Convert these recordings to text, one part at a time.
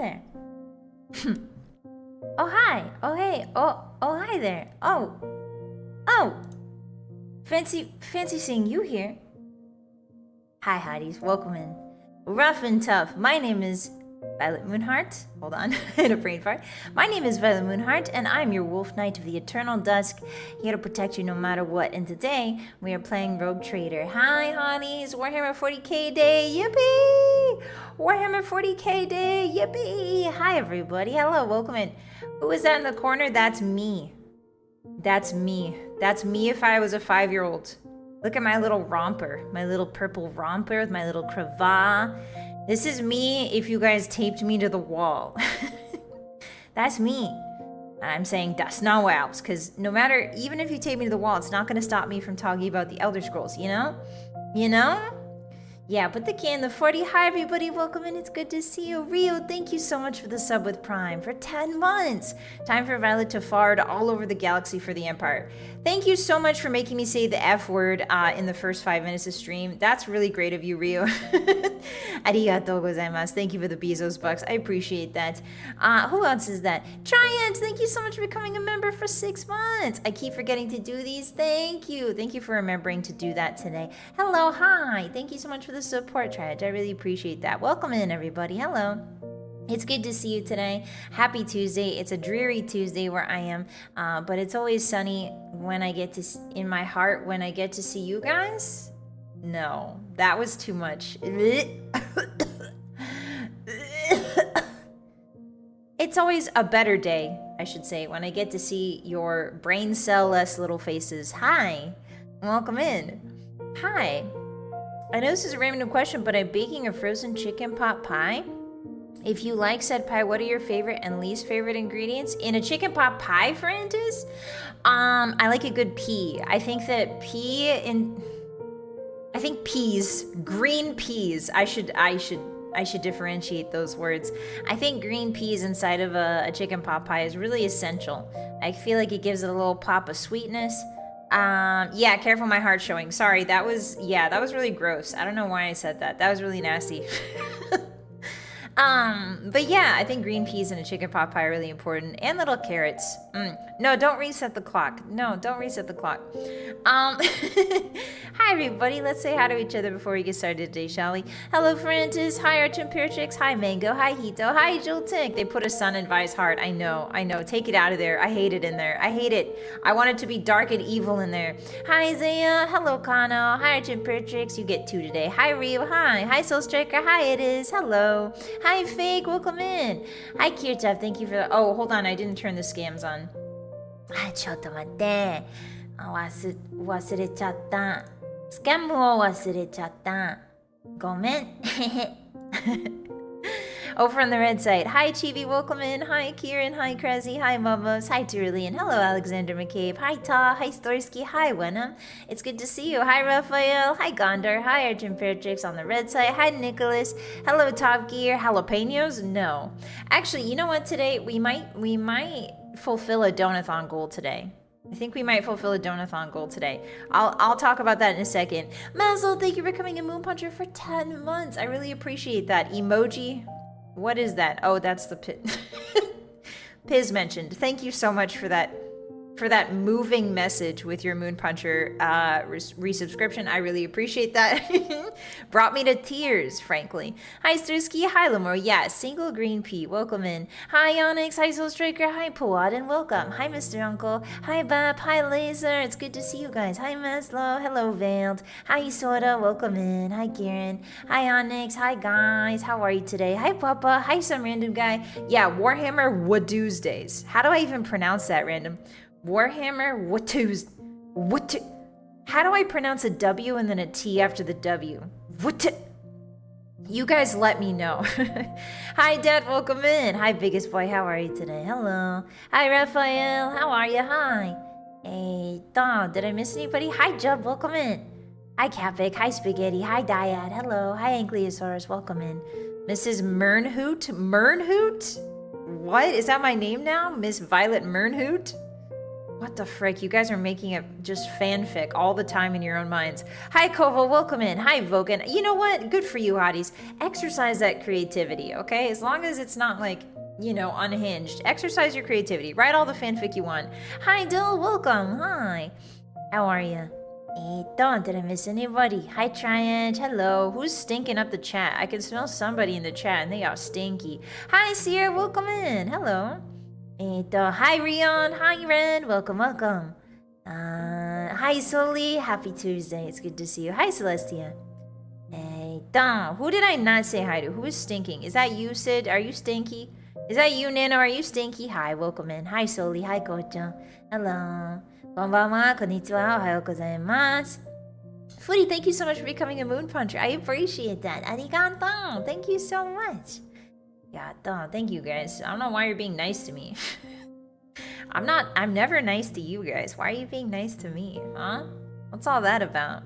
there. Oh, hi. Oh, hey. Oh, hi there. Oh. Fancy seeing you here. Hi, Hotties. Welcome in. Ruff and Tuff. My name is Vylett Moonheart. Hold on, I had a brain fart. My name is Vylett Moonheart, and I'm your Wolf Knight of the Eternal Dusk, here to protect you no matter what. And today, we are playing Rogue Trader. Hi, Hotties! Warhammer 40k Day! Yippee! Warhammer 40k Day! Yippee! Hi, everybody. Hello, welcome in. Who is that in the corner? That's me. That's me. That's me if I was a 5-year-old. Look at my little romper. My little purple romper with my little cravat. This is me if you guys taped me to the wall. That's me. I'm saying das not wows, because no matter, even if you tape me to the wall, it's not going to stop me from talking about the Elder Scrolls, you know? You know? Yeah, put the key in the 40. Hi, everybody. Welcome in. It's good to see you. Rio, thank you so much for the sub with Prime for 10 months. Time for Vylett to fard all over the galaxy for the Empire. Thank you so much for making me say the F word in the first 5 minutes of stream. That's really great of you, Rio. Arigatou gozaimasu. Thank you for the Bezos bucks. I appreciate that. Who else is that? Triant, thank you so much for becoming a member for 6 months. I keep forgetting to do these. Thank you. Thank you for remembering to do that today. Hello, hi. Thank you so much for the support, Triant. I really appreciate that. Welcome in, everybody. Hello. It's good to see you today. Happy Tuesday. It's a dreary Tuesday where I am, but it's always sunny when I get to, in my heart, when I get to see you guys. No, that was too much. It's always a better day, I should say, when I get to see your brain cell-less little faces. Hi, welcome in. Hi. I know this is a random question, but I'm baking a frozen chicken pot pie. If you like said pie, what are your favorite and least favorite ingredients in a chicken pot pie, Francis? I like a good pea. I think that peas, green peas. I should differentiate those words. I think green peas inside of a chicken pot pie is really essential. I feel like it gives it a little pop of sweetness. Yeah, careful, my heart's showing. Sorry, that was really gross. I don't know why I said that. That was really nasty. But yeah, I think green peas in a chicken pot pie are really important, and little carrots. No, don't reset the clock. No, don't reset the clock. Hi everybody, let's say hi to each other before we get started today, shall we? Hello Francis, hi Artymoon, hi Mango, hi Hito, hi Joltik. They put a sun in Vi's heart. I know, take it out of there. I hate it in there. I hate it. I want it to be dark and evil in there. Hi Zaya, hello Kano, hi Artymoon, you get 2 today. Hi Rio, hi Soul Striker, hi it is, hello. Hi Fake, welcome in. Hi Kirtaf, thank you for the, oh, hold on, I didn't turn the scams on. Chotto matte. 忘れちゃった。スキャムを忘れちゃった。ごめん。Over on the red side. Hi Chibi, welcome in. Hi Kieran, hi Krezi, hi Momos, hi Tyrian, hello Alexander McCabe, hi Ta, hi Storsky, hi Wenham. It's good to see you. Hi Raphael, hi Gondar, hi Arjun Fairtrix on the red side, hi Nicholas, hello Top Gear, jalapenos? No. Actually, you know what, today we might fulfill a donathon goal today. I think we might fulfill a donathon goal today. I'll talk about that in a second. Mazel, thank you for becoming a Moon Puncher for 10 months. I really appreciate that. Emoji. What is that? Oh, that's the Piz mentioned. Thank you so much for that moving message with your Moon Puncher resubscription. I really appreciate that. Brought me to tears, frankly. Hi Struski, hi Lamore. Yeah, single green pea. Welcome in. Hi Onyx, hi Soul Striker, hi Pawad, and welcome. Hi Mr. Uncle. Hi Bap, hi Laser. It's good to see you guys. Hi Maslow. Hello Veiled. Hi Soda. Welcome in. Hi Kieran. Hi Onyx. Hi guys. How are you today? Hi Papa. Hi some random guy. Yeah, Warhammer Tuesdays. How do I even pronounce that random? Warhammer what? How do I pronounce a W and then a T after the W? What? You guys let me know. Hi Dad, welcome in. Hi biggest boy, how are you today? Hello. Hi Raphael, how are you? Hi. Hey Tom, did I miss anybody? Hi Jub, welcome in. Hi Capic, hi Spaghetti, hi Dyad, hello. Hi Ankylosaurus, welcome in. Mrs. Mernhoot? What? Is that my name now? Miss Vylett Moonheart? What the frick? You guys are making it just fanfic all the time in your own minds. Hi, Kovo. Welcome in. Hi, Vogan. You know what? Good for you, hotties. Exercise that creativity, okay? As long as it's not like, you know, unhinged. Exercise your creativity. Write all the fanfic you want. Hi, Dill. Welcome. Hi. How are you? Did I miss anybody? Hi, Triange. Hello. Who's stinking up the chat? I can smell somebody in the chat and they are stinky. Hi, Sierra. Welcome in. Hello. Hi, Rion. Hi, Ren. Welcome, welcome. Hi, Soli. Happy Tuesday. It's good to see you. Hi, Celestia. Who did I not say hi to? Who is stinking? Is that you, Sid? Are you stinky? Is that you, Nano? Are you stinky? Hi, welcome in. Hi, Soli. Hi, Kocha. Hello. Konbanwa. Konnichiwa. Ohayou gozaimasu. Footy, thank you so much for becoming a moon puncher. I appreciate that. Arigato. Thank you so much. Yeah, thank you guys. I don't know why you're being nice to me. I'm never nice to you guys. Why are you being nice to me, huh? What's all that about,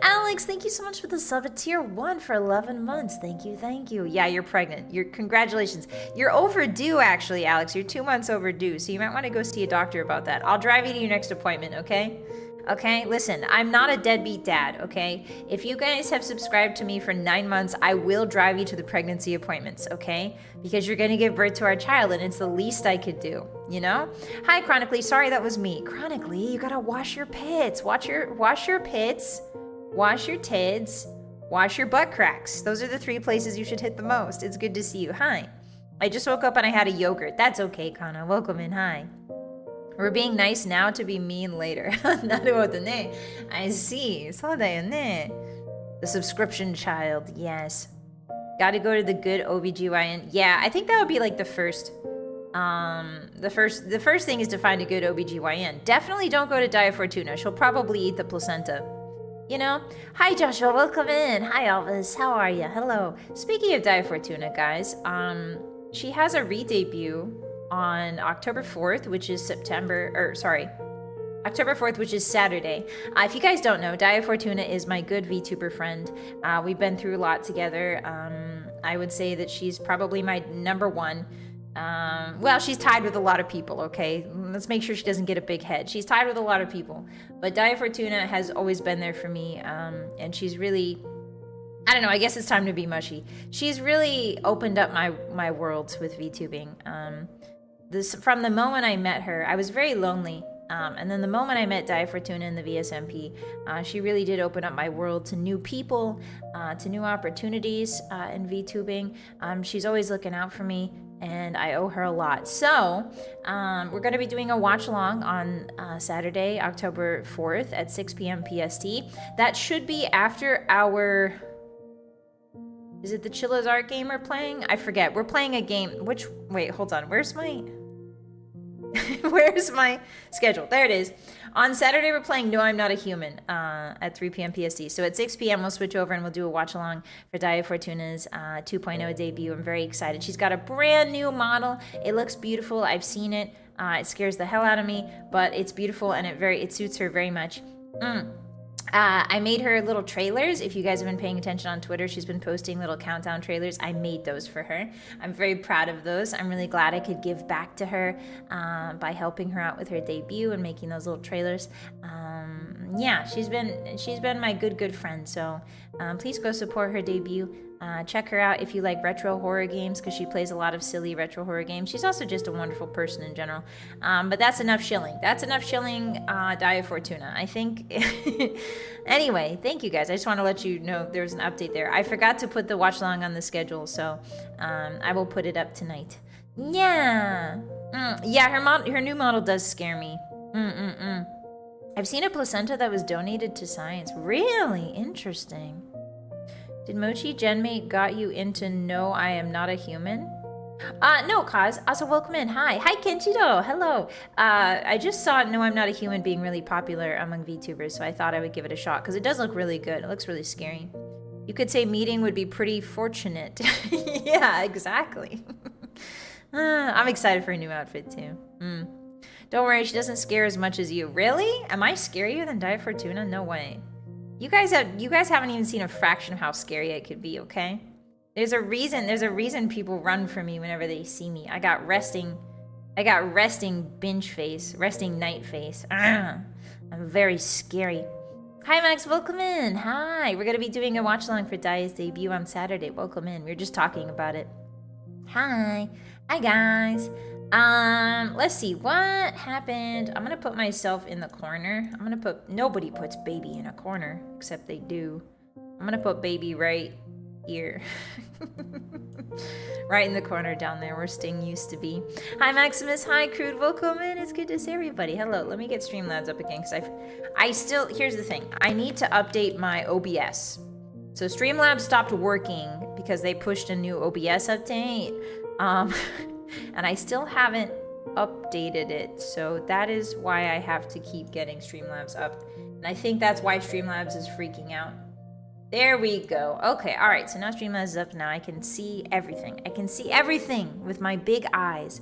Alex, thank you so much for the sub at tier 1 for 11 months. Thank you. Yeah, you're pregnant. Congratulations. You're overdue, actually, Alex. You're 2 months overdue, so you might want to go see a doctor about that. I'll drive you to your next appointment, okay? Okay, listen, I'm not a deadbeat dad, okay? If you guys have subscribed to me for 9 months, I will drive you to the pregnancy appointments, okay? Because you're gonna give birth to our child and it's the least I could do, you know? Hi, Chronically, sorry that was me. Chronically, you gotta wash your pits. Wash your pits, wash your tids, wash your butt cracks. Those are the 3 places you should hit the most. It's good to see you. Hi. I just woke up and I had a yogurt. That's okay, Kana. Welcome in. Hi. We're being nice now to be mean later. I see. The subscription child, yes. Gotta go to the good OBGYN. Yeah, I think that would be like the first. The first thing is to find a good OBGYN. Definitely don't go to Dia Fortuna. She'll probably eat the placenta. You know? Hi, Joshua. Welcome in. Hi, Elvis. How are you? Hello. Speaking of Dia Fortuna, guys, she has a re-debut on October 4th, which is October 4th, which is Saturday. If you guys don't know, Dia Fortuna is my good VTuber friend. We've been through a lot together. I would say that she's probably my number 1. Well, she's tied with a lot of people, okay? Let's make sure she doesn't get a big head. She's tied with a lot of people. But Dia Fortuna has always been there for me, and she's really... I don't know, I guess it's time to be mushy. She's really opened up my worlds with VTubing. From the moment I met her, I was very lonely. And then the moment I met Dia Fortuna in the VSMP, she really did open up my world to new people, to new opportunities in VTubing. She's always looking out for me, and I owe her a lot. So we're going to be doing a watch along on Saturday, October 4th at 6 p.m. PST. That should be after our... Is it the Chilla's Art game we're playing? I forget. We're playing a game. Wait, hold on. Where's my schedule? There it is. On Saturday, we're playing No, I'm Not a Human at 3 p.m. PST. So at 6 p.m., we'll switch over and we'll do a watch along for Dia Fortuna's 2.0 debut. I'm very excited. She's got a brand new model. It looks beautiful. I've seen it. It scares the hell out of me, but it's beautiful and it suits her very much. I made her little trailers. If you guys have been paying attention on Twitter, she's been posting little countdown trailers. I made those for her. I'm very proud of those. I'm really glad I could give back to her by helping her out with her debut and making those little trailers. Yeah, she's been my good friend. So please go support her debut. Check her out if you like retro horror games, because she plays a lot of silly retro horror games. She's also just a wonderful person in general. But that's enough shilling. Dia Fortuna, I think. Anyway, thank you guys. I just want to let you know there's an update there. I forgot to put the watch along on the schedule, so I will put it up tonight. Yeah. Yeah, her new model does scare me. I've seen a placenta that was donated to science. Really interesting. Did Mochi Genmate got you into No, I Am Not a Human? No, Kaz. Also, welcome in. Hi, Kenchiro. Hello. I just saw No, I'm Not a Human being really popular among VTubers, so I thought I would give it a shot, because it does look really good. It looks really scary. You could say meeting would be pretty fortunate. Yeah, exactly. I'm excited for a new outfit, too. Don't worry, she doesn't scare as much as you. Really? Am I scarier than Dia Fortuna? No way. You guys haven't even seen a fraction of how scary it could be, okay? There's a reason people run from me whenever they see me. I got resting I got resting binge face, resting night face. I'm very scary. Hi Max, welcome in. Hi, we're gonna be doing a watch along for Dai's debut on Saturday. Welcome in. We were just talking about it. Hi guys. Let's see what happened. I'm gonna put myself in the corner. Nobody puts baby in a corner except they do. I'm gonna put baby right here. Right in the corner down there where Sting used to be. Hi Maximus, hi Crude, welcome in. It's good to see everybody. Hello, let me get Streamlabs up again because here's the thing. I need to update my OBS. So Streamlabs stopped working because they pushed a new OBS update. And I still haven't updated it. So that is why I have to keep getting Streamlabs up. And I think that's why Streamlabs is freaking out. There we go. Okay, all right. So now Streamlabs is up. Now I can see everything. I can see everything with my big eyes.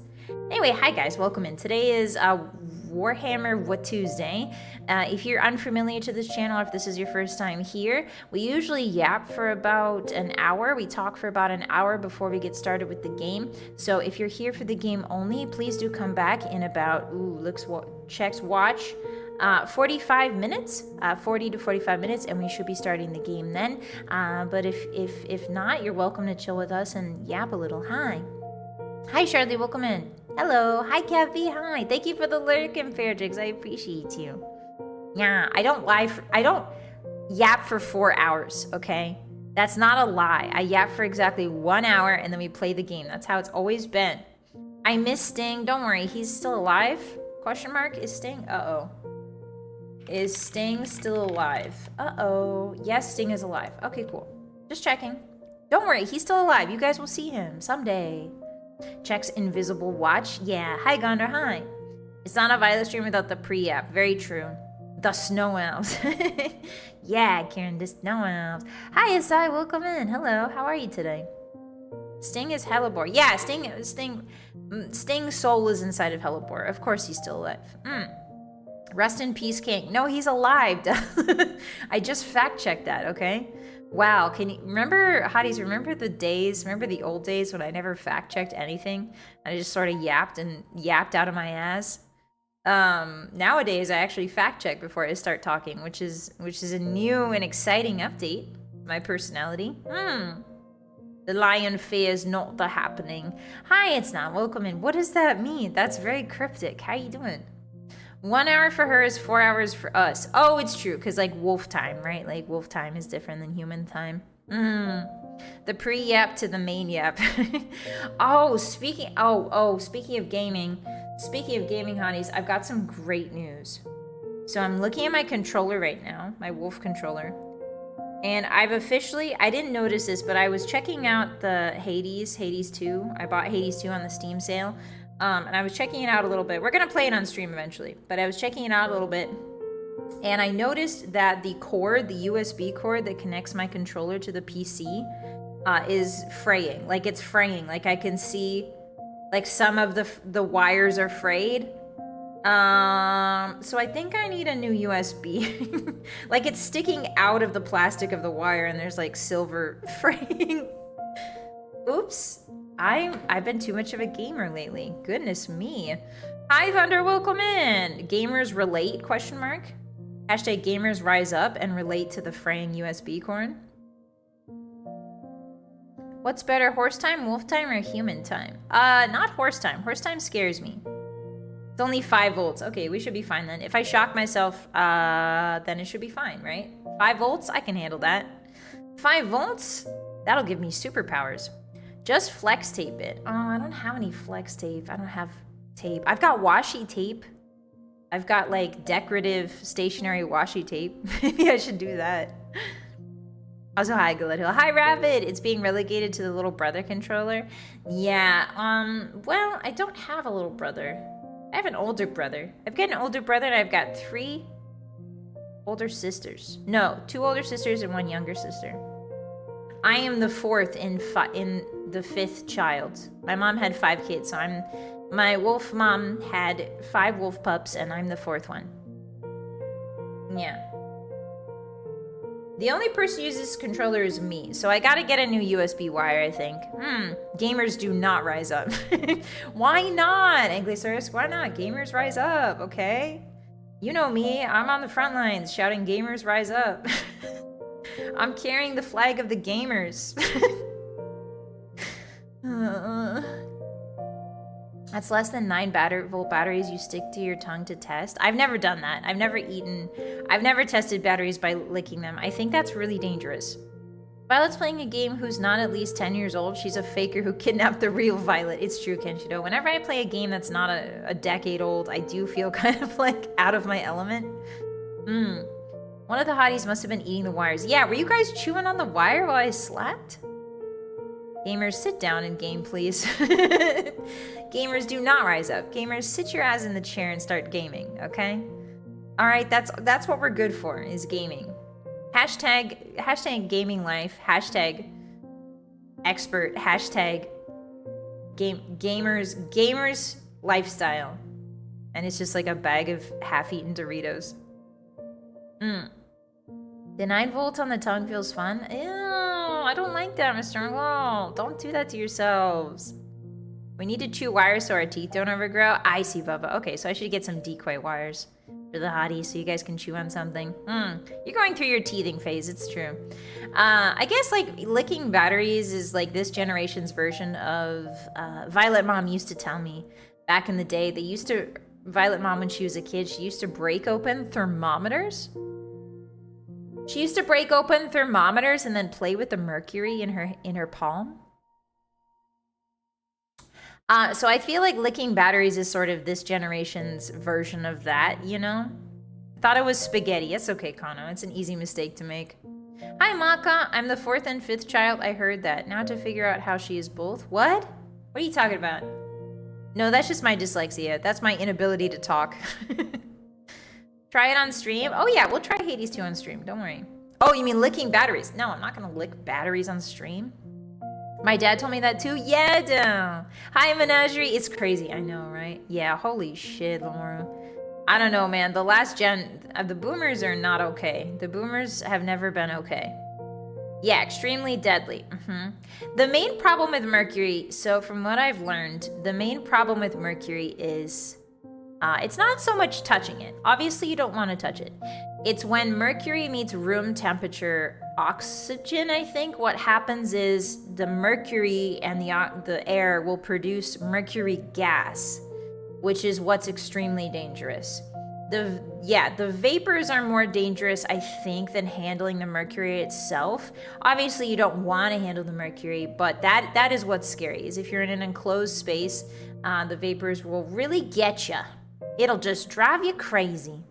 Anyway, hi guys, welcome in. Today is Warhammer What Tuesday. If you're unfamiliar to this channel, if this is your first time here, we usually yap for about an hour. We talk for about an hour before we get started with the game. So if you're here for the game only, please do come back in about, watch. 45 minutes, 40 to 45 minutes, and we should be starting the game then. But if not, you're welcome to chill with us and yap a little. Hi Charlie, welcome in. Hello, hi Kathy, hi. Thank you for the lurk and Fairjix, I appreciate you. Yeah, I don't yap for 4 hours, okay? That's not a lie. I yap for exactly 1 hour and then we play the game. That's how it's always been. I miss Sting, don't worry, he's still alive? Question mark, is Sting? Uh-oh. Is Sting still alive? Uh-oh. Yes, Sting is alive. Okay, cool. Just checking. Don't worry, he's still alive. You guys will see him someday. Checks invisible watch. Yeah. Hi, Gondor. Hi. It's not a Vylett stream without the pre-app. Very true. The snow elves. Yeah, Karen, the snow elves. Hi, Asai. Welcome in. Hello. How are you today? Sting is Hellebore. Yeah, Sting's soul is inside of Hellebore. Of course he's still alive. Rest in peace, King. No, he's alive. I just fact-checked that, okay? Wow, can you remember, Hotties, remember the old days when I never fact-checked anything? I just sort of yapped out of my ass? Nowadays, I actually fact-check before I start talking, which is a new and exciting update. My personality. The lion fears not the happening. Hi, it's not. Welcome in. What does that mean? That's very cryptic. How you doing? 1 hour for her is 4 hours for us. Oh, it's true, because like wolf time, right? Like wolf time is different than human time. The pre-yap to the main yap. Speaking of gaming, Hotties, I've got some great news. So I'm looking at my controller right now, my wolf controller. And I didn't notice this, but I was checking out the Hades 2. I bought Hades 2 on the Steam sale. And I was checking it out a little bit. We're going to play it on stream eventually, but I was checking it out a little bit. And I noticed that the USB cord that connects my controller to the PC is fraying. Like it's fraying. Like I can see like some of the wires are frayed. So I think I need a new USB. Like it's sticking out of the plastic of the wire and there's like silver fraying. Oops. I've been too much of a gamer lately. Goodness me. Hi Thunder, welcome in. Gamers relate, question mark. Hashtag gamers rise up and relate to the fraying USB cord. What's better, horse time, wolf time, or human time? Not horse time. Horse time scares me. It's only 5 volts. Okay, we should be fine then. If I shock myself, then it should be fine, right? 5 volts, I can handle that. 5 volts? That'll give me superpowers. Just flex tape it. Oh, I don't have any flex tape. I don't have tape. I've got washi tape. I've got like decorative stationary washi tape. Maybe I should do that. Also, hi, Galette Hill. Hi, Rabbit. It's being relegated to the little brother controller. Yeah, well, I don't have a little brother. I have an older brother. I've got an older brother and I've got 3 older sisters. No, 2 older sisters and 1 younger sister. I am the 4th in the 5th child. My mom had 5 kids, so my wolf mom had 5 wolf pups, and I'm the 4th one. Yeah. The only person who uses this controller is me, so I gotta get a new USB wire, I think. Gamers do not rise up. Why not, Anglosaurus? Why not? Gamers rise up, okay? You know me, I'm on the front lines shouting gamers rise up. I'm carrying the flag of the gamers. That's less than 9-volt batteries you stick to your tongue to test. I've never done that. I've never tested batteries by licking them. I think that's really dangerous. Violet's playing a game who's not at least 10 years old. She's a faker who kidnapped the real Violet. It's true, Kenshido. Whenever I play a game that's not a decade old, I do feel kind of like out of my element. One of the hotties must have been eating the wires. Yeah, were you guys chewing on the wire while I slept? Gamers, sit down and game, please. Gamers, do not rise up. Gamers, sit your ass in the chair and start gaming, okay? All right, that's what we're good for, is gaming. Hashtag gaming life, hashtag expert, hashtag gamers lifestyle. And it's just like a bag of half-eaten Doritos. The 9-volt on the tongue feels fun. Ew, I don't like that, Mr. Uncle. Don't do that to yourselves. We need to chew wires so our teeth don't overgrow. I see, Bubba. Okay, so I should get some decoy wires for the hotties so you guys can chew on something. You're going through your teething phase, it's true. I guess like licking batteries is like this generation's version of Violet Mom used to tell me back in the day. Violet Mom, when she was a kid, she used to break open thermometers. She used to break open thermometers and then play with the mercury in her palm. So I feel like licking batteries is sort of this generation's version of that, you know? I thought it was spaghetti. It's okay, Kano. It's an easy mistake to make. Hi, Maka. I'm the 4th and 5th child. I heard that. Now to figure out how she is both. What? What are you talking about? No, that's just my dyslexia. That's my inability to talk. Try it on stream? Oh yeah, we'll try Hades 2 on stream. Don't worry. Oh, you mean licking batteries? No, I'm not gonna lick batteries on stream. My dad told me that too. Yeah, dude. Hi, Menagerie. It's crazy. I know, right? Yeah, holy shit, Laura. I don't know, man. The last gen, the boomers are not okay. The boomers have never been okay. Yeah, extremely deadly. The main problem with mercury, so from what I've learned, the main problem with mercury is it's not so much touching it. Obviously, you don't want to touch it. It's when mercury meets room temperature oxygen, I think. What happens is the mercury and the air will produce mercury gas, which is what's extremely dangerous. The vapors are more dangerous, I think, than handling the mercury itself. Obviously, you don't want to handle the mercury, but that is what's scary, is if you're in an enclosed space, the vapors will really get you. It'll just drive you crazy.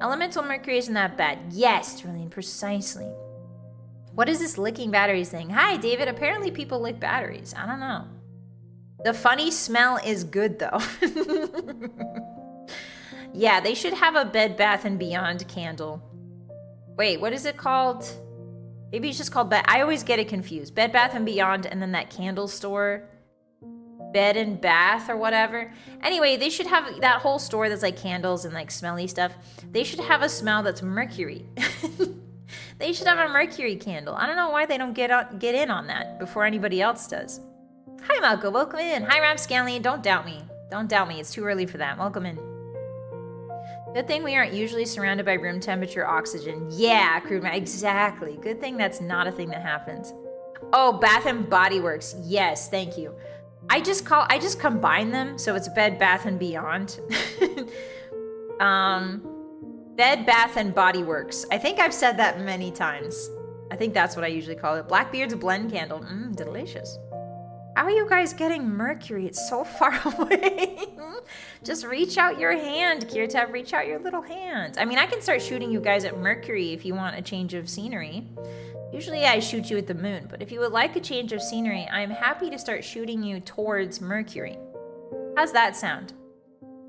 Elemental mercury isn't that bad. Yes, Trillian, precisely. What is this licking batteries thing? Hi, David. Apparently people lick batteries. I don't know. The funny smell is good, though. Yeah, they should have a Bed Bath & Beyond candle. Wait, what is it called? Maybe it's just called I always get it confused. Bed Bath & Beyond and then that candle store. Bed and Bath or whatever. Anyway, they should have that whole store that's like candles and like smelly stuff. They should have a smell that's mercury. They should have a mercury candle. I don't know why they don't get in on that before anybody else does. Hi, Malco. Welcome in. Hi, Rapscallion. Don't doubt me. Don't doubt me. It's too early for that. Welcome in. Good thing we aren't usually surrounded by room temperature oxygen. Yeah, Crude. Exactly. Good thing that's not a thing that happens. Oh, Bath and Body Works. Yes, thank you. I just combine them, so it's Bed Bath and Beyond. Bed Bath and Body Works. I think I've said that many times. I think that's what I usually call it. Blackbeard's blend candle. Delicious. How are you guys getting mercury? It's so far away. Just reach out your hand, Kirtab. Reach out your little hand. I mean, I can start shooting you guys at mercury if you want a change of scenery. Usually I shoot you at the moon, but if you would like a change of scenery, I'm happy to start shooting you towards mercury. How's that sound?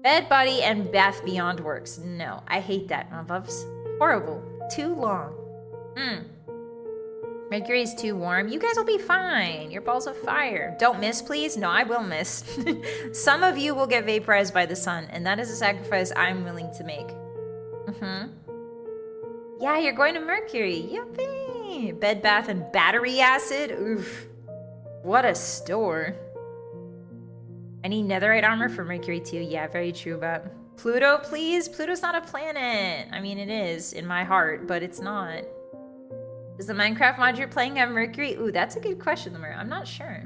Bed, Body, and Bath Beyond works. No, I hate that, my loves. Horrible. Too long. Mercury's too warm. You guys will be fine. Your balls of fire. Don't miss, please. No, I will miss. Some of you will get vaporized by the sun, and that is a sacrifice I'm willing to make. Yeah, you're going to Mercury. Yippee! Bed Bath and Battery Acid. Oof. What a store. I need netherite armor for Mercury too. Yeah, very true about Pluto, please. Pluto's not a planet. I mean, it is in my heart, but it's not. Does the Minecraft mod you're playing have Mercury? Ooh, that's a good question, Lemur. I'm not sure.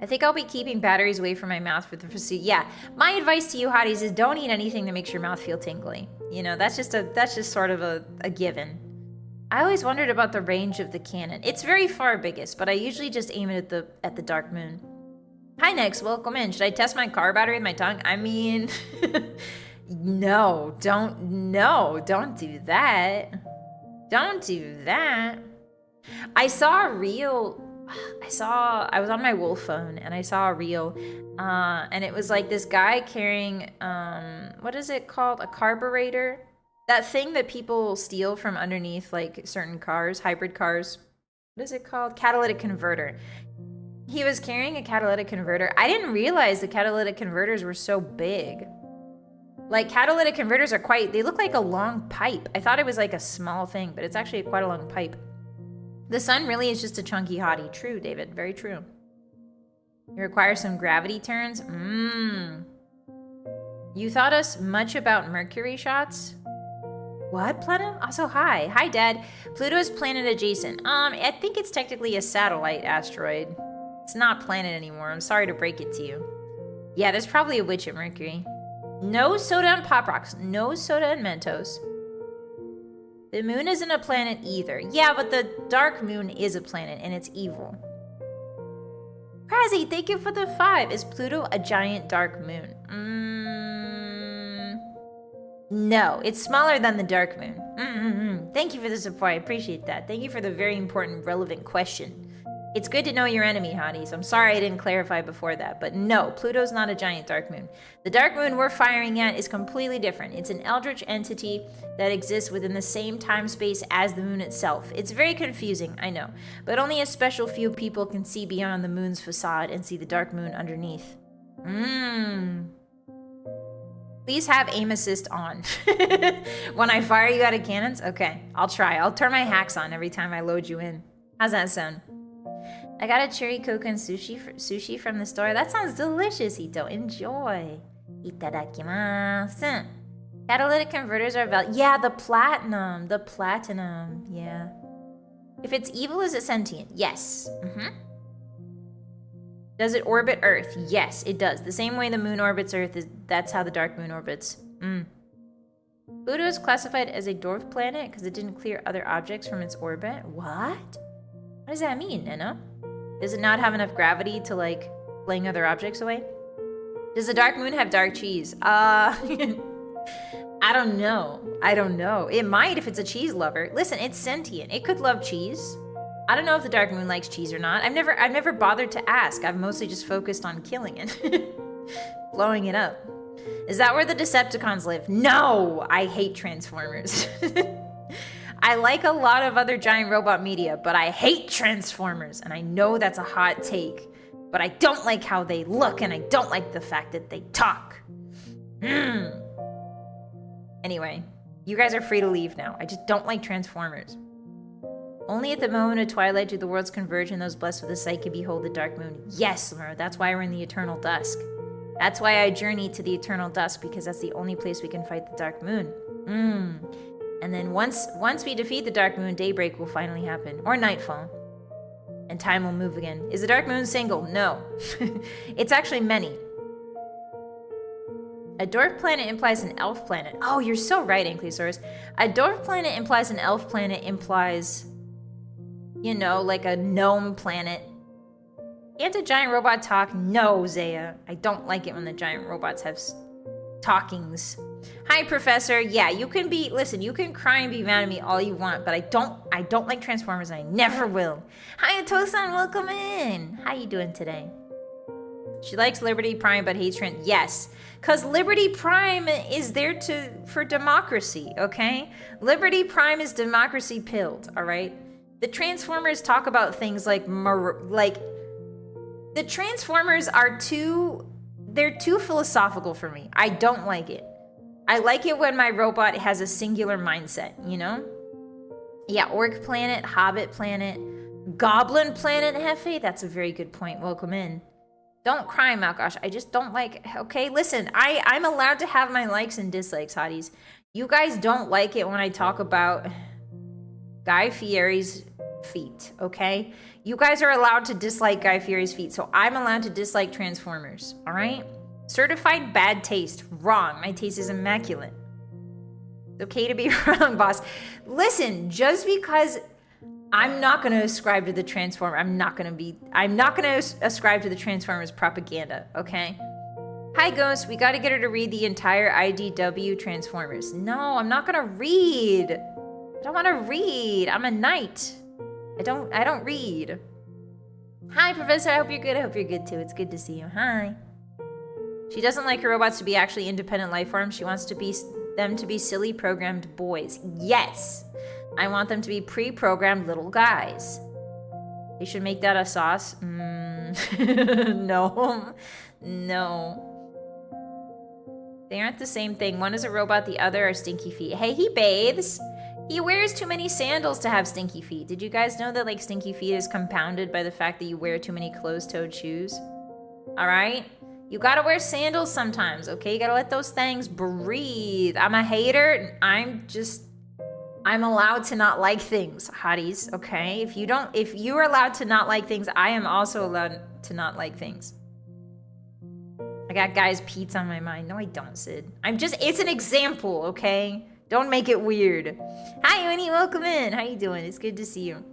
I think I'll be keeping batteries away from my mouth for the pursuit. Yeah, my advice to you, hotties, is don't eat anything that makes your mouth feel tingly. You know, that's just sort of a given. I always wondered about the range of the cannon. It's very far biggest, but I usually just aim it at the dark moon. Hi, Nex, welcome in. Should I test my car battery with my tongue? I mean, no, don't do that. Don't do that. I was on my wolf phone and I saw a reel, and it was like this guy carrying, what is it called? A carburetor? That thing that people steal from underneath like certain cars, hybrid cars. What is it called? Catalytic converter. He was carrying a catalytic converter. I didn't realize the catalytic converters were so big. Like, catalytic converters are they look like a long pipe. I thought it was like a small thing, but it's actually quite a long pipe. The sun really is just a chunky hottie. True, David, very true. You require some gravity turns? You thought us much about Mercury shots? What, Planet? Also, hi. Hi, Dad. Pluto is planet adjacent. I think it's technically a satellite asteroid. It's not planet anymore. I'm sorry to break it to you. Yeah, there's probably a witch at Mercury. No soda and Pop Rocks. No soda and Mentos. The moon isn't a planet either. Yeah, but the dark moon is a planet, and it's evil. Crazy, thank you for the 5. Is Pluto a giant dark moon? No, it's smaller than the dark moon. Thank you for the support. I appreciate that. Thank you for the very important, relevant question. It's good to know your enemy, hotties. I'm sorry I didn't clarify before that, but no, Pluto's not a giant dark moon. The dark moon we're firing at is completely different. It's an eldritch entity that exists within the same time space as the moon itself. It's very confusing, I know, but only a special few people can see beyond the moon's facade and see the dark moon underneath. Please have aim assist on. When I fire you out of cannons? Okay, I'll try. I'll turn my hacks on every time I load you in. How's that sound? I got a cherry coke and sushi from the store. That sounds delicious, Hito. Enjoy. Itadakimasu. Catalytic converters are yeah, the platinum. The platinum. Yeah. If it's evil, is it sentient? Yes. Does it orbit Earth? Yes, it does. The same way the moon orbits Earth, that's how the dark moon orbits. Pluto is classified as a dwarf planet because it didn't clear other objects from its orbit. What? What does that mean, Nana? Does it not have enough gravity to, like, fling other objects away? Does the dark moon have dark cheese? I don't know. I don't know. It might if it's a cheese lover. Listen, it's sentient. It could love cheese. I don't know if the dark moon likes cheese or not. I've never bothered to ask. I've mostly just focused on killing it. Blowing it up. Is that where the Decepticons live? No! I hate Transformers. I like a lot of other giant robot media, but I hate Transformers, and I know that's a hot take, but I don't like how they look, and I don't like the fact that they talk. Anyway, you guys are free to leave now. I just don't like Transformers. Only at the moment of twilight do the worlds converge, and those blessed with the sight can behold the dark moon. Yes, Laura, that's why we're in the eternal dusk. That's why I journey to the eternal dusk, because that's the only place we can fight the dark moon. And then once we defeat the dark moon, daybreak will finally happen. Or nightfall. And time will move again. Is the dark moon single? No. It's actually many. A dwarf planet implies an elf planet. Oh, you're so right, Ankylosaurus. A dwarf planet implies an elf planet implies, you know, like a gnome planet. Can't a giant robot talk? No, Zaya. I don't like it when the giant robots have talkings. Hi, Professor. Yeah, you can listen, you can cry and be mad at me all you want, but I don't like Transformers, and I never will. Hi, Atosan, welcome in. How you doing today? She likes Liberty Prime, but hates Trans. Yes, because Liberty Prime is there for democracy, okay? Liberty Prime is democracy pilled, all right? The Transformers talk about things like the Transformers are they're too philosophical for me. I don't like it. I like it when my robot has a singular mindset, you know? Yeah, Orc Planet, Hobbit Planet, Goblin Planet, Hefe. That's a very good point. Welcome in. Don't cry, Malgosh. I just don't like... Okay, listen. I'm allowed to have my likes and dislikes, hotties. You guys don't like it when I talk about Guy Fieri's feet, okay? You guys are allowed to dislike Guy Fieri's feet, so I'm allowed to dislike Transformers, all right? Certified bad taste. Wrong. My taste is immaculate. It's okay to be wrong, boss. Listen, just because I'm not going to ascribe to the Transformer, I'm not going to ascribe to the Transformers propaganda, okay? Hi, Ghost. We got to get her to read the entire IDW Transformers. No, I'm not going to read. I don't want to read. I'm a knight. I don't read. Hi, Professor. I hope you're good. I hope you're good, too. It's good to see you. Hi. She doesn't like her robots to be actually independent life forms. She wants them to be silly programmed boys. Yes. I want them to be pre-programmed little guys. You should make that a sauce. No. No. They aren't the same thing. One is a robot, the other are stinky feet. Hey, he bathes. He wears too many sandals to have stinky feet. Did you guys know that, like, stinky feet is compounded by the fact that you wear too many closed-toed shoes? All right? You gotta wear sandals sometimes, okay? You gotta let those things breathe. I'm a hater. I'm allowed to not like things, hotties, okay? If you are allowed to not like things, I am also allowed to not like things. I got guys' Pete's on my mind. No, I don't, Sid. It's an example, okay? Don't make it weird. Hi, Winnie, welcome in. How you doing? It's good to see you.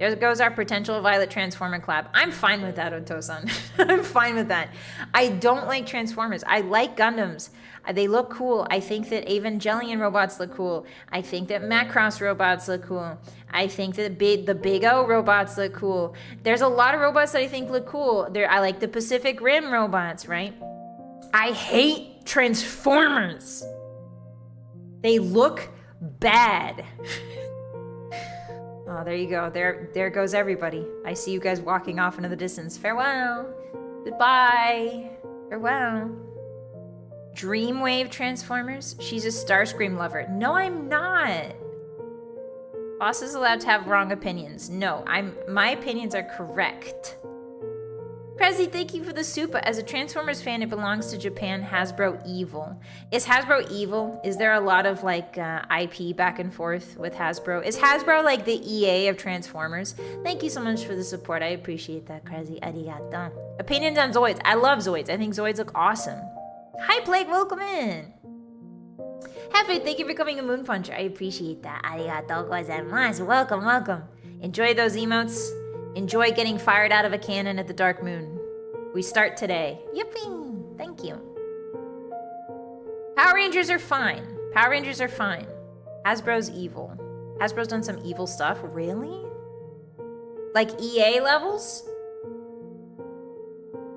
There goes our potential Vylett Transformer collab. I'm fine with that, Otosan. I'm fine with that. I don't like Transformers. I like Gundams. They look cool. I think that Evangelion robots look cool. I think that Macross robots look cool. I think that the Big O robots look cool. There's a lot of robots that I think look cool. I like the Pacific Rim robots, right? I hate Transformers. They look bad. Oh, there you go. There goes everybody. I see you guys walking off into the distance. Farewell. Goodbye. Farewell. Dreamwave Transformers? She's a Starscream lover. No, I'm not. Boss is allowed to have wrong opinions. No, my opinions are correct. Prezi, thank you for the super. As a Transformers fan, it belongs to Japan. Hasbro evil. Is Hasbro evil? Is there a lot of like IP back and forth with Hasbro? Is Hasbro like the EA of Transformers? Thank you so much for the support. I appreciate that, Prezi. Arigato. Opinions on Zoids. I love Zoids. I think Zoids look awesome. Hi, Plague. Welcome in. Hefe, thank you for becoming a Moon Puncher. I appreciate that. Arigato gozaimasu. Welcome, welcome. Enjoy those emotes. Enjoy getting fired out of a cannon at the Dark Moon. We start today. Yippee! Thank you. Power Rangers are fine. Power Rangers are fine. Hasbro's evil. Hasbro's done some evil stuff. Really? Like EA levels?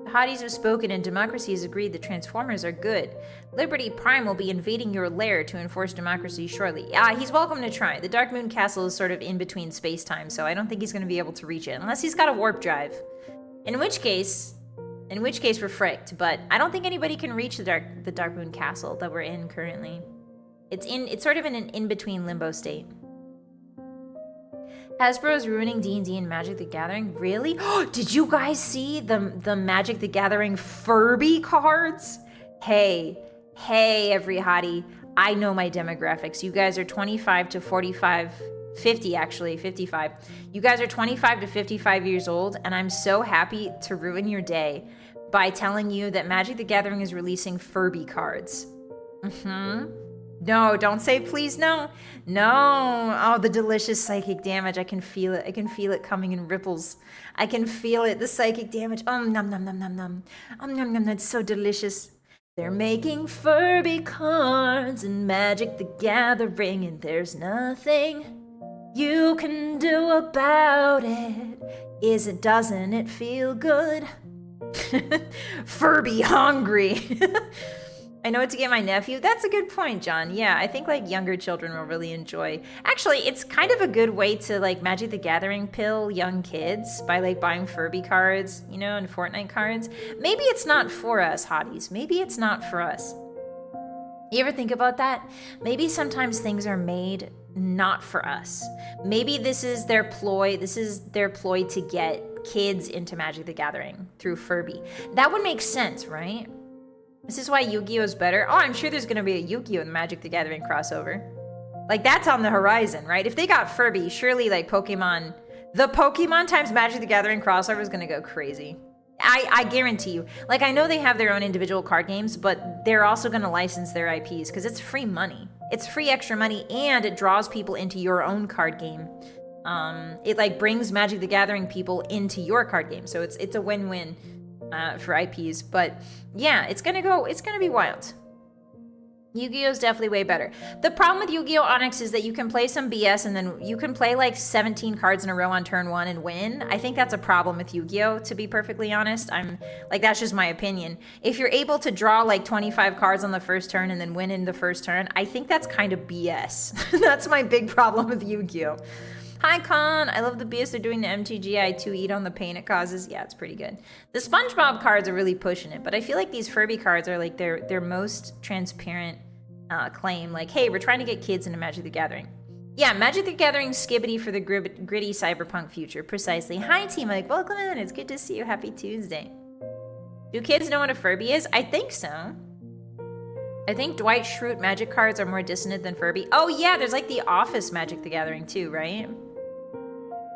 The Hotties have spoken and democracy has agreed the Transformers are good. Liberty Prime will be invading your lair to enforce democracy shortly. He's welcome to try. The Dark Moon Castle is sort of in between space-time, so I don't think he's going to be able to reach it, unless he's got a warp drive. In which case we're fricked, but I don't think anybody can reach the Dark Moon Castle that we're in currently. It's sort of in an in-between limbo state. Hasbro is ruining D&D and Magic the Gathering. Really? Did you guys see the Magic the Gathering Furby cards? Hey, every hottie. I know my demographics. You guys are 25 to 45, 50 actually, 55. You guys are 25 to 55 years old, and I'm so happy to ruin your day by telling you that Magic the Gathering is releasing Furby cards. No, don't say please no. No. Oh, the delicious psychic damage. I can feel it. I can feel it coming in ripples. I can feel it. The psychic damage. Nom nom nom nom nom. Nom nom. That's so delicious. They're making Furby cards in Magic the Gathering, and there's nothing you can do about it. Doesn't it feel good? Furby hungry. I know what to get my nephew. That's a good point, John. Yeah, I think like younger children will really enjoy. Actually, it's kind of a good way to like Magic the Gathering pill young kids by like buying Furby cards, you know, and Fortnite cards. Maybe it's not for us, hotties. Maybe it's not for us. You ever think about that? Maybe sometimes things are made not for us. Maybe this is their ploy. This is their ploy to get kids into Magic the Gathering through Furby. That would make sense, right? This is why Yu-Gi-Oh is better. Oh, I'm sure there's going to be a Yu-Gi-Oh and Magic the Gathering crossover. Like, that's on the horizon, right? If they got Furby, surely, like, Pokemon... The Pokemon times Magic the Gathering crossover is going to go crazy. I guarantee you. Like, I know they have their own individual card games, but they're also going to license their IPs because it's free money. It's free extra money, and it draws people into your own card game. It, like, brings Magic the Gathering people into your card game. So it's a win-win for IPs. But, yeah, it's going to be wild. Yu-Gi-Oh is definitely way better. The problem with Yu-Gi-Oh! Onyx is that you can play some BS and then you can play like 17 cards in a row on turn 1 and win. I think that's a problem with Yu-Gi-Oh! To be perfectly honest. That's just my opinion. If you're able to draw like 25 cards on the first turn and then win in the first turn, I think that's kind of BS. That's my big problem with Yu-Gi-Oh! Hi, Con. I love the BS they're doing to MTG. I too eat on the pain it causes. Yeah, it's pretty good. The SpongeBob cards are really pushing it, but I feel like these Furby cards are like their most transparent claim. Like, hey, we're trying to get kids into Magic the Gathering. Yeah, Magic the Gathering skibbity for the gritty cyberpunk future. Precisely. Hi, T-Mike. Welcome in. It's good to see you. Happy Tuesday. Do kids know what a Furby is? I think so. I think Dwight Schrute Magic cards are more dissonant than Furby. Oh, yeah, there's like the Office Magic the Gathering too, right?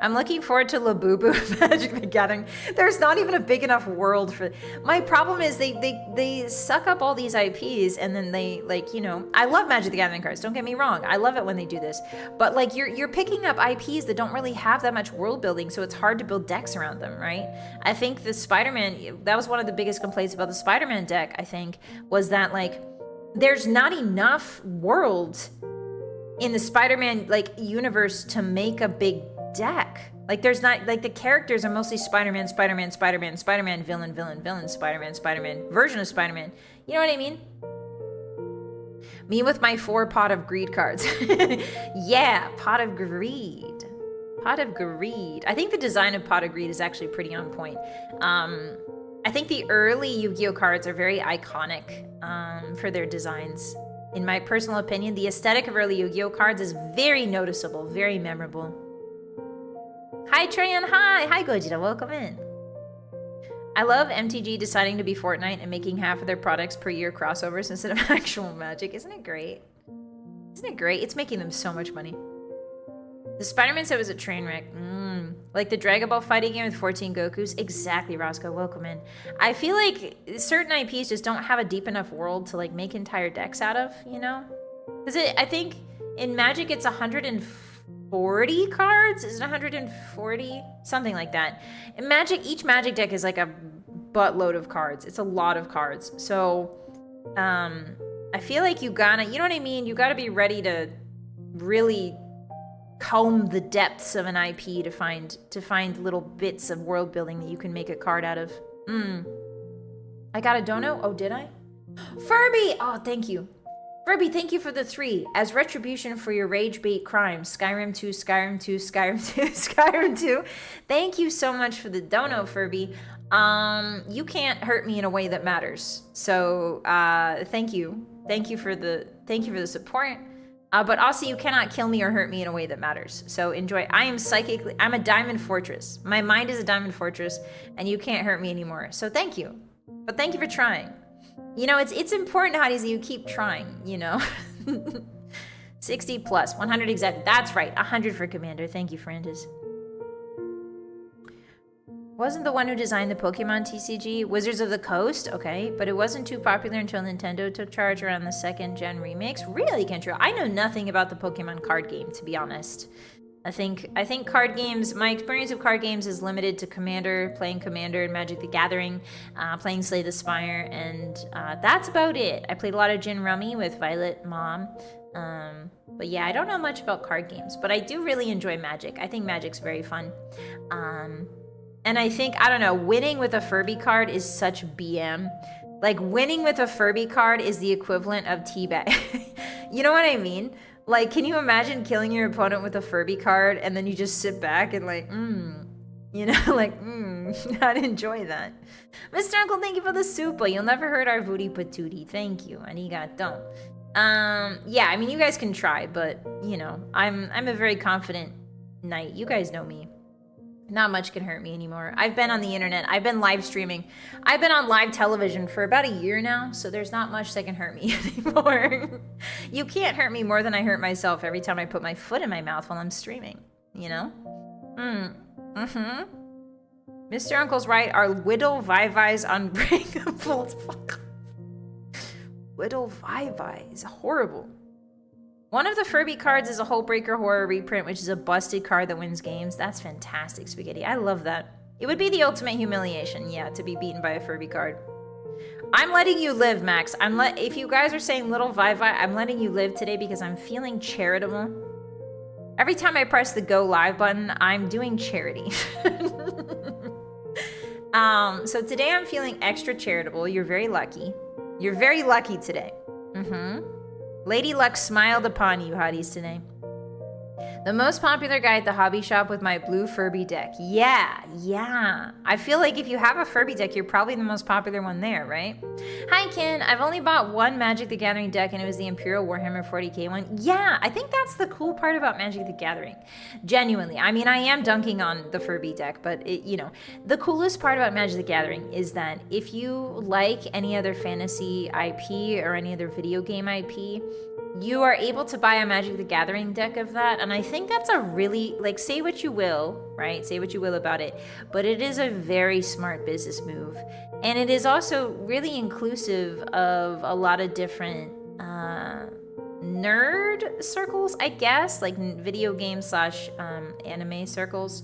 I'm looking forward to Labubu Magic the Gathering. There's not even a big enough world for... My problem is they suck up all these IPs and then they, like, you know... I love Magic the Gathering cards, don't get me wrong. I love it when they do this. But, like, you're picking up IPs that don't really have that much world building, so it's hard to build decks around them, right? I think the Spider-Man... That was one of the biggest complaints about the Spider-Man deck, I think, was that, like, there's not enough world in the Spider-Man, like, universe to make a big deck. Like, there's not, like, the characters are mostly Spider-Man, Spider-Man, Spider-Man, Spider-Man, villain, villain, villain, Spider-Man, Spider-Man, version of Spider-Man. You know what I mean? Me with my 4 Pot of Greed cards. Yeah, Pot of Greed. Pot of Greed. I think the design of Pot of Greed is actually pretty on point. I think the early Yu-Gi-Oh cards are very iconic for their designs. In my personal opinion, the aesthetic of early Yu-Gi-Oh cards is very noticeable, very memorable. Hi, Treyan. Hi, Gojira. Welcome in. I love MTG deciding to be Fortnite and making half of their products per year crossovers instead of actual Magic. Isn't it great? Isn't it great? It's making them so much money. The Spider-Man set was a train wreck. Like the Dragon Ball fighting game with 14 Gokus. Exactly, Roscoe. Welcome in. I feel like certain IPs just don't have a deep enough world to like make entire decks out of, you know? Because I think in Magic it's 140 cards? Is it 140? Something like that. In Magic, each Magic deck is like a buttload of cards. It's a lot of cards. So, I feel like you gotta, you know what I mean? You gotta be ready to really comb the depths of an IP to find little bits of world building that you can make a card out of. I got a dono? Oh, did I? Furby! Oh, thank you. Furby, thank you for the 3. As retribution for your rage bait crimes. Skyrim 2, Skyrim 2, Skyrim 2, Skyrim 2. Thank you so much for the dono, Furby. You can't hurt me in a way that matters. So, thank you. Thank you for the support. But also you cannot kill me or hurt me in a way that matters. So enjoy. I'm a diamond fortress. My mind is a diamond fortress and you can't hurt me anymore. So thank you. But thank you for trying. You know, it's important, Hotties, that you keep trying, you know. 60 plus, 100 exactly. That's right, 100 for Commander. Thank you, Francis. Wasn't the one who designed the Pokemon TCG? Wizards of the Coast? Okay, but it wasn't too popular until Nintendo took charge around the 2nd gen remakes. Really, Kentra? I know nothing about the Pokemon card game, to be honest. I think card games, my experience of card games is limited to Commander, playing Commander and Magic the Gathering, playing Slay the Spire, and that's about it. I played a lot of Gin Rummy with Vylett Mom. But yeah, I don't know much about card games, but I do really enjoy Magic. I think Magic's very fun. And I think, I don't know, winning with a Furby card is such BM. Like, winning with a Furby card is the equivalent of teabag. You know what I mean? Like, can you imagine killing your opponent with a Furby card and then you just sit back and like, you know, like, I'd enjoy that. Mr. Uncle, thank you for the super. You'll never hurt our Voodie Patootie. Thank you. Arigato. Yeah, I mean, you guys can try, but, you know, I'm a very confident knight. You guys know me. Not much can hurt me anymore. I've been on the internet. I've been live streaming. I've been on live television for about a year now, so there's not much that can hurt me anymore. You can't hurt me more than I hurt myself every time I put my foot in my mouth while I'm streaming, you know? Mr. Uncle's right. Are Whittle Vivais unbreakable? Fuck. Whittle Vivai is horrible. One of the Furby cards is a Hullbreaker Horror reprint, which is a busted card that wins games. That's fantastic, Spaghetti. I love that. It would be the ultimate humiliation, yeah, to be beaten by a Furby card. I'm letting you live, Max. If you guys are saying Little Vivai, I'm letting you live today because I'm feeling charitable. Every time I press the go live button, I'm doing charity. So today I'm feeling extra charitable. You're very lucky. You're very lucky today. Lady Luck smiled upon you, hotties, today. The most popular guy at the hobby shop with my blue Furby deck. Yeah. I feel like if you have a Furby deck, you're probably the most popular one there, right? Hi, Ken. I've only bought one Magic the Gathering deck, and it was the Imperial Warhammer 40k one. Yeah, I think that's the cool part about Magic the Gathering. Genuinely. I mean, I am dunking on the Furby deck, but, you know, the coolest part about Magic the Gathering is that if you like any other fantasy IP or any other video game IP, you are able to buy a Magic the Gathering deck of that, and I think that's a really, like, say what you will, right? Say what you will about it, but it is a very smart business move. And it is also really inclusive of a lot of different nerd circles, I guess, like video game slash anime circles.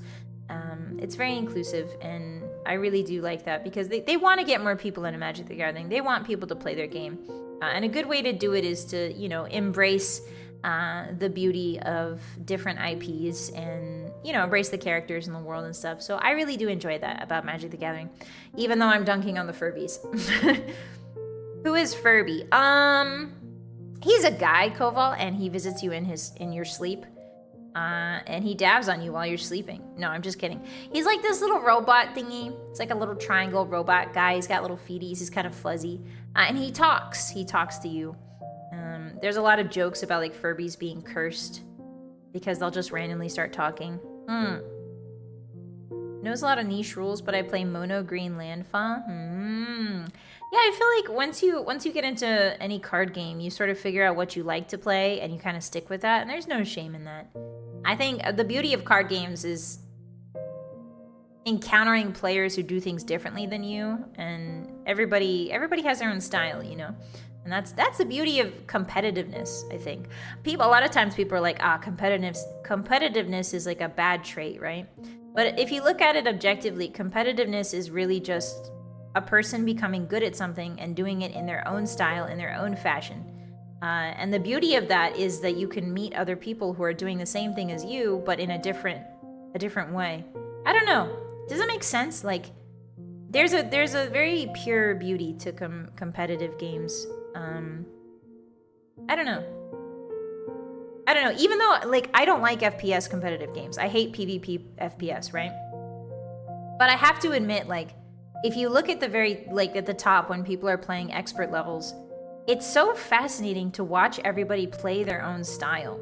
It's very inclusive, and I really do like that because they want to get more people into Magic the Gathering. They want people to play their game. And a good way to do it is to, you know, embrace the beauty of different IPs and, you know, embrace the characters in the world and stuff. So I really do enjoy that about Magic the Gathering, even though I'm dunking on the Furbies. Who is Furby? He's a guy, Koval, and he visits you in your sleep. And he dabs on you while you're sleeping. No, I'm just kidding. He's like this little robot thingy. It's like a little triangle robot guy. He's got little feeties. He's kind of fuzzy. And he talks. He talks to you. There's a lot of jokes about like Furbies being cursed because they'll just randomly start talking. Knows a lot of niche rules, but I play mono green landfall. Yeah, I feel like once you get into any card game, you sort of figure out what you like to play and you kind of stick with that, and there's no shame in that. I think the beauty of card games is encountering players who do things differently than you, and everybody has their own style, you know? And that's the beauty of competitiveness, I think. A lot of times people are like, competitiveness is like a bad trait, right? But if you look at it objectively, competitiveness is really just a person becoming good at something and doing it in their own style, in their own fashion. And the beauty of that is that you can meet other people who are doing the same thing as you, but in a different way. I don't know. Does that make sense? Like, there's a very pure beauty to competitive games. I don't know. Even though, like, I don't like FPS competitive games. I hate PvP FPS, right? But I have to admit, like, if you look at at the top when people are playing expert levels, it's so fascinating to watch everybody play their own style,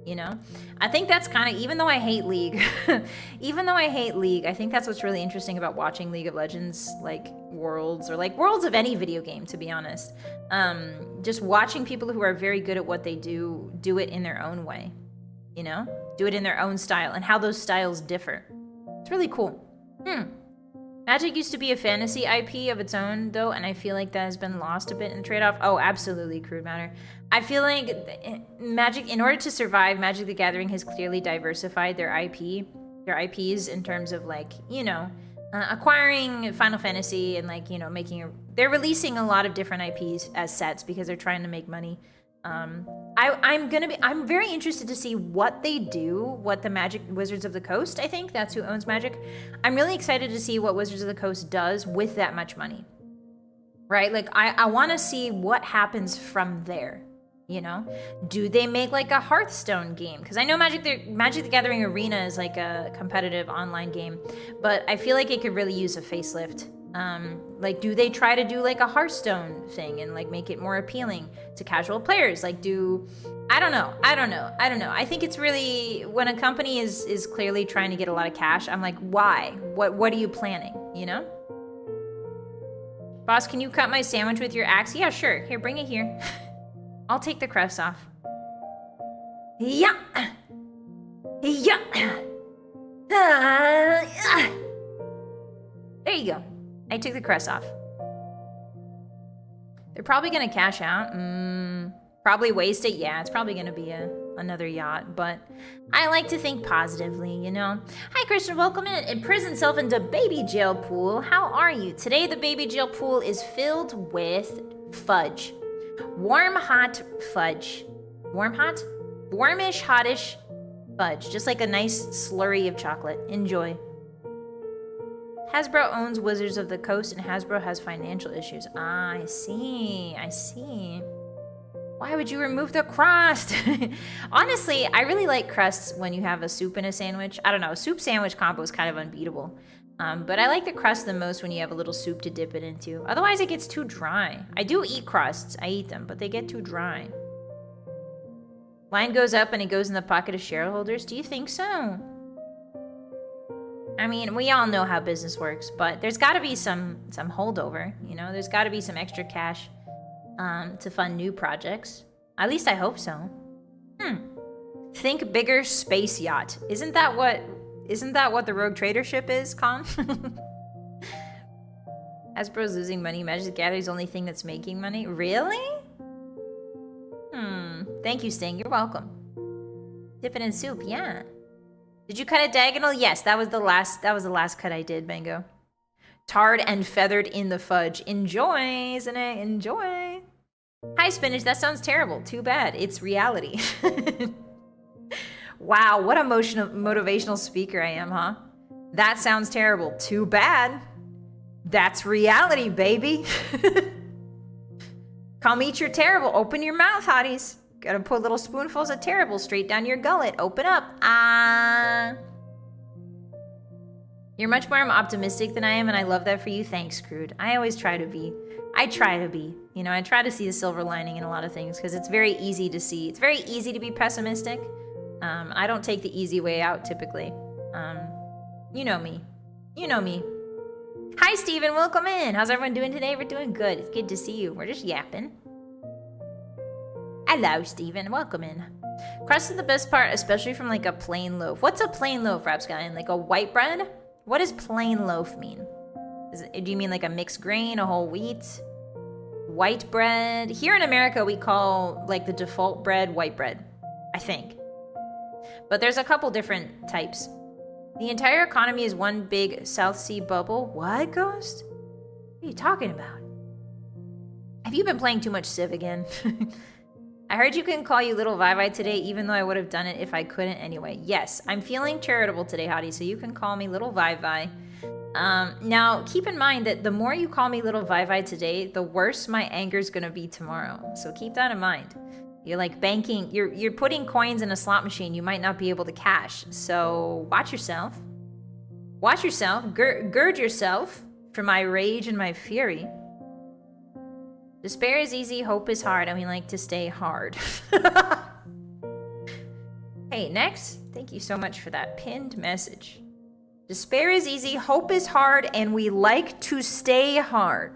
you know? I think that's kind of, even though I hate League, I think that's what's really interesting about watching League of Legends, like, Worlds, or like Worlds of any video game, to be honest. Just watching people who are very good at what they do it in their own way, you know? Do it in their own style, and how those styles differ. It's really cool. Magic used to be a fantasy IP of its own, though, and I feel like that has been lost a bit in the trade-off. Oh, absolutely, Crude Matter. I feel like Magic, in order to survive, Magic the Gathering has clearly diversified their IPs in terms of, like, you know, acquiring Final Fantasy and, like, you know, they're releasing a lot of different IPs as sets because they're trying to make money. I'm very interested to see what they do, what the Magic Wizards of the Coast, I think that's who owns Magic. I'm really excited to see what Wizards of the Coast does with that much money, right? Like, I want to see what happens from there, you know? Do they make like a Hearthstone game? Because I know Magic the Gathering Arena is like a competitive online game, but I feel like it could really use a facelift. Like, do they try to do like a Hearthstone thing and like make it more appealing to casual players? Like, I don't know. I think it's really, when a company is clearly trying to get a lot of cash, I'm like, why? What are you planning, you know? Boss, can you cut my sandwich with your axe? Yeah, sure. Here, bring it here. I'll take the crust off. Yeah. Yeah. There you go. I took the crust off. They're probably gonna cash out. Probably waste it. Yeah, it's probably gonna be another yacht, but I like to think positively, you know? Hi, Christian, welcome in. Imprison self into baby jail pool. How are you? Today, the baby jail pool is filled with fudge. Warm, hot fudge. Warm, hot? Warmish, hottish fudge. Just like a nice slurry of chocolate. Enjoy. Hasbro owns Wizards of the Coast, and Hasbro has financial issues. Ah, I see. Why would you remove the crust? Honestly, I really like crusts when you have a soup in a sandwich. I don't know, soup sandwich combo is kind of unbeatable. But I like the crust the most when you have a little soup to dip it into. Otherwise, it gets too dry. I do eat crusts. I eat them, but they get too dry. Line goes up and it goes in the pocket of shareholders. Do you think so? I mean, we all know how business works, but there's got to be some holdover, you know? There's got to be some extra cash to fund new projects. At least I hope so. Think bigger space yacht. Isn't that what the Rogue Trader ship is, Con? Hasbro's losing money. Magic the Gathering's the only thing that's making money. Really? Thank you, Sting. You're welcome. Dip it in soup, yeah. Did you cut it diagonal? Yes, that was the last cut I did, Mango. Tarred and feathered in the fudge. Enjoy, isn't it? Enjoy. Hi, Spinach. That sounds terrible. Too bad. It's reality. Wow, what a motivational speaker I am, huh? That sounds terrible. Too bad. That's reality, baby. Come eat your terrible. Open your mouth, hotties. Gotta put little spoonfuls of terrible straight down your gullet. Open up. You're much more optimistic than I am, and I love that for you. Thanks, Crude. I always try to be. You know, I try to see the silver lining in a lot of things, because it's very easy to see. It's very easy to be pessimistic. I don't take the easy way out, typically. You know me. Hi, Steven. Welcome in. How's everyone doing today? We're doing good. It's good to see you. We're just yapping. Hello, Steven. Welcome in. Crust is the best part, especially from like a plain loaf. What's a plain loaf, Rapscallion? Like a white bread? What does plain loaf mean? Do you mean like a mixed grain, a whole wheat? White bread? Here in America, we call like the default bread white bread, I think. But there's a couple different types. The entire economy is one big South Sea bubble. What, Ghost? What are you talking about? Have you been playing too much Civ again? I heard you can call you Little Vivi today, even though I would have done it if I couldn't anyway. Yes, I'm feeling charitable today, Hottie, so you can call me Little Vivi. Now, keep in mind that the more you call me Little Vivi today, the worse my anger's gonna be tomorrow. So keep that in mind. You're like banking, you're putting coins in a slot machine you might not be able to cash. So watch yourself. Watch yourself. Gird yourself for my rage and my fury. Despair is easy, hope is hard, and we like to stay hard. Hey, next. Thank you so much for that pinned message. Despair is easy, hope is hard, and we like to stay hard.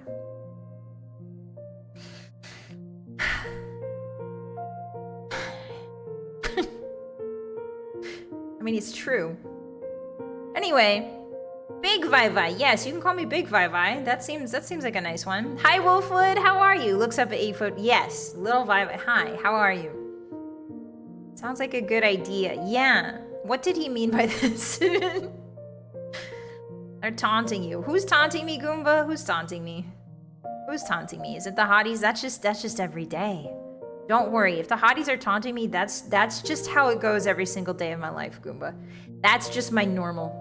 I mean, it's true. Anyway, Big Vivi. Yes, you can call me Big Vivi. That seems like a nice one. Hi, Wolfwood. How are you? Looks up at 8 foot. Yes, Little Vivi. Hi, how are you? Sounds like a good idea. Yeah. What did he mean by this? They're taunting you. Who's taunting me, Goomba? Who's taunting me? Who's taunting me? Is it the hotties? That's just every day. Don't worry. If the hotties are taunting me, that's just how it goes every single day of my life, Goomba. That's just my normal.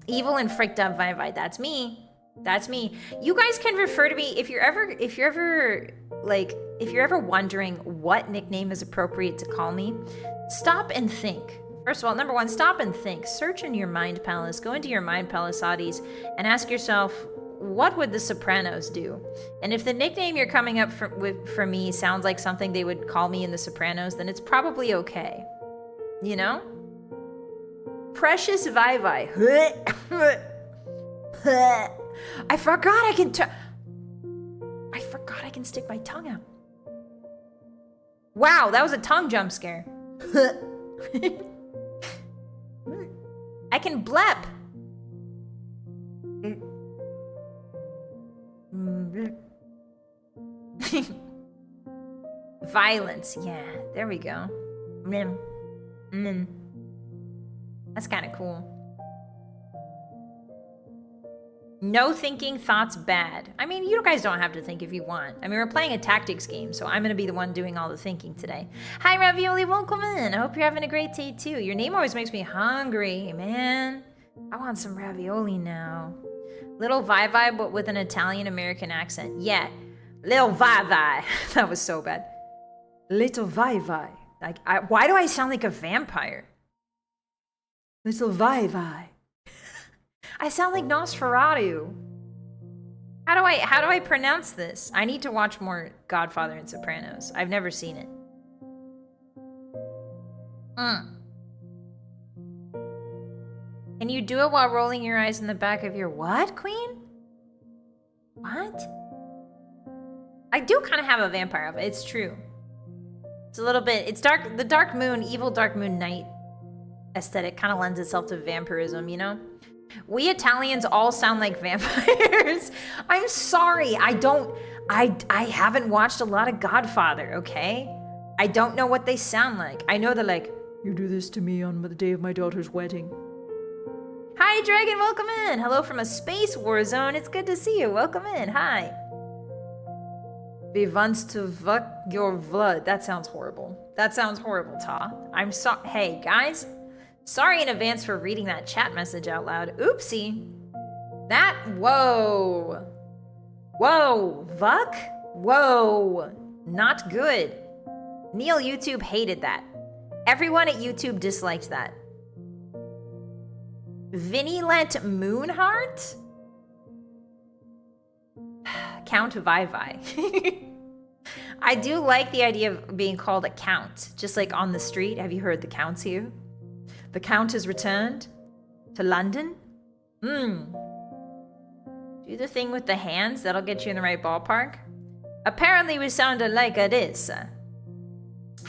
Evil and fricked up Vivi. That's me. That's me. You guys can refer to me if you're ever wondering what nickname is appropriate to call me. Stop and think First of all, number one, stop and think. Search in your mind palace. Go into your mind palace, Hotties, and ask yourself, what would the Sopranos do? And if the nickname you're coming up for me sounds like something they would call me in the Sopranos, then it's probably okay. You know? Precious Vivi. I forgot I can stick my tongue out. Wow, that was a tongue jump scare. I can blep. Violence, yeah, there we go. That's kind of cool. No thinking, thoughts bad. I mean, you guys don't have to think if you want. I mean, we're playing a tactics game, so I'm gonna be the one doing all the thinking today. Hi, Ravioli, welcome in. I hope you're having a great day too. Your name always makes me hungry, man. I want some ravioli now. Little Vivi, but with an Italian-American accent. Yeah, Little Vivi. That was so bad. Little Vivi. Like, why do I sound like a vampire? Little Vivi. I sound like Nosferatu. How do I pronounce this? I need to watch more Godfather and Sopranos. I've never seen it. Can you do it while rolling your eyes in the back of your what, Queen? What? I do kind of have a vampire outfit. It's true. It's a little bit. It's dark. The dark moon, evil dark moon night aesthetic kind of lends itself to vampirism, you know? We Italians all sound like vampires. I'm sorry. I haven't watched a lot of Godfather, okay? I don't know what they sound like. I know they're like, you do this to me on the day of my daughter's wedding. Hi, Dragon, welcome in. Hello from a space war zone. It's good to see you. Welcome in. Hi. Wie wants to fuck your blood. That sounds horrible. That sounds horrible, Ta. I'm sorry. Hey, guys. Sorry in advance for reading that chat message out loud. Oopsie. That, whoa. Whoa, Vuck? Whoa. Not good. Neil YouTube hated that. Everyone at YouTube disliked that. Vylett Moonheart? Count Vivi. I do like the idea of being called a count. Just like on the street. Have you heard the count's here? The count has returned to London. Do the thing with the hands. That'll get you in the right ballpark. Apparently we sounded like this. I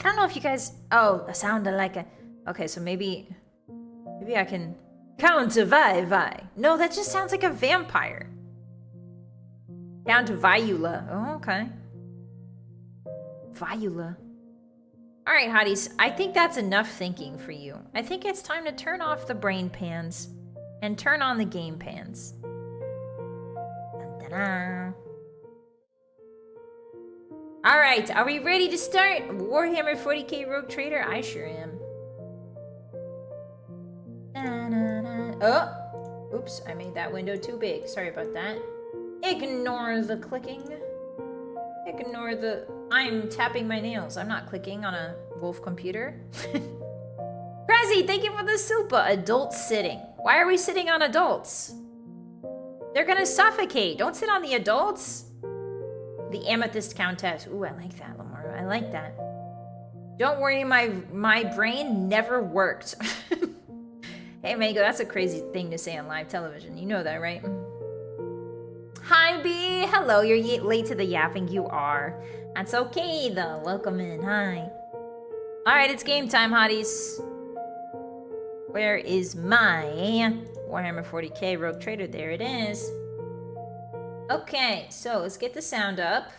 don't know if you guys... Oh, sounded like a... Okay, so maybe I can... Count Vivi. No, that just sounds like a vampire. Count Viula. Oh, okay. Viula. All right, Hotties, I think that's enough thinking for you. I think it's time to turn off the brain pans and turn on the game pans. Dun-dun-dun. All right, are we ready to start? Warhammer 40k Rogue Trader? I sure am. Dun-dun-dun. Oh, oops, I made that window too big. Sorry about that. Ignore the clicking. Ignore the... I'm tapping my nails. I'm not clicking on a wolf computer. Crazy, thank you for the super. Adult sitting. Why are we sitting on adults? They're gonna suffocate. Don't sit on the adults. The Amethyst Countess. Ooh, I like that, Lamar. I like that. Don't worry, my brain never worked. Hey, Mango, that's a crazy thing to say on live television. You know that, right? Hi, B. Hello, you're late to the yapping. You are. That's okay, though. Welcome in. Hi. All right, it's game time, Hotties. Where is my Warhammer 40k Rogue Trader? There it is. Okay, so let's get the sound up.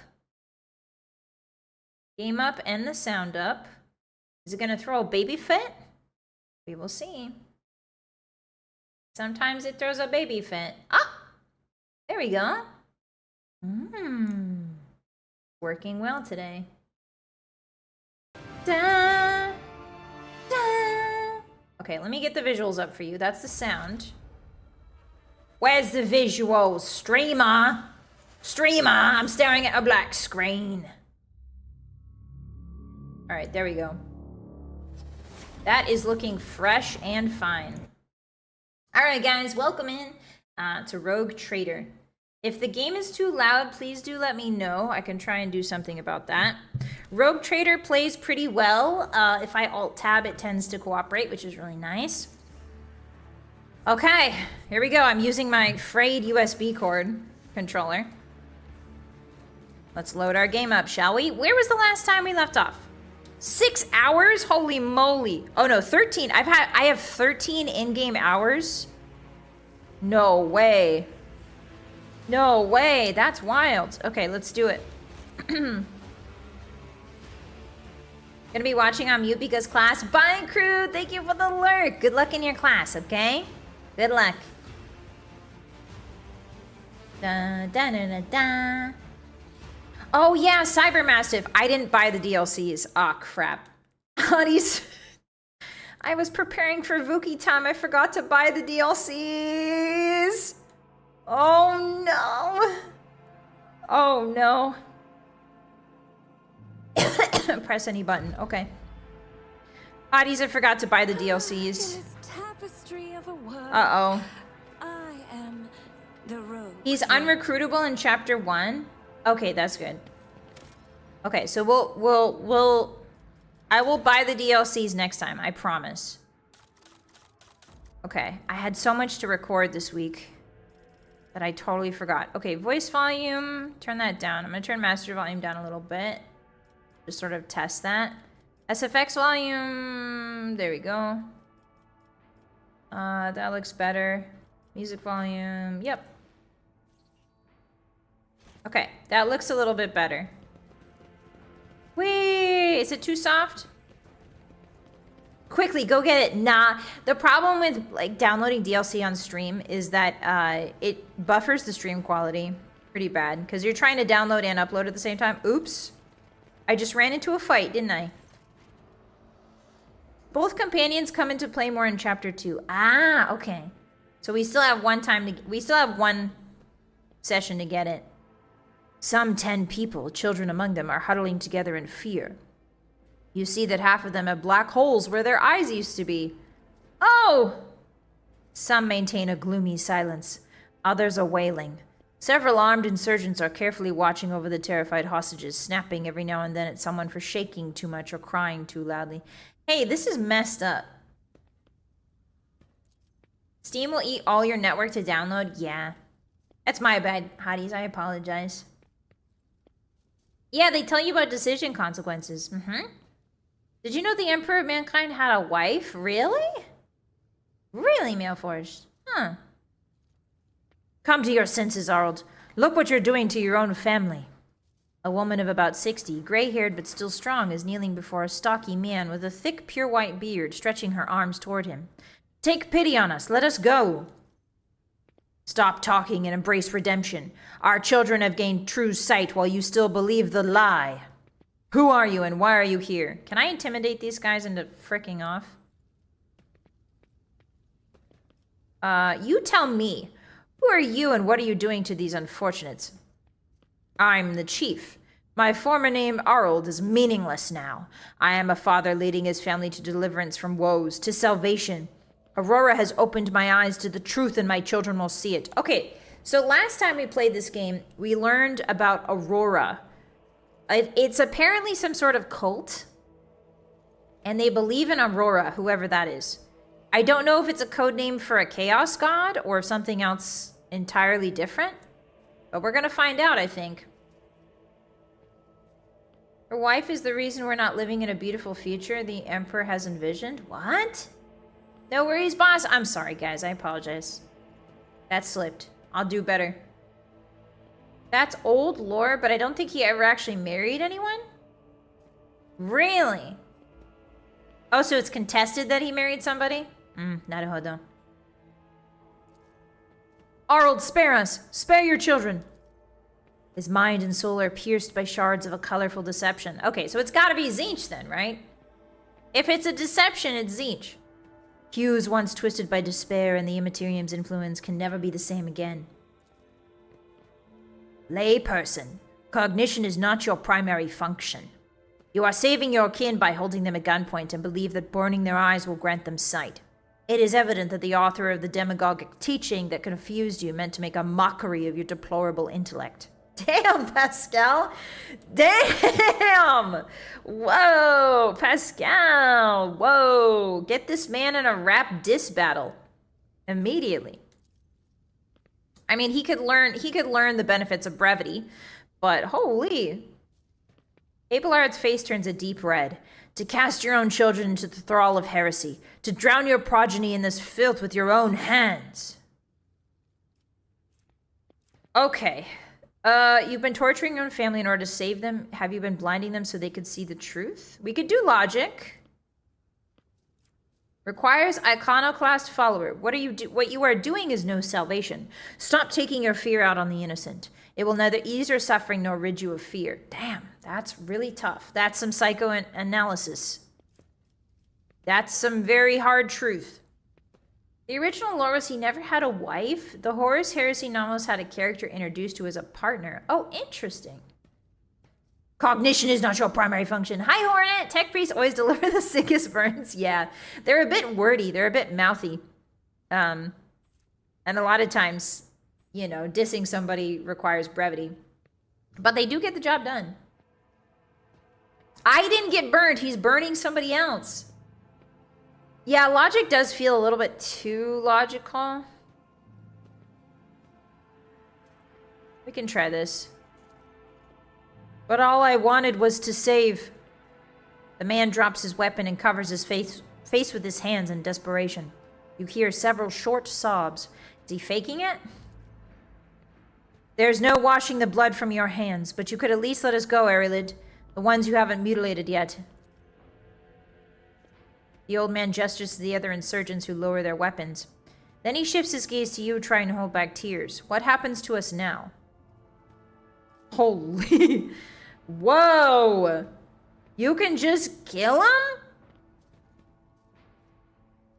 Game up and the sound up. Is it going to throw a baby fit? We will see. Sometimes it throws a baby fit. Ah! There we go. Working well today. Da, da. Okay, let me get the visuals up for you. That's the sound. Where's the visuals? Streamer! Streamer! I'm staring at a black screen. Alright, there we go. That is looking fresh and fine. All right, guys, welcome in to Rogue Trader. If the game is too loud, please do let me know. I can try and do something about that. Rogue Trader plays pretty well. If I Alt-Tab, it tends to cooperate, which is really nice. Okay, here we go. I'm using my frayed USB cord controller. Let's load our game up, shall we? Where was the last time we left off? 6 hours? Holy moly. Oh no, 13. I have 13 in-game hours. No way. No way. That's wild. Okay, let's do it. Gonna be watching on mute because class. Bye, crew. Thank you for the lurk. Good luck in your class, okay? Good luck. Da, da, da, da, da. Oh yeah, Cybermassive. I didn't buy the DLCs. Aw, crap. Hotties. I was preparing for Vuki time. I forgot to buy the DLCs. Oh no. Oh no. Press any button. Okay. Hotties, I forgot to buy the DLCs. Uh-oh. He's unrecruitable in chapter 1. Okay, that's good. Okay, so I will buy the DLCs next time, I promise. Okay, I had so much to record this week that I totally forgot. Okay, voice volume, turn that down. I'm gonna turn master volume down a little bit. Just sort of test that. SFX volume, there we go. That looks better. Music volume, yep. Okay, that looks a little bit better. Wait, is it too soft? Quickly, go get it. Nah, the problem with like downloading DLC on stream is that it buffers the stream quality pretty bad because you're trying to download and upload at the same time. Oops. I just ran into a fight, didn't I? Both companions come into play more in chapter 2. Ah, okay. So we still have one session to get it. Some 10 people, children among them, are huddling together in fear. You see that half of them have black holes where their eyes used to be. Oh! Some maintain a gloomy silence. Others are wailing. Several armed insurgents are carefully watching over the terrified hostages, snapping every now and then at someone for shaking too much or crying too loudly. Hey, this is messed up. Steam will eat all your network to download? Yeah. That's my bad, Hotties. I apologize. Yeah, they tell you about decision consequences. Did you know the Emperor of Mankind had a wife? Really? Really, Mailforged? Huh. Come to your senses, Arnold. Look what you're doing to your own family. A woman of about 60, gray-haired but still strong, is kneeling before a stocky man with a thick, pure white beard, stretching her arms toward him. Take pity on us. Let us go. Stop talking and embrace redemption. Our children have gained true sight while you still believe the lie. Who are you and why are you here? Can I intimidate these guys into fricking off? You tell me. Who are you and what are you doing to these unfortunates? I'm the chief. My former name, Arnold, is meaningless now. I am a father leading his family to deliverance from woes, to salvation. Aurora has opened my eyes to the truth and my children will see it. Okay, so last time we played this game, we learned about Aurora. It's apparently some sort of cult. And they believe in Aurora, whoever that is. I don't know if it's a code name for a chaos god or something else entirely different. But we're gonna find out, I think. Her wife is the reason we're not living in a beautiful future the Emperor has envisioned. What? No worries, boss. I'm sorry, guys. I apologize. That slipped. I'll do better. That's old lore, but I don't think he ever actually married anyone? Really? Oh, so it's contested that he married somebody? Naruhodo. Arnold, spare us! Spare your children! His mind and soul are pierced by shards of a colorful deception. Okay, so it's gotta be Tzeentch then, right? If it's a deception, it's Tzeentch. Hues once twisted by despair and the Immaterium's influence can never be the same again. Layperson, cognition is not your primary function. You are saving your kin by holding them at gunpoint and believe that burning their eyes will grant them sight. It is evident that the author of the demagogic teaching that confused you meant to make a mockery of your deplorable intellect. Damn, Pascal! Damn! Whoa, Pascal! Whoa! Get this man in a rap diss battle. Immediately. I mean, he could learn the benefits of brevity, but holy... Abelard's face turns a deep red. To cast your own children into the thrall of heresy. To drown your progeny in this filth with your own hands. Okay. You've been torturing your own family in order to save them. Have you been blinding them so they could see the truth? We could do logic. Requires iconoclast follower. What you are doing is no salvation. Stop taking your fear out on the innocent. It will neither ease your suffering nor rid you of fear. Damn, that's really tough. That's some psychoanalysis. That's some very hard truth. The original lore was he never had a wife. The Horus Heresy novels had a character introduced to as a partner. Oh, interesting. Cognition is not your primary function. Hi, Hornet. Tech priests always deliver the sickest burns. Yeah, they're a bit wordy. They're a bit mouthy. And a lot of times... You know, dissing somebody requires brevity. But they do get the job done. I didn't get burned. He's burning somebody else. Yeah, logic does feel a little bit too logical. We can try this. But all I wanted was to save. The man drops his weapon and covers his face with his hands in desperation. You hear several short sobs. Is he faking it? There's no washing the blood from your hands, but you could at least let us go, Arilid. The ones you haven't mutilated yet. The old man gestures to the other insurgents who lower their weapons. Then he shifts his gaze to you, trying to hold back tears. What happens to us now? Holy... Whoa! You can just kill him?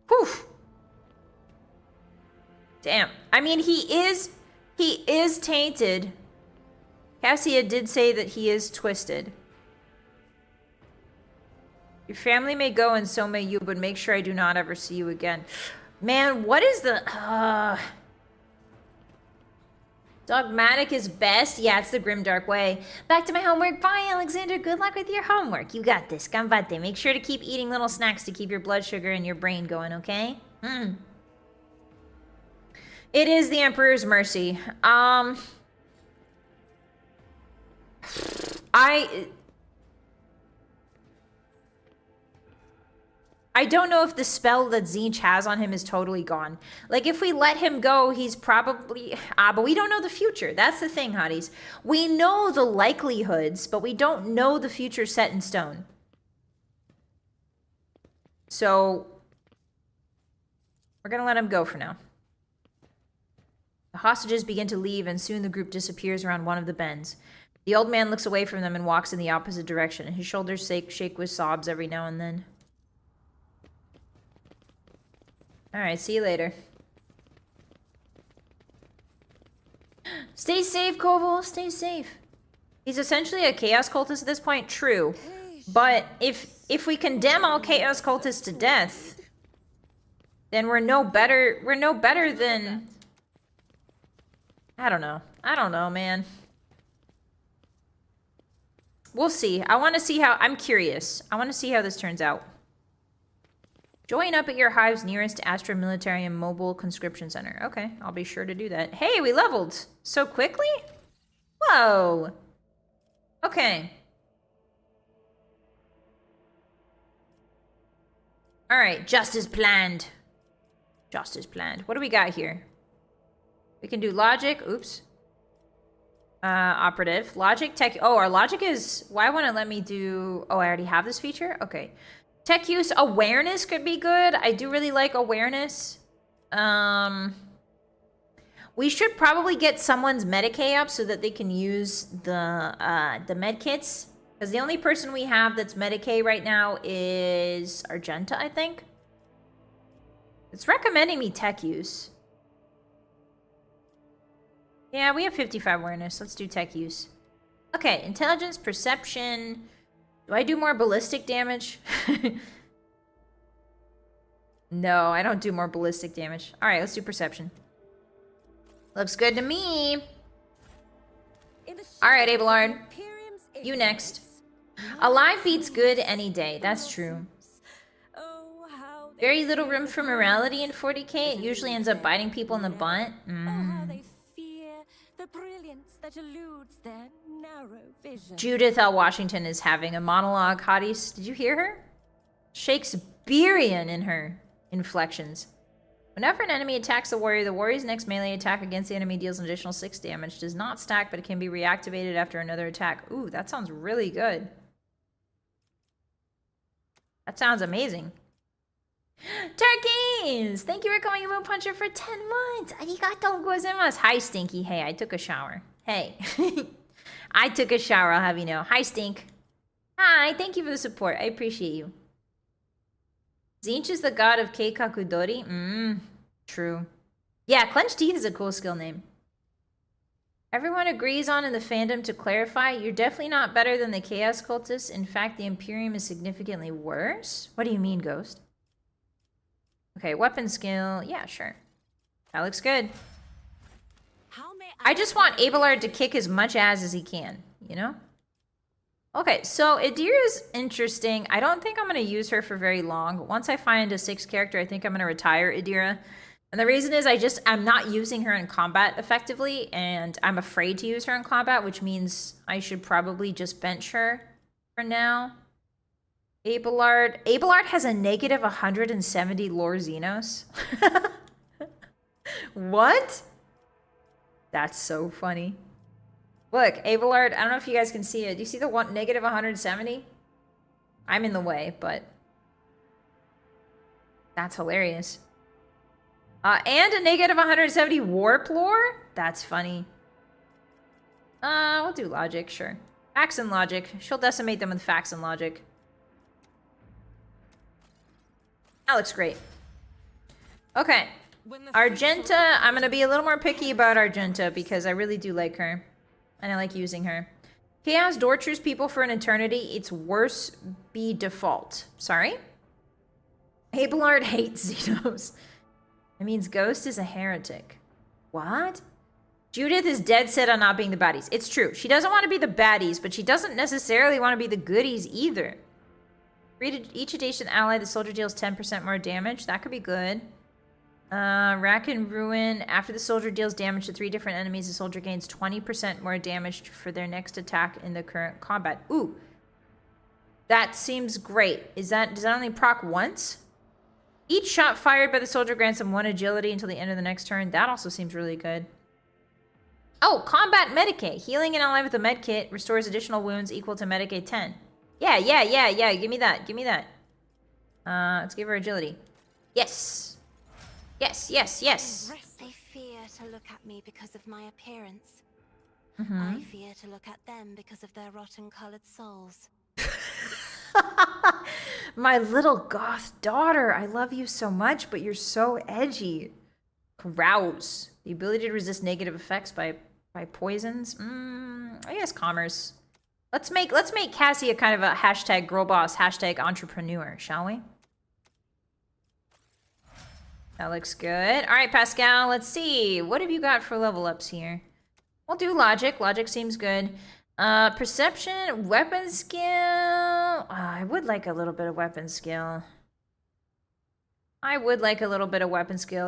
Whew. Damn. I mean, he is tainted. Cassia did say that he is twisted. Your family may go and so may you, but make sure I do not ever see you again. Man, what is the... Dogmatic is best? Yeah, it's the grimdark way. Back to my homework. Bye, Alexander. Good luck with your homework. You got this. Ganbate. Make sure to keep eating little snacks to keep your blood sugar and your brain going, okay? It is the Emperor's mercy. I don't know if the spell that Tzeentch has on him is totally gone. Like, if we let him go, he's probably... but we don't know the future. That's the thing, hotties. We know the likelihoods, but we don't know the future set in stone. So, we're gonna let him go for now. The hostages begin to leave, and soon the group disappears around one of the bends. The old man looks away from them and walks in the opposite direction. His shoulders shake with sobs every now and then. Alright, see you later. Stay safe, Koval. Stay safe. He's essentially a chaos cultist at this point. True. But if we condemn all chaos cultists to death, then we're no better than... I don't know. I don't know, man. We'll see. I want to see how... I'm curious. I want to see how this turns out. Join up at your hive's nearest Astra Military and Mobile Conscription Center. Okay, I'll be sure to do that. Hey, we leveled so quickly? Whoa. Okay. All right, just as planned. Just as planned. What do we got here? We can do logic. Oops. Operative. Logic, tech. Oh, our logic is... Why won't it let me do... Oh, I already have this feature? Okay. Tech use. Awareness could be good. I do really like awareness. We should probably get someone's Medicae up so that they can use the med kits. Because the only person we have that's Medicae right now is Argenta, I think. It's recommending me tech use. Yeah, we have 55 awareness. Let's do tech use. Okay, intelligence, perception, Do I do more ballistic damage? No, I don't do more ballistic damage. Alright, let's do perception. Looks good to me. Alright, Abelard. You next. Alive beats good any day. That's true. Very little room for morality in 40k. It usually ends up biting people in the butt. Judith L. Washington is having a monologue, Hotties. Did you hear her? Shakespearean in her inflections. Whenever an enemy attacks the warrior's next melee attack against the enemy deals an additional 6 damage. Does not stack, but it can be reactivated after another attack. Ooh, that sounds really good. That sounds amazing. Turkeys! Thank you for calling a Moon Puncher for 10 months. Arigatou gozaimasu. Hi, Stinky. Hey, I took a shower. Hey. I took a shower, I'll have you know. Hi, Stink. Hi, thank you for the support. I appreciate you. Zinch is the god of Keikakudori. True. Yeah, Clenched Teeth is a cool skill name. Everyone agrees on in the fandom to clarify, you're definitely not better than the Chaos Cultists. In fact, the Imperium is significantly worse. What do you mean, Ghost? Okay, weapon skill. Yeah, sure. That looks good. I just want Abelard to kick as much ass as he can, you know? Okay, so Adira's interesting. I don't think I'm going to use her for very long. Once I find a 6th character, I think I'm going to retire Adira. And the reason is I'm not using her in combat effectively, and I'm afraid to use her in combat, which means I should probably just bench her for now. Abelard has a negative 170 lore Xenos. What? That's so funny. Look, Abelard, I don't know if you guys can see it. Do you see the negative 170? I'm in the way, but that's hilarious. And a negative 170 warp lore? That's funny. We'll do logic, sure. Facts and logic. She'll decimate them with facts and logic. That looks great. Okay. Argenta, I'm going to be a little more picky about Argenta because I really do like her. And I like using her. Chaos tortures people for an eternity. It's worse be default. Sorry? Abelard hates Xenos. It means Ghost is a heretic. What? Judith is dead set on not being the baddies. It's true. She doesn't want to be the baddies, but she doesn't necessarily want to be the goodies either. Read each adjacent ally, the soldier deals 10% more damage. That could be good. Rack and Ruin. After the soldier deals damage to 3 different enemies, the soldier gains 20% more damage for their next attack in the current combat. Ooh. That seems great. Does that only proc once? Each shot fired by the soldier grants them 1 agility until the end of the next turn. That also seems really good. Oh, combat medikit. Healing an ally with a medkit restores additional wounds equal to medikit 10. Yeah. Give me that. Let's give her agility. Yes. Yes. They fear to look at me because of my appearance. Mm-hmm. I fear to look at them because of their rotten-colored souls. My little goth daughter, I love you so much, but you're so edgy. Carouse. The ability to resist negative effects by poisons. I guess commerce. Let's make Cassie a kind of a hashtag girl boss, hashtag entrepreneur, shall we? That looks good. All right, Pascal, let's see. What have you got for level ups here? We'll do logic. Logic seems good. Perception, weapon skill. I would like a little bit of weapon skill.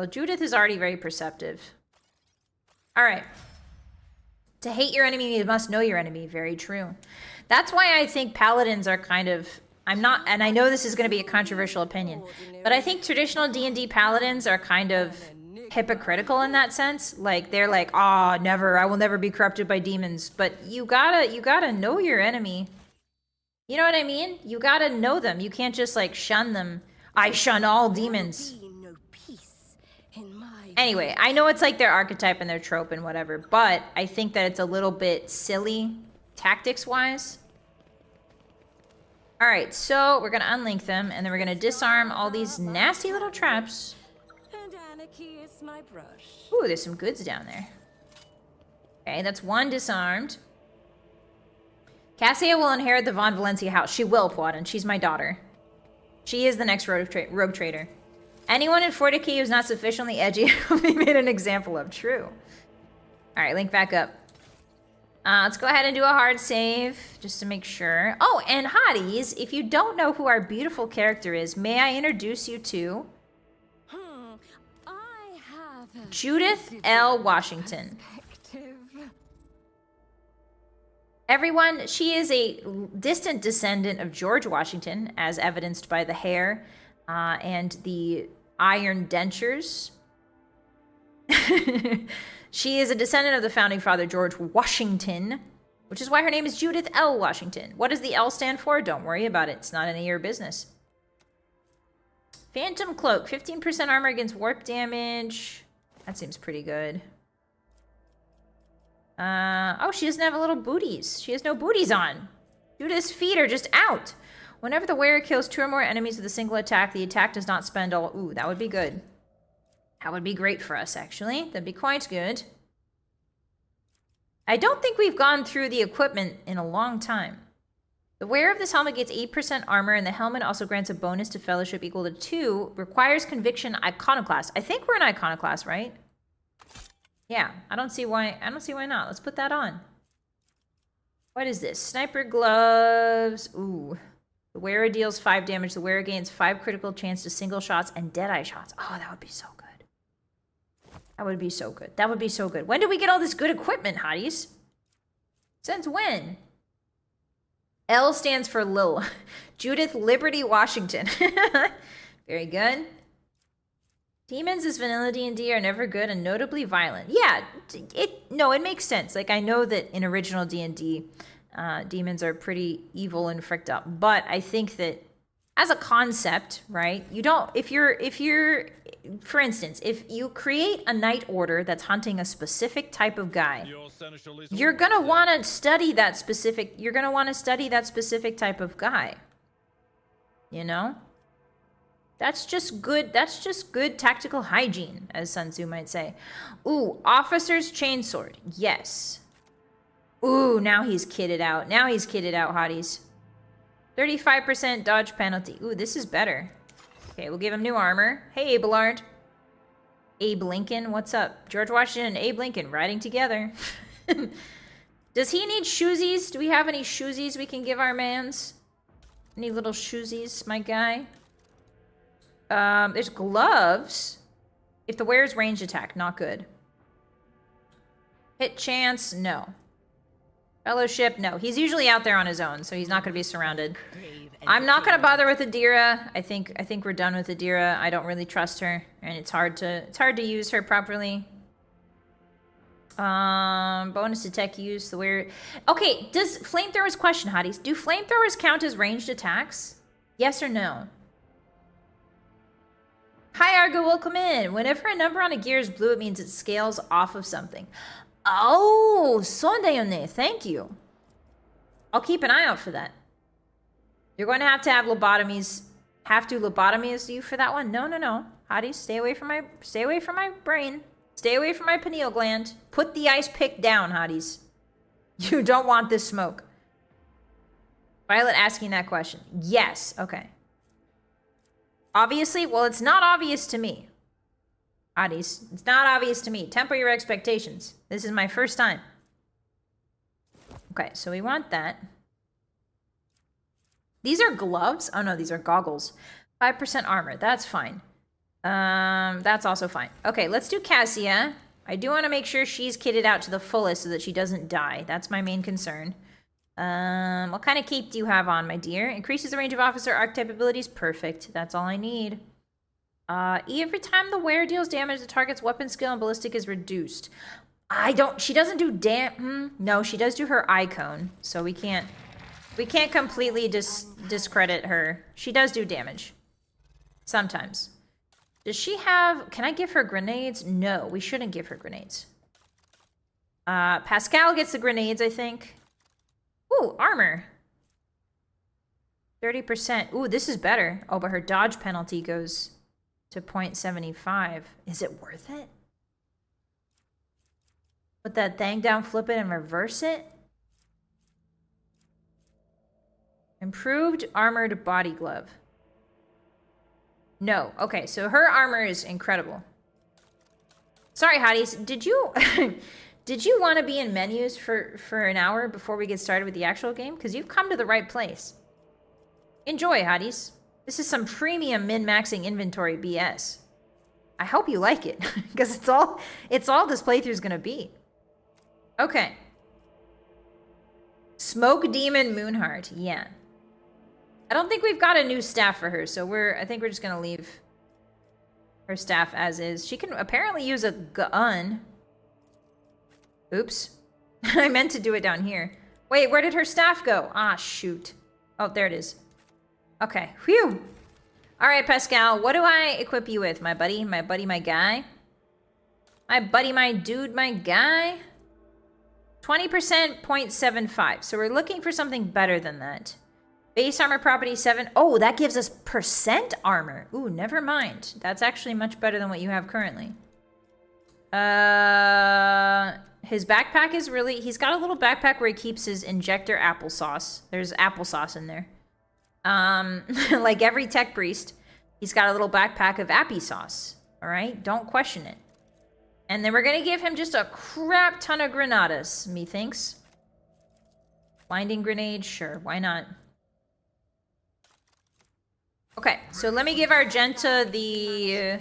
Judith is already very perceptive. All right. To hate your enemy, you must know your enemy. Very true. That's why I think paladins are kind of... and I know this is going to be a controversial opinion, but I think traditional D&D paladins are kind of hypocritical in that sense. Like, they're like, I will never be corrupted by demons. But you gotta know your enemy. You know what I mean? You gotta know them. You can't just, like, shun them. I shun all demons. Anyway, I know it's like their archetype and their trope and whatever, but I think that it's a little bit silly tactics-wise. Alright, so we're gonna unlink them, and then we're gonna disarm all these nasty little traps. Ooh, there's some goods down there. Okay, that's 1 disarmed. Cassia will inherit the Von Valencia house. She will, Puadan. She's my daughter. She is the next rogue trader. Anyone in 40k who's not sufficiently edgy will be made an example of. True. All right, link back up. Let's go ahead and do a hard save just to make sure. Oh, and hotties, if you don't know who our beautiful character is, may I introduce you to Judith L. Washington. Everyone, she is a distant descendant of George Washington, as evidenced by the hair and the iron dentures. She is a descendant of the founding father, George Washington, which is why her name is Judith L. Washington. What does the L stand for? Don't worry about it. It's not any of your business. Phantom Cloak, 15% armor against warp damage. That seems pretty good. Oh, she doesn't have a little booties. She has no booties on. Judith's feet are just out. Whenever the wearer kills 2 or more enemies with a single attack, the attack does not spend all... Ooh, that would be good. That would be great for us, actually. That'd be quite good. I don't think we've gone through the equipment in a long time. The wearer of this helmet gets 8% armor, and the helmet also grants a bonus to fellowship equal to 2. Requires conviction iconoclast. I think we're an iconoclast, right? Yeah, I don't see why not. Let's put that on. What is this? Sniper gloves. Ooh. The wearer deals 5 damage. The wearer gains 5 critical chance to single shots and deadeye shots. Oh, that would be so good. That would be so good. That would be so good. When did we get all this good equipment, hotties? Since when? L stands for Lil. Judith Liberty Washington. Very good. Demons as vanilla D&D are never good and notably violent. Yeah, it makes sense. Like, I know that in original D&D, demons are pretty evil and fricked up. But I think that as a concept, right, you don't, if you're, for instance, if you create a knight order that's hunting a specific type of guy, you're going to want to study that specific type of guy. You know? That's just good tactical hygiene, as Sun Tzu might say. Ooh, officer's chainsword. Yes. Ooh, now he's kitted out. Now he's kitted out, hotties. 35% dodge penalty. Ooh, this is better. Okay, we'll give him new armor. Hey, Abelard. Abe Lincoln, what's up? George Washington and Abe Lincoln riding together. Does he need shoesies? Do we have any shoesies we can give our mans? Any little shoesies, my guy? There's gloves. If the wearer's ranged attack, not good. Hit chance, no. Fellowship, no. He's usually out there on his own, so he's not going to be surrounded. I'm not going to bother with Adira. I think we're done with Adira. I don't really trust her, and it's hard to use her properly. Bonus to tech use. The wearer. Okay, does flamethrowers question, hotties? Do flamethrowers count as ranged attacks? Yes or no? Hi, Argo, welcome in. Whenever a number on a gear is blue, it means it scales off of something. Oh, Sondayone, thank you. I'll keep an eye out for that. You're going to have lobotomies. Have to lobotomize you for that one? No. Hotties, stay away from my brain. Stay away from my pineal gland. Put the ice pick down, hotties. You don't want this smoke. Vylett asking that question. Yes, okay. Obviously, well, it's not obvious to me. Hotties, it's not obvious to me. Temper your expectations. This is my first time. Okay, so we want that. These are gloves? Oh no, these are goggles. 5% armor, that's fine. That's also fine. Okay, let's do Cassia. I do want to make sure she's kitted out to the fullest so that she doesn't die. That's my main concern. What kind of cape do you have on, my dear? Increases the range of officer archetype abilities. Perfect. That's all I need. Every time the wearer deals damage, the target's weapon skill and ballistic is reduced. She doesn't do no, she does do her icon, so we can't completely discredit her. She does do damage. Sometimes. Does she have, can I give her grenades? No, we shouldn't give her grenades. Pascal gets the grenades, I think. Ooh, armor. 30%. Ooh, this is better. Oh, but her dodge penalty goes to 0.75. Is it worth it? Put that thing down, flip it, and reverse it? Improved armored body glove. No. Okay, so her armor is incredible. Sorry, hotties. Did you did you want to be in menus for an hour before we get started with the actual game? Because you've come to the right place. Enjoy, hotties. This is some premium min-maxing inventory BS. I hope you like it, because it's all this playthrough is gonna be. Okay. Smoke Demon Moonheart. Yeah. I don't think we've got a new staff for her, so I think we're just gonna leave her staff as is. She can apparently use a gun. Oops. I meant to do it down here. Wait, where did her staff go? Ah, shoot. Oh, there it is. Okay. Phew. All right, Pascal, what do I equip you with, my buddy? My buddy, my guy? My buddy, my dude, my guy? 20%, 0.75. So we're looking for something better than that. Base armor property 7. Oh, that gives us percent armor. Ooh, never mind. That's actually much better than what you have currently. His backpack is really... He's got a little backpack where he keeps his injector applesauce. There's applesauce in there. Like every tech priest, he's got a little backpack of appy sauce. All right? Don't question it. And then we're going to give him just a crap ton of granadas, methinks. Blinding grenade? Sure, why not? Okay, so let me give Argenta the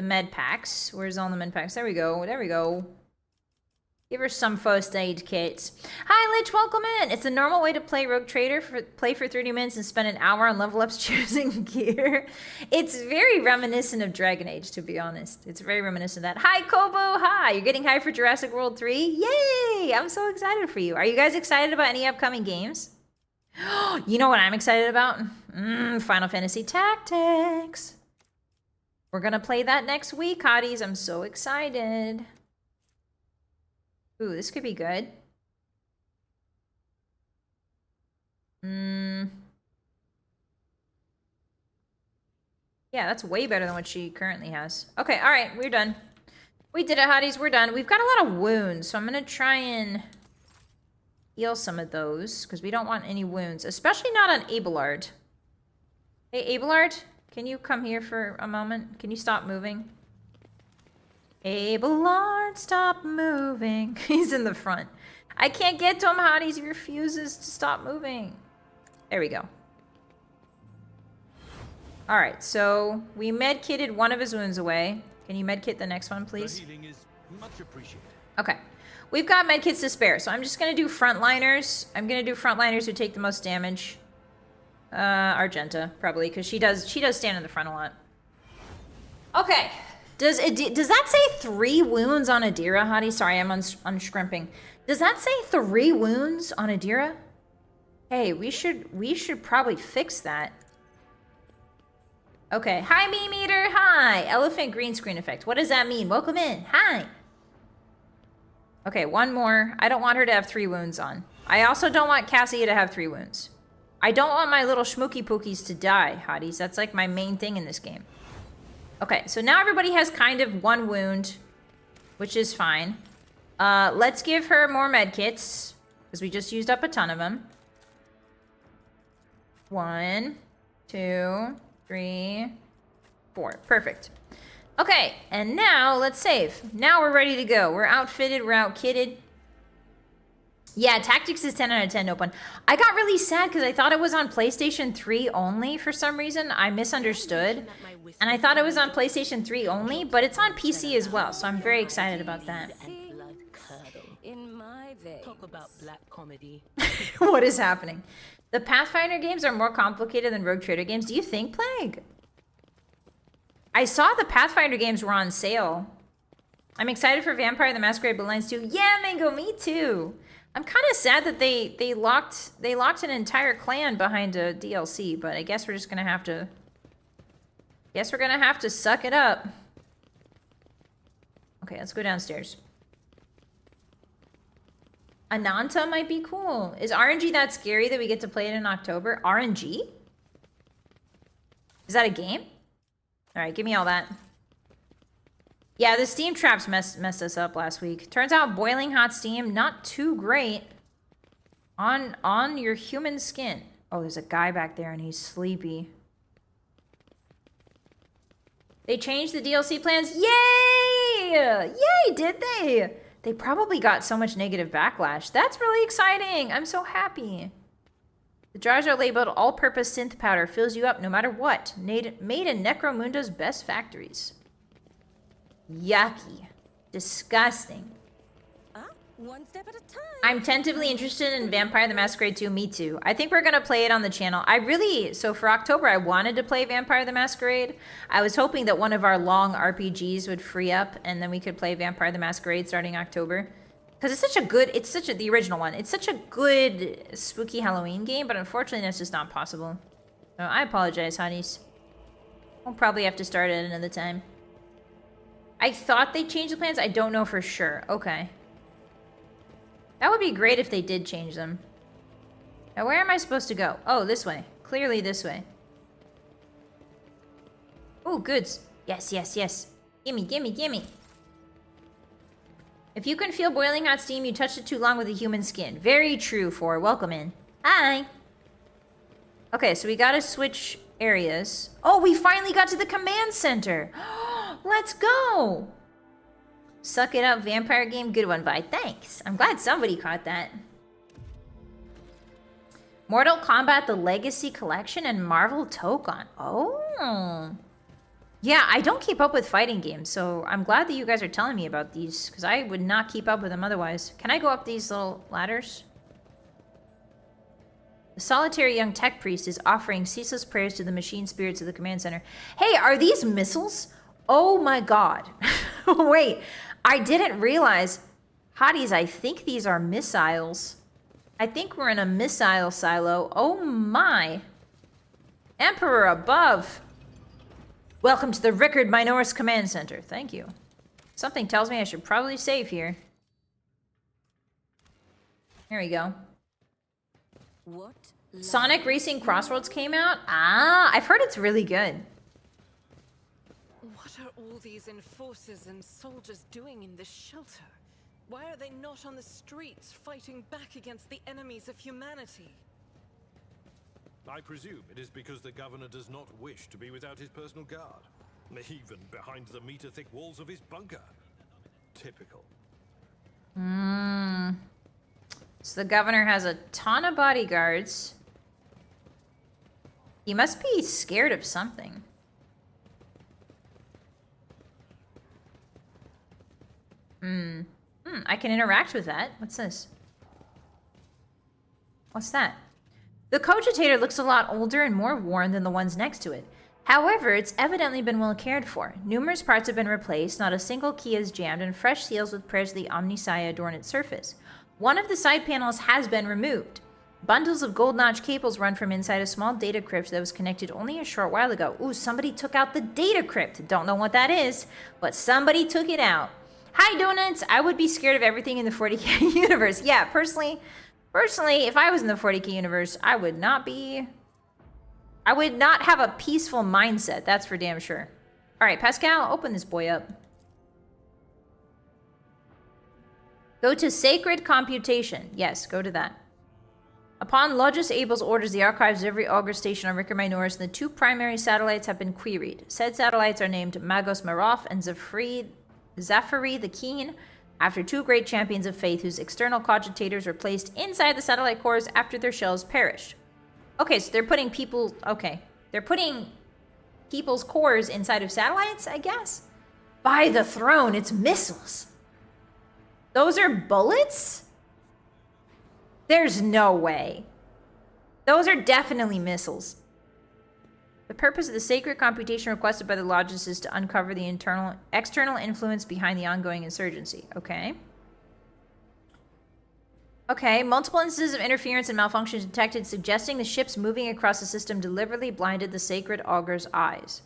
med packs. Where's all the med packs? There we go. There we go. Give her some first aid kits. Hi, Lich. Welcome in. It's a normal way to play Rogue Trader. Play for 30 minutes and spend an hour on level ups choosing gear. It's very reminiscent of Dragon Age, to be honest. It's very reminiscent of that. Hi, Kobo. Hi. You're getting hyped for Jurassic World 3? Yay! I'm so excited for you. Are you guys excited about any upcoming games? You know what I'm excited about? Final Fantasy Tactics. We're going to play that next week, hotties. I'm so excited. Ooh, this could be good. Yeah, that's way better than what she currently has. Okay, all right, we're done. We did it, hotties. We're done. We've got a lot of wounds, so I'm going to try and heal some of those, because we don't want any wounds, especially not on Abelard. Hey, Abelard, can you come here for a moment? Can you stop moving? Abelard, stop moving. He's in the front. I can't get to him, hotties. He refuses to stop moving. There we go. All right, so we med-kitted one of his wounds away. Can you med-kit the next one, please? The healing is much appreciated. Okay. We've got med-kits to spare, so I'm just going to do frontliners. I'm going to do frontliners who take the most damage. Argenta, probably, because she does stand in the front a lot. Okay. Does that say 3 wounds on Adira, hottie? Sorry, I'm unscrimping. Does that say 3 wounds on Adira? Hey, we should probably fix that. Okay. Hi, Meme Eater. Hi. Elephant green screen effect. What does that mean? Welcome in. Hi. Okay, one more. I don't want her to have 3 wounds on. I also don't want Cassia to have 3 wounds. I don't want my little schmooky pookies to die, hotties. That's like my main thing in this game. Okay, so now everybody has kind of 1 wound, which is fine. Let's give her more med kits, because we just used up a ton of them. 1, 2, 3, 4. Perfect. Okay, and now let's save. Now we're ready to go. We're outfitted, we're outkitted. Yeah, Tactics is 10 out of 10, no pun. I got really sad because I thought it was on PlayStation 3 only for some reason. I misunderstood. And I thought it was on PlayStation 3 only, but it's on PC as well, so I'm very excited about that. Talk about black comedy. What is happening? The Pathfinder games are more complicated than Rogue Trader games. Do you think, Plague? I saw the Pathfinder games were on sale. I'm excited for Vampire the Masquerade Bloodlines 2. Yeah, Mango, me too. I'm kind of sad that they locked an entire clan behind a DLC, but I guess we're just gonna have to. Guess we're gonna have to suck it up. Okay, let's go downstairs. Ananta might be cool. Is RNG that scary that we get to play it in October? RNG? Is that a game? All right, give me all that. Yeah, the steam traps messed us up last week. Turns out boiling hot steam, not too great On your human skin. Oh, there's a guy back there and he's sleepy. They changed the DLC plans. Yay! Yay, did they? They probably got so much negative backlash. That's really exciting. I'm so happy. The jars are labeled all-purpose synth powder. Fills you up no matter what. Made in Necromundo's best factories. Yucky. Disgusting. One step at a time. I'm tentatively interested in Vampire the Masquerade 2. Me too. I think we're gonna play it on the channel. So for October, I wanted to play Vampire the Masquerade. I was hoping that one of our long RPGs would free up and then we could play Vampire the Masquerade starting October. Because the original one. It's such a good spooky Halloween game, but unfortunately that's just not possible. So I apologize, Hotties. We'll probably have to start at another time. I thought they changed the plans. I don't know for sure. Okay. That would be great if they did change them. Now, where am I supposed to go? Oh, this way. Clearly this way. Oh, goods. Yes, yes, yes. Gimme, gimme, gimme. If you can feel boiling hot steam, you touched it too long with a human skin. Very true, for welcome in. Hi. Okay, so we gotta switch areas. Oh, we finally got to the command center. Let's go. Suck it up, vampire game. Good one, Vi. Thanks. I'm glad somebody caught that. Mortal Kombat The Legacy Collection and Marvel Tokon. Oh. Yeah, I don't keep up with fighting games, so I'm glad that you guys are telling me about these, because I would not keep up with them otherwise. Can I go up these little ladders? The solitary young tech priest is offering ceaseless prayers to the machine spirits of the command center. Hey, are these missiles? Oh my god. Wait, I didn't realize. Hotties, I think these are missiles. I think we're in a missile silo. Oh my. Emperor above. Welcome to the Rickard Minoris Command Center. Thank you. Something tells me I should probably save here. Here we go. What? Sonic Racing Crossroads came out? Ah, I've heard it's really good. What are all these enforcers and soldiers doing in this shelter? Why are they not on the streets fighting back against the enemies of humanity? I presume it is because the governor does not wish to be without his personal guard, even behind the meter-thick walls of his bunker. Typical. So the governor has a ton of bodyguards. He must be scared of something. I can interact with that. What's this? What's that? The cogitator looks a lot older and more worn than the ones next to it. However, it's evidently been well cared for. Numerous parts have been replaced, not a single key is jammed, and fresh seals with prayers of the Omnissiah adorn its surface. One of the side panels has been removed. Bundles of gold notch cables run from inside a small data crypt that was connected only a short while ago. Ooh, somebody took out the data crypt. Don't know what that is, but somebody took it out. Hi, Donuts. I would be scared of everything in the 40k universe. Yeah, personally, if I was in the 40k universe, I would not have a peaceful mindset. That's for damn sure. All right, Pascal, open this boy up. Go to Sacred Computation. Yes, go to that. Upon Logis Abel's orders, the archives of every augur station on Rickard Minoris and the two primary satellites have been queried. Said satellites are named Magos Maroff and Zafari the Keen, after two great champions of faith whose external cogitators were placed inside the satellite cores after their shells perished. Okay, so they're putting people... Okay. They're putting people's cores inside of satellites, I guess? By the throne, it's missiles. Those are bullets? There's no way. Those are definitely missiles. The purpose of the sacred computation requested by the Logis is to uncover the external influence behind the ongoing insurgency. Okay. Okay, multiple instances of interference and malfunction detected, suggesting the ships moving across the system deliberately blinded the sacred augur's eyes.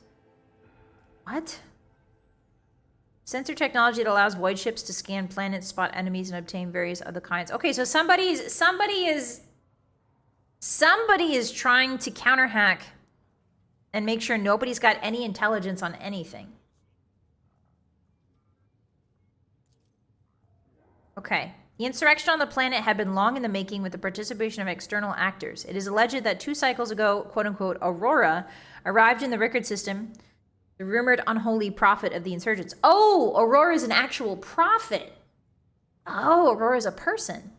What? Sensor technology that allows void ships to scan planets, spot enemies, and obtain various other kinds. Okay, so somebody is trying to counterhack and make sure nobody's got any intelligence on anything. Okay. The insurrection on the planet had been long in the making with the participation of external actors. It is alleged that 2 cycles ago, quote-unquote, Aurora arrived in the Rickard system, the rumored unholy prophet of the insurgents. Oh, Aurora is an actual prophet. Oh, Aurora is a person.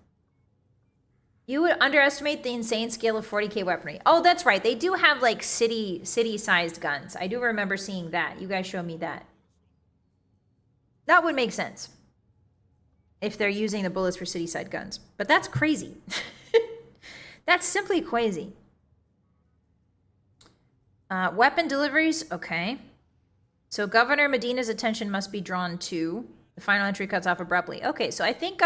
You would underestimate the insane scale of 40k weaponry. Oh, that's right. They do have like city-sized guns. I do remember seeing that. You guys showed me that. That would make sense if they're using the bullets for city-side guns. But that's crazy. That's simply crazy. Weapon deliveries. Okay. So Governor Medina's attention must be drawn to. The final entry cuts off abruptly. Okay, so I think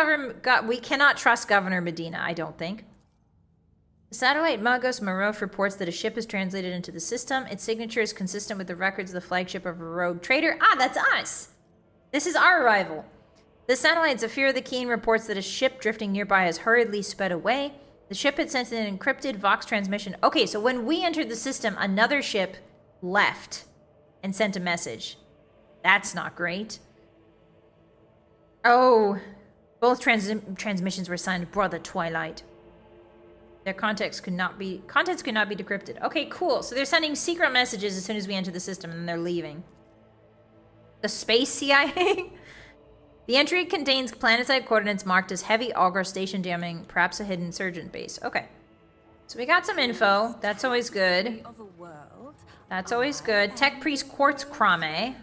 we cannot trust Governor Medina, I don't think. The satellite Magos Marov reports that a ship is translated into the system. Its signature is consistent with the records of the flagship of a rogue trader. Ah, that's us! This is our arrival. The satellite Zafir the Keen reports that a ship drifting nearby has hurriedly sped away. The ship had sent an encrypted Vox transmission. Okay, so when we entered the system, another ship left and sent a message. That's not great. Oh, both transmissions were signed Brother Twilight. Their contents could not be decrypted. Okay, cool. So they're sending secret messages as soon as we enter the system, and then they're leaving. The space CIA? The entry contains planetside coordinates marked as heavy auger station jamming, perhaps a hidden insurgent base. Okay. So we got some info. That's always good. That's always good. Tech Priest Quartz Crame.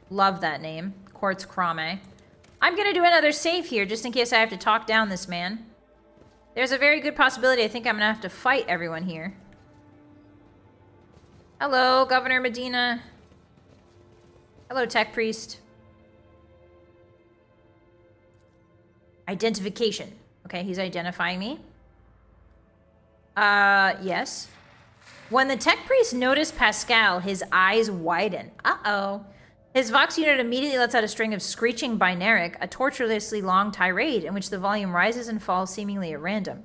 Love that name. Quartz Crame. I'm gonna do another save here, just in case I have to talk down this man. There's a very good possibility I think I'm gonna have to fight everyone here. Hello, Governor Medina. Hello, Tech Priest. Identification. Okay, he's identifying me. Yes. When the Tech Priest noticed Pascal, his eyes widen. Uh-oh. His Vox unit immediately lets out a string of screeching binaric, a torturously long tirade in which the volume rises and falls seemingly at random.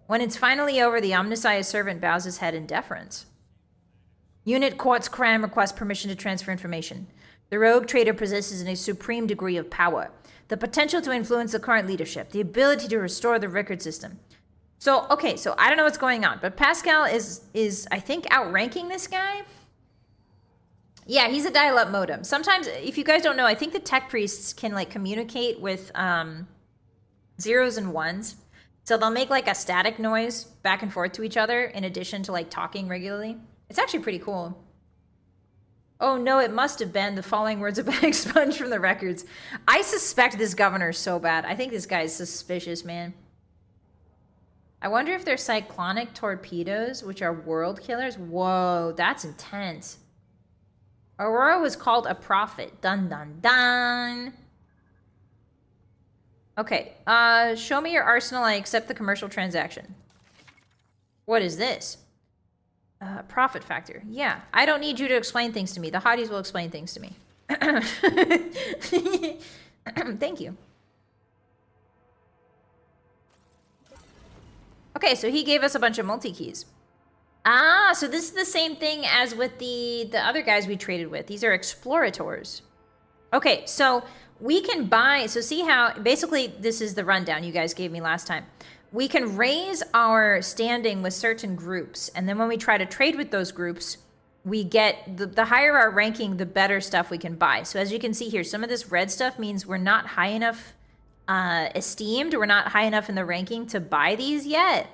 When it's finally over, the omniscious servant bows his head in deference. Unit Quartz Cram requests permission to transfer information. The rogue trader possesses a supreme degree of power, the potential to influence the current leadership, the ability to restore the Rickard system. So, okay, so I don't know what's going on, but Pascal is I think, outranking this guy. Yeah, he's a dial-up modem. Sometimes, if you guys don't know, I think the Tech Priests can, like, communicate with zeros and ones. So they'll make, like, a static noise back and forth to each other in addition to, like, talking regularly. It's actually pretty cool. Oh, no, it must have been the following words of being expunged from the records. I suspect this governor is so bad. I think this guy is suspicious, man. I wonder if they're cyclonic torpedoes, which are world killers. Whoa, that's intense. Aurora was called a prophet. Dun, dun, dun. Okay. Show me your arsenal. I accept the commercial transaction. What is this? Profit factor. Yeah. I don't need you to explain things to me. The hotties will explain things to me. Thank you. Okay, so he gave us a bunch of multi-keys. Ah, so this is the same thing as with the other guys we traded with. These are explorators. Okay, so we can buy... So see how... Basically, this is the rundown you guys gave me last time. We can raise our standing with certain groups. And then when we try to trade with those groups, we get... The higher our ranking, the better stuff we can buy. So as you can see here, some of this red stuff means we're not high enough esteemed. We're not high enough in the ranking to buy these yet.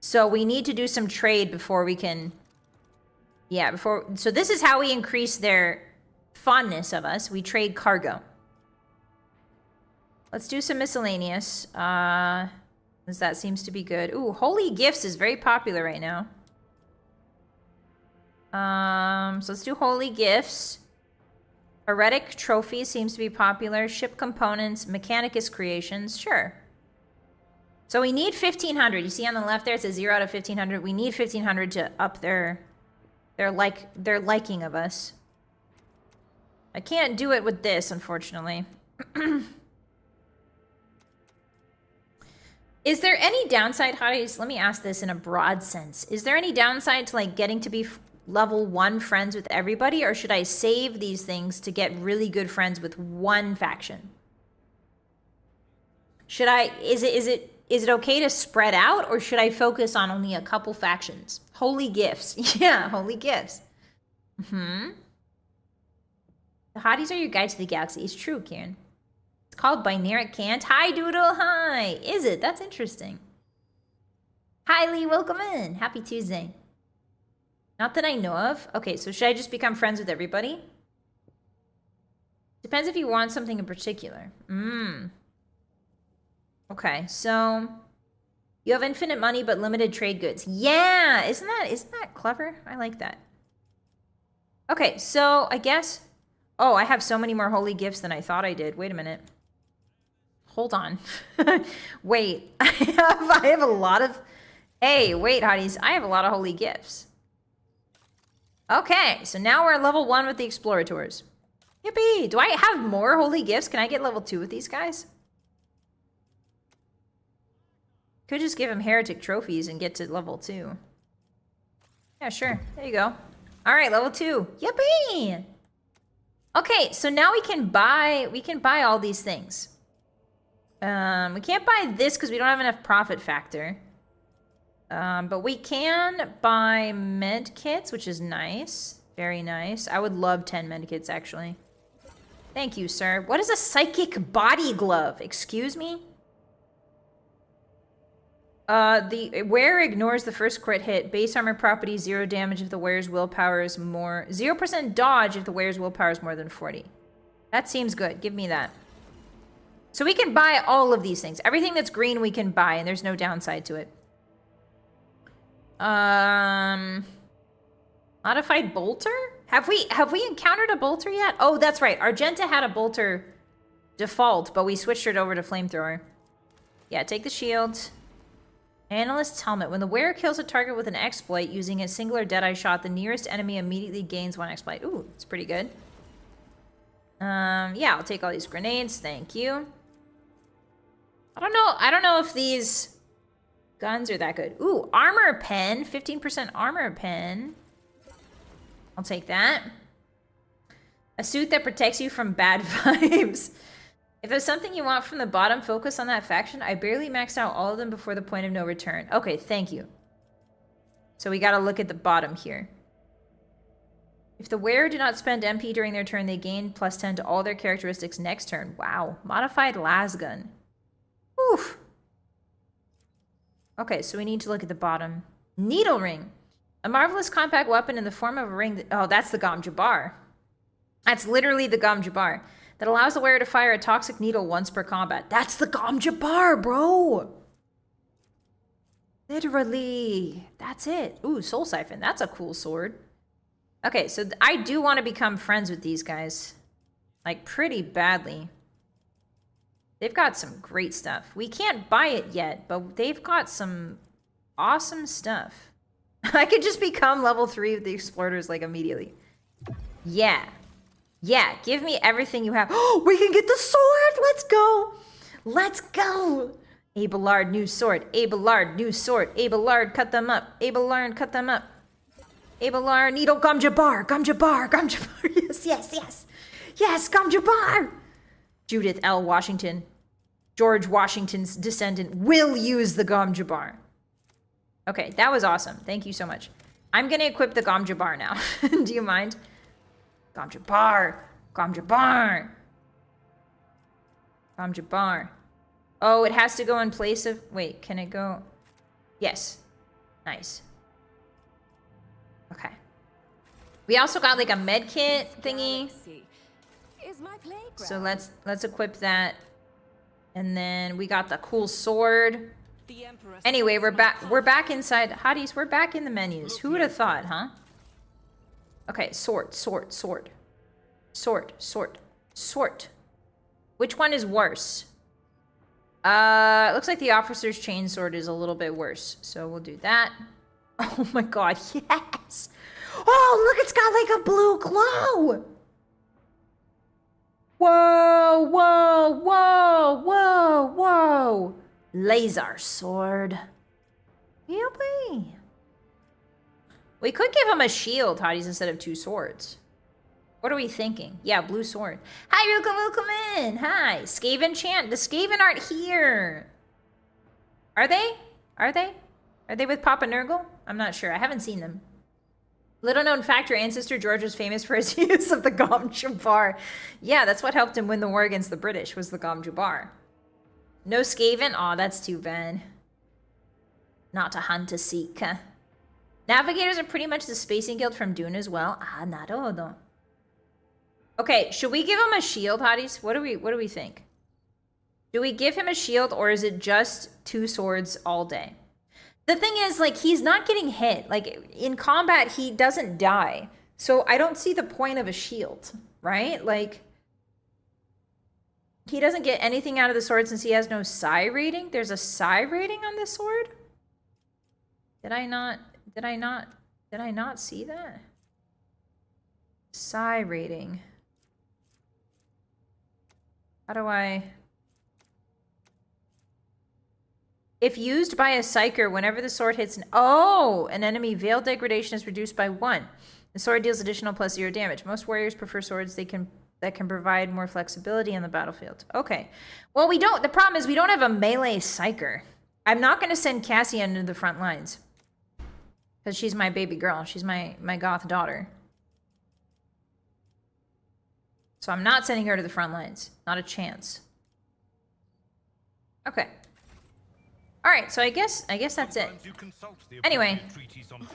So we need to do some trade before we can... Yeah, before... So this is how we increase their fondness of us. We trade cargo. Let's do some miscellaneous. As that seems to be good. Ooh, Holy Gifts is very popular right now. So let's do Holy Gifts. Heretic Trophy seems to be popular. Ship Components. Mechanicus Creations. Sure. So we need 1,500. You see on the left there, it says 0 out of 1,500. We need 1,500 to up their liking of us. I can't do it with this, unfortunately. Is there any downside, hotties? Let me ask this in a broad sense. Is there any downside to like getting to be level 1 friends with everybody, or should I save these things to get really good friends with one faction? Should I, is it okay to spread out, or should I focus on only a couple factions? Holy gifts. Yeah, holy gifts. The hotties are your guide to the galaxy. It's true, Karen. It's called Binary Cant. Hi, Doodle. Hi. Is it? That's interesting. Hi, Lee. Welcome in. Happy Tuesday. Not that I know of. Okay, so should I just become friends with everybody? Depends if you want something in particular. Okay, so you have infinite money but limited trade goods. Yeah, isn't that clever? I like that. Okay, so I guess... Oh, I have so many more holy gifts than I thought I did. Wait a minute. Hold on. Wait, I have a lot of... Hey, wait, hotties. I have a lot of holy gifts. Okay, so now we're at level 1 with the Explorators. Yippee! Do I have more holy gifts? Can I get level 2 with these guys? Could just give him heretic trophies and get to level 2. Yeah, sure. There you go. All right, level 2. Yippee! Okay, so now we can buy all these things. We can't buy this because we don't have enough profit factor. But we can buy med kits, which is nice. Very nice. I would love 10 med kits, actually. Thank you, sir. What is a psychic body glove? Excuse me? The wearer ignores the first crit hit. Base armor property, 0 damage if the wearer's willpower is more... 0% dodge if the wearer's willpower is more than 40. That seems good. Give me that. So we can buy all of these things. Everything that's green we can buy, and there's no downside to it. Modified bolter? Have we encountered a bolter yet? Oh, that's right. Argenta had a bolter default, but we switched it over to flamethrower. Yeah, take the shield. Analyst's helmet. When the wearer kills a target with an exploit using a singular deadeye shot, the nearest enemy immediately gains 1 exploit. Ooh, it's pretty good. Yeah, I'll take all these grenades. Thank you. I don't know if these guns are that good. Ooh, armor pen. 15% armor pen. I'll take that. A suit that protects you from bad vibes. If there's something you want from the bottom, focus on that faction. I barely maxed out all of them before the point of no return. Okay, thank you. So we gotta look at the bottom here. If the wearer did not spend MP during their turn, they gain +10 to all their characteristics next turn. Wow. Modified lasgun. Oof. Okay, so we need to look at the bottom. Needle ring. A marvelous compact weapon in the form of a ring that... Oh, that's the Gom Jabbar. That's literally the Gom Jabbar. That allows the wearer to fire a toxic needle once per combat. That's the Gom Jabbar, bro! Literally. That's it. Ooh, Soul Siphon. That's a cool sword. Okay, so I do want to become friends with these guys. Like, pretty badly. They've got some great stuff. We can't buy it yet, but they've got some awesome stuff. I could just become level 3 with the Explorators, like, immediately. Yeah. Yeah, give me everything you have. Oh, we can get the sword! Let's go! Let's go! Abelard, new sword. Abelard, new sword. Abelard, cut them up. Abelard, cut them up. Abelard, needle, Gom Jabbar. Gom Jabbar, Gom Jabbar. Yes, yes, yes. Yes, Gom Jabbar! Judith L. Washington, George Washington's descendant, will use the Gom Jabbar. Okay, that was awesome. Thank you so much. I'm gonna equip the Gom Jabbar now. Do you mind? Gom Jabbar! Gom Jabbar! Gom Jabbar. Oh, it has to go in place of... Wait, can it go... Yes. Nice. Okay. We also got like a med kit thingy. So let's equip that. And then we got the cool sword. Anyway, we're back inside Hotties. We're back in the menus. Who would have thought, huh? Okay, sword. Which one is worse? It looks like the officer's chainsword is a little bit worse. So we'll do that. Oh my god, yes! Oh, look, it's got like a blue glow! Whoa, whoa, whoa, whoa, whoa! Laser sword. Yippee! We could give him a shield, Hotties, instead of 2 swords. What are we thinking? Yeah, blue sword. Hi, welcome in. Hi. Skaven chant. The Skaven aren't here. Are they? Are they? Are they with Papa Nurgle? I'm not sure. I haven't seen them. Little known fact, your ancestor George was famous for his use of the Gom Jabbar. Yeah, that's what helped him win the war against the British, was the Gom Jabbar. No Skaven? Aw, that's too bad. Not a hunt to seek. Navigators are pretty much the Spacing Guild from Dune as well. Ah, naruhodo. Okay, should we give him a shield, hotties? What do we think? Do we give him a shield, or is it just 2 swords all day? The thing is, like, he's not getting hit. Like, in combat, he doesn't die. So I don't see the point of a shield, right? Like, he doesn't get anything out of the sword since he has no psi rating. There's a psi rating on this sword? Did I not see that? Psi rating. How do I... If used by a psyker, whenever the sword hits an... Oh! An enemy, veil degradation is reduced by 1. The sword deals additional +0 damage. Most warriors prefer swords that can provide more flexibility on the battlefield. Okay. Well, we don't... The problem is we don't have a melee psyker. I'm not going to send Cassia into the front lines. Because she's my baby girl. She's my goth daughter. So I'm not sending her to the front lines. Not a chance. Okay. Alright, so I guess that's it. Anyway,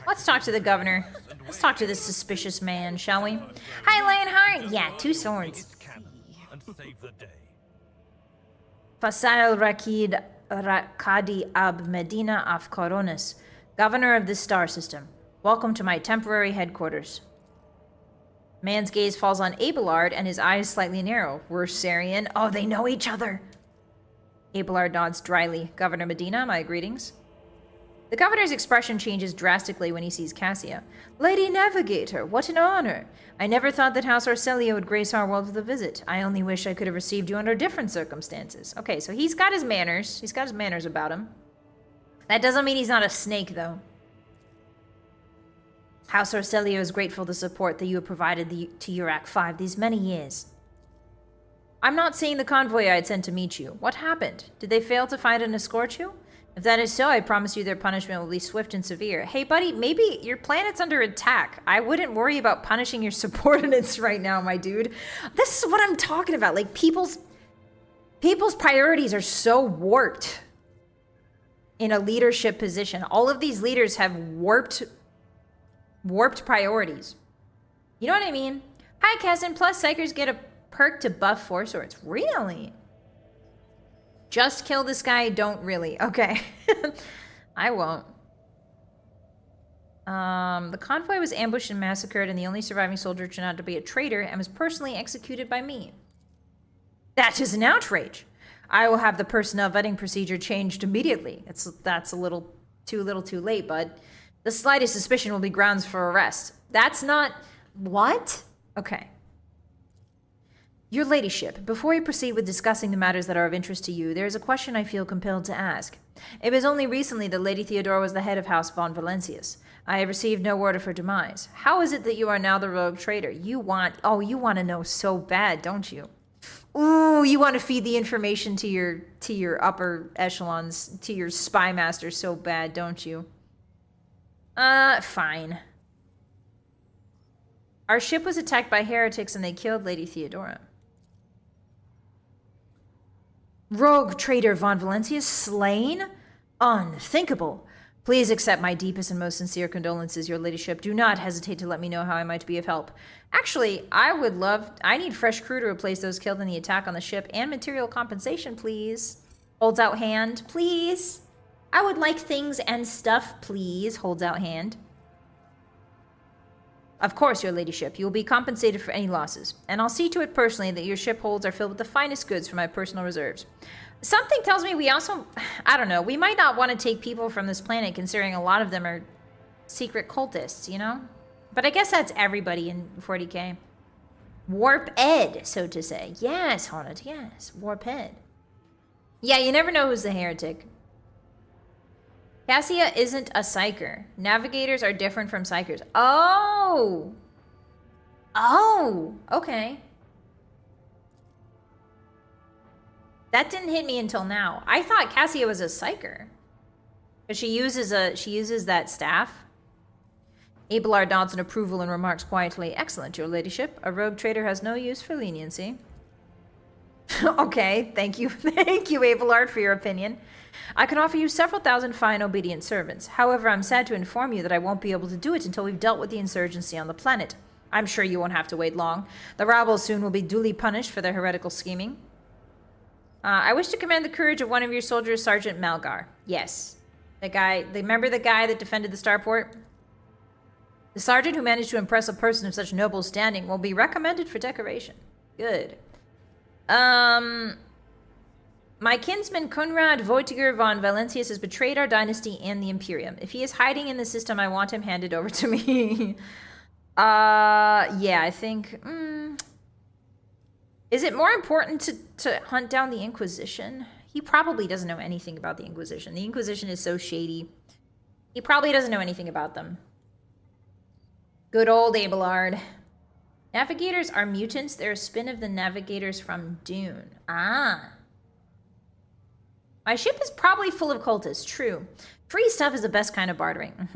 let's talk to the governor. Let's talk to this suspicious man, shall we? Hi, Lionheart! Yeah, 2 swords. Fasail Rakid Rakadi Ab Medina af Coronis, governor of this star system. Welcome to my temporary headquarters. Man's gaze falls on Abelard and his eyes slightly narrow. We're Sarian. Oh, they know each other. Abelard nods dryly. Governor Medina, my greetings. The governor's expression changes drastically when he sees Cassia. Lady Navigator, what an honor! I never thought that House Arcelio would grace our world with a visit. I only wish I could have received you under different circumstances. Okay, so he's got his manners. He's got his manners about him. That doesn't mean he's not a snake, though. House Arcelio is grateful for the support that you have provided to Urak 5 these many years. I'm not seeing the convoy I had sent to meet you. What happened? Did they fail to find and escort you? If that is so, I promise you their punishment will be swift and severe. Hey, buddy, maybe your planet's under attack. I wouldn't worry about punishing your subordinates right now, my dude. This is what I'm talking about. Like, people's priorities are so warped in a leadership position. All of these leaders have warped priorities. You know what I mean? Hi, cousin. Plus, psychers get a perk to buff 4 swords. Really? Just kill this guy, don't really. Okay. I won't. The convoy was ambushed and massacred, and the only surviving soldier turned out to be a traitor and was personally executed by me. That is an outrage. I will have the personnel vetting procedure changed immediately. That's a little too late, bud. The slightest suspicion will be grounds for arrest. That's not... What? Okay. Your ladyship, before we proceed with discussing the matters that are of interest to you, there is a question I feel compelled to ask. It was only recently that Lady Theodora was the head of House von Valencius. I have received no word of her demise. How is it that you are now the rogue traitor? You want to know so bad, don't you? Ooh, you want to feed the information to your upper echelons, to your spy master so bad, don't you? Fine. Our ship was attacked by heretics and they killed Lady Theodora. Rogue traitor von Valencia slain? Unthinkable. Please accept my deepest and most sincere condolences, your ladyship. Do not hesitate to let me know how I might be of help. Actually, I need fresh crew to replace those killed in the attack on the ship and material compensation, please. Holds out hand, please. I would like things and stuff, please. Holds out hand. Of course, your ladyship. You will be compensated for any losses. And I'll see to it personally that your ship holds are filled with the finest goods for my personal reserves. Something tells me we also... I don't know. We might not want to take people from this planet considering a lot of them are secret cultists, you know? But I guess that's everybody in 40k. Warp Ed, so to say. Yes, Haunted, yes. Warp Ed. Yeah, you never know who's the heretic. Cassia isn't a psyker. Navigators are different from psykers. Oh! Oh, okay. That didn't hit me until now. I thought Cassia was a psyker. But she uses that staff. Abelard nods in approval and remarks quietly, "Excellent, your ladyship. A rogue trader has no use for leniency." Okay, thank you. Thank you, Abelard, for your opinion. "I can offer you several thousand fine, obedient servants. However, I'm sad to inform you that I won't be able to do it until we've dealt with the insurgency on the planet. I'm sure you won't have to wait long. The rabble soon will be duly punished for their heretical scheming. I wish to commend the courage of one of your soldiers, Sergeant Malgar." Yes. Remember the guy that defended the starport? "The sergeant who managed to impress a person of such noble standing will be recommended for decoration." Good. My kinsman Konrad Wojtyger von Valentius has betrayed our dynasty and the Imperium. If he is hiding in the system, I want him handed over to me. Yeah, I think... Is it more important to hunt down the Inquisition? He probably doesn't know anything about the Inquisition. The Inquisition is so shady. He probably doesn't know anything about them. Good old Abelard. Navigators are mutants. They're a spin of the navigators from Dune. Ah. My ship is probably full of cultists. True. Free stuff is the best kind of bartering.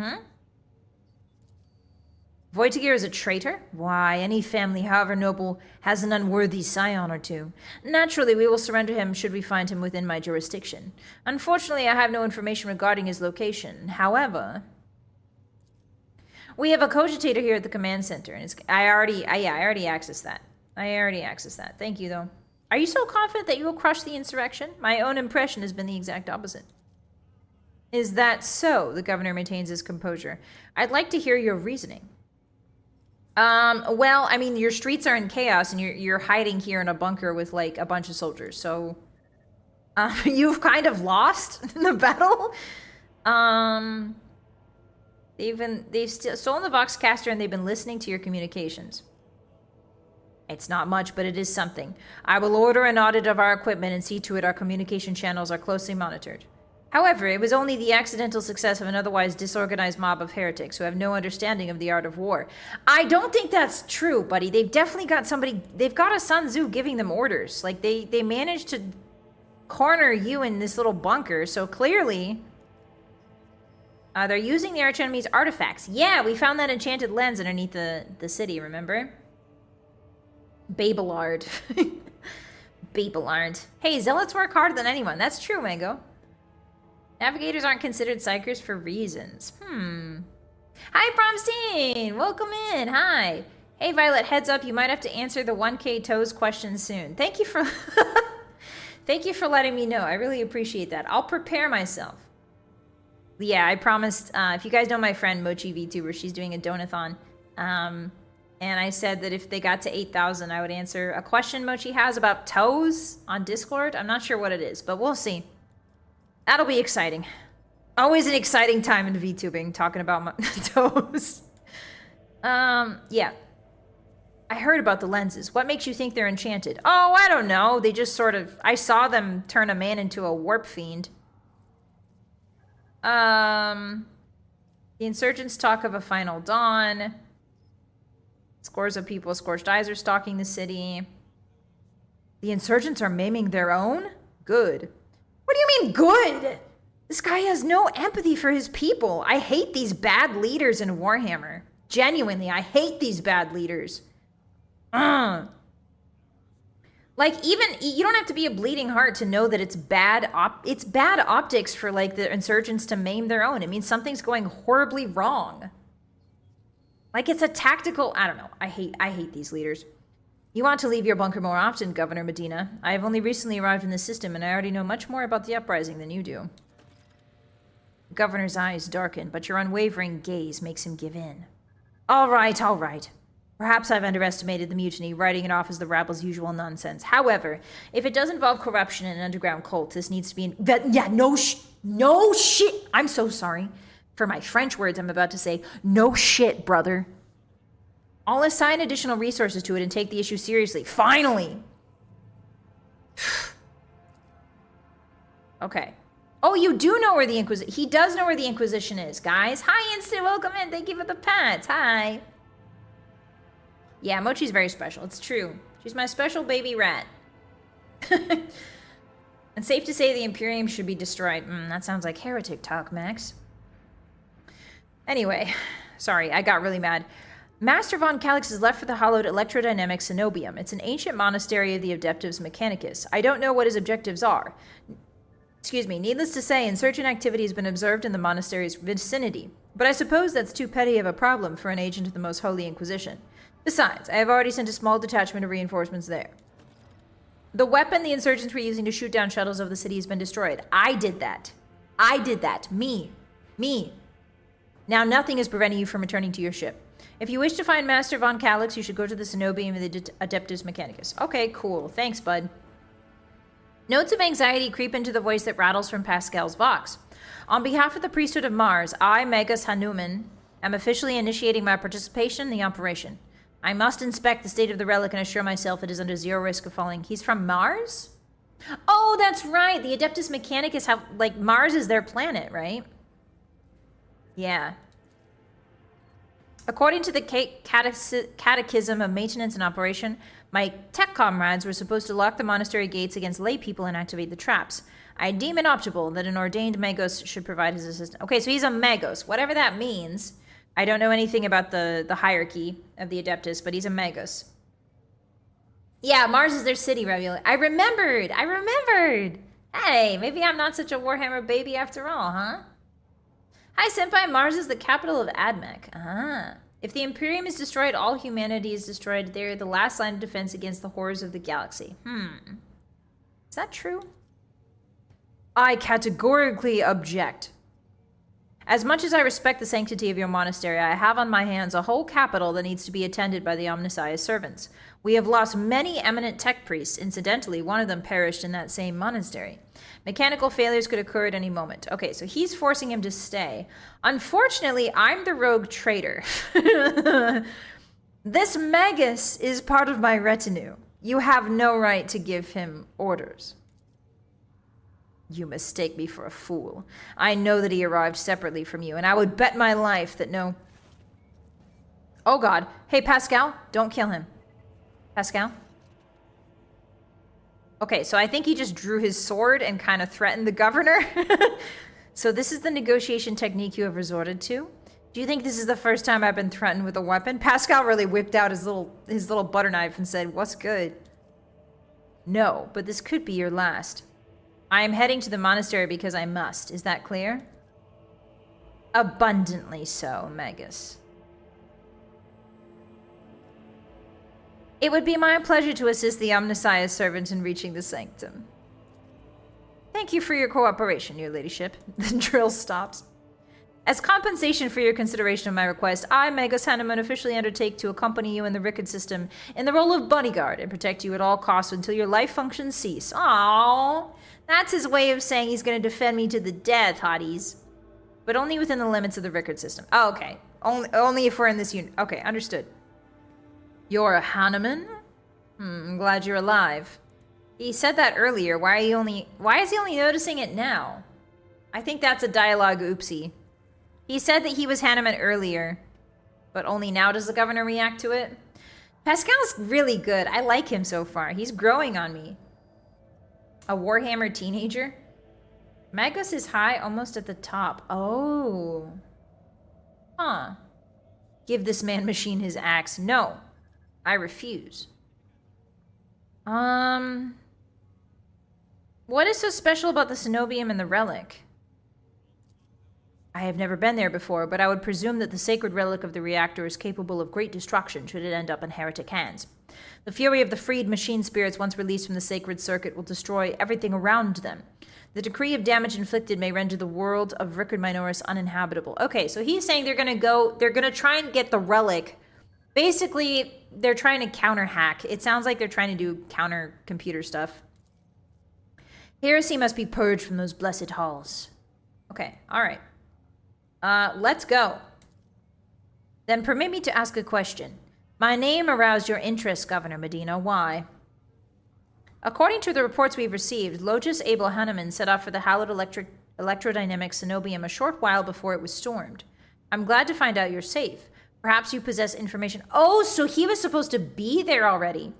Wojtyger is a traitor? Why, any family, however noble, has an unworthy scion or two. Naturally, we will surrender him should we find him within my jurisdiction. Unfortunately, I have no information regarding his location. However, we have a cogitator here at the command center, and I already accessed that. Thank you, though. Are you so confident that you will crush the insurrection? My own impression has been the exact opposite. Is that so? The governor maintains his composure. I'd like to hear your reasoning. Well, I mean, your streets are in chaos, and you're hiding here in a bunker with, like, a bunch of soldiers, so... you've kind of lost in the battle. They've stolen the Voxcaster, and they've been listening to your communications. It's not much, but it is something. I will order an audit of our equipment and see to it our communication channels are closely monitored. However, it was only the accidental success of an otherwise disorganized mob of heretics who have no understanding of the art of war. I don't think that's true, buddy. They've definitely got somebody... They've got a Sun Tzu giving them orders. Like, they managed to corner you in this little bunker, so clearly... they're using the archenemy's artifacts. Yeah, we found that enchanted lens underneath the city, remember? Babelard. Babelard. Hey, zealots work harder than anyone. That's true, Mango. Navigators aren't considered psychers for reasons. Hi, Bromstein! Welcome in. Hi. Hey, Vylett, heads up. You might have to answer the 1K Toes question soon. Thank you for... Thank you for letting me know. I really appreciate that. I'll prepare myself. Yeah, I promised... if you guys know my friend, Mochi VTuber, she's doing a donathon. And I said that if they got to 8,000, I would answer a question Mochi has about toes on Discord. I'm not sure what it is, but we'll see. That'll be exciting. Always an exciting time in VTubing, talking about my toes. Yeah. I heard about the lenses. What makes you think they're enchanted? Oh, I don't know. They just sort of... I saw them turn a man into a warp fiend. The insurgents talk of a final dawn. Scores of people, scorched eyes are stalking the city. The insurgents are maiming their own? Good. What do you mean, good? This guy has no empathy for his people. I hate these bad leaders in Warhammer. Genuinely, I hate these bad leaders. Like, even, you don't have to be a bleeding heart to know that it's bad optics for, like, the insurgents to maim their own. It means something's going horribly wrong. Like, it's a tactical, I don't know. I hate these leaders. You want to leave your bunker more often, Governor Medina. I have only recently arrived in the system, and I already know much more about the uprising than you do. The governor's eyes darken, but your unwavering gaze makes him give in. All right, all right. Perhaps I've underestimated the mutiny, writing it off as the rabble's usual nonsense. However, if it does involve corruption and an underground cult, this needs to be... no shit! I'm so sorry for my French words I'm about to say. No shit, brother. I'll assign additional resources to it and take the issue seriously. Finally! Okay. Oh, you do know where the Inquisition... He does know where the Inquisition is, guys. Hi, Instant. Welcome in. Thank you for the pats. Hi. Yeah, Mochi's very special. It's true. She's my special baby rat. And safe to say the Imperium should be destroyed. That sounds like heretic talk, Max. Anyway, sorry, I got really mad. Master von Calix is left for the hallowed electrodynamic cenobium. It's an ancient monastery of the Adeptus Mechanicus. I don't know what his objectives are. Excuse me, needless to say, insurgent activity has been observed in the monastery's vicinity. But I suppose that's too petty of a problem for an agent of the Most Holy Inquisition. Besides, I have already sent a small detachment of reinforcements there. The weapon the insurgents were using to shoot down shuttles of the city has been destroyed. I did that. I did that. Me. Now nothing is preventing you from returning to your ship. If you wish to find Master von Calix, you should go to the Cenobium of the Adeptus Mechanicus. Okay, cool. Thanks, bud. Notes of anxiety creep into the voice that rattles from Pascal's Vox. On behalf of the priesthood of Mars, I, Magus Hanuman, am officially initiating my participation in the operation. I must inspect the state of the relic and assure myself it is under zero risk of falling. He's from Mars? Oh, that's right. The Adeptus Mechanicus have, like, Mars is their planet, right? Yeah. According to the Catechism of Maintenance and Operation, my tech comrades were supposed to lock the monastery gates against lay people and activate the traps. I deem it optimal that an ordained Magos should provide his assistance. Okay, so he's a Magos. Whatever that means. I don't know anything about the hierarchy of the Adeptus, but he's a Magos. Yeah, Mars is their city, Ravioli. I remembered! Hey, maybe I'm not such a Warhammer baby after all, huh? Hi, Senpai. Mars is the capital of Admech. Ah. If the Imperium is destroyed, all humanity is destroyed. They're the last line of defense against the horrors of the galaxy. Is that true? I categorically object. As much as I respect the sanctity of your monastery, I have on my hands a whole capital that needs to be attended by the Omnissiah's servants. We have lost many eminent tech priests. Incidentally, one of them perished in that same monastery. Mechanical failures could occur at any moment. Okay, so he's forcing him to stay. Unfortunately, I'm the rogue traitor. This Magus is part of my retinue. You have no right to give him orders. You mistake me for a fool. I know that he arrived separately from you, and I would bet my life that no... Oh god. Hey, Pascal, don't kill him. Pascal? Okay, so I think he just drew his sword and kind of threatened the governor. So this is the negotiation technique you have resorted to? Do you think this is the first time I've been threatened with a weapon? Pascal really whipped out his little butter knife and said, "What's good?" No, but this could be your last. I am heading to the monastery because I must. Is that clear? Abundantly so, Magus. It would be my pleasure to assist the Omnissiah's servant in reaching the sanctum. Thank you for your cooperation, your ladyship. The drill stops. As compensation for your consideration of my request, I, Magus Hanuman, officially undertake to accompany you in the Rickard system in the role of bodyguard and protect you at all costs until your life functions cease. Aww. That's his way of saying he's going to defend me to the death, hotties. But only within the limits of the Rickard system. Oh, okay. Only if we're in this unit. Okay, understood. You're a Hanuman? I'm glad you're alive. He said that earlier. Why is he only noticing it now? I think that's a dialogue oopsie. He said that he was Hanuman earlier, but only now does the governor react to it. Pascal's really good. I like him so far. He's growing on me. A Warhammer teenager? Magus is high, almost at the top. Oh. Huh. Give this man machine his axe. No. I refuse. What is so special about the Cenobium and the relic? I have never been there before, but I would presume that the sacred relic of the reactor is capable of great destruction should it end up in heretic hands. The fury of the freed machine spirits once released from the sacred circuit will destroy everything around them. The decree of damage inflicted may render the world of Rickard Minoris uninhabitable. Okay, so he's saying they're gonna try and get the relic. Basically, they're trying to counter hack. It sounds like they're trying to do counter computer stuff. Heresy must be purged from those blessed halls. Okay, alright. Let's go. Then permit me to ask a question. My name aroused your interest, Governor Medina. Why? According to the reports we've received, Lotus Abel Hanuman set off for the hallowed electrodynamic cenobium a short while before it was stormed. I'm glad to find out you're safe. Perhaps you possess information. Oh, so he was supposed to be there already.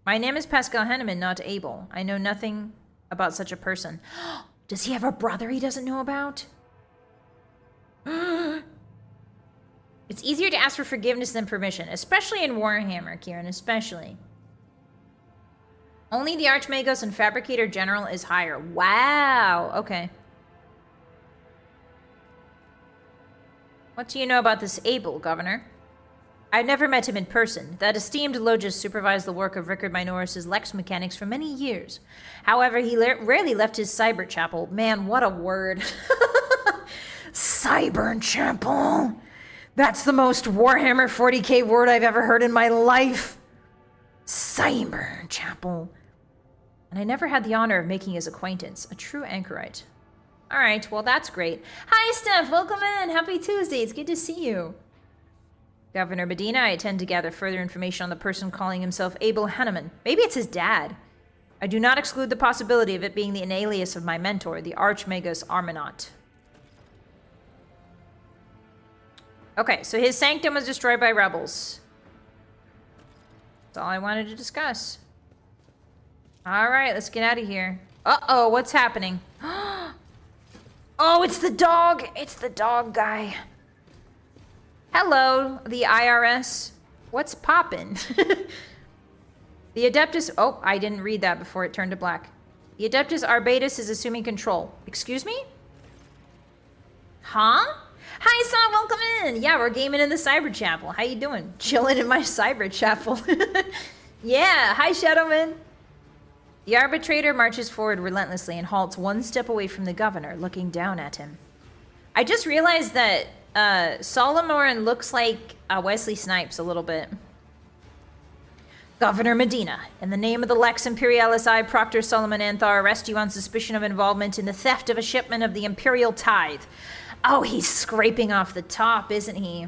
My name is Pascal Henneman, not Abel. I know nothing about such a person. Does he have a brother he doesn't know about? It's easier to ask for forgiveness than permission, especially in Warhammer, Kieran, especially. Only the Archmagos and Fabricator General is higher. Wow, okay. What do you know about this Abel, Governor? I've never met him in person. That esteemed Logis supervised the work of Rickard Minoris' Lex mechanics for many years. However, he rarely left his cyber chapel. Man, what a word. Cyber chapel. That's the most Warhammer 40k word I've ever heard in my life. Cyber chapel. And I never had the honor of making his acquaintance. A true anchorite. All right, well, that's great. Hi, Steph. Welcome in. Happy Tuesday. It's good to see you. Governor Medina, I intend to gather further information on the person calling himself Abel Henneman. Maybe it's his dad. I do not exclude the possibility of it being an alias of my mentor, the Archmagus Armanaut. Okay, so his sanctum was destroyed by rebels. That's all I wanted to discuss. All right, let's get out of here. Uh-oh, what's happening? Oh, it's the dog. It's the dog guy. Hello, the IRS. What's poppin'? The Adeptus... Oh, I didn't read that before it turned to black. The Adeptus Arbatus is assuming control. Excuse me? Huh? Hi, Son, welcome in. Yeah, we're gaming in the Cyber Chapel. How you doing? Chilling in my Cyber Chapel. Yeah, hi, Shadowman. The arbitrator marches forward relentlessly and halts one step away from the governor, looking down at him. I just realized that Solomon looks like Wesley Snipes a little bit. Governor Medina, in the name of the Lex Imperialis, I, Proctor Solomon Anthar, arrest you on suspicion of involvement in the theft of a shipment of the Imperial Tithe. Oh, he's scraping off the top, isn't he?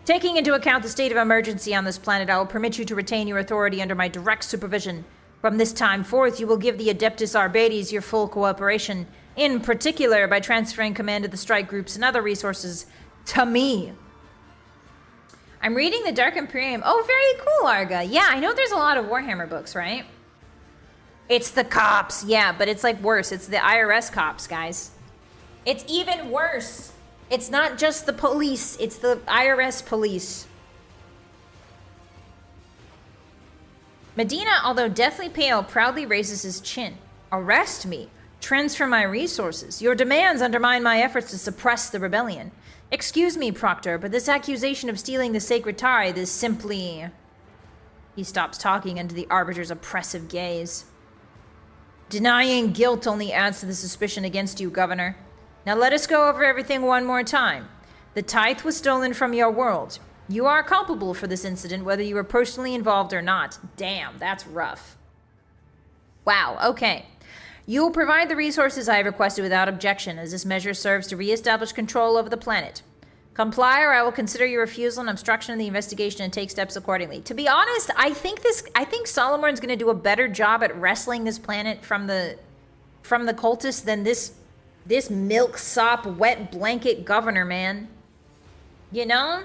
Taking into account the state of emergency on this planet, I will permit you to retain your authority under my direct supervision. From this time forth, you will give the Adeptus Arbates your full cooperation, in particular by transferring command of the strike groups and other resources to me. I'm reading the Dark Imperium. Oh, very cool, Arga. Yeah, I know there's a lot of Warhammer books, right? It's the cops. Yeah, but it's like worse. It's the IRS cops, guys. It's even worse. It's not just the police. It's the IRS police. Medina, although deathly pale, proudly raises his chin. Arrest me. Transfer my resources. Your demands undermine my efforts to suppress the rebellion. Excuse me, Proctor, but this accusation of stealing the sacred tithe is simply... He stops talking under the arbiter's oppressive gaze. Denying guilt only adds to the suspicion against you, Governor. Now let us go over everything one more time. The tithe was stolen from your world. You are culpable for this incident, whether you were personally involved or not. Damn, that's rough. Wow, okay. You will provide the resources I have requested without objection, as this measure serves to re-establish control over the planet. Comply, or I will consider your refusal an obstruction of the investigation and take steps accordingly. To be honest, I think Solomon's going to do a better job at wrestling this planet from the cultists than this milksop, wet blanket governor, man. You know?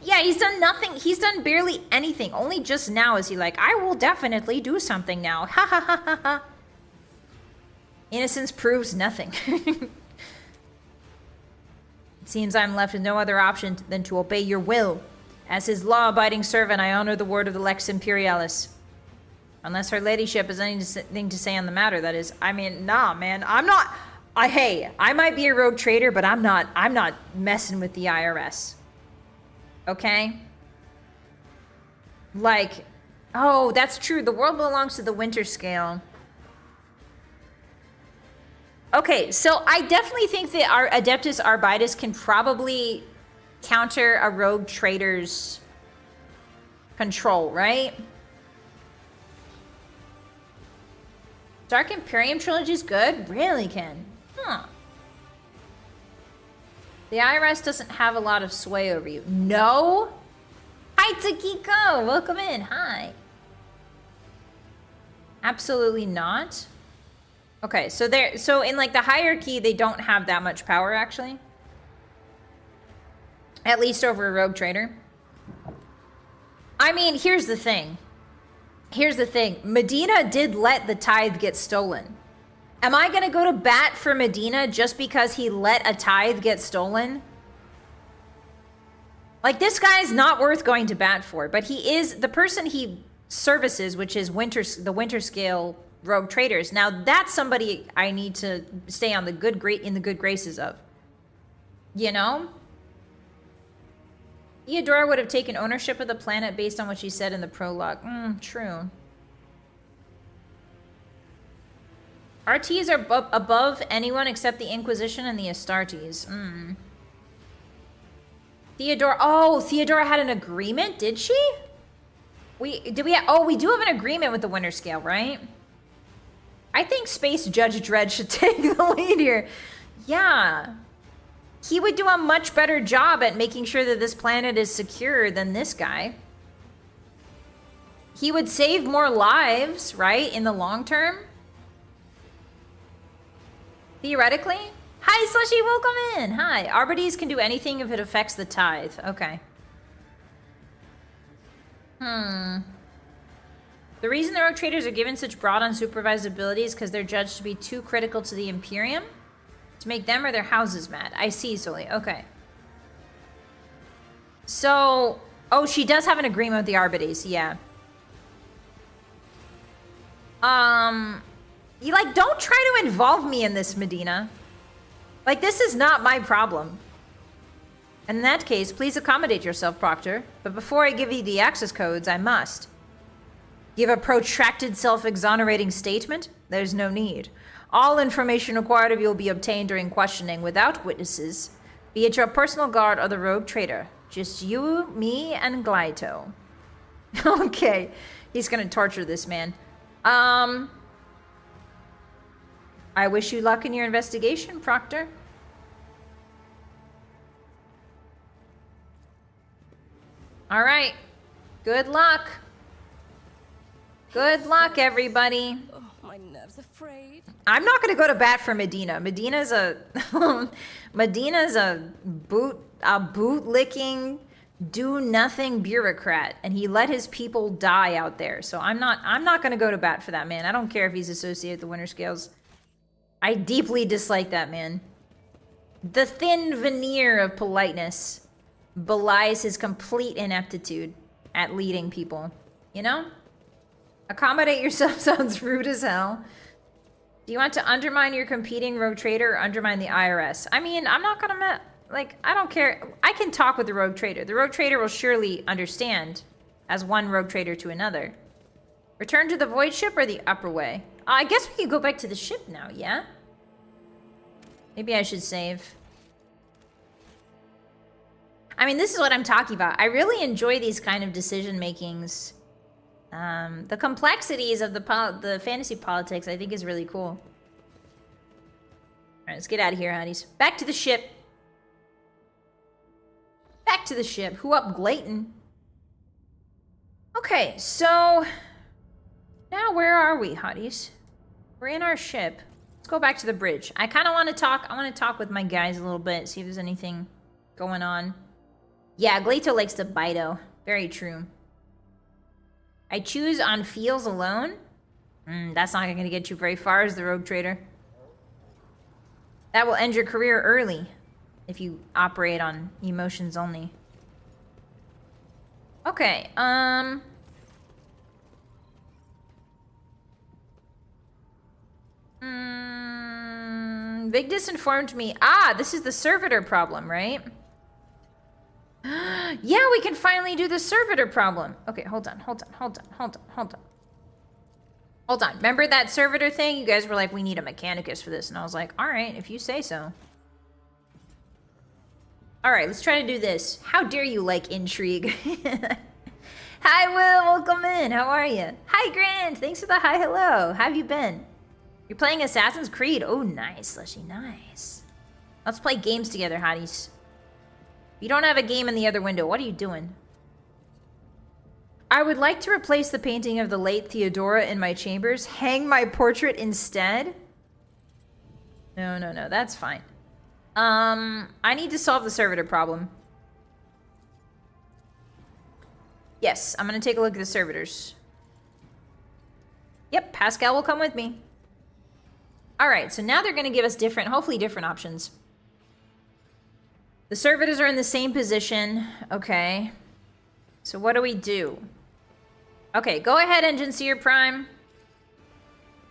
Yeah, he's done nothing. He's done barely anything. Only just now is he like, I will definitely do something now. Ha ha ha ha ha. Innocence proves nothing. It seems I'm left with no other option than to obey your will. As his law-abiding servant, I honor the word of the Lex Imperialis. Unless her ladyship has anything to say on the matter, that is. I mean, nah, man. I'm not... hey, I might be a rogue trader, but I'm not messing with the IRS. Okay? Like... Oh, that's true. The world belongs to the Winter Scale. Okay, so I definitely think that our Adeptus Arbitus can probably counter a rogue trader's control, right? Dark Imperium trilogy is good? Really, Ken? Huh. The IRS doesn't have a lot of sway over you. No? Hi, Takiko! Welcome in. Hi. Absolutely not. Okay, so in like the hierarchy, they don't have that much power, actually. At least over a rogue trader. I mean, here's the thing. Here's the thing. Medina did let the tithe get stolen. Am I going to go to bat for Medina just because he let a tithe get stolen? Like, this guy's not worth going to bat for, but he is the person he services, which is the winter scale rogue traders. Now, that's somebody I need to stay on the good graces of. You know? Theodora would have taken ownership of the planet based on what she said in the prologue. True. RTs are above anyone except the Inquisition and the Astartes. Theodora had an agreement, did she? We do have an agreement with the Winter Scale, right? I think Space Judge Dredd should take the lead here. Yeah. He would do a much better job at making sure that this planet is secure than this guy. He would save more lives, right, in the long term? Theoretically? Hi, Slushy, welcome in. Hi. Arbites can do anything if it affects the tithe. Okay. The reason the rogue traders are given such broad unsupervised abilities is because they're judged to be too critical to the Imperium to make them or their houses mad. I see, Sully. Okay. So, she does have an agreement with the Arbites. Yeah. You, like, don't try to involve me in this, Medina. Like, this is not my problem. And in that case, please accommodate yourself, Proctor. But before I give you the access codes, I must. Give a protracted self-exonerating statement? There's no need. All information required of you will be obtained during questioning without witnesses, be it your personal guard or the rogue trader. Just you, me, and Glyto. Okay. He's gonna torture this man. I wish you luck in your investigation, Proctor. All right. Good luck. Good luck, everybody. Oh, my nerves are frayed. I'm not going to go to bat for Medina. Medina's a boot-licking, do-nothing bureaucrat, and he let his people die out there. So I'm not going to go to bat for that man. I don't care if he's associated with the Winter Scales. I deeply dislike that man. The thin veneer of politeness belies his complete ineptitude at leading people. You know? Accommodate yourself sounds rude as hell. Do you want to undermine your competing rogue trader or undermine the IRS? I mean, I'm not gonna I don't care. I can talk with the rogue trader. The rogue trader will surely understand as one rogue trader to another. Return to the void ship or the upper way? I guess we can go back to the ship now, yeah? Maybe I should save. I mean, this is what I'm talking about. I really enjoy these kind of decision makings. The complexities of the fantasy politics, I think, is really cool. All right, let's get out of here, Hotties. Back to the ship. Back to the ship. Who up, Glayton? Okay, so now where are we, Hotties? We're in our ship. Let's go back to the bridge. I kind of want to talk. I want to talk with my guys a little bit, see if there's anything going on. Yeah, Gleito likes to Bido. Very true. I choose on feels alone? That's not going to get you very far as the rogue trader. That will end your career early if you operate on emotions only. Okay, Vigdis informed me. This is the servitor problem, right? Yeah, we can finally do the servitor problem. Okay, hold on. Remember that servitor thing? You guys were like, we need a mechanicus for this. And I was like, all right, if you say so. All right, let's try to do this. How dare you like intrigue? Hi, Will. Welcome in. How are you? Hi, Grant. Thanks for the hi, hello. How have you been? You're playing Assassin's Creed. Oh, nice, Slushy. Nice. Let's play games together, Hotties. You don't have a game in the other window. What are you doing? I would like to replace the painting of the late Theodora in my chambers. Hang my portrait instead? No. That's fine. I need to solve the servitor problem. Yes, I'm gonna take a look at the servitors. Yep, Pascal will come with me. Alright, so now they're gonna give us different, hopefully different options. The servitors are in the same position. Okay. So what do we do? Okay, go ahead, Engine Seer Prime.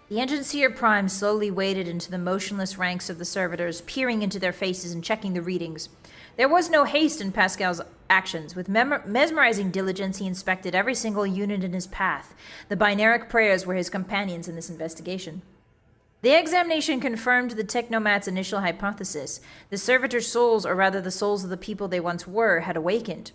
The Engine Seer Prime slowly waded into the motionless ranks of the servitors, peering into their faces and checking the readings. There was no haste in Pascal's actions. With mesmerizing diligence, he inspected every single unit in his path. The binaric prayers were his companions in this investigation. The examination confirmed the Technomat's initial hypothesis. The servitor souls, or rather the souls of the people they once were, had awakened.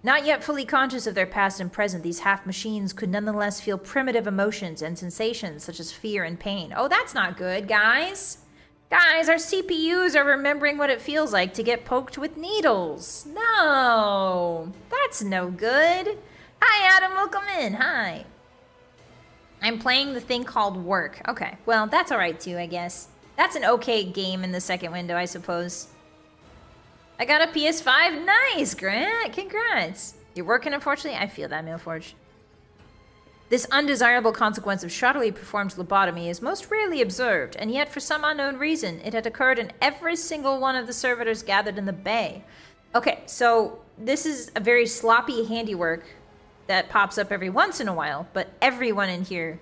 Not yet fully conscious of their past and present, these half-machines could nonetheless feel primitive emotions and sensations such as fear and pain. Oh, that's not good, guys. Guys, our CPUs are remembering what it feels like to get poked with needles. No, that's no good. Hi, Adam, welcome in. Hi. I'm playing the thing called Work. Okay, well, that's all right too, I guess. That's an okay game in the second window, I suppose. I got a PS5. Nice, Grant. Congrats. You're working, unfortunately? I feel that, Mailforge. This undesirable consequence of shoddily performed lobotomy is most rarely observed, and yet for some unknown reason, it had occurred in every single one of the servitors gathered in the bay. Okay, so this is a very sloppy handiwork that pops up every once in a while, but everyone in here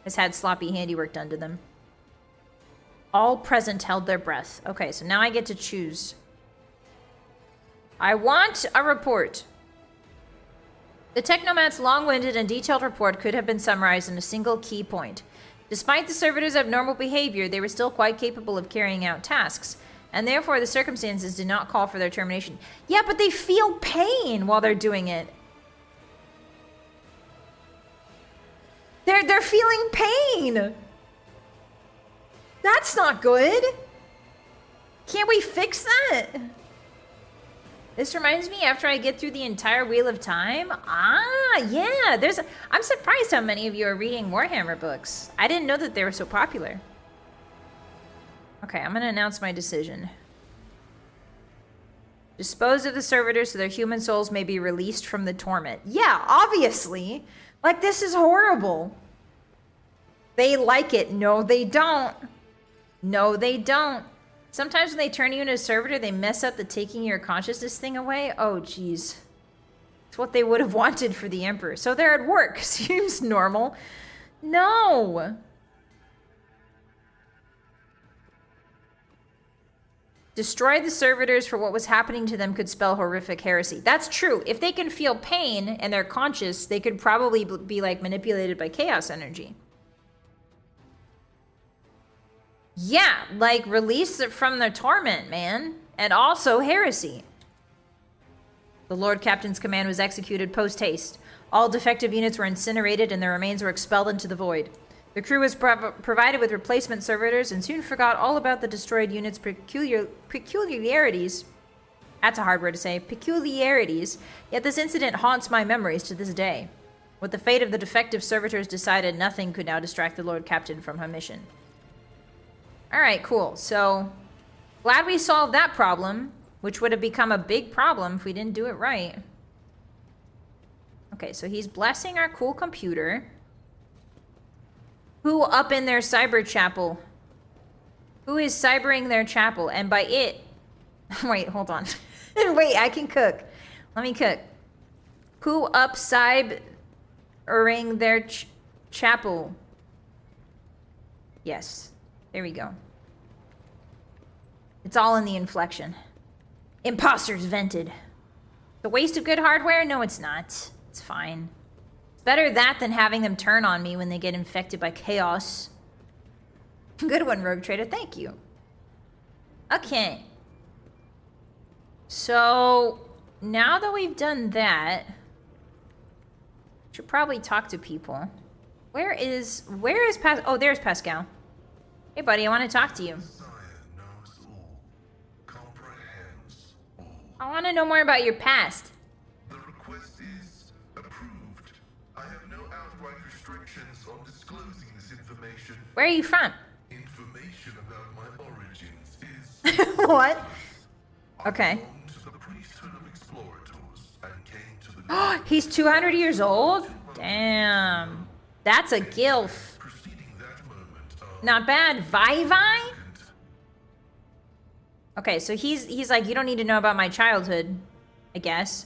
has had sloppy handiwork done to them. All present held their breath. Okay, so now I get to choose. I want a report. The Technomat's long-winded and detailed report could have been summarized in a single key point. Despite the servitors' abnormal behavior, they were still quite capable of carrying out tasks, and therefore the circumstances did not call for their termination. Yeah, but they feel pain while they're doing it. They're feeling pain. That's not good. Can't we fix that? This reminds me, after I get through the entire Wheel of Time. Ah, yeah. I'm surprised how many of you are reading Warhammer books. I didn't know that they were so popular. Okay, I'm gonna announce my decision. Dispose of the servitors so their human souls may be released from the torment. Yeah, obviously. Like, this is horrible. They like it. No, they don't. No, they don't. Sometimes when they turn you into a servitor, they mess up the taking your consciousness thing away. Oh, jeez. It's what they would have wanted for the Emperor. So they're at work. Seems normal. No. Destroy the servitors for what was happening to them could spell horrific heresy. That's true. If they can feel pain and they're conscious, they could probably be like manipulated by chaos energy. Yeah, like release it from their torment, man. And also heresy. The Lord Captain's command was executed post-haste. All defective units were incinerated and their remains were expelled into the void. The crew was provided with replacement servitors and soon forgot all about the destroyed unit's peculiarities. That's a hard word to say. Peculiarities. Yet this incident haunts my memories to this day. With the fate of the defective servitors decided, nothing could now distract the Lord Captain from her mission. Alright, cool. So, glad we solved that problem, which would have become a big problem if we didn't do it right. Okay, so he's blessing our cool computer. Who up in their cyber chapel? Who is cybering their chapel? And by it... Wait, hold on. Wait, I can cook. Let me cook. Who up cybering their chapel? Yes. There we go. It's all in the inflection. Imposters vented. The waste of good hardware? No, it's not. It's fine. It's better that than having them turn on me when they get infected by chaos. Good one, Rogue Trader. Thank you. Okay. So, now that we've done that, should probably talk to people. Where is Pascal? Oh, there's Pascal. Hey, buddy, I want to talk to you. I want to know more about your past. The request is approved. I have no outright restrictions on disclosing this information. Where are you from? Information about my origins is... What? Okay. I belong to the priesthood of explorators and came to He's 200 years old? Damn. That's a gilf. Preceding that moment, Not bad. Vi? Okay, so he's like, you don't need to know about my childhood, I guess.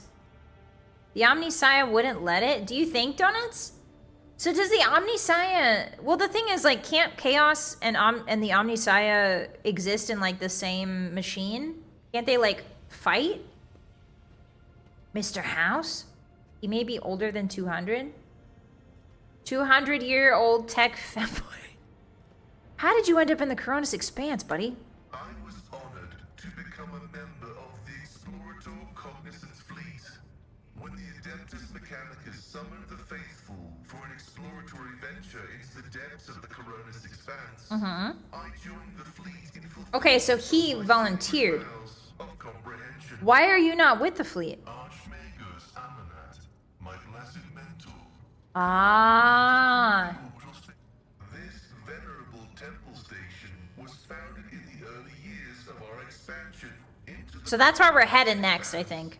The Omnisaya wouldn't let it? Do you think, Donuts? So does the Omnisaya... Well, the thing is, like, can't Chaos and the Omnisaya exist in, like, the same machine? Can't they, like, fight? Mr. House? He may be older than 200? 200-year-old tech fanboy. How did you end up in the Coronis Expanse, buddy? I was honored to become a member of the Explorator Cognizance Fleet. When the Adeptus Mechanicus summoned the faithful for an exploratory venture into the depths of the Coronis Expanse, I joined the fleet in fulfillment Okay, so he volunteered. of comprehension. Why are you not with the fleet? Archmagus Amanat, my blessed mentor. Ah. This venerable temple station was founded in the early years of our expansion into the... So that's where we're headed next, I think.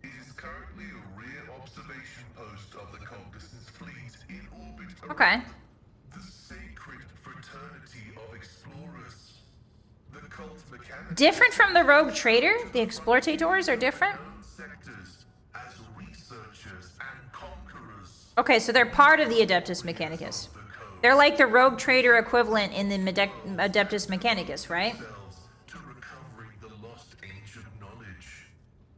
It is currently a rear observation post of the Cognizance Fleet in orbit around Okay. the sacred fraternity of explorers. The cult mechanics Different from the Rogue Trader? The Explorators are different? own sectors as researchers and conquerors Okay, so they're part of the Adeptus Mechanicus. They're like the Rogue Trader equivalent in the Adeptus Mechanicus, right? themselves to recovering the lost ancient knowledge.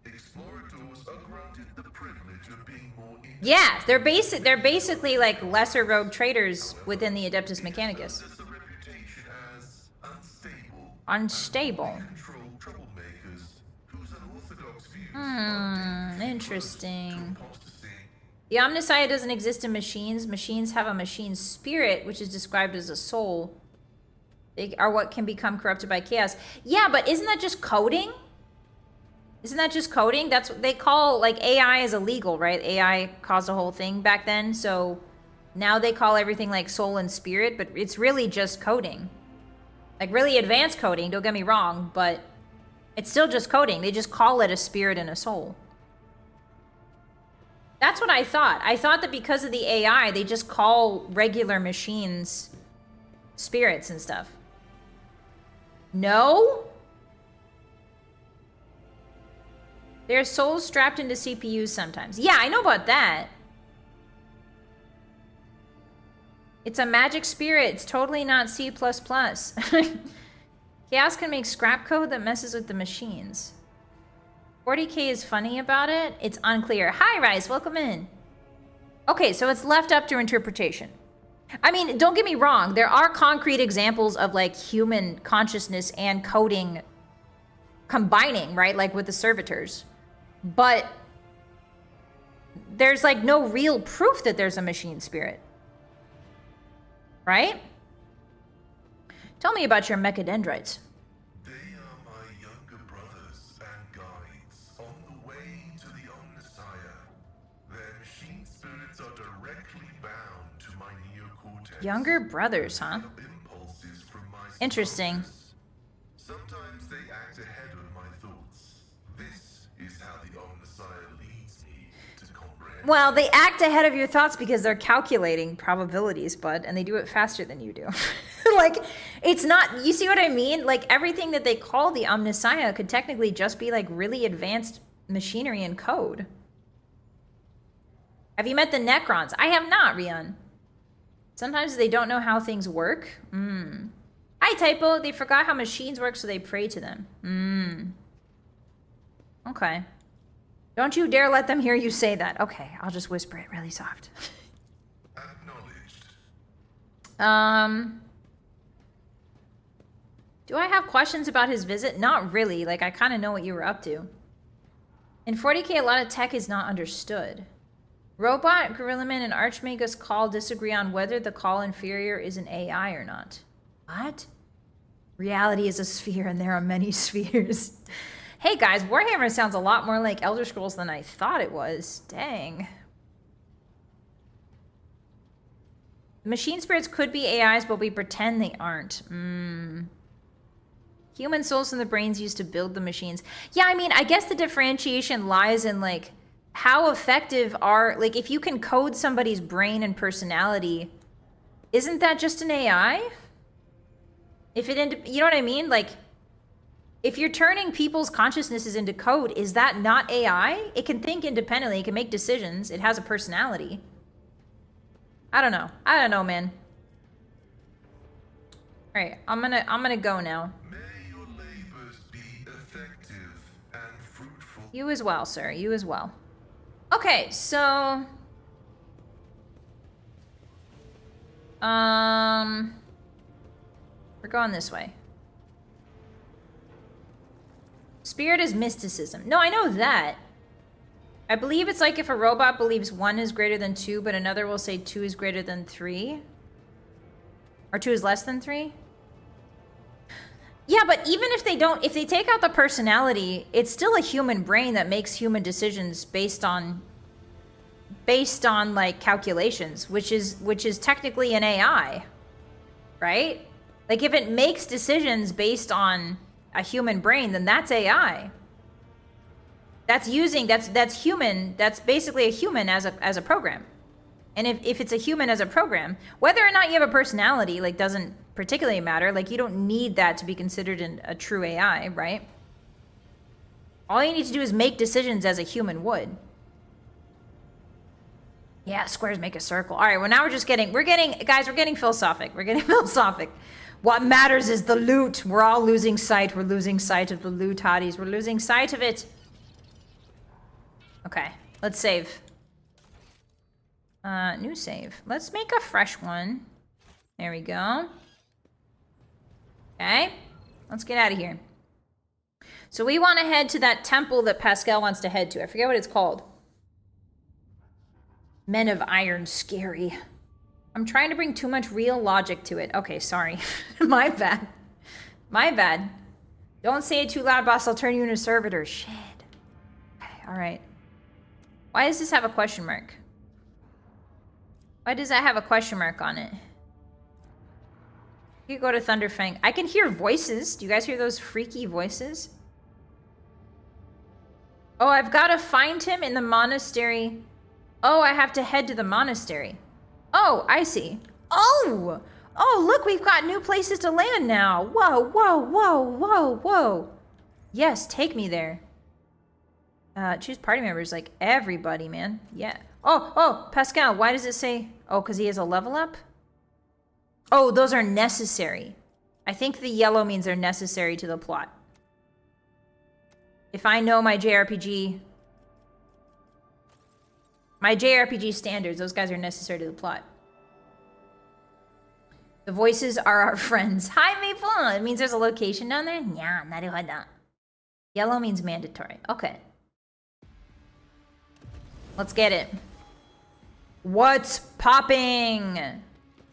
Explorators are granted the privilege of being more Yeah, they're basically like lesser Rogue Traders within the Adeptus Mechanicus. There's a reputation as unstable, Unstable. controlled troublemakers whose unorthodox views Interesting. apostasy. The Omnisaya doesn't exist in machines. Machines have a machine spirit, which is described as a soul. They are what can become corrupted by chaos. Yeah, but isn't that just coding? Isn't that just coding? That's what they call, like, AI is illegal, right? AI caused a whole thing back then, so now they call everything like soul and spirit, but it's really just coding. Like, really advanced coding, don't get me wrong, but it's still just coding. They just call it a spirit and a soul. That's what I thought. I thought that because of the AI, they just call regular machines spirits and stuff. No? Their souls strapped into CPUs sometimes. Yeah, I know about that. It's a magic spirit. It's totally not C++. Chaos can make scrap code that messes with the machines. 40k is funny about it. It's unclear. Hi, Rice. Welcome in. Okay, so it's left up to interpretation. I mean, don't get me wrong. There are concrete examples of, like, human consciousness and coding combining, right? Like with the servitors. But there's, like, no real proof that there's a machine spirit. Right? Tell me about your mechadendrites. They are my younger brothers and guides on the way to the Omnisaya. Their machine spirits are directly bound to my neocortex. Younger brothers, huh? Impulses from my Interesting. subconscious. Sometimes they act ahead of my thoughts. This is how the Omnisaya leads me to comprehend. Well, they act ahead of your thoughts because they're calculating probabilities, bud, and they do it faster than you do. Like, it's not, you see what I mean? Like, everything that they call the Omnisaya could technically just be, like, really advanced machinery and code. Have you met the Necrons? I have not, Rion. Sometimes they don't know how things work. Hi, Typo. They forgot how machines work, so they pray to them. Okay. Don't you dare let them hear you say that. Okay, I'll just whisper it really soft. Acknowledged. Do I have questions about his visit? Not really. Like, I kind of know what you were up to. In 40k, a lot of tech is not understood. Robot, Gorillaman, and Archmagus Call disagree on whether the Call inferior is an AI or not. What? Reality is a sphere, and there are many spheres. Hey guys, Warhammer sounds a lot more like Elder Scrolls than I thought it was. Dang. Machine spirits could be AIs, but we pretend they aren't. Human souls and the brains used to build the machines. Yeah, I mean, I guess the differentiation lies in, like, how effective are, like, if you can code somebody's brain and personality, isn't that just an AI? If it, you know what I mean? Like, if you're turning people's consciousnesses into code, is that not AI? It can think independently, it can make decisions, it has a personality. I don't know. I don't know, man. All right, I'm gonna go now. May your labors be effective and fruitful. You as well, sir. You as well. Okay, so we're going this way. Spirit is mysticism. No, I know that. I believe it's like if a robot believes 1 is greater than 2, but another will say 2 is greater than 3. Or 2 is less than 3. Yeah, but even if they don't, if they take out the personality, it's still a human brain that makes human decisions based on like calculations, which is technically an AI, right? Like if it makes decisions based on a human brain, then that's AI. That's human. That's basically a human as a program. And if it's a human as a program, whether or not you have a personality, like, doesn't particularly matter. Like, you don't need that to be considered a true AI, right? All you need to do is make decisions as a human would. Yeah, squares make a circle. All right, well, now we're getting philosophic. We're getting philosophic. What matters is the loot. We're all losing sight. We're losing sight of the loot, hotties. We're losing sight of it. Okay, let's save. New save. Let's make a fresh one. There we go. Okay, let's get out of here. So we want to head to that temple that Pascal wants to head to. I forget what it's called. Men of Iron, scary. I'm trying to bring too much real logic to it. Okay, sorry. My bad. My bad. Don't say it too loud, boss. I'll turn you into a servitor. Shit. Okay, all right. Why does this have a question mark? Why does that have a question mark on it? You go to Thunderfang. I can hear voices. Do you guys hear those freaky voices? Oh, I've got to find him in the monastery. Oh, I have to head to the monastery. Oh, I see. Oh! Oh, look, we've got new places to land now. Whoa, whoa, whoa, whoa, whoa. Yes, take me there. Choose party members, like everybody, man. Yeah. Oh, Pascal, why does it say... Oh, because he has a level up? Oh, those are necessary. I think the yellow means they're necessary to the plot. If I know my JRPG standards, those guys are necessary to the plot. The voices are our friends. Hi, Maple! It means there's a location down there? Yeah, naruhodo. Yellow means mandatory. Okay. Let's get it. What's popping?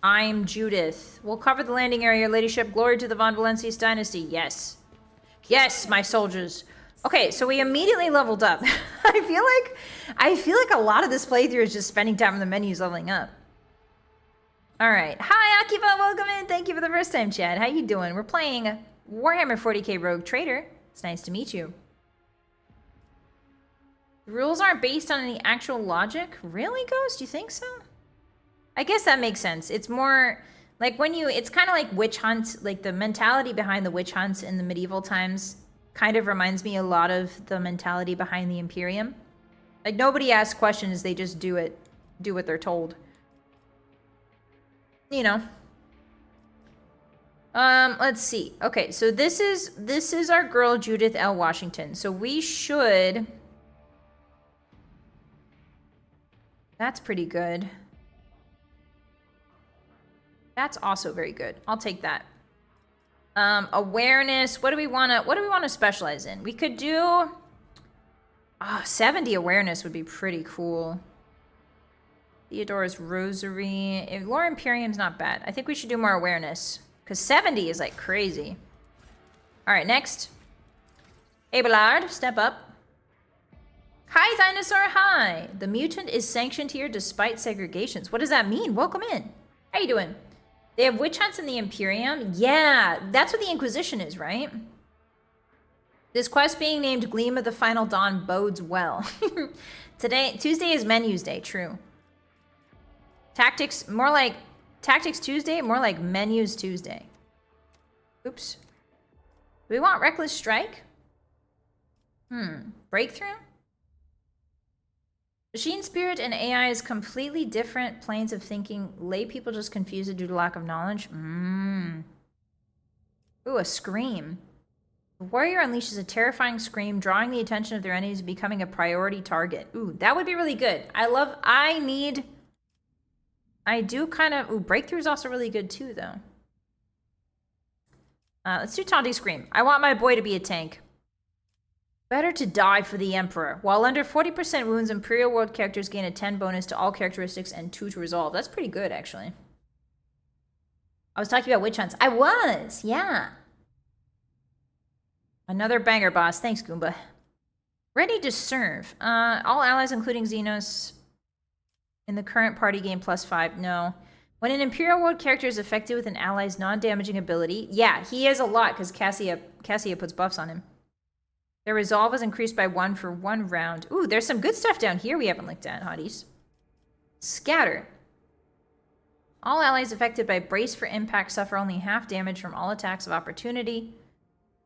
I'm Judith. We'll cover the landing area, ladyship. Glory to the Von Valencius dynasty. Yes. Yes, my soldiers. Okay, so we immediately leveled up. I feel like a lot of this playthrough is just spending time in the menus leveling up. All right. Hi, Akiva. Welcome in. Thank you for the first time, Chad. How you doing? We're playing Warhammer 40k Rogue Trader. It's nice to meet you. The rules aren't based on any actual logic? Really, Ghost? You think so? I guess that makes sense. It's more like when you... It's kind of like witch hunts. Like the mentality behind the witch hunts in the medieval times kind of reminds me a lot of the mentality behind the Imperium. Like nobody asks questions. They just do it. Do what they're told. You know. Let's see. Okay, so this is our girl Judith L. Washington. So we should... That's pretty good. That's also very good. I'll take that. Awareness. What do we want to specialize in? We could do 70 awareness would be pretty cool. Theodora's Rosary. Lore Imperium's not bad. I think we should do more awareness because 70 is like crazy. All right, next. Abelard, step up. Hi, Dinosaur, hi! The mutant is sanctioned here despite segregations. What does that mean? Welcome in. How you doing? They have witch hunts in the Imperium? Yeah, that's what the Inquisition is, right? This quest being named Gleam of the Final Dawn bodes well. Tuesday is Menus Day, true. Tactics Tuesday, more like Menus Tuesday. Oops. Do we want Reckless Strike? Breakthrough? Machine spirit and AI is completely different planes of thinking. Lay people just confused due to lack of knowledge. Ooh, a scream. The warrior unleashes a terrifying scream, drawing the attention of their enemies and becoming a priority target. Ooh, that would be really good. Ooh, breakthrough is also really good too, though. Let's do Taunting Scream. I want my boy to be a tank. Better to die for the Emperor. While under 40% wounds, Imperial World characters gain a 10 bonus to all characteristics and 2 to resolve. That's pretty good, actually. I was talking about witch hunts. I was, yeah. Another banger boss. Thanks, Goomba. Ready to serve. All allies, including Xenos, in the current party game +5. No. When an Imperial World character is affected with an ally's non-damaging ability, yeah, he is a lot because Cassia puts buffs on him. Their resolve is increased by 1 for 1 round. Ooh, there's some good stuff down here we haven't looked at, hotties. Scatter. All allies affected by Brace for Impact suffer only half damage from all attacks of opportunity.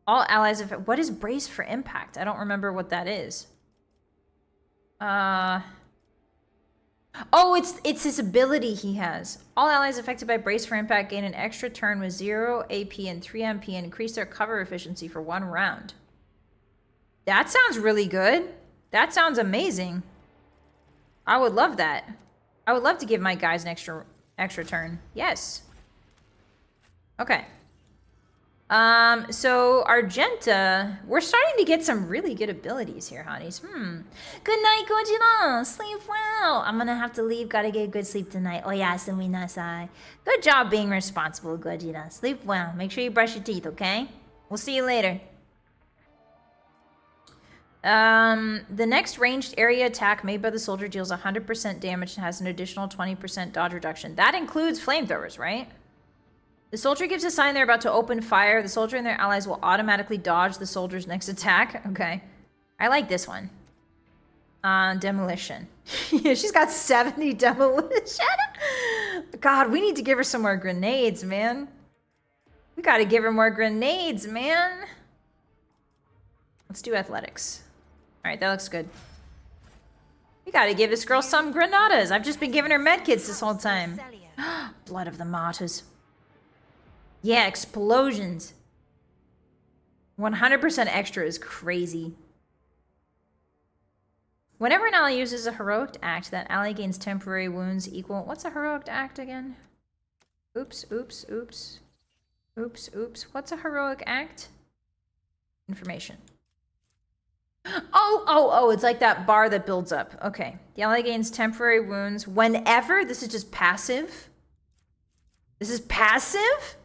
All allies what is Brace for Impact? I don't remember what that is. Oh, it's his ability he has. All allies affected by Brace for Impact gain an extra turn with 0 AP and 3 MP and increase their cover efficiency for 1 round. That sounds really good. That sounds amazing. I would love that. I would love to give my guys an extra turn. Yes. Okay. So Argenta, we're starting to get some really good abilities here, hotties. Good night, Gojira. Sleep well. I'm gonna have to leave. Gotta get good sleep tonight. Oyasumi nasai. Good job being responsible, Gojira. Sleep well. Make sure you brush your teeth, okay? We'll see you later. The next ranged area attack made by the soldier deals 100% damage and has an additional 20% dodge reduction. That includes flamethrowers, right? The soldier gives a sign they're about to open fire. The soldier and their allies will automatically dodge the soldier's next attack. Okay. I like this one. Demolition. Yeah, she's got 70 demolition. God, we need to give her some more grenades, man. We gotta give her more grenades, man. Let's do athletics. Alright, that looks good. We gotta give this girl some granadas. I've just been giving her medkits this whole time. Blood of the martyrs. Yeah, explosions. 100% extra is crazy. Whenever an ally uses a heroic act, that ally gains temporary wounds equal... What's a heroic act again? Oops, oops, oops. Oops, oops. What's a heroic act? Information. Oh, it's like that bar that builds up. Okay. The ally gains temporary wounds whenever... This is just passive? This is passive?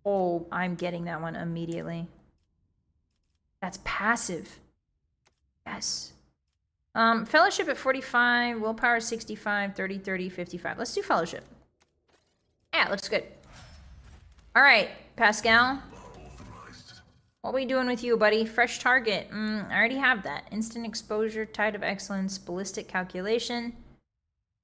Oh, I'm getting that one immediately. That's passive. Yes. Fellowship at 45, willpower 65, 30, 30, 55. Let's do fellowship. Yeah, looks good. All right, Pascal. What are we doing with you, buddy? Fresh target. I already have that. Instant exposure, tide of excellence, ballistic calculation.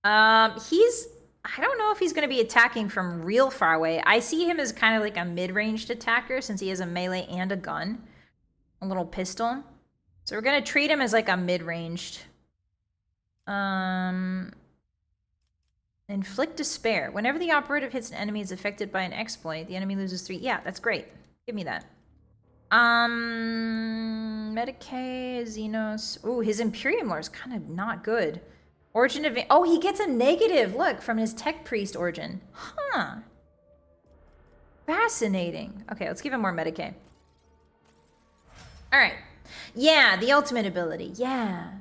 I don't know if he's going to be attacking from real far away. I see him as kind of like a mid-ranged attacker since he has a melee and a gun. A little pistol. So we're going to treat him as like a mid-ranged. Inflict despair. Whenever the operative hits an enemy is affected by an exploit, the enemy loses 3. Yeah, that's great. Give me that. Medicae, Xenos. Ooh, his Imperium lore is kind of not good. Origin of... Oh, he gets a negative, look, from his Tech Priest origin. Huh. Fascinating. Okay, let's give him more Medicae. All right. Yeah, the ultimate ability. Yeah.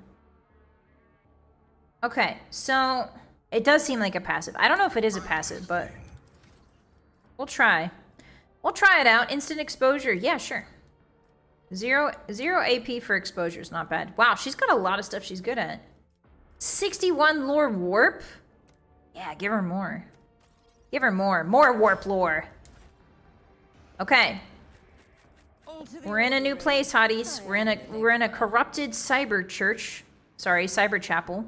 Okay, so it does seem like a passive. I don't know if it is a passive, but we'll try. We'll try it out. Instant exposure. Yeah, sure. Zero AP for exposure is not bad. Wow, she's got a lot of stuff she's good at. 61 lore warp? Yeah, give her more. Give her more. More warp lore. Okay. We're in a new place, hotties. We're in a corrupted cyber church. Sorry, cyber chapel.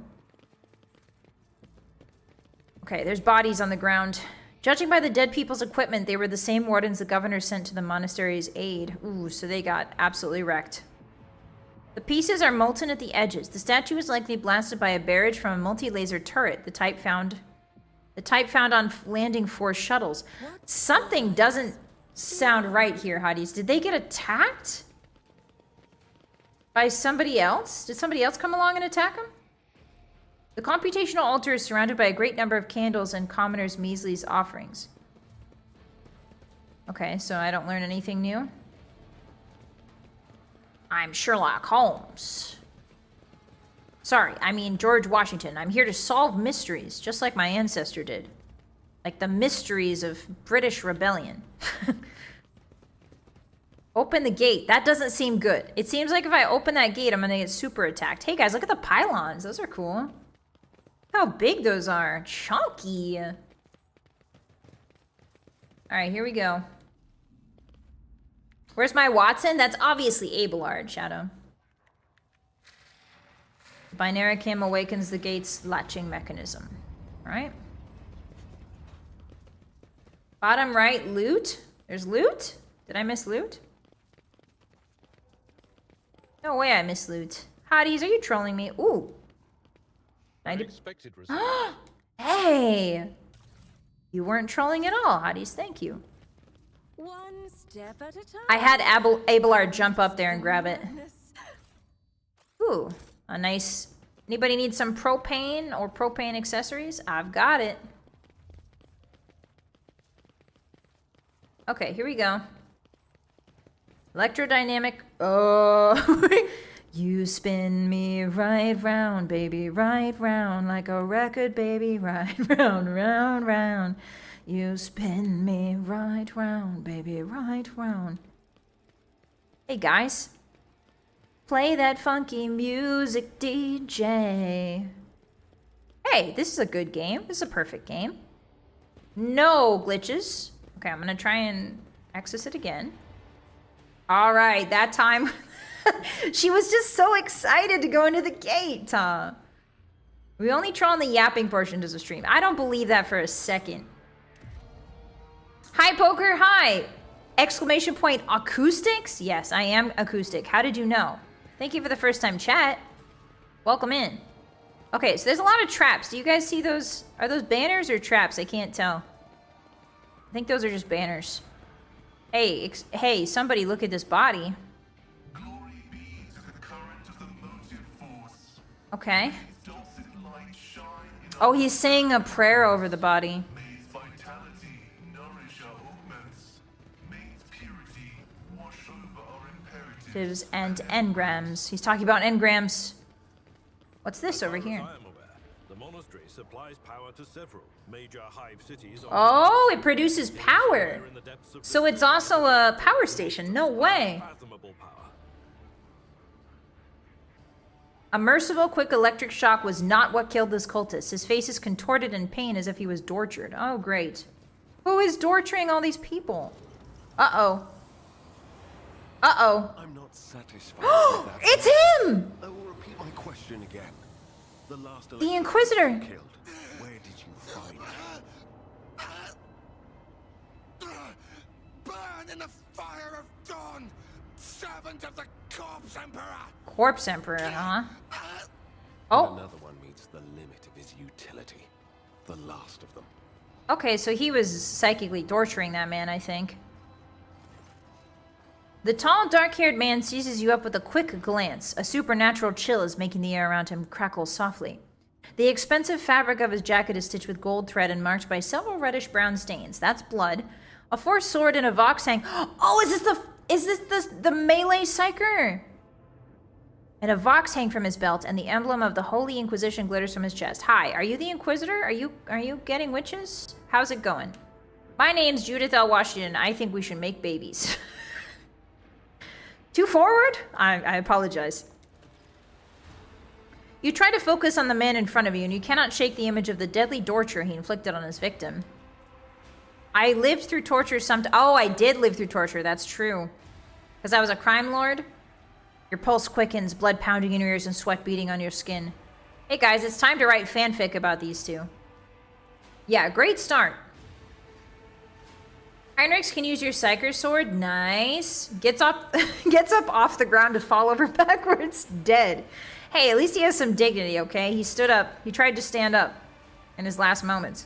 Okay, there's bodies on the ground. Judging by the dead people's equipment, they were the same wardens the governor sent to the monastery's aid. Ooh, so they got absolutely wrecked. The pieces are molten at the edges. The statue was likely blasted by a barrage from a multi-laser turret, the type found on landing force shuttles. Something doesn't sound right here, hotties. Did they get attacked by somebody else? Did somebody else come along and attack them? The computational altar is surrounded by a great number of candles and commoners' measly offerings. Okay, so I don't learn anything new. I'm Sherlock Holmes. Sorry, I mean George Washington. I'm here to solve mysteries, just like my ancestor did. Like the mysteries of British rebellion. Open the gate. That doesn't seem good. It seems like if I open that gate, I'm gonna get super attacked. Hey guys, look at the pylons. Those are cool. How big those are. Chunky. Alright, here we go. Where's my Watson? That's obviously Abelard, Shadow. Binaricam awakens the gate's latching mechanism. Alright. Bottom right, loot. There's loot? Did I miss loot? No way I missed loot. Hotties, are you trolling me? Ooh. Unexpected result. Hey! You weren't trolling at all, Hotties. Thank you. One step at a time. I had Abelard jump up there and grab it. Ooh, a nice... Anybody need some propane or propane accessories? I've got it. Okay, here we go. Electrodynamic... Oh... You spin me right round, baby, right round, like a record, baby, right round, round, round. You spin me right round, baby, right round. Hey, guys. Play that funky music, DJ. Hey, this is a good game. This is a perfect game. No glitches. Okay, I'm gonna try and access it again. All right, that time... She was just so excited to go into the gate, huh? We only troll on the yapping portion of the stream. I don't believe that for a second. Hi, Poker. Hi. Exclamation point acoustics? Yes, I am acoustic. How did you know? Thank you for the first time chat. Welcome in. Okay, so there's a lot of traps. Do you guys see those? Are those banners or traps? I can't tell. I think those are just banners. Hey, hey, somebody look at this body. Okay. Oh, he's saying a prayer over the body. And engrams. He's talking about engrams. What's this over here? The monastery supplies power to several major hive cities. Oh, it produces power. So it's also a power station. No way. A merciful, quick electric shock was not what killed this cultist. His face is contorted in pain as if he was tortured. Oh, great. Who is torturing all these people? Uh-oh. Uh-oh. I'm not satisfied with that. It's him! I will repeat my question again. The last The Inquisitor. killed. Where did you find it? Burn in the fire of dawn, servant of the Corpse Emperor. Corpse Emperor, huh? And Oh. another one meets the limit of his utility. The last of them. Okay, so he was psychically torturing that man, I think. The tall, dark-haired man seizes you up with a quick glance. A supernatural chill is making the air around him crackle softly. The expensive fabric of his jacket is stitched with gold thread and marked by several reddish-brown stains. That's blood. A forced sword and a vox hang. Oh, is this the melee psyker? And a vox hang from his belt, and the emblem of the Holy Inquisition glitters from his chest. Hi, are you the Inquisitor? Are you getting witches? How's it going? My name's Judith L. Washington. I think we should make babies. Too forward? I apologize. You try to focus on the man in front of you, and you cannot shake the image of the deadly torture he inflicted on his victim. I lived through torture Oh, I did live through torture. That's true. Because I was a crime lord? Your pulse quickens, blood pounding in your ears and sweat beating on your skin. Hey guys, it's time to write fanfic about these two. Yeah, great start. Heinrichs can use your Psyker sword. Nice. Gets up off the ground to fall over backwards. Dead. Hey, at least he has some dignity, okay? He stood up. He tried to stand up in his last moments.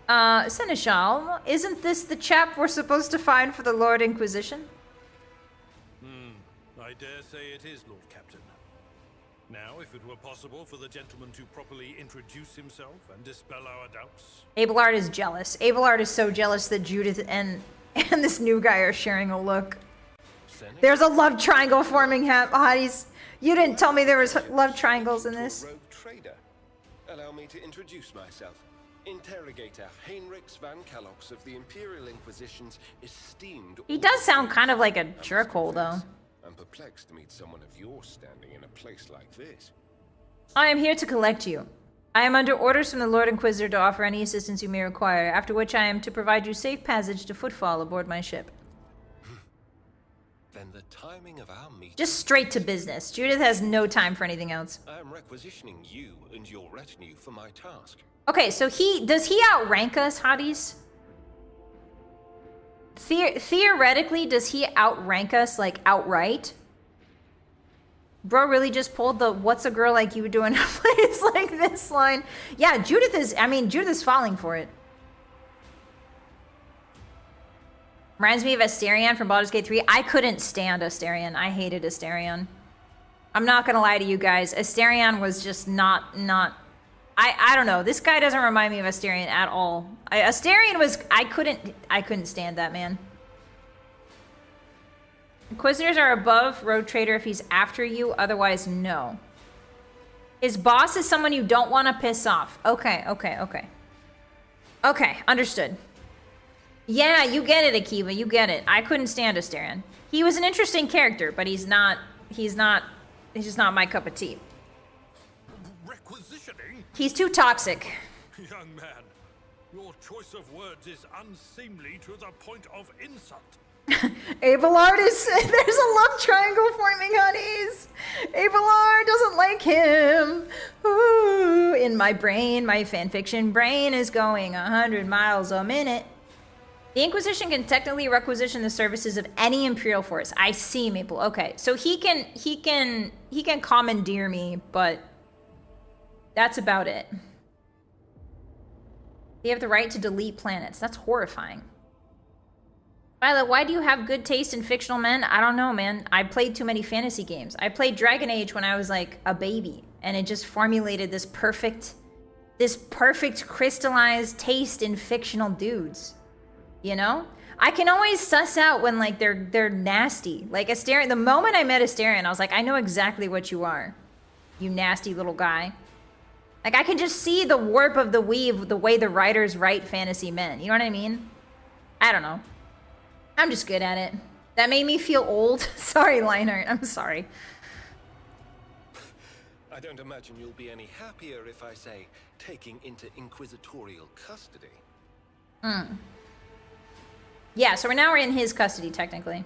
Seneschal, isn't this the chap we're supposed to find for the Lord Inquisition? I dare say it is, Lord Captain. Now, if it were possible for the gentleman to properly introduce himself and dispel our doubts. Abelard is jealous. Abelard is so jealous that Judith and this new guy are sharing a look. There's a love triangle forming, Hotties. You didn't tell me there was love triangles in this. Rogue trader. Allow me to introduce myself. Interrogator Heinrichs van Kallox of the Imperial Inquisition's esteemed... He does sound kind of like a jerkhole, though. I'm perplexed to meet someone of your standing in a place like this. I am here to collect you. I am under orders from the Lord Inquisitor to offer any assistance you may require, after which I am to provide you safe passage to footfall aboard my ship. Then the timing of our meeting... Just straight to business. Judith has no time for anything else. I am requisitioning you and your retinue for my task. Okay, so does he outrank us, Hotties? Theoretically, does he outrank us, like, outright? Bro really just pulled the what's a girl like you doing in a place like this line. Yeah, Judith is falling for it. Reminds me of Asterion from Baldur's Gate 3. I couldn't stand Asterion. I hated Asterion. I'm not gonna lie to you guys. Asterion was just not... I don't know. This guy doesn't remind me of Asterion at all. Asterion was... I couldn't stand that man. Inquisitors are above Road Trader if he's after you. Otherwise, no. His boss is someone you don't want to piss off. Okay. Okay, understood. Yeah, you get it, Akiva. You get it. I couldn't stand Asterion. He was an interesting character, but he's just not my cup of tea. Requisitioning? He's too toxic. Young man, your choice of words is unseemly to the point of insult. Abelard is... There's a love triangle forming, Hotties. Abelard doesn't like him. Ooh, in my brain, my fanfiction brain is going 100 miles a minute. The Inquisition can technically requisition the services of any Imperial force. I see, Maple. Okay, so he can commandeer me, but that's about it. They have the right to delete planets. That's horrifying. Vylett, why do you have good taste in fictional men? I don't know, man. I played too many fantasy games. I played Dragon Age when I was like a baby, and it just formulated this perfect crystallized taste in fictional dudes. You know? I can always suss out when like they're nasty. Like Asterion, the moment I met Asterion, I was like, I know exactly what you are. You nasty little guy. Like I can just see the warp of the weave, the way the writers write fantasy men. You know what I mean? I don't know. I'm just good at it. That made me feel old. Sorry, Lionheart. I'm sorry. I don't imagine you'll be any happier if I say taking into inquisitorial custody. Yeah, so we're in his custody, technically.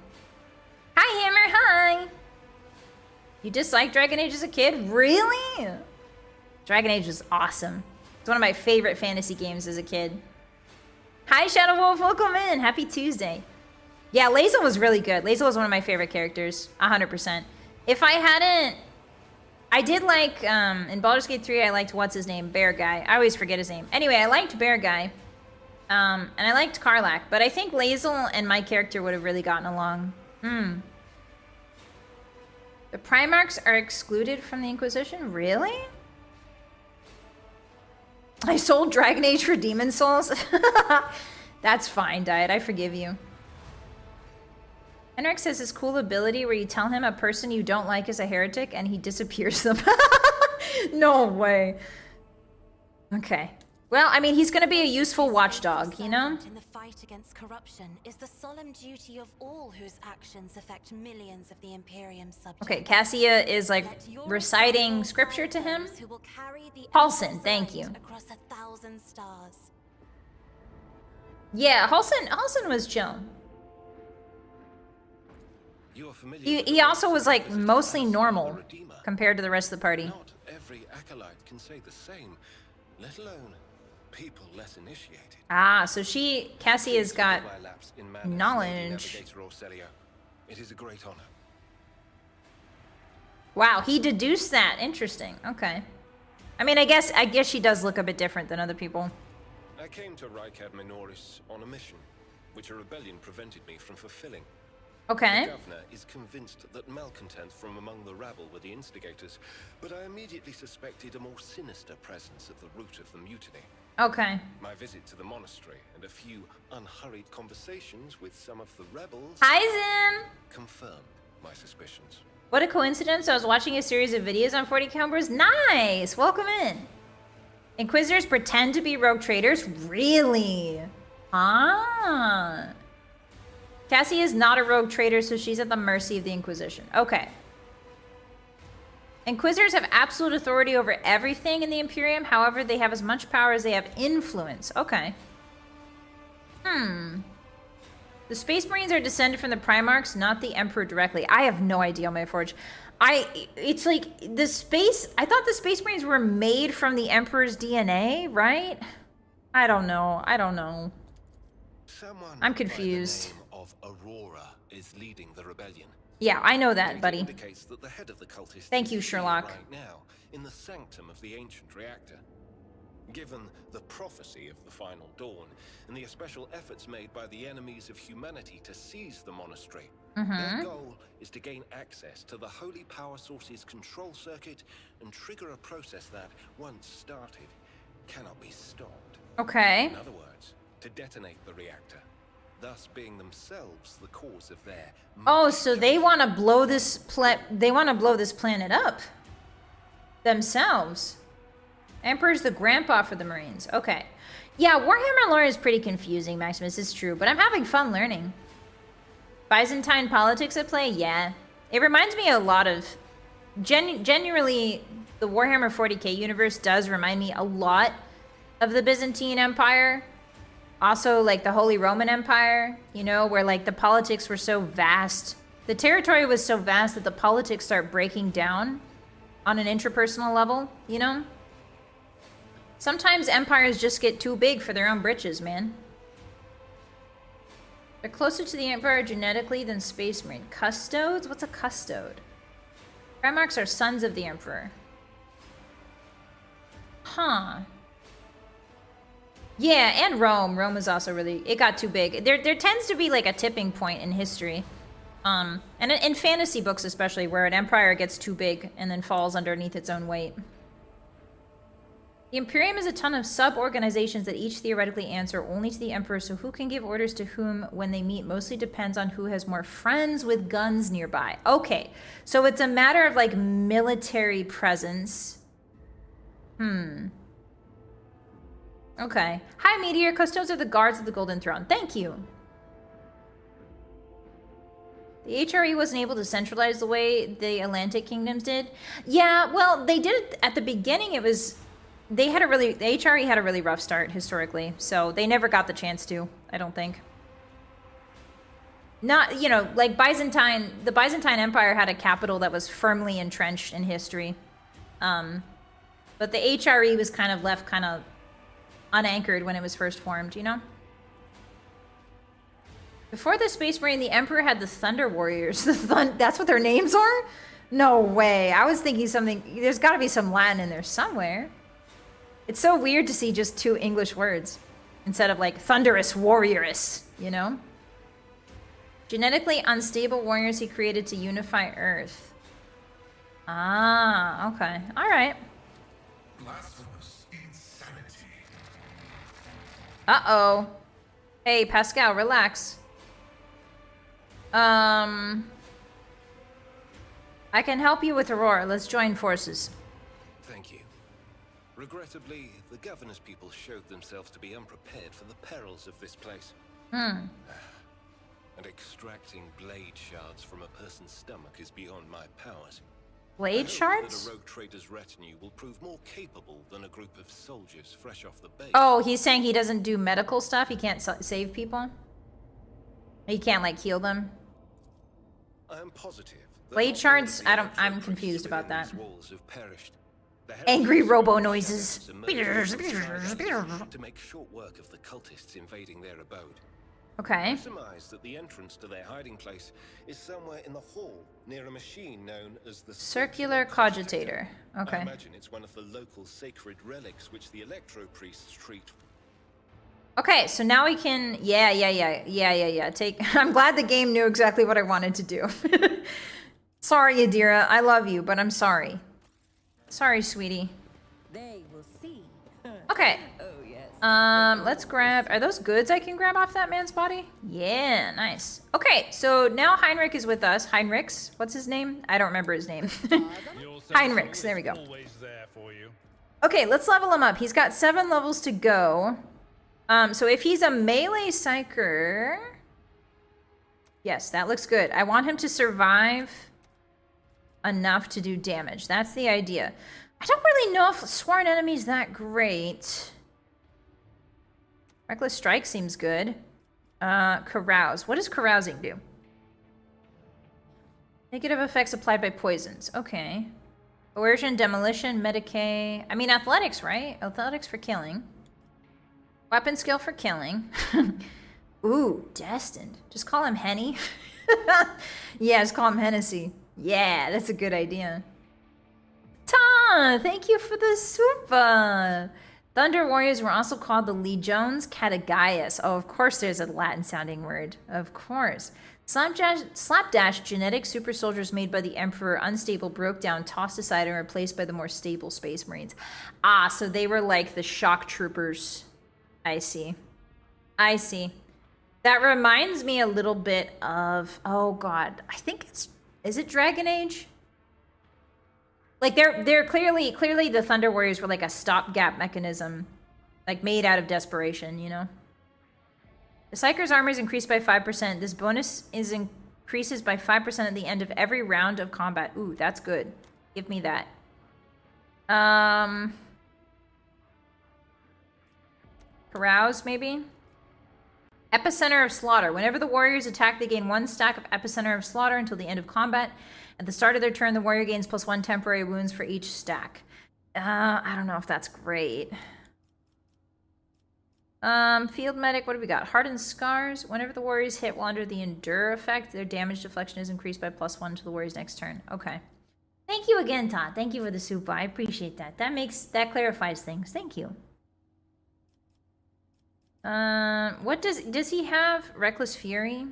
Hi, Hammer. Hi. You disliked Dragon Age as a kid? Really? Dragon Age was awesome. It's one of my favorite fantasy games as a kid. Hi, Shadow Wolf. Welcome in. Happy Tuesday. Yeah, Lae'zel was really good. Lae'zel was one of my favorite characters. 100%. If I hadn't... I did like... in Baldur's Gate 3, I liked... What's his name? Bear Guy. I always forget his name. Anyway, I liked Bear Guy. And I liked Karlach. But I think Lae'zel and my character would have really gotten along. The Primarchs are excluded from the Inquisition? Really? I sold Dragon Age for Demon Souls? That's fine, Diet. I forgive you. Henrik has this cool ability where you tell him a person you don't like is a heretic and he disappears them. No way. Okay. Well, I mean, he's going to be a useful watchdog, you know? In the fight against corruption is the solemn duty of all whose actions affect millions of the Imperium subjects. Okay, Cassia is like reciting scripture to him. Halsin, thank you. Across 1,000 stars. Yeah, Halsin was chill. You are familiar with He the also words was of like Visitor mostly as the normal Redeemer. compared to the rest of the party. Not every acolyte can say the same, let alone people less initiated. Ah, so Cassie has got My lapse in manners, Lady knowledge. Navigator Orselio. It is a great honor. Wow, he deduced that. Interesting. Okay. I mean, I guess she does look a bit different than other people. I came to Rykad Minoris on a mission, which a rebellion prevented me from fulfilling. Okay. The governor is convinced that malcontents from among the rabble were the instigators, but I immediately suspected a more sinister presence at the root of the mutiny. Okay. My visit to the monastery and a few unhurried conversations with some of the rebels Hi, Zim! confirmed my suspicions. What a coincidence. I was watching a series of videos on 40k homebrews. Nice! Welcome in. Inquisitors pretend to be rogue traders? Really? Ah. Cassie is not a rogue trader, so she's at the mercy of the Inquisition. Okay. Inquisitors have absolute authority over everything in the Imperium. However, they have as much power as they have influence. Okay. The Space Marines are descended from the Primarchs, not the Emperor directly. I have no idea, my Forge. It's like I thought the Space Marines were made from the Emperor's DNA, right? I don't know. Someone I'm confused. by the name of Aurora is leading the rebellion. Yeah, I know that, Data buddy. indicates that the head of the cultists Thank you, is here Sherlock. right now in the sanctum of the ancient reactor. Given the prophecy of the final dawn and the special efforts made by the enemies of humanity to seize the monastery, their goal is to gain access to the holy power source's control circuit and trigger a process that, once started, cannot be stopped. Okay. In other words, to detonate the reactor, thus being themselves the cause of their... Oh, so they want to blow this planet up themselves. Emperor's the grandpa for the Marines. Okay. Yeah, Warhammer lore is pretty confusing, Maximus. It's true, but I'm having fun learning. Byzantine politics at play? Yeah. It reminds me a lot of... Genuinely, the Warhammer 40k universe does remind me a lot of the Byzantine Empire. Also, like, the Holy Roman Empire, you know, where, like, the politics were so vast. The territory was so vast that the politics start breaking down on an interpersonal level, you know? Sometimes empires just get too big for their own britches, man. They're closer to the Empire genetically than Space Marine. Custodes? What's a custode? Primarchs are sons of the Emperor. Huh. Yeah, and Rome. Rome is also really... It got too big. There tends to be, like, a tipping point in history. And in fantasy books especially, where an empire gets too big and then falls underneath its own weight. The Imperium is a ton of sub-organizations that each theoretically answer only to the Emperor, so who can give orders to whom when they meet mostly depends on who has more friends with guns nearby. Okay, so it's a matter of, like, military presence. Okay. Hi, Meteor. Custodes are the guards of the Golden Throne. Thank you. The HRE wasn't able to centralize the way the Atlantic kingdoms did. Yeah, well, they did it at the beginning. It was... the HRE had a really rough start historically, so they never got the chance to, I don't think. Not, you know, like the Byzantine Empire had a capital that was firmly entrenched in history. But the HRE was kind of left kind of unanchored when it was first formed, you know? Before the Space Marine, the Emperor had the Thunder Warriors. That's what their names are? No way. I was thinking something, there's gotta be some Latin in there somewhere. It's so weird to see just two English words instead of like thunderous warriorous, you know? Genetically unstable warriors he created to unify Earth. Ah, okay. All right. Blasphemous insanity. Uh-oh. Hey, Pascal, relax. I can help you with Aurora. Let's join forces. Thank you. Regrettably, the governor's people showed themselves to be unprepared for the perils of this place. And extracting blade shards from a person's stomach is beyond my powers. Blade I hope shards? that a rogue trader's retinue will prove more capable than a group of soldiers fresh off the base. Oh, he's saying he doesn't do medical stuff? He can't save people? He can't, like, heal them? I am positive. that Blade not all shards? of the I'm electro confused priests about within that. these walls have perished. The Angry heretics robo of the noises. shadows emerged to make short work of the cultists invading their abode. Okay. I surmise that the entrance to their hiding place is somewhere in the hall, near a machine known as the Circular cogitator. I Okay. imagine it's one of the local sacred relics which the electro priests treat. Okay, so now we can... Yeah. I'm glad the game knew exactly what I wanted to do. Sorry, Adira. I love you, but I'm sorry. Sorry, sweetie. They will see. Okay. Oh yes. Let's grab... Are those goods I can grab off that man's body? Yeah, nice. Okay, so now Heinrich is with us. Heinrichs? What's his name? I don't remember his name. Your Heinrichs, sentinel there we is go. Always there for you. Okay, let's level him up. He's got 7 levels to go. So if he's a melee psyker... Yes, that looks good. I want him to survive enough to do damage. That's the idea. I don't really know if sworn enemy's that great. Reckless Strike seems good. Carouse. What does carousing do? Negative effects applied by poisons. Okay. Coercion, demolition, Medicaid. I mean, athletics, right? Athletics for killing. Weapon skill for killing. Ooh, destined. Just call him Henny. Yeah, just call him Hennessy. Yeah, that's a good idea. Ta! Thank you for the super. Thunder Warriors were also called the Legiones Catagaius. Oh, of course there's a Latin-sounding word. Of course. Slapdash genetic super soldiers made by the Emperor, unstable, broke down, tossed aside, and replaced by the more stable Space Marines. Ah, so they were like the shock troopers. I see. I see. That reminds me a little bit of... Oh, God. I think it's... Is it Dragon Age? Like, they're clearly the Thunder Warriors were like a stopgap mechanism. Like, made out of desperation, you know? The Psyker's armor is increased by 5%. This bonus increases by 5% at the end of every round of combat. Ooh, that's good. Give me that. Carouse, maybe? Epicenter of Slaughter. Whenever the warriors attack, they gain 1 stack of Epicenter of Slaughter until the end of combat. At the start of their turn, the warrior gains +1 temporary wounds for each stack. I don't know if that's great. Field Medic, what do we got? Hardened Scars. Whenever the warriors hit while under the Endure effect, their damage deflection is increased by +1 to the warrior's next turn. Okay. Thank you again, Todd. Thank you for the super. I appreciate that. That clarifies things. Thank you. What does he have? Reckless Fury?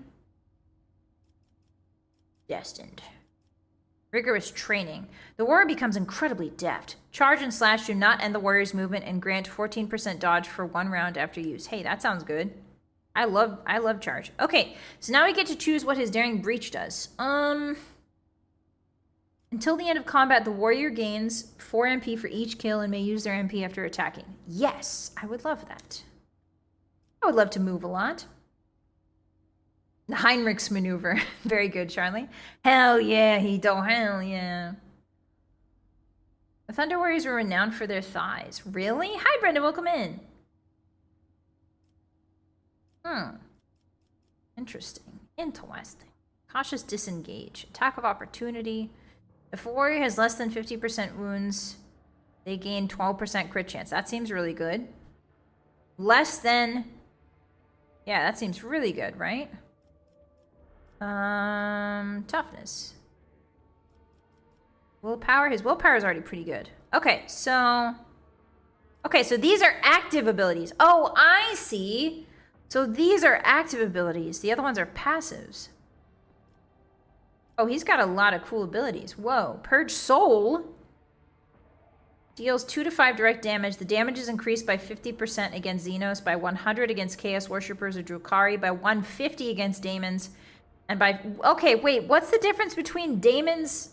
Destined. Rigorous training. The warrior becomes incredibly deft. Charge and slash do not end the warrior's movement and grant 14% dodge for 1 round after use. Hey, that sounds good. I love charge. Okay, so now we get to choose what his Daring Breach does. Until the end of combat, the warrior gains 4 MP for each kill and may use their MP after attacking. Yes, I would love that. I would love to move a lot. The Heinrichs maneuver. Very good, Charlie. Hell yeah, hell yeah. The Thunder Warriors were renowned for their thighs. Really? Hi, Brenda, welcome in. Interesting. Interesting. Cautious disengage. Attack of opportunity. If a warrior has less than 50% wounds, they gain 12% crit chance. That seems really good. Less than... Yeah, that seems really good, right? Toughness. Willpower. His willpower is already pretty good. Okay, so these are active abilities. Oh, I see. So these are active abilities. The other ones are passives. Oh, he's got a lot of cool abilities. Whoa. Purge Soul. Deals 2 to 5 direct damage. The damage is increased by 50% against Xenos, by 100 against Chaos Worshippers or Drukhari, by 150 against Daemons, and by... Okay, wait, what's the difference between Daemons?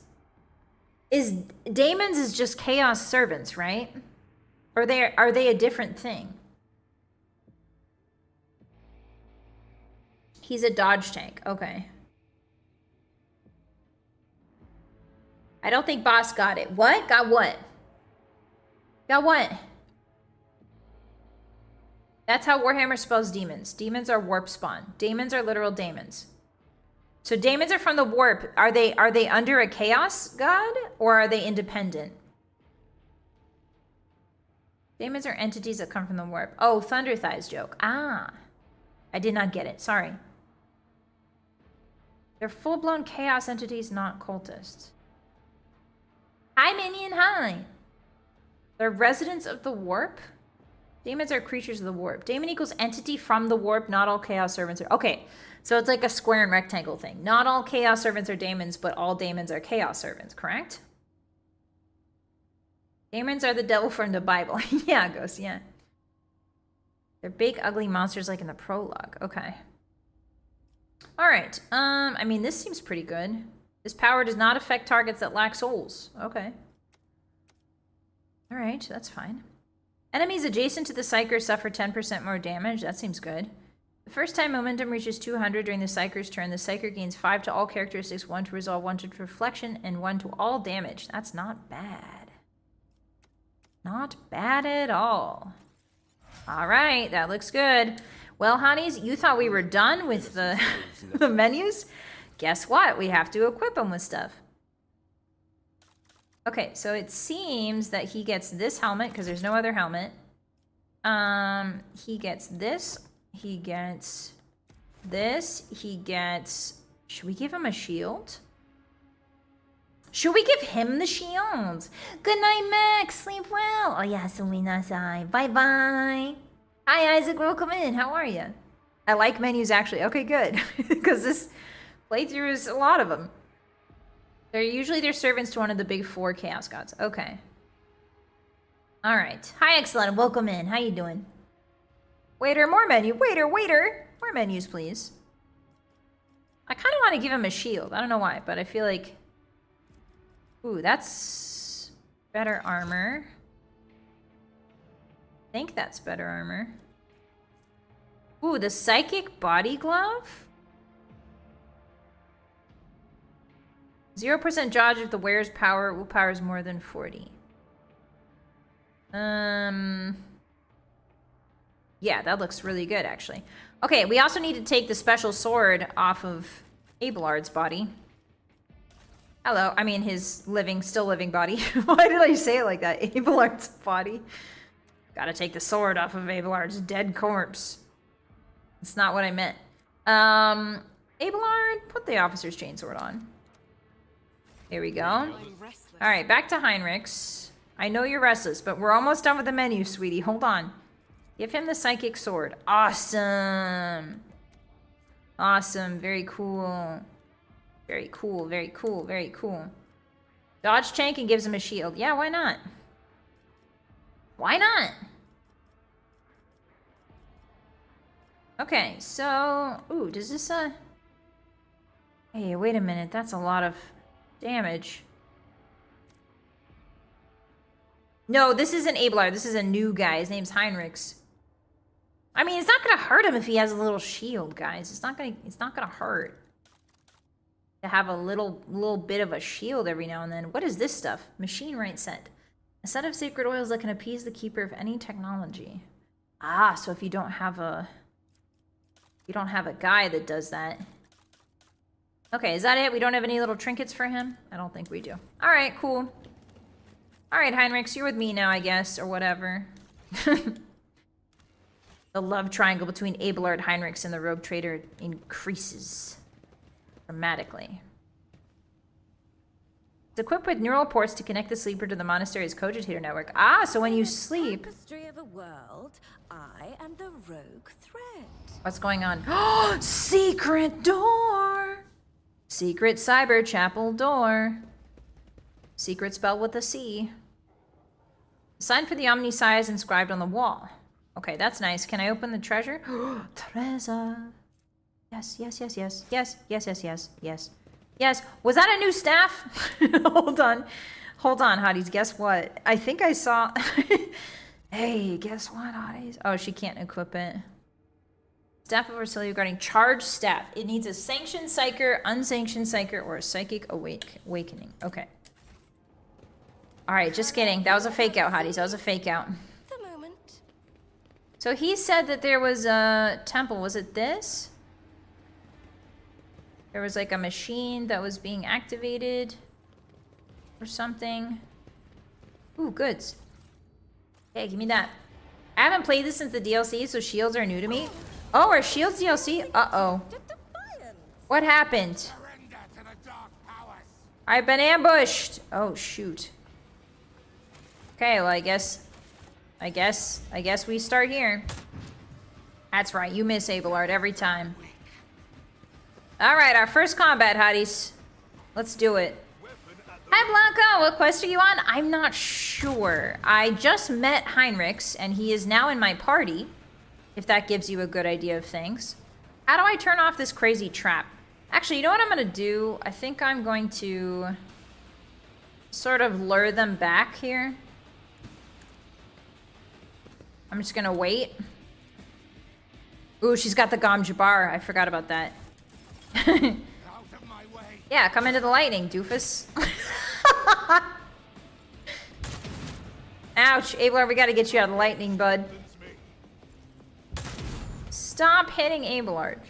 Daemons is just Chaos Servants, right? Or are they a different thing? He's a dodge tank. Okay. I don't think Boss got it. What? Got what? Got what? That's how Warhammer spells demons. Demons are warp spawn. Daemons are literal daemons. So daemons are from the warp. Are they under a chaos god or are they independent? Daemons are entities that come from the warp. Oh, Thunder Thighs joke. Ah. I did not get it. Sorry. They're full-blown chaos entities, not cultists. Hi, Minion. Hi. They're residents of the warp? Daemons are creatures of the warp. Daemon equals entity from the warp. Not all chaos servants are... Okay. So it's like a square and rectangle thing. Not all chaos servants are daemons, but all daemons are chaos servants, correct? Daemons are the devil from the Bible. Yeah, Ghost, yeah. They're big, ugly monsters like in the prologue. Okay. All right. I mean, this seems pretty good. This power does not affect targets that lack souls. Okay. All right, that's fine. Enemies adjacent to the Psyker suffer 10% more damage. That seems good. The first time momentum reaches 200 during the Psyker's turn, the Psyker gains 5 to all characteristics, 1 to resolve, 1 to reflection, and 1 to all damage. That's not bad. Not bad at all. All right, that looks good. Well, Hotties, you thought we were done with the, the menus? Guess what? We have to equip them with stuff. Okay, so it seems that he gets this helmet because there's no other helmet. He gets this. He gets this. He gets... Should we give him a shield? Should we give him the shield? Good night, Max. Sleep well. Oh, yeah, suminasai. Bye-bye. Hi, Isaac. Welcome in. How are you? I like menus, actually. Okay, good. Because this playthrough is a lot of them. They're usually their servants to one of the big 4 chaos gods. Okay. All right. Hi, Excellent. Welcome in. How you doing? Waiter, more menu. Waiter, waiter. More menus, please. I kind of want to give him a shield. I don't know why, but I feel like... Ooh, that's better armor. I think that's better armor. Ooh, the psychic body glove? 0% dodge if the wearer's willpower is more than 40. Yeah, that looks really good, actually. Okay, we also need to take the special sword off of Abelard's body. Hello, I mean his still living body. Why did I say it like that? Abelard's body. Gotta take the sword off of Abelard's dead corpse. That's not what I meant. Abelard, put the officer's chainsword on. Here we go. Alright, back to Heinrich's. I know you're restless, but we're almost done with the menu, sweetie. Hold on. Give him the psychic sword. Awesome. Awesome. Very cool. Very cool. Very cool. Very cool. Dodge tank and gives him a shield. Yeah, why not? Why not? Okay, so... Ooh, does this, Hey, wait a minute. That's a lot of damage. No, this isn't Abelard. This is a new guy. His name's Heinrichs. I mean, it's not gonna hurt him if he has a little shield, guys. It's not gonna hurt to have a little bit of a shield every now and then. What is this stuff? Machine right set. A set of sacred oils that can appease the keeper of any technology. Ah, so if you don't have a guy that does that. Okay, is that it? We don't have any little trinkets for him? I don't think we do. All right, cool. All right, Heinrichs, you're with me now, I guess, or whatever. The love triangle between Abelard, Heinrichs, and the rogue trader increases dramatically. It's equipped with neural ports to connect the sleeper to the monastery's cogitator network. Ah, so when you sleep... Tapestry of a world, I am the rogue thread. What's going on? Oh, secret door! Secret cyber chapel door. Secret spell with a C. The sign for the Omnisci is inscribed on the wall. Okay, that's nice. Can I open the treasure? Teresa. Yes, yes, yes, yes. Yes, yes, yes, yes, yes. Yes. Was that a new staff? Hold on. Hold on, Hotties. Guess what? I think I saw... Hey, guess what, Hotties? Oh, she can't equip it. Staff of Arcelia regarding charged staff. It needs a sanctioned psyker, unsanctioned psyker, or a psychic awakening. Okay. Alright, just kidding. That was a fake out, Hotties. That was a fake out. The moment. So he said that there was a temple. Was it this? There was like a machine that was being activated or something. Ooh, goods. Okay, give me that. I haven't played this since the DLC, so shields are new to me. Oh, are shields DLC? Uh-oh. What happened? I've been ambushed. Oh, shoot. Okay, well, I guess we start here. That's right, you miss Abelard every time. Alright, our first combat, hotties. Let's do it. Hi, Blanca. What quest are you on? I'm not sure. I just met Heinrichs, and he is now in my party, if that gives you a good idea of things. How do I turn off this crazy trap? Actually, you know what I'm going to do? I think I'm going to sort of lure them back here. I'm just going to wait. Ooh, she's got the Gom Jabbar. I forgot about that. Yeah, come into the lightning, doofus. Ouch, Abelard, we gotta get you out of the lightning, bud. Stop hitting Abelard.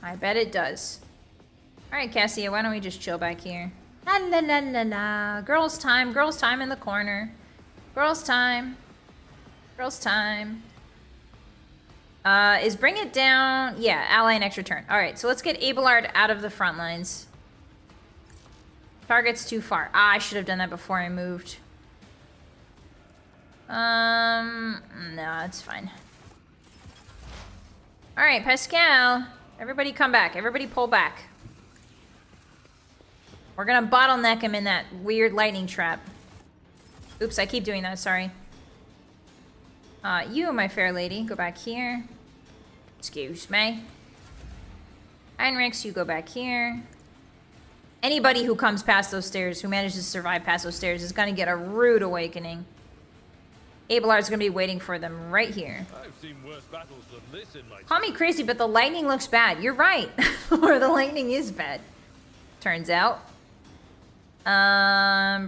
I bet it does. Alright, Cassia, why don't we just chill back here? La la la la la. Girls' time in the corner. Girls' time. Girls' time. Is bring it down. Yeah, ally an extra turn. Alright, so let's get Abelard out of the front lines. Target's too far. Ah, I should have done that before I moved. No, it's fine. Alright, Pascal. Everybody come back. Everybody pull back. We're gonna bottleneck him in that weird lightning trap. Oops, I keep doing that, sorry. You, my fair lady, go back here. Excuse me. Heinrichs, you go back here. Anybody who comes past those stairs, who manages to survive past those stairs, is gonna get a rude awakening. Abelard's gonna be waiting for them right here. I've seen worse battles than this in my Call me crazy, but the lightning looks bad. You're right. Or the lightning is bad. Turns out.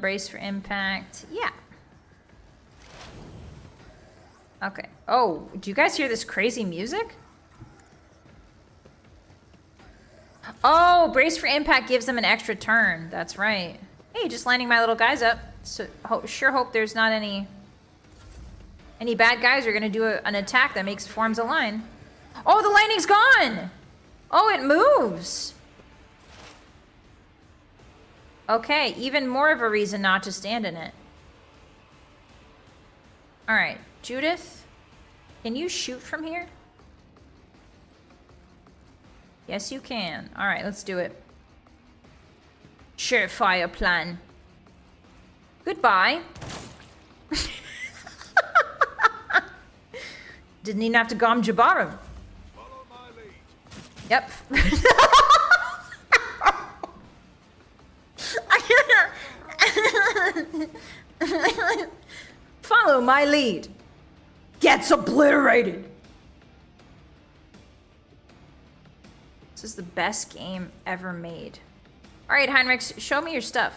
Brace for impact. Yeah. Okay. Oh, do you guys hear this crazy music? Oh, brace for impact gives them an extra turn. That's right. Hey, just lining my little guys up. So sure hope there's not any bad guys are gonna do an attack that makes forms a line. Oh, the lightning's gone. Oh, it moves. Okay, even more of a reason not to stand in it. All right, Judith, can you shoot from here? Yes, you can. All right, let's do it. Surefire plan. Goodbye. Didn't even have to Gom Jabbar him. Follow my lead. Yep. Follow my lead. Gets obliterated. This is the best game ever made. All right, Heinrichs, show me your stuff.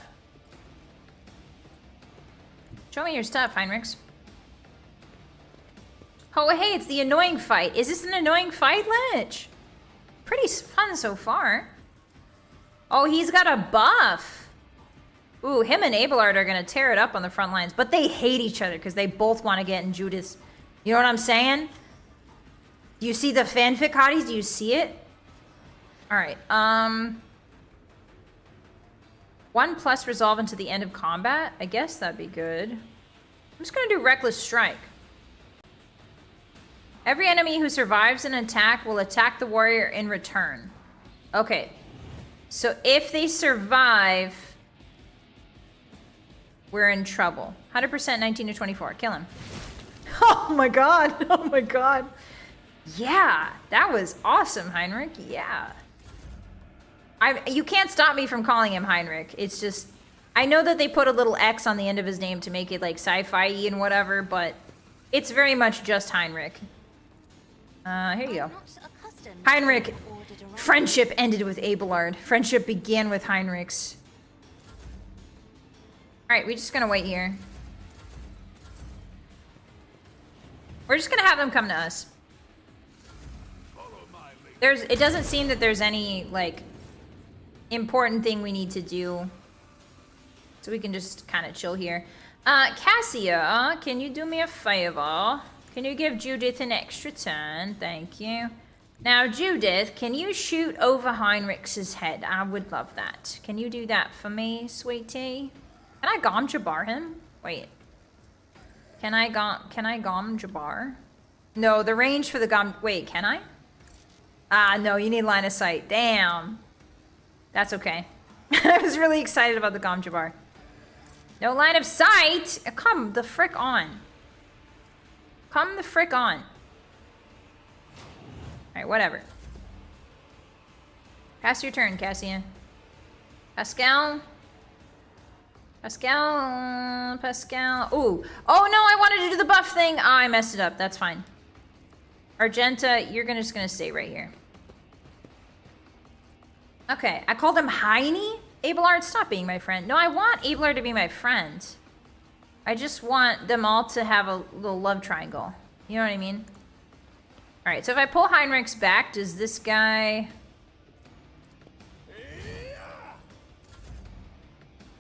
Show me your stuff, Heinrichs. Oh, hey, it's the annoying fight. Is this an annoying fight, Lich? Pretty fun so far. Oh, he's got a buff. Ooh, him and Abelard are gonna tear it up on the front lines, but they hate each other because they both want to get in Judith's. You know what I'm saying? Do you see the fanfic, Hotties? Do you see it? All right. 1+ resolve into the end of combat. I guess that'd be good. I'm just gonna do Reckless Strike. Every enemy who survives an attack will attack the warrior in return. Okay. So if they survive, we're in trouble. 100% 19 to 24. Kill him. Oh my god. Oh my god. Yeah. That was awesome, Heinrich. Yeah. You can't stop me from calling him Heinrich. It's just, I know that they put a little X on the end of his name to make it like sci-fi-y and whatever, but it's very much just Heinrich. Here you go. Heinrich. Friendship ended with Abelard. Friendship began with Heinrichs. Alright, we're just gonna wait here. We're just gonna have them come to us. Follow my It doesn't seem that there's any, like, important thing we need to do. So we can just kind of chill here. Cassia, can you do me a favor? Can you give Judith an extra turn? Thank you. Now, Judith, can you shoot over Heinrich's head? I would love that. Can you do that for me, sweetie? Can I Gom Jabbar him? Wait. Can I Gom Jabbar? No, the range for the Gom... Wait, can I? Ah, no, you need line of sight. Damn. That's okay. I was really excited about the Gom Jabbar. No line of sight? Come the frick on. Come the frick on. Alright, whatever. Pass your turn, Cassian. Pascal. Pascal. Ooh. Oh no, I wanted to do the buff thing. Oh, I messed it up. That's fine. Argenta, you're just gonna stay right here. Okay, I called him Heine? Abelard, stop being my friend. No, I want Abelard to be my friend. I just want them all to have a little love triangle. You know what I mean? Alright, so if I pull Heinrich's back, does this guy...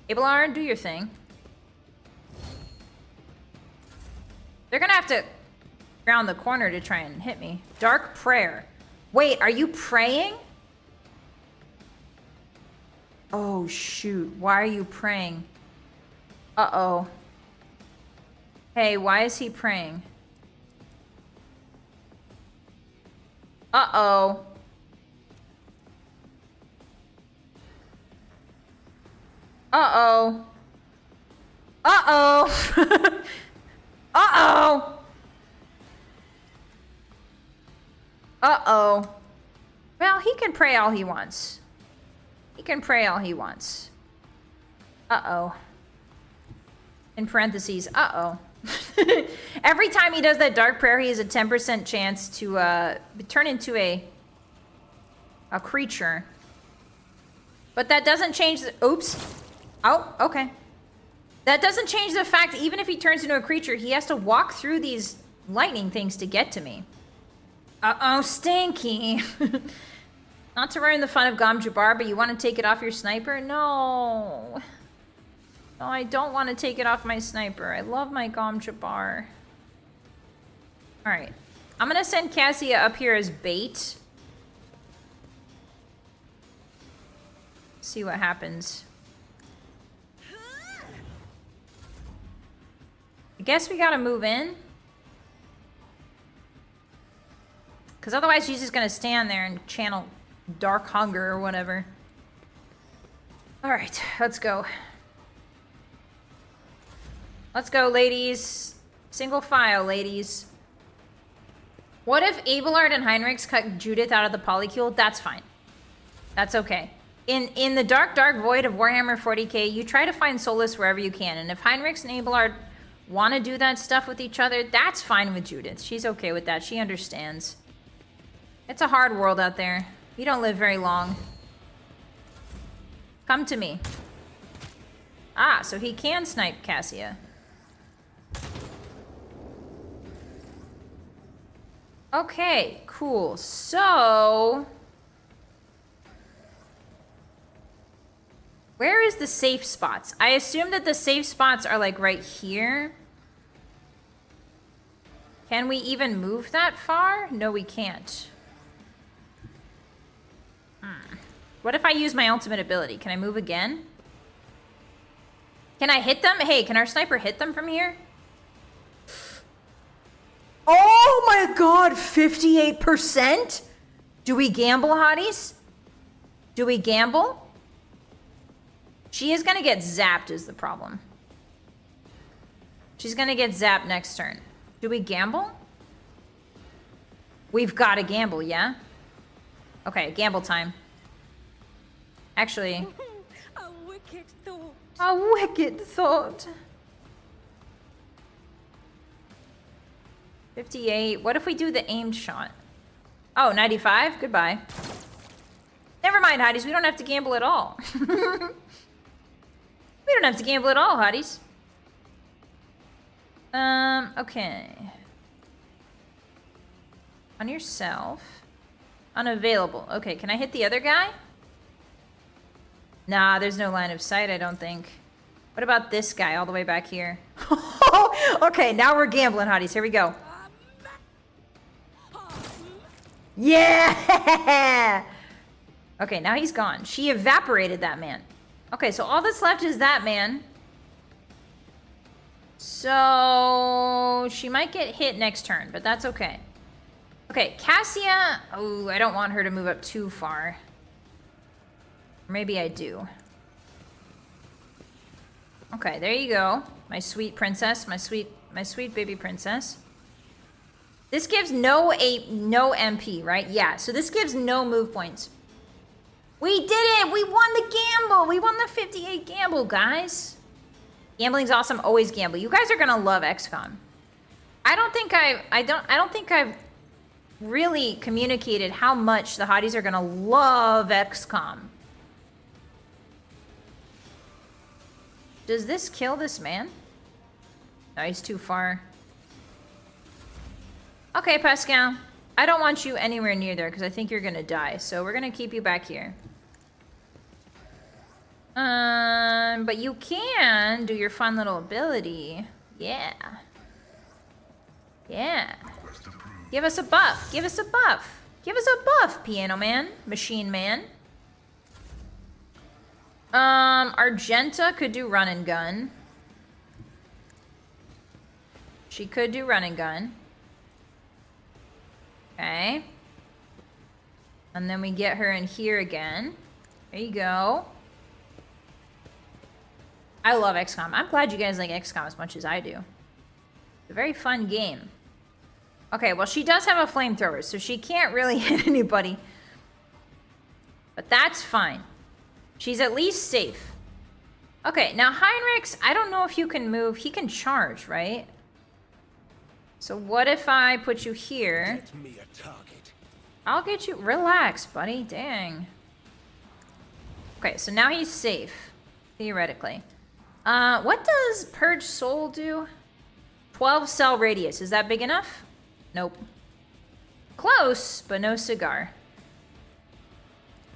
Abelard, do your thing. They're gonna have to round the corner to try and hit me. Dark prayer. Wait, are you praying? Oh, shoot. Why are you praying? Uh-oh. Hey, why is he praying? Uh-oh. Uh-oh. Uh-oh. Uh-oh. Uh-oh. Well, he can pray all he wants. He can pray all he wants. Uh-oh. In parentheses, uh-oh. Every time he does that dark prayer, he has a 10% chance to turn into a creature. But that doesn't change the... Oops. Oh, okay. That doesn't change the fact that even if he turns into a creature, he has to walk through these lightning things to get to me. Uh-oh, stinky. Not to ruin the fun of Gom Jabbar, but you want to take it off your sniper? No. No, I don't want to take it off my sniper. I love my Gom Jabbar. Alright. I'm going to send Cassia up here as bait. See what happens. I guess we gotta move in. Because otherwise she's just going to stand there and channel dark hunger or whatever. Alright, let's go. Let's go, ladies. Single file, ladies. What if Abelard and Heinrichs cut Judith out of the polycule? That's fine. That's okay. In the dark void of Warhammer 40k, you try to find solace wherever you can. And if Heinrichs and Abelard want to do that stuff with each other, that's fine with Judith. She's okay with that. She understands. It's a hard world out there. You don't live very long. Come to me. Ah, so he can snipe Cassia. Okay, cool. So... where is the safe spots? I assume that the safe spots are like right here. Can we even move that far? No, we can't. What if I use my ultimate ability? Can I move again? Can I hit them? Hey, can our sniper hit them from here? Oh my god, 58%? Do we gamble, hotties? Do we gamble? She is gonna get zapped is the problem. She's gonna get zapped next turn. Do we gamble? We've gotta gamble, yeah? Okay, gamble time. Actually... A wicked thought. A wicked thought. 58. What if we do the aimed shot? Oh, 95? Goodbye. Never mind, hotties. We don't have to gamble at all. We don't have to gamble at all, hotties. Okay. On yourself. Unavailable. Okay, can I hit the other guy? Nah, there's no line of sight, I don't think. What about this guy all the way back here? Okay, now we're gambling, hotties. Here we go. Yeah! Okay, now he's gone. She evaporated that man. Okay, so all that's left is that man. So she might get hit next turn, but that's okay. Okay, Cassia. Oh, I don't want her to move up too far. Maybe I do. Okay, there you go. My sweet princess, my sweet baby princess. This gives no MP, right? Yeah, so this gives no move points. We did it! We won the gamble! We won the 58 gamble, guys. Gambling's awesome. Always gamble. You guys are gonna love XCOM. I don't think I've really communicated how much the hotties are gonna love XCOM. Does this kill this man? No, he's too far. Okay, Pascal. I don't want you anywhere near there because I think you're gonna die. So we're gonna keep you back here. But you can do your fun little ability. Yeah. Yeah. Give us a buff. Give us a buff. Give us a buff, Piano Man. Machine Man. Argenta could do run and gun. She could do run and gun. Okay. And then we get her in here again. There you go. I love XCOM. I'm glad you guys like XCOM as much as I do. It's a very fun game. Okay, well, she does have a flamethrower, so she can't really hit anybody. But that's fine. She's at least safe. Okay, now Heinrichs, I don't know if you can move. He can charge, right? So what if I put you here? Get me a target. I'll get you. Relax, buddy. Dang. Okay, so now he's safe. Theoretically. What does Purge Soul do? 12 cell radius. Is that big enough? Nope. Close, but no cigar.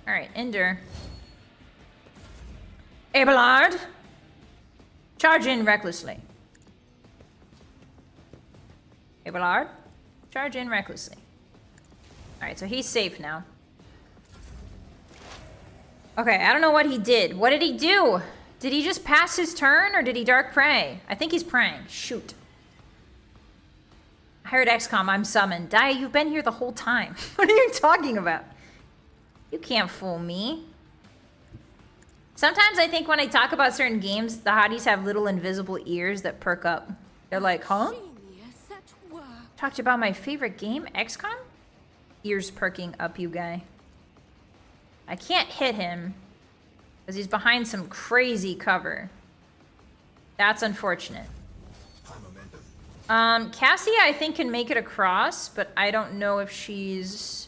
Alright, Ender. Abelard. Charge in recklessly. Abelard. Charge in recklessly. Alright, so he's safe now. Okay, I don't know what he did. What did he do? Did he just pass his turn or did he dark pray? I think he's praying. Shoot. I heard XCOM, I'm summoned. Dia, you've been here the whole time. What are you talking about? You can't fool me. Sometimes I think when I talk about certain games, the hotties have little invisible ears that perk up. They're like, huh? Talked about my favorite game, XCOM? Ears perking up, you guy. I can't hit him because he's behind some crazy cover. That's unfortunate. Cassia, I think, can make it across, but I don't know if she's...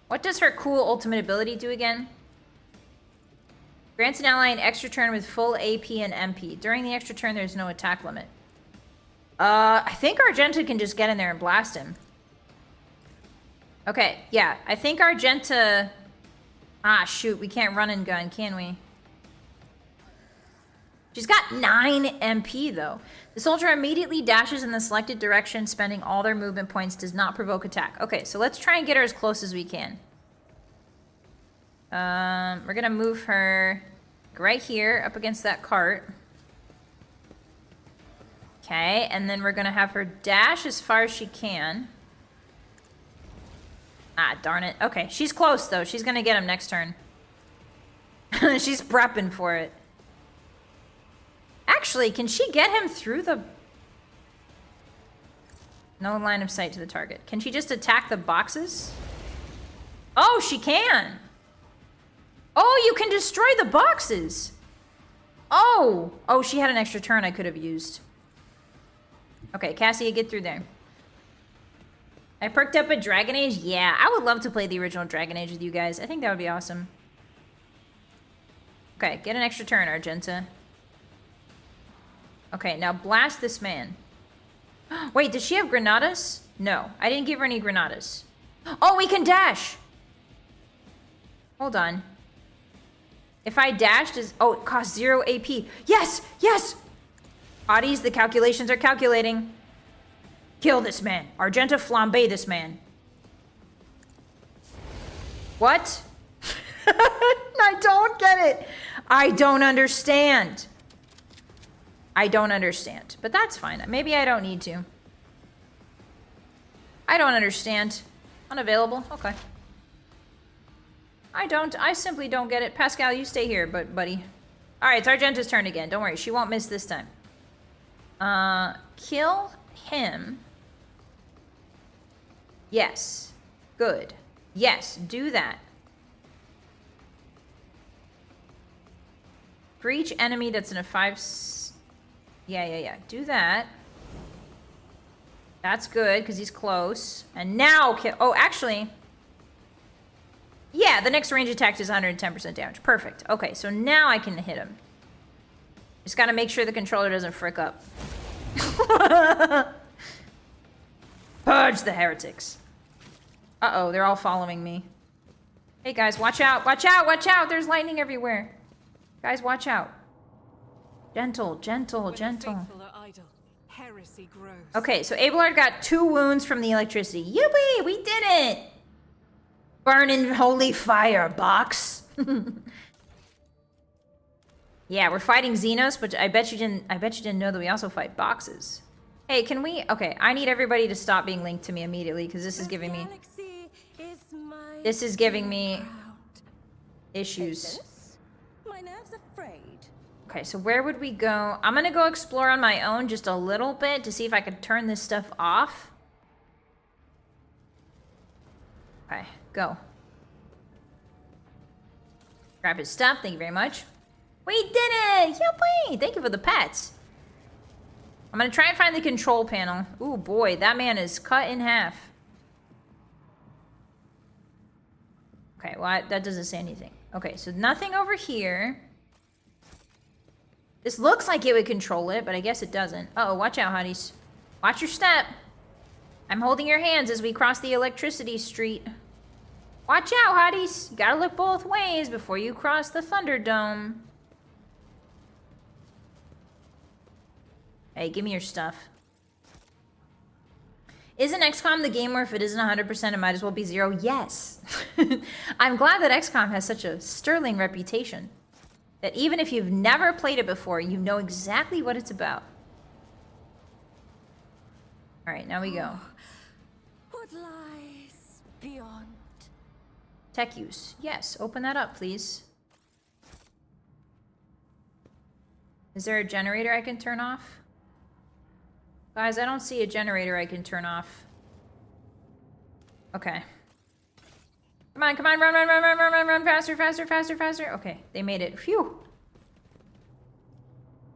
What does her cool ultimate ability do again? Grants an ally an extra turn with full AP and MP. During the extra turn, there's no attack limit. I think Argenta can just get in there and blast him. Okay, yeah. I think Argenta... Ah, shoot. We can't run and gun, can we? She's got 9 MP, though. The soldier immediately dashes in the selected direction, spending all their movement points, does not provoke attack. Okay, so let's try and get her as close as we can. We're gonna move her right here, up against that cart. Okay, and then we're gonna have her dash as far as she can. Ah, darn it. Okay, she's close, though. She's gonna get him next turn. She's prepping for it. Actually, can she get him through the... No line of sight to the target. Can she just attack the boxes? Oh, she can! Oh, you can destroy the boxes! Oh! Oh, she had an extra turn I could have used. Okay, Cassia, get through there. I perked up a Dragon Age? Yeah, I would love to play the original Dragon Age with you guys. I think that would be awesome. Okay, get an extra turn, Argenta. Okay, now blast this man. Wait, does she have granadas? No, I didn't give her any granadas. Oh, we can dash! Hold on. If I dashed, oh, it costs 0 AP. Yes! Yes! Hotties, the calculations are calculating. Kill this man. Argenta flambe this man. What? I don't get it. I don't understand. I don't understand. But that's fine. Maybe I don't need to. I don't understand. Unavailable. Okay. I simply don't get it. Pascal, you stay here, buddy. Alright, it's Argenta's turn again. Don't worry, she won't miss this time. Kill him. Yes. Good. Yes, do that. For each enemy that's in a 5... Yeah. Do that. That's good, because he's close. And now kill... Oh, actually... Yeah, the next range attack is 110% damage. Perfect. Okay, so now I can hit him. Just gotta make sure the controller doesn't frick up. Purge the heretics. Uh-oh, they're all following me. Hey guys, watch out, watch out, watch out! There's lightning everywhere. Guys, watch out. Gentle, gentle, gentle. Okay, so Abelard got 2 wounds from the electricity. Yippee! We did it! Burn in holy fire, box. Yeah, we're fighting Xenos, but I bet you didn't know that we also fight boxes. Hey, can we... Okay, I need everybody to stop being linked to me immediately, because this is giving me... This is giving me issues. My nerves afraid. Okay, so where would we go? I'm gonna go explore on my own just a little bit to see if I can turn this stuff off. Okay, go. Grab his stuff, thank you very much. We did it! Yippee! Thank you for the pets. I'm gonna try and find the control panel. Ooh, boy, that man is cut in half. Okay, well, that doesn't say anything. Okay, so nothing over here. This looks like it would control it, but I guess it doesn't. Uh-oh, watch out, hotties. Watch your step. I'm holding your hands as we cross the electricity street. Watch out, hotties. You gotta look both ways before you cross the Thunderdome. Hey, give me your stuff. Isn't XCOM the game where if it isn't 100%, it might as well be 0? Yes. I'm glad that XCOM has such a sterling reputation. That even if you've never played it before, you know exactly what it's about. Alright, now we go. What lies beyond? Tech use. Yes, open that up, please. Is there a generator I can turn off? Guys, I don't see a generator I can turn off. Okay. Come on, come on, run, faster, faster, faster, faster. Okay, they made it. Phew.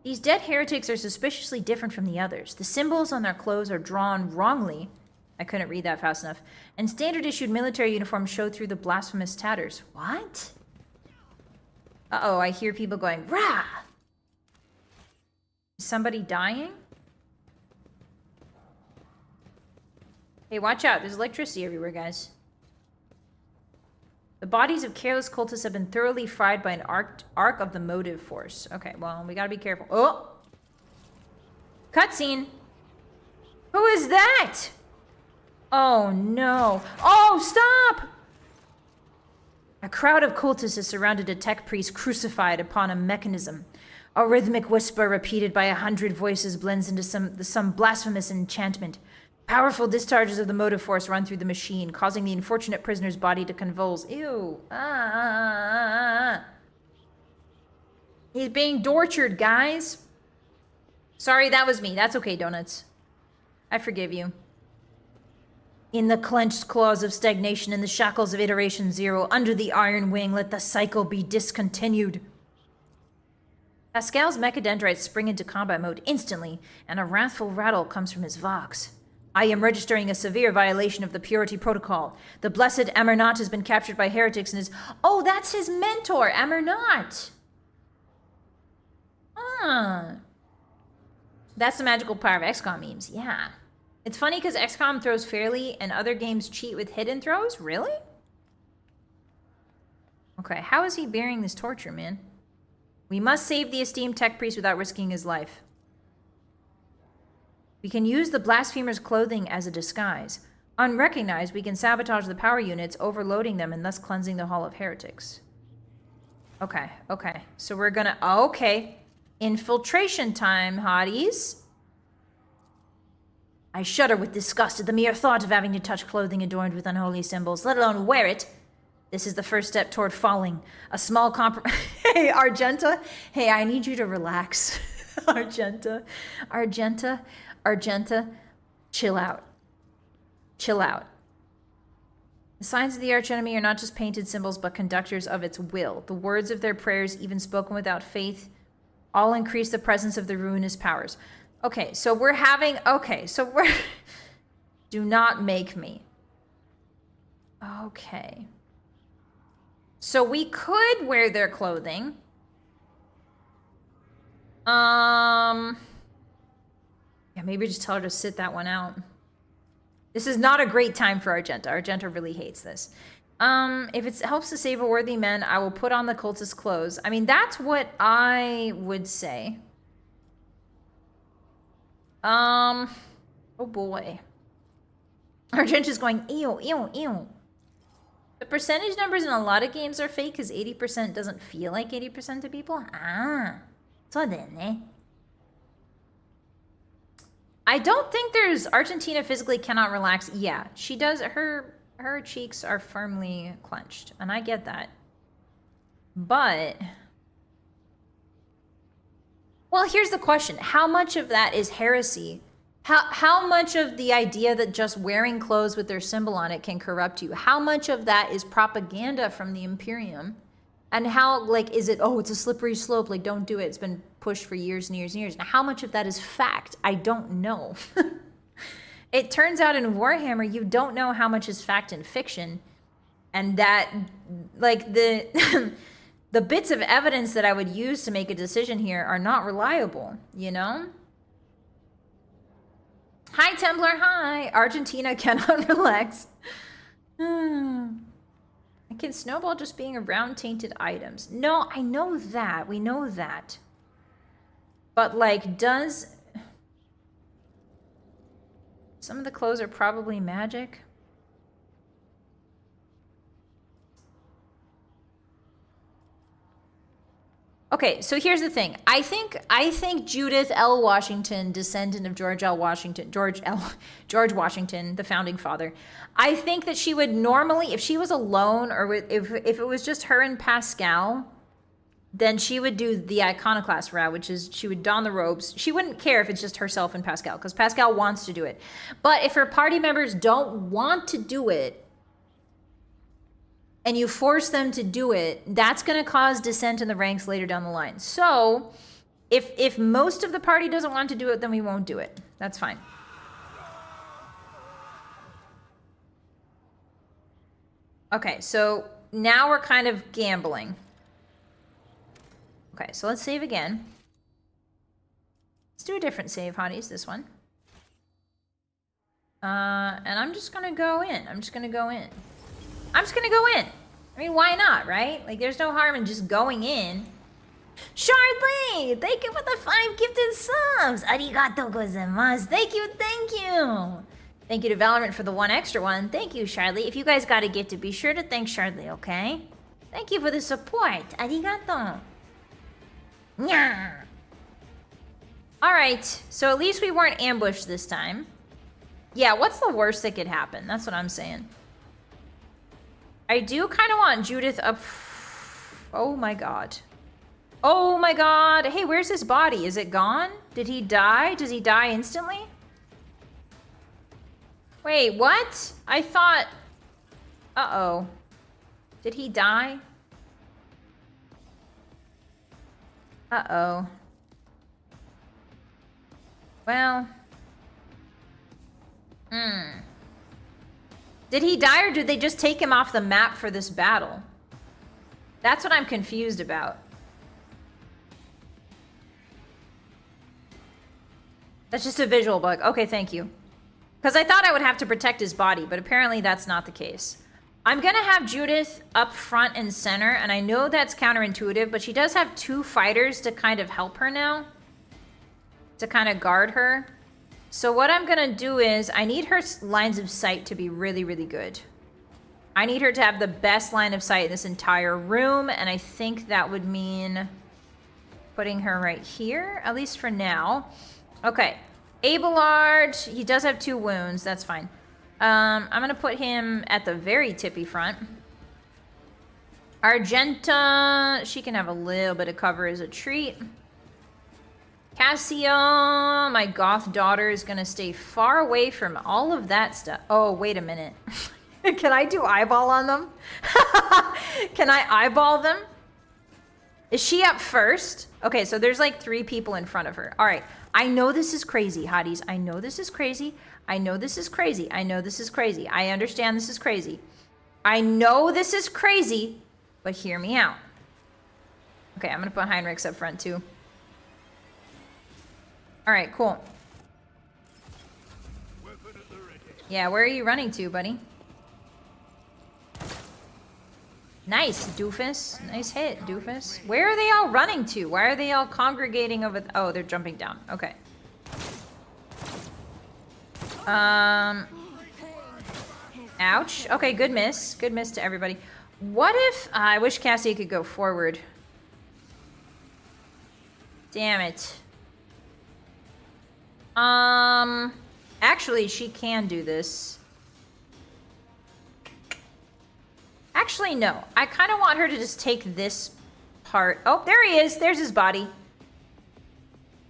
These dead heretics are suspiciously different from the others. The symbols on their clothes are drawn wrongly. I couldn't read that fast enough. And standard-issued military uniforms show through the blasphemous tatters. What? Uh-oh, I hear people going, rah! Is somebody dying? Hey, watch out. There's electricity everywhere, guys. The bodies of careless cultists have been thoroughly fried by an arc of the motive force. Okay, well, we gotta be careful. Oh! Cutscene! Who is that? Oh, no. Oh, stop! A crowd of cultists has surrounded a tech priest crucified upon a mechanism. A rhythmic whisper repeated by 100 voices blends into some blasphemous enchantment. Powerful discharges of the motive force run through the machine, causing the unfortunate prisoner's body to convulse. Ew. He's being tortured, guys. Sorry, that was me. That's okay, Donuts. I forgive you. In the clenched claws of stagnation and the shackles of iteration 0, under the iron wing, let the cycle be discontinued. Pascal's mechadendrites spring into combat mode instantly, and a wrathful rattle comes from his vox. I am registering a severe violation of the purity protocol. The blessed Amernot has been captured by heretics and is... Oh, that's his mentor, Amernot! Ah. That's the magical power of XCOM memes, yeah. It's funny because XCOM throws fairly and other games cheat with hidden throws? Really? Okay, how is he bearing this torture, man? We must save the esteemed tech priest without risking his life. We can use the blasphemer's clothing as a disguise. Unrecognized, we can sabotage the power units, overloading them and thus cleansing the Hall of Heretics. Okay, okay. So we're gonna... Okay. Infiltration time, hotties. I shudder with disgust at the mere thought of having to touch clothing adorned with unholy symbols, let alone wear it. This is the first step toward falling. A small Hey, Argenta. Hey, I need you to relax. Argenta. Argenta. Chill out. Chill out. The signs of the archenemy are not just painted symbols, but conductors of its will. The words of their prayers, even spoken without faith, all increase the presence of the ruinous powers. Okay, so we're having... Okay, so we're... Do not make me. Okay. So we could wear their clothing. Yeah, maybe just tell her to sit that one out. This is not a great time for Argenta. Argenta really hates this. If it helps to save a worthy man, I will put on the cultist clothes. I mean, that's what I would say. Oh boy. Argenta's going, ew, ew, ew. The percentage numbers in a lot of games are fake because 80% doesn't feel like 80% to people. Ah, so then, I don't think there's... Argentina physically cannot relax. Yeah, she does. Her cheeks are firmly clenched, and I get that. But... Well, here's the question. How much of that is heresy? How much of the idea that just wearing clothes with their symbol on it can corrupt you? How much of that is propaganda from the Imperium? And how, like, is it, oh, it's a slippery slope, like, don't do it. It's been pushed for years and years and years. Now, how much of that is fact? I don't know. It turns out in Warhammer, you don't know how much is fact and fiction. And that, like, the... the bits of evidence that I would use to make a decision here are not reliable, you know? Hi, Templar, hi! Argentina cannot relax. I can snowball just being around tainted items. No, I know that. We know that. But, like, does... Some of the clothes are probably magic. Okay, so here's the thing. I think Judith L. Washington, descendant of George Washington, the founding father. I think that she would normally, if she was alone or if it was just her and Pascal, then she would do the iconoclast route, which is she would don the robes. She wouldn't care if it's just herself and Pascal, because Pascal wants to do it. But if her party members don't want to do it, and you force them to do it, that's going to cause dissent in the ranks later down the line. So, if most of the party doesn't want to do it, then we won't do it. That's fine. Okay, so now we're kind of gambling. Okay, so let's save again. Let's do a different save, hotties, this one. And I'm just going to go in. I'm just going to go in. I mean, why not, right? Like, there's no harm in just going in. Shardley, thank you for the 5 gifted subs. Arigato gozaimasu. Thank you, thank you. Thank you to Valorant for the 1 extra one. Thank you, Shardley. If you guys got a gift, be sure to thank Shardley, okay? Thank you for the support. Arigato. Nya. All right, so at least we weren't ambushed this time. Yeah, what's the worst that could happen? That's what I'm saying. I do kind of want Judith up... Oh my god. Oh my god. Hey, where's his body? Is it gone? Did he die? Does he die instantly? Wait, what? I thought... Uh-oh. Did he die? Uh-oh. Well... Did he die, or did they just take him off the map for this battle? That's what I'm confused about. That's just a visual bug. Okay, thank you. Because I thought I would have to protect his body, but apparently that's not the case. I'm going to have Judith up front and center, and I know that's counterintuitive, but she does have 2 fighters to kind of help her now. To kind of guard her. So what I'm going to do is, I need her lines of sight to be really, really good. I need her to have the best line of sight in this entire room, and I think that would mean putting her right here, at least for now. Okay. Abelard, he does have 2 wounds, that's fine. I'm going to put him at the very tippy front. Argenta, she can have a little bit of cover as a treat. Cassia, my goth daughter, is going to stay far away from all of that stuff. Oh, wait a minute. Can I do eyeball on them? Can I eyeball them? Is she up first? Okay, so there's like 3 people in front of her. All right. I know this is crazy, hotties. I know this is crazy. I know this is crazy. I know this is crazy. I understand this is crazy. I know this is crazy, but hear me out. Okay, I'm going to put Heinrichs up front too. All right, cool. Yeah, where are you running to, buddy? Nice, doofus. Nice hit, doofus. Where are they all running to? Why are they all congregating over... Oh, they're jumping down. Okay. Ouch. Okay, good miss. Good miss to everybody. What if... I wish Cassie could go forward. Damn it. Actually, she can do this. Actually, no. I kind of want her to just take this part. Oh, there he is. There's his body.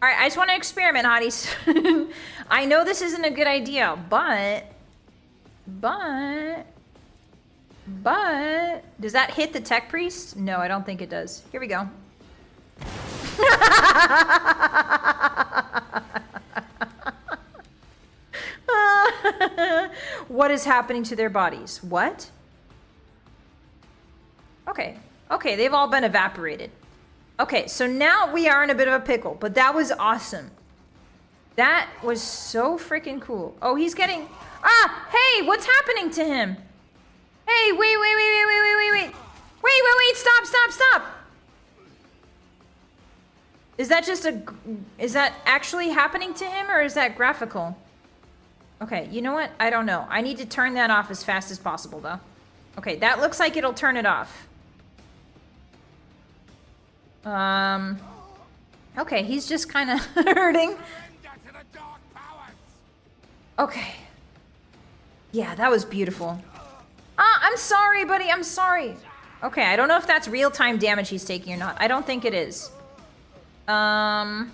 All right, I just want to experiment, hotties. I know this isn't a good idea, but... Does that hit the tech priest? No, I don't think it does. Here we go. What is happening to their bodies? What? Okay. Okay, they've all been evaporated. Okay, so now we are in a bit of a pickle, but that was awesome. That was so freaking cool. Oh, he's getting... Ah! Hey, what's happening to him? Hey, wait. Wait, stop. Is that just a... Is that actually happening to him, or is that graphical? Okay, you know what? I don't know. I need to turn that off as fast as possible, though. Okay, that looks like it'll turn it off. Okay, he's just kind of hurting. Okay. Yeah, that was beautiful. Ah, I'm sorry, buddy. I'm sorry. Okay, I don't know if that's real-time damage he's taking or not. I don't think it is. So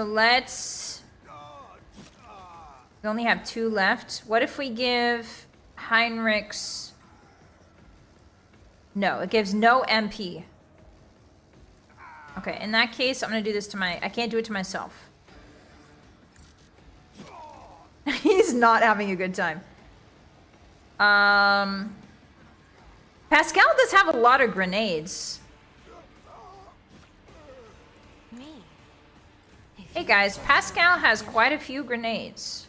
let's... We only have 2 left. What if we give Heinrichs... No, it gives no MP. Okay, in that case, I'm going to do this to my... I can't do it to myself. He's not having a good time. Pascal does have a lot of grenades. Me. Hey guys, Pascal has quite a few grenades.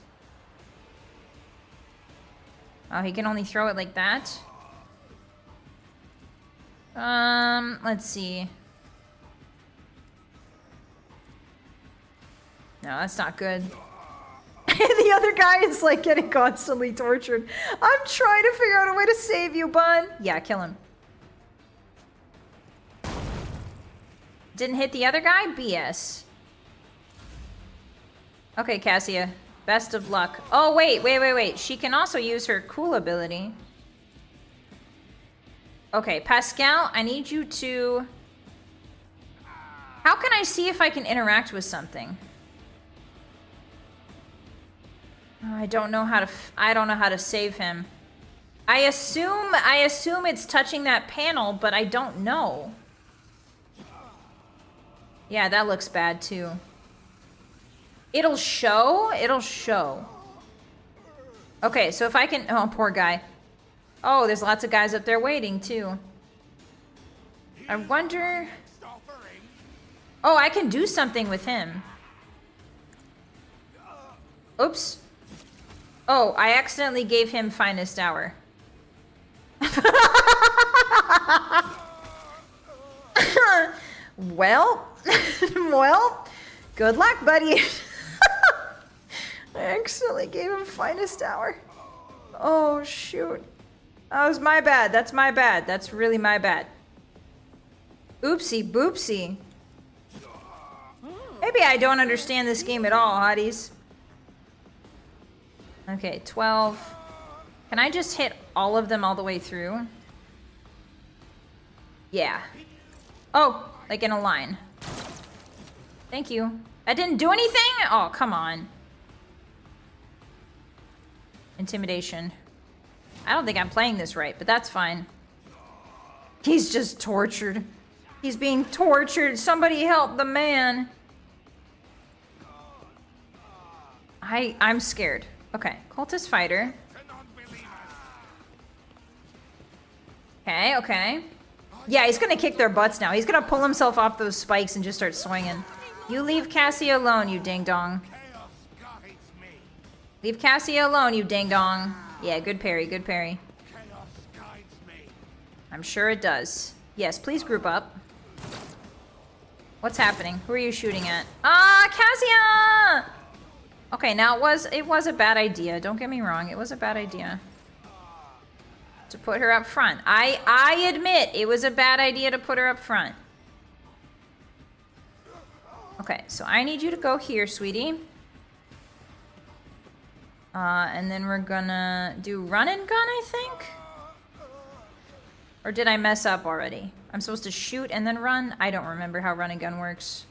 Oh, he can only throw it like that? Let's see. No, that's not good. The other guy is like getting constantly tortured. I'm trying to figure out a way to save you, bud. Yeah, kill him. Didn't hit the other guy? BS. Okay, Cassia. Best of luck. Oh, wait. She can also use her cool ability. Okay, Pascal, I need you to... How can I see if I can interact with something? I don't know how to save him. I assume it's touching that panel, but I don't know. Yeah, that looks bad too. It'll show. Okay, so if I can... Oh, poor guy. Oh, there's lots of guys up there waiting too. I wonder... Oh, I can do something with him. Oops. Oh, I accidentally gave him finest hour. Well, well, good luck, buddy. I accidentally gave him finest hour. Oh, shoot. That was my bad. That's my bad. That's really my bad. Oopsie boopsie. Maybe I don't understand this game at all, hotties. Okay, 12. Can I just hit all of them all the way through? Yeah. Oh, like in a line. Thank you. That didn't do anything? Oh, come on. Intimidation. I don't think I'm playing this right, but that's fine. He's just tortured. He's being tortured. Somebody help the man. I'm scared. Okay, cultist fighter. Okay, okay. Yeah, he's gonna kick their butts now. He's gonna pull himself off those spikes and just start swinging. You leave Cassie alone, you ding-dong. Leave Cassie alone, you ding-dong. Yeah, good parry, good parry. I'm sure it does. Yes, please group up. What's happening? Who are you shooting at? Ah, Cassia! Okay, now it was a bad idea. Don't get me wrong, it was a bad idea. To put her up front. I admit it was a bad idea to put her up front. Okay, so I need you to go here, sweetie. And then we're gonna do run and gun, I think? Or did I mess up already? I'm supposed to shoot and then run? I don't remember how run and gun works.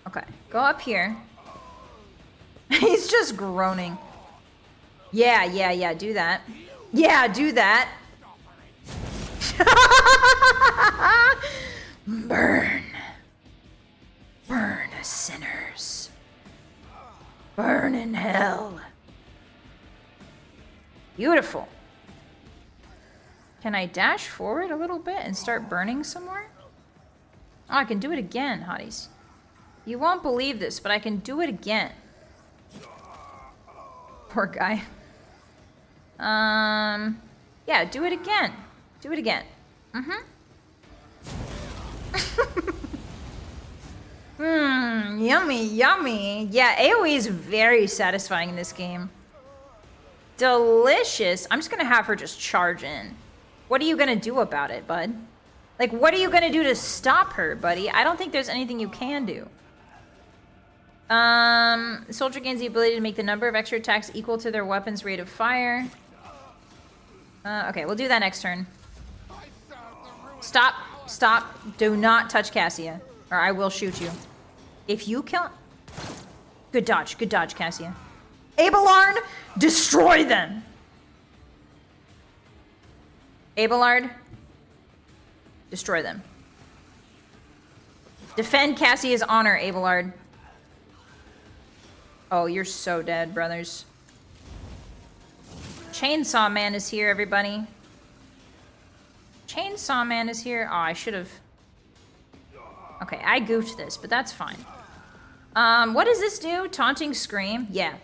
Okay, go up here. He's just groaning. Yeah, yeah, yeah, do that. Yeah, do that. Burn. Burn, sinners. Burn in hell. Beautiful. Can I dash forward a little bit and start burning somewhere? Oh, I can do it again, hotties. You won't believe this, but I can do it again. Poor guy. Yeah, do it again. Do it again. Yummy, yummy. Yeah, AoE is very satisfying in this game. Delicious. I'm just gonna have her just charge in. What are you gonna do about it, bud? Like, what are you gonna do to stop her, buddy? I don't think there's anything you can do. The soldier gains the ability to make the number of extra attacks equal to their weapon's rate of fire. Okay, we'll do that next turn. Stop. Stop. Do not touch Cassia, or I will shoot you. If you kill... Good dodge, Cassia. Abelard, destroy them! Abelard, destroy them. Defend Cassia's honor, Abelard. Oh, you're so dead, brothers. Chainsaw Man is here, everybody. Chainsaw Man is here. Oh, I should have... Okay, I goofed this, but that's fine. What does this do? Taunting Scream? Yeah.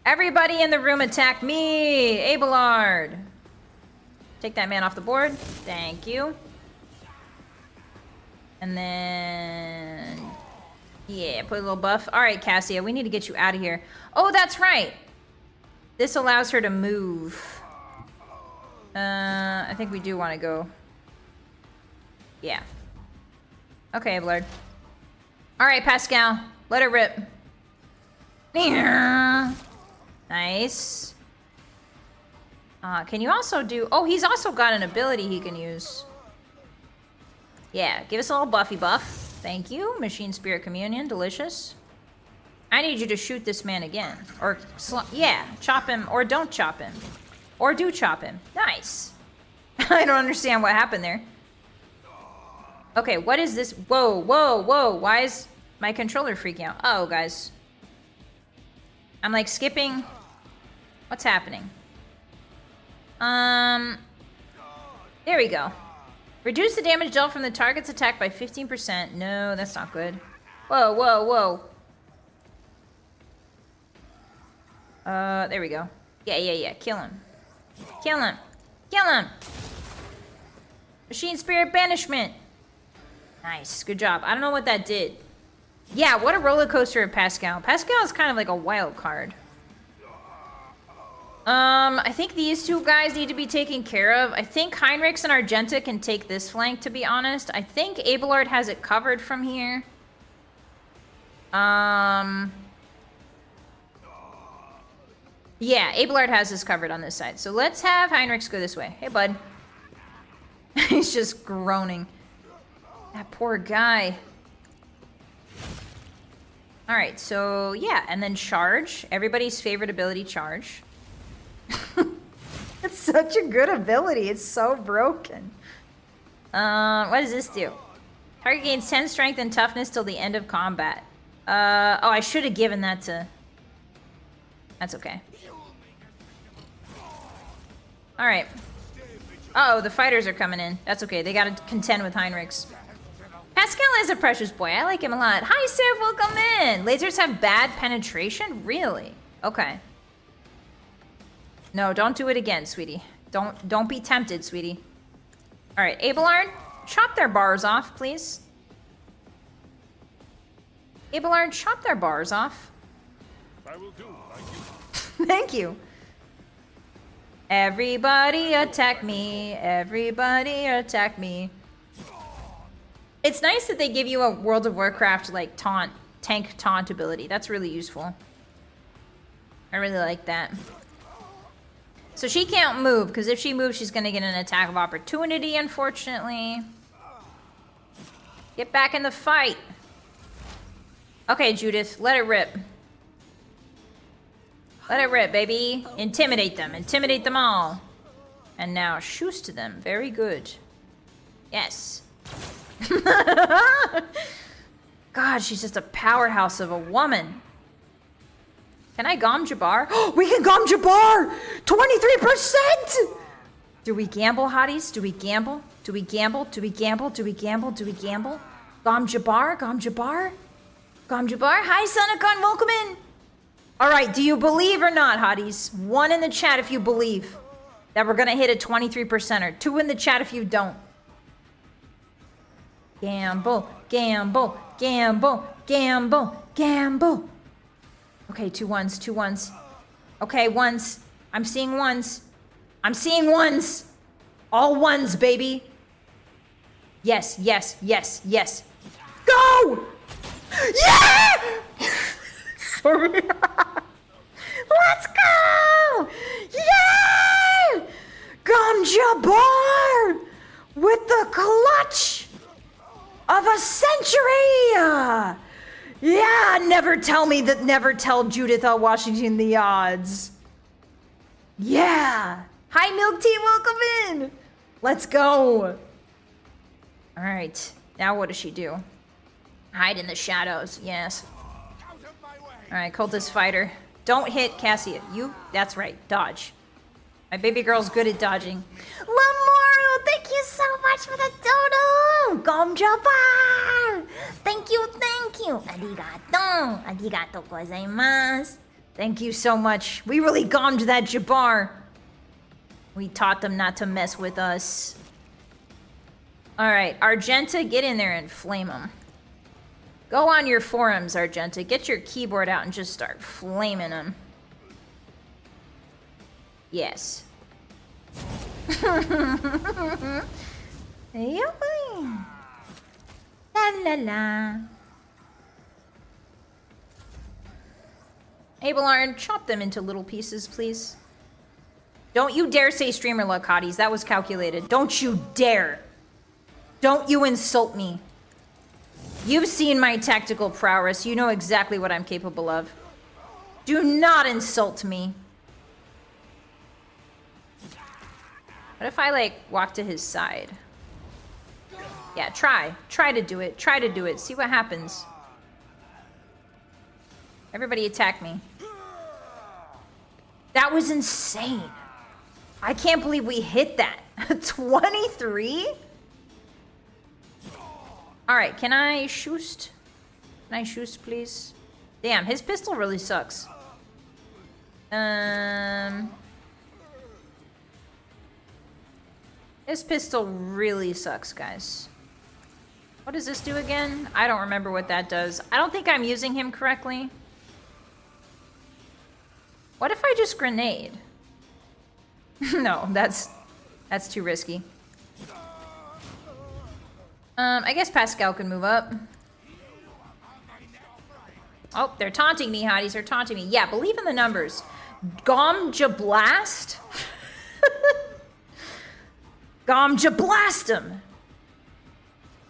Everybody in the room attack me! Abelard! Take that man off the board. Thank you. And then... Yeah, put a little buff. Alright, Cassia, we need to get you out of here. Oh, that's right! This allows her to move. I think we do want to go. Yeah. Okay, Abelard. Alright, Pascal. Let her rip. Nice. Can you also do... Oh, he's also got an ability he can use. Yeah, give us a little buffy buff. Thank you. Machine Spirit Communion. Delicious. I need you to shoot this man again. Or, yeah, chop him. Or don't chop him. Or do chop him. Nice. I don't understand what happened there. Okay, what is this? Whoa, whoa, whoa. Why is my controller freaking out? Oh, guys. I'm like skipping. What's happening? There we go. Reduce the damage dealt from the target's attack by 15%. No, that's not good. Whoa, whoa, whoa. There we go. Yeah. Kill him. Kill him. Kill him. Machine Spirit Banishment. Nice. Good job. I don't know what that did. Yeah, what a roller coaster of Pascal. Pascal is kind of like a wild card. I think these two guys need to be taken care of. I think Heinrichs and Argenta can take this flank, to be honest. I think Abelard has it covered from here. Yeah, Abelard has this covered on this side. So let's have Heinrichs go this way. Hey, bud. He's just groaning. That poor guy. Alright, so yeah, and then charge. Everybody's favorite ability, charge. It's such a good ability. It's so broken. What does this do? Target gains 10 strength and toughness till the end of combat. Oh, I should have given that to... That's okay. Alright. Uh-oh, the fighters are coming in. That's okay. They gotta contend with Heinrichs. Pascal is a precious boy. I like him a lot. Hi, Sif. Welcome in. Lasers have bad penetration? Really? Okay. No, don't do it again, sweetie. Don't be tempted, sweetie. All right, Abelard, chop their bars off, please. Abelard, chop their bars off. I will do, thank you. Thank you. Everybody attack me. Everybody attack me. It's nice that they give you a World of Warcraft, like, tank taunt ability. That's really useful. I really like that. So she can't move, because if she moves, she's going to get an attack of opportunity, unfortunately. Get back in the fight. Okay, Judith, let it rip. Let it rip, baby. Intimidate them. Intimidate them all. And now shoot to them. Very good. Yes. God, she's just a powerhouse of a woman. Can I Gom Jabbar? We can Gom Jabbar! 23%! Do we gamble, hotties? Do we gamble? Do we gamble? Do we gamble? Do we gamble? Do we gamble? Gom Jabbar? Gom Jabbar? Gom Jabbar? Hi, Sonacon, welcome in! Alright, do you believe or not, hotties? 1 in the chat if you believe that we're gonna hit a 23%er. 2 in the chat if you don't. Gamble, gamble, gamble, gamble, gamble. Okay, 2 ones, 2 ones. Okay, ones. I'm seeing ones. I'm seeing ones. All ones, baby. Yes, yes, yes, yes. Go! Yeah! Sorry. Let's go! Yeah! Gom Jabbar! With the clutch of a century! Yeah, never tell me that, never tell Judith L. Washington the odds. Yeah. Hi, Milk Tea, welcome in. Let's go. All right, now what does she do? Hide in the shadows, yes. All right, Cultist Fighter. Don't hit Cassia. You, that's right, dodge. My baby girl's good at dodging. Lamoru, thank you so much for the dodo! Gom Jabbar! Thank you, thank you! Arigato! Arigato gozaimasu! Thank you so much. We really gommed that Jabbar. We taught them not to mess with us. Alright, Argenta, get in there and flame them. Go on your forums, Argenta. Get your keyboard out and just start flaming them. Yes. La la la. Abelard, chop them into little pieces, please. Don't you dare say streamer luck, hotties. That was calculated. Don't you dare. Don't you insult me. You've seen my tactical prowess. You know exactly what I'm capable of. Do not insult me. What if I, like, walk to his side? Yeah, try. Try to do it. Try to do it. See what happens. Everybody attack me. That was insane. I can't believe we hit that. 23? Alright, can I shoot? Can I shoot, please? Damn, his pistol really sucks. This pistol really sucks, guys. What does this do again? I don't remember what that does. I don't think I'm using him correctly. What if I just grenade? No, that's too risky. I guess Pascal can move up. Oh, they're taunting me, hotties. They're taunting me. Yeah, believe in the numbers. Gomja Blast? Gomja Blast him!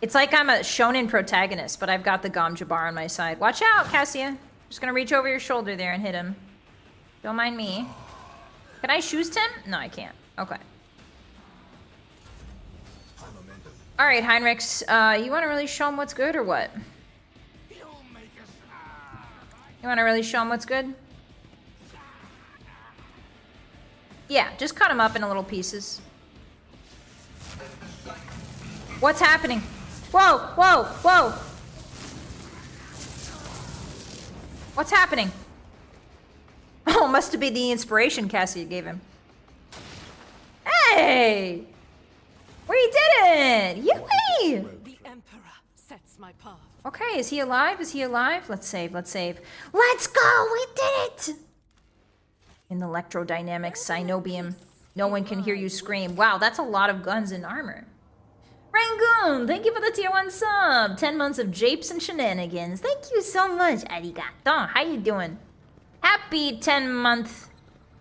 It's like I'm a shonen protagonist, but I've got the Gomja bar on my side. Watch out, Cassia. Just gonna reach over your shoulder there and hit him. Don't mind me. Can I shoost him? No, I can't. Okay. Alright, Heinrichs. You want to really show him what's good or what? You want to really show him what's good? Yeah, just cut him up into little pieces. What's happening? Whoa, whoa, whoa! What's happening? Oh, must have been the inspiration Cassia gave him. Hey! We did it! Yay! The Emperor sets my path. Okay, is he alive? Is he alive? Let's save, let's save. Let's go! We did it! In the electrodynamics, Synobium. No one can hear you scream. Wow, that's a lot of guns and armor. Rangoon, thank you for the tier 1 sub. 10 months of japes and shenanigans. Thank you so much, arigato. How you doing? Happy 10-month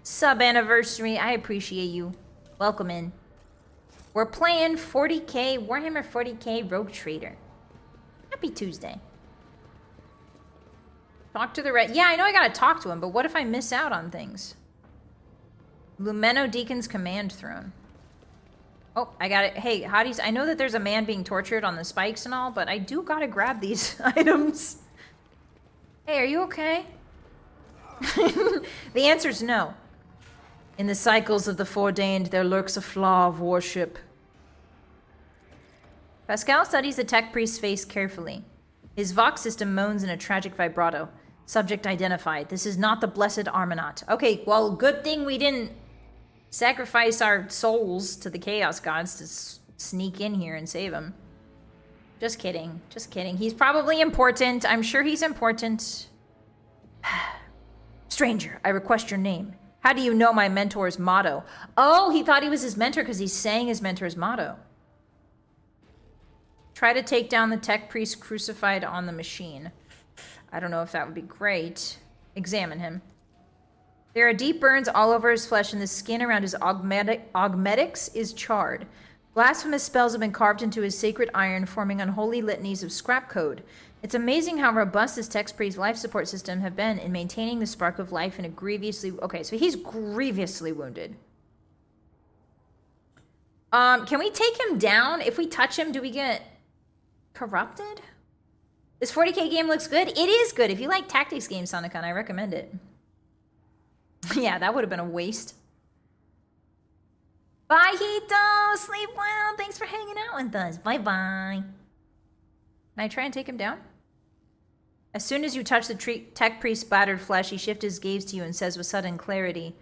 sub anniversary. I appreciate you. Welcome in. We're playing 40k, Warhammer 40k Rogue Trader. Happy Tuesday. Talk to the red. Yeah, I know I gotta talk to him, but what if I miss out on things? Lumeno Deacon's Command Throne. Oh, I got it. Hey, hotties, I know that there's a man being tortured on the spikes and all, but I do gotta grab these items. Hey, are you okay? The answer's no. In the cycles of the foreordained, there lurks a flaw of worship. Pascal studies the tech priest's face carefully. His Vox system moans in a tragic vibrato. Subject identified. This is not the blessed Armanaut. Okay, well, good thing we didn't sacrifice our souls to the Chaos Gods to sneak in here and save him. Just kidding. Just kidding. He's probably important. I'm sure he's important. Stranger, I request your name. How do you know my mentor's motto? Oh, he thought he was his mentor because he's saying his mentor's motto. Try to take down the tech priest crucified on the machine. I don't know if that would be great. Examine him. There are deep burns all over his flesh, and the skin around his augmetics is charred. Blasphemous spells have been carved into his sacred iron, forming unholy litanies of scrap code. It's amazing how robust this tech priest's life support system have been in maintaining the spark of life in a grievously... Okay, so he's grievously wounded. Can we take him down? If we touch him, do we get corrupted? This 40k game looks good. It is good. If you like tactics games, Sonicon, I recommend it. Yeah, that would have been a waste. Bye, Hito. Sleep well. Thanks for hanging out with us. Bye-bye. Can I try and take him down? As soon as you touch the tech priest's battered flesh, he shifts his gaze to you and says with sudden clarity,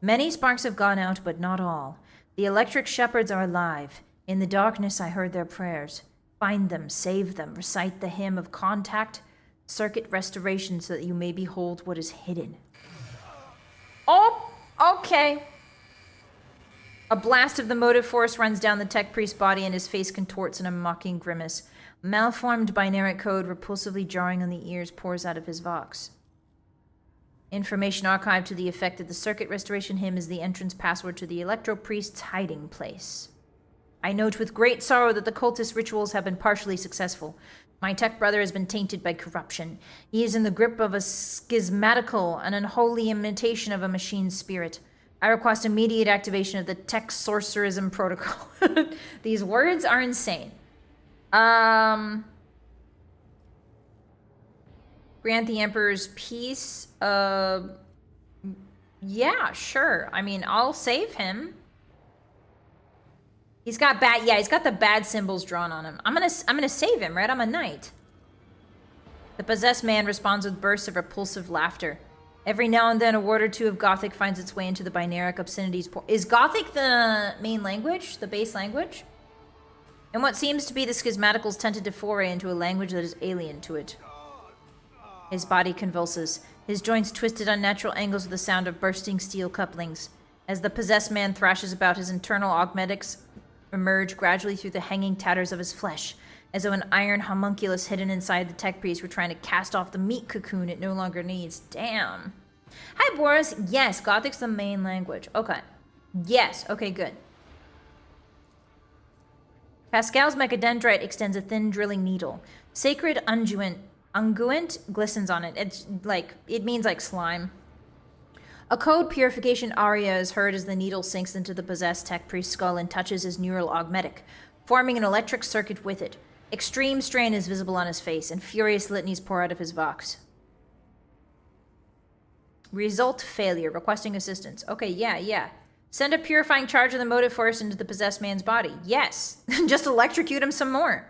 "Many sparks have gone out, but not all. The electric shepherds are alive. In the darkness, I heard their prayers. Find them, save them, recite the hymn of contact, circuit restoration so that you may behold what is hidden." Oh, okay. A blast of the motive force runs down the tech priest's body and his face contorts in a mocking grimace. Malformed binaric code repulsively jarring on the ears pours out of his vox. Information archived to the effect that the circuit restoration hymn is the entrance password to the electro priest's hiding place. I note with great sorrow that the cultist rituals have been partially successful. My tech brother has been tainted by corruption. He is in the grip of a schismatical and unholy imitation of a machine spirit. I request immediate activation of the tech sorcerism protocol. These words are insane. Grant the Emperor's peace. Yeah, sure. I mean, I'll save him. He's got bad, yeah, he's got the bad symbols drawn on him. I'm gonna save him, right? I'm a knight. The possessed man responds with bursts of repulsive laughter. Every now and then, a word or two of Gothic finds its way into the binaric obscenities. Is Gothic the main language? The base language? And what seems to be the schismatical's tentative foray into a language that is alien to it. His body convulses, his joints twist at unnatural angles with the sound of bursting steel couplings. As the possessed man thrashes about, his internal augmetics emerge gradually through the hanging tatters of his flesh, as though an iron homunculus hidden inside the tech priest were trying to cast off the meat cocoon it no longer needs. Damn. Hi, Boris. Yes, Gothic's the main language. Okay. Yes. Okay, good. Pascal's mechadendrite extends a thin drilling needle. Sacred unguent glistens on it. It's like, it means like slime. A code purification aria is heard as the needle sinks into the possessed tech priest's skull and touches his neural augmetic, forming an electric circuit with it. Extreme strain is visible on his face, and furious litanies pour out of his vox. Result failure, requesting assistance. Okay, yeah. Send a purifying charge of the motive force into the possessed man's body. Yes. Just electrocute him some more.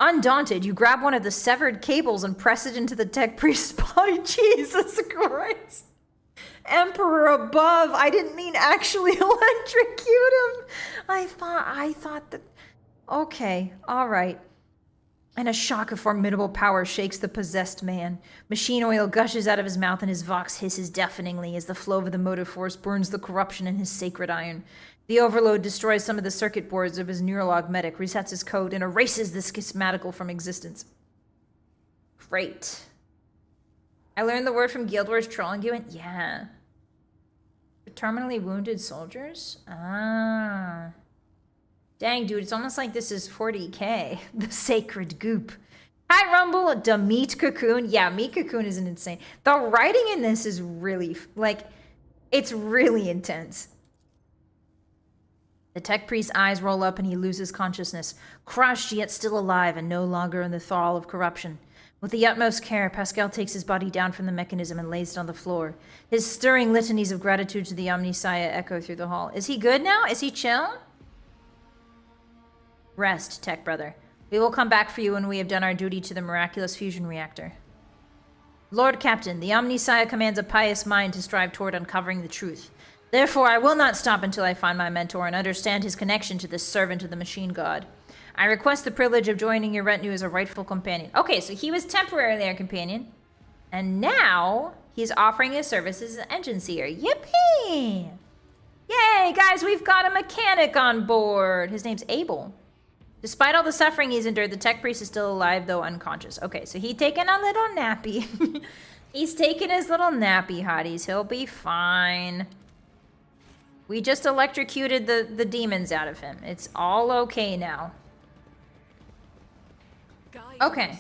Undaunted, you grab one of the severed cables and press it into the tech priest's body. Jesus Christ. Emperor above. I didn't mean actually electrocute him. I thought that... Okay, all right. And a shock of formidable power shakes the possessed man. Machine oil gushes out of his mouth and his vox hisses deafeningly as the flow of the motive force burns the corruption in his sacred iron. The overload destroys some of the circuit boards of his neural augmetic, resets his code, and erases the schismatical from existence. Great. I learned the word from Guild Wars trolling you, and yeah. Terminally wounded soldiers? Ah. Dang, dude, it's almost like this is 40k. The sacred goop. Hi, Rumble. The meat cocoon. Yeah, meat cocoon isn't insane. The writing in this is really, like, it's really intense. The tech priest's eyes roll up and he loses consciousness, crushed yet still alive and no longer in the thrall of corruption. With the utmost care, Pascal takes his body down from the mechanism and lays it on the floor. His stirring litanies of gratitude to the Omnissiah echo through the hall. Is he good now? Is he chill? Rest, tech brother. We will come back for you when we have done our duty to the miraculous fusion reactor. Lord Captain, the Omnissiah commands a pious mind to strive toward uncovering the truth. Therefore, I will not stop until I find my mentor and understand his connection to this servant of the machine god. I request the privilege of joining your retinue as a rightful companion. Okay, so he was temporarily our companion. And now, he's offering his services as an engine seer. Yippee! Yay, guys, we've got a mechanic on board. His name's Abel. Despite all the suffering he's endured, the tech priest is still alive, though unconscious. Okay, so he's taking a little nappy. He's taking his little nappy, hotties. He'll be fine. We just electrocuted the demons out of him. It's all okay now. Okay.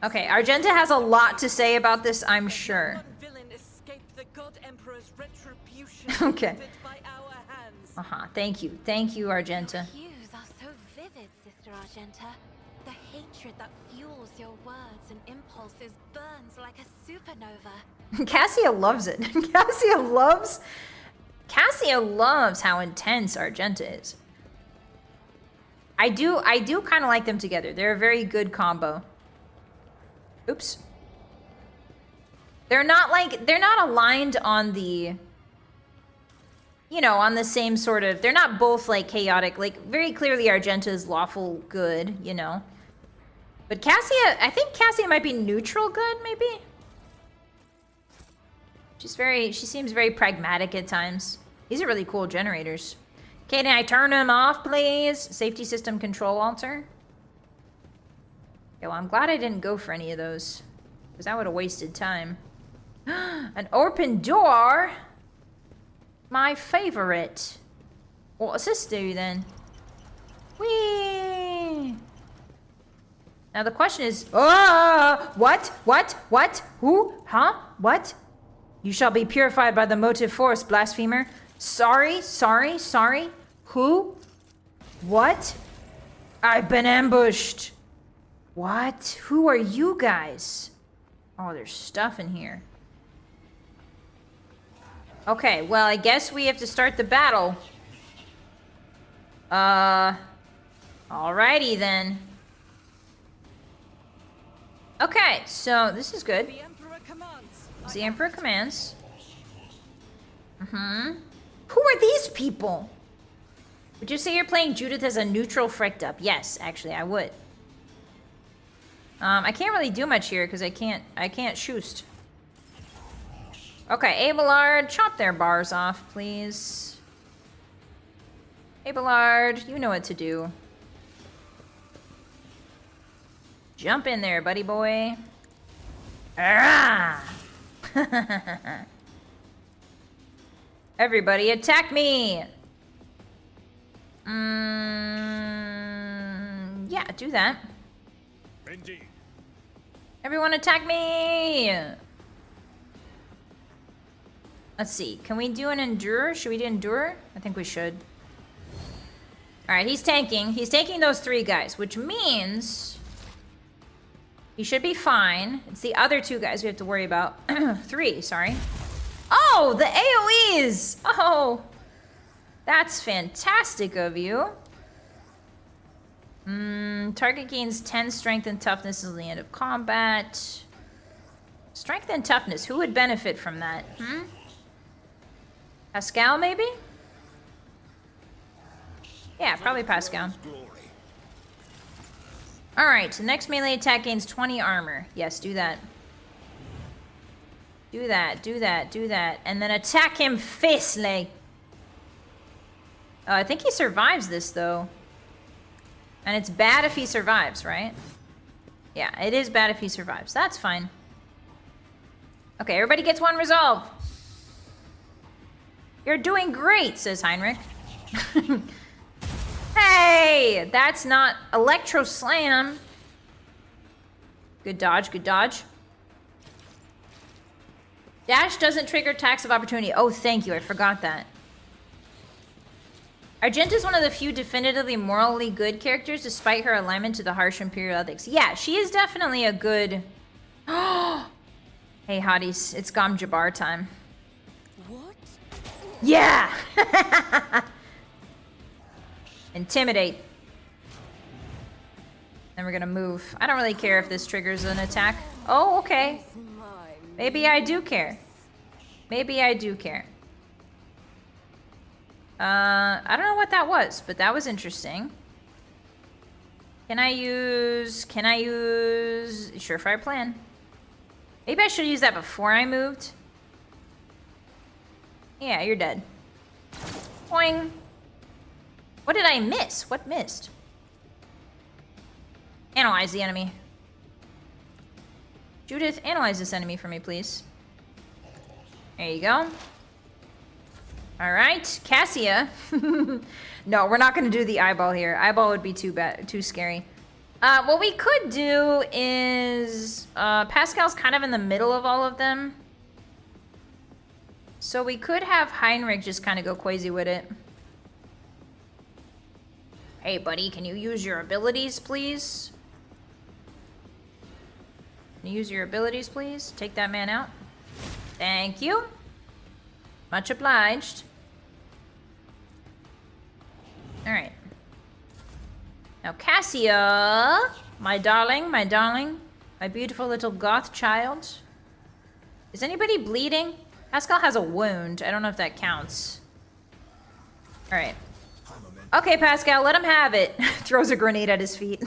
Okay, Argenta has a lot to say about this, I'm sure. Okay. Thank you. Thank you, Argenta. Your cues are so vivid, Sister Argenta. The hatred that fuels your words and impulses burns like a supernova. Cassia loves it. Cassia loves how intense Argenta is. I do kind of like them together. They're a very good combo. Oops. They're not aligned on the, you know, on the same sort of, they're not both like chaotic, like very clearly Argenta is lawful good, you know. But Cassia, I think Cassia might be neutral good, maybe? She seems very pragmatic at times. These are really cool generators. Can I turn them off, please? Safety system control altar. Okay, well, I'm glad I didn't go for any of those, because that would have wasted time. An open door? My favorite. What does this do, then? Whee! Now the question is... What? What? Who? Huh? What? You shall be purified by the motive force, blasphemer. Sorry? Who? What? I've been ambushed. What? Who are you guys? Oh, there's stuff in here. Okay, well, I guess we have to start the battle. Alrighty then. Okay, so this is good. The Emperor commands. The Emperor commands. Who are these people? Would you say you're playing Judith as a neutral fricked up? Yes, actually, I would. I can't really do much here because I can't shoost. Okay, Abelard, chop their bars off, please. Abelard, you know what to do. Jump in there, buddy boy. Ah! Everybody attack me! Yeah, do that. Indeed. Everyone attack me! Let's see. Can we do an endure? Should we do endure? I think we should. Alright, he's tanking. He's taking those 3 guys, which means he should be fine. It's the other 2 guys we have to worry about. 3, sorry. Oh, the AoEs! Oh, that's fantastic of you. Target gains 10 strength and toughness until the end of combat. Strength and toughness, who would benefit from that? Pascal, maybe? Yeah, probably Pascal. Alright, the next melee attack gains 20 armor. Yes, do that. Do that, do that, do that. And then attack him fiercely. I think he survives this, though. And it's bad if he survives, right? Yeah, it is bad if he survives. That's fine. Okay, everybody gets 1 resolve. You're doing great, says Heinrich. Hey, that's not Electro Slam. Good dodge, good dodge. Dash doesn't trigger attacks of opportunity. Oh, thank you, I forgot that. Argent is one of the few definitively morally good characters despite her alignment to the harsh imperial ethics. Yeah, she is definitely a good... Hey, hotties, it's Gom Jabbar time. What? Yeah! Intimidate. Then we're gonna move. I don't really care if this triggers an attack. Oh, okay. Maybe I do care. Maybe I do care. I don't know what that was, but that was interesting. Can I use Surefire Plan? Maybe I should use that before I moved. Yeah, you're dead. Boing. What did I miss? What missed? Analyze the enemy. Judith, analyze this enemy for me, please. There you go. All right, Cassia. No, we're not going to do the eyeball here. Eyeball would be too scary. What we could do is Pascal's kind of in the middle of all of them, so we could have Heinrich just kind of go crazy with it. Hey, buddy, can you use your abilities, please? Can you use your abilities, please? Take that man out. Thank you. Much obliged. All right. Now, Cassia, my darling, my beautiful little goth child. Is anybody bleeding? Pascal has a wound. I don't know if that counts. All right. Okay, Pascal, let him have it. Throws a grenade at his feet.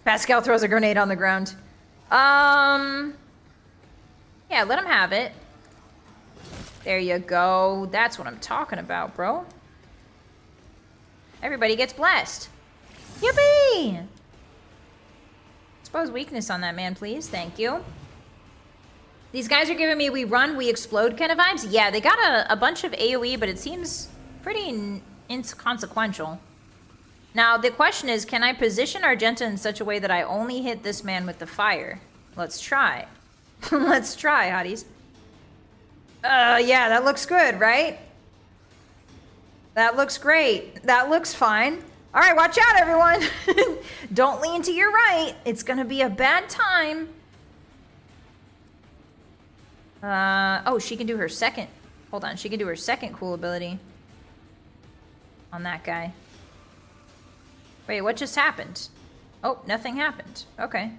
Pascal throws a grenade on the ground. Yeah, let him have it. There you go. That's what I'm talking about, bro. Everybody gets blessed. Yippee! Expose weakness on that man, please. Thank you. These guys are giving me we run, we explode kind of vibes. Yeah, they got a bunch of AoE, but it seems pretty inconsequential. Now, the question is, can I position Argenta in such a way that I only hit this man with the fire? Let's try. Let's try, hotties. Yeah, that looks good, right? That looks great. That looks fine. All right, watch out, everyone. Don't lean to your right. It's gonna be a bad time. Oh, she can do her second. Hold on, she can do her second cool ability on that guy. Wait, what just happened? Oh, nothing happened. Okay.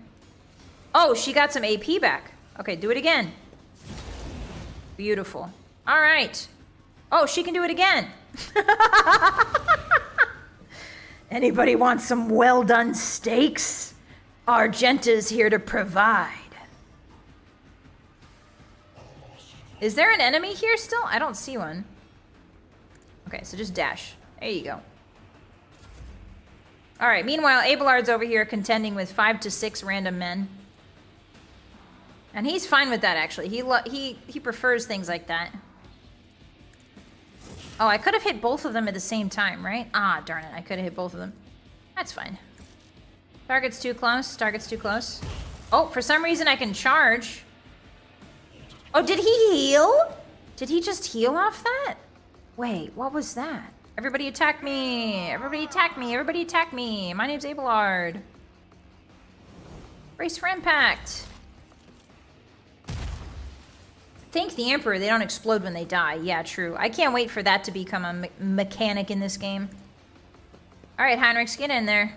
Oh, she got some AP back. Okay, do it again. Beautiful. All right. Oh, she can do it again. Anybody want some well-done steaks? Argenta's here to provide. Is there an enemy here still? I don't see one. Okay, so just dash. There you go. All right, meanwhile, Abelard's over here contending with 5 to 6 random men. And he's fine with that, actually. He prefers things like that. Oh, I could have hit both of them at the same time, right? Ah, darn it. I could have hit both of them. That's fine. Target's too close. Target's too close. Oh, for some reason I can charge. Oh, did he heal? Did he just heal off that? Wait, what was that? Everybody attack me. Everybody attack me. Everybody attack me. My name's Abelard. Brace for impact. Thank the Emperor, they don't explode when they die. Yeah, true. I can't wait for that to become a mechanic in this game. Alright, Heinrichs, get in there.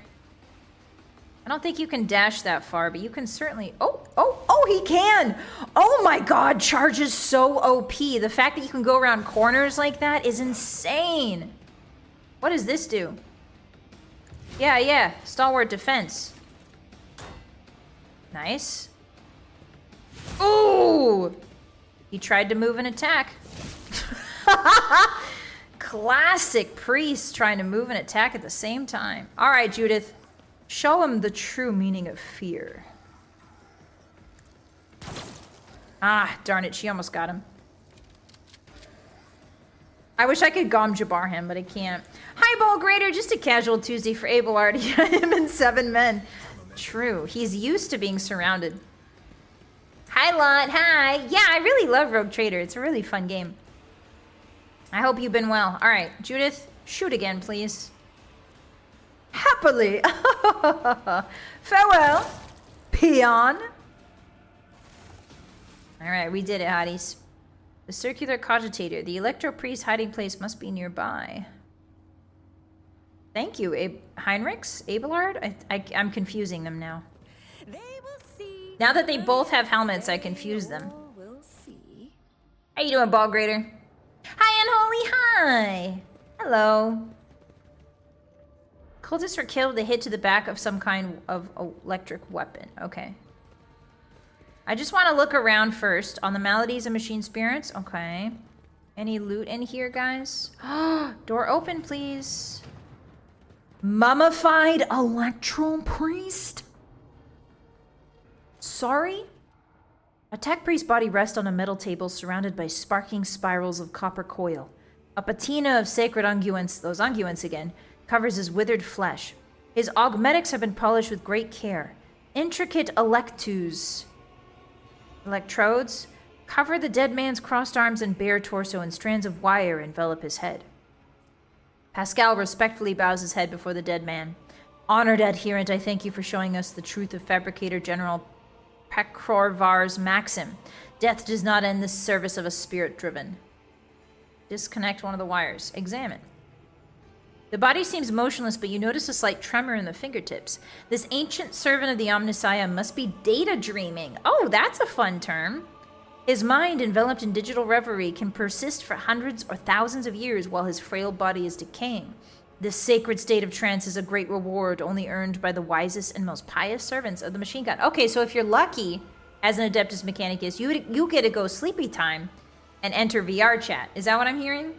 I don't think you can dash that far, but you can certainly... Oh, he can! Oh my god, charge is so OP. The fact that you can go around corners like that is insane. What does this do? Yeah. Stalwart defense. Nice. Ooh! He tried to move and attack. Classic priest trying to move and attack at the same time. All right, Judith. Show him the true meaning of fear. Ah, darn it. She almost got him. I wish I could Gom Jabbar him, but I can't. Hi, Ball Grader. Just a casual Tuesday for Abelard. Him and 7 men. True. He's used to being surrounded. Hi, Lot. Hi. Yeah, I really love Rogue Trader. It's a really fun game. I hope you've been well. All right, Judith, shoot again, please. Happily. Farewell, peon. All right, we did it, hotties. The circular cogitator. The electro priest hiding place must be nearby. Thank you, Heinrichs, Abelard. I'm confusing them now. Now that they both have helmets, I confuse them. How you doing, Ball Grader? Hi, Unholy. Hi. Hello. Cultists were killed with a hit to the back of some kind of electric weapon. Okay. I just want to look around first on the maladies of machine spirits. Okay. Any loot in here, guys? Door open, please. Mummified Electro Priest? Sorry? A tech priest's body rests on a metal table surrounded by sparking spirals of copper coil. A patina of sacred unguents, those unguents again, covers his withered flesh. His augmetics have been polished with great care. Intricate electrodes cover the dead man's crossed arms and bare torso, and strands of wire envelop his head. Pascal respectfully bows his head before the dead man. Honored adherent, I thank you for showing us the truth of Fabricator General Pekrorvar's maxim. Death does not end the service of a spirit driven. Disconnect one of the wires. Examine. The body seems motionless, but you notice a slight tremor in the fingertips. This ancient servant of the Omnissiah must be data dreaming. Oh, that's a fun term. His mind, enveloped in digital reverie, can persist for hundreds or thousands of years while his frail body is decaying. This sacred state of trance is a great reward only earned by the wisest and most pious servants of the machine god. Okay, so if you're lucky, as an Adeptus Mechanicus, you get to go sleepy time and enter VR chat. Is that what I'm hearing?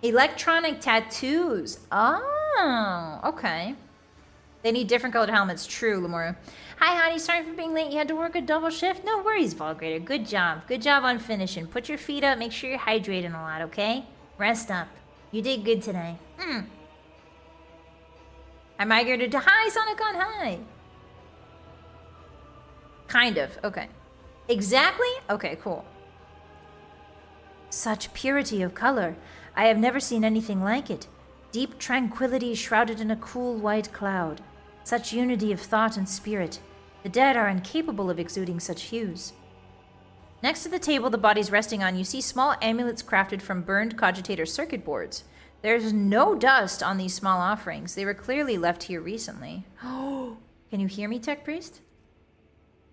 Electronic tattoos. Oh, okay. They need different colored helmets. True, Lemura. Hi, Hottie. Sorry for being late. You had to work a double shift? No worries, Volgrader. Good job. Good job on finishing. Put your feet up. Make sure you're hydrating a lot, okay? Rest up. You did good today. I migrated to... Hi, Sonicon. Hi. Kind of. Okay. Exactly? Okay, cool. Such purity of color. I have never seen anything like it. Deep tranquility shrouded in a cool white cloud. Such unity of thought and spirit. The dead are incapable of exuding such hues. Next to the table the body's resting on, you see small amulets crafted from burned cogitator circuit boards. There's no dust on these small offerings. They were clearly left here recently. Oh, Can you hear me, Tech Priest?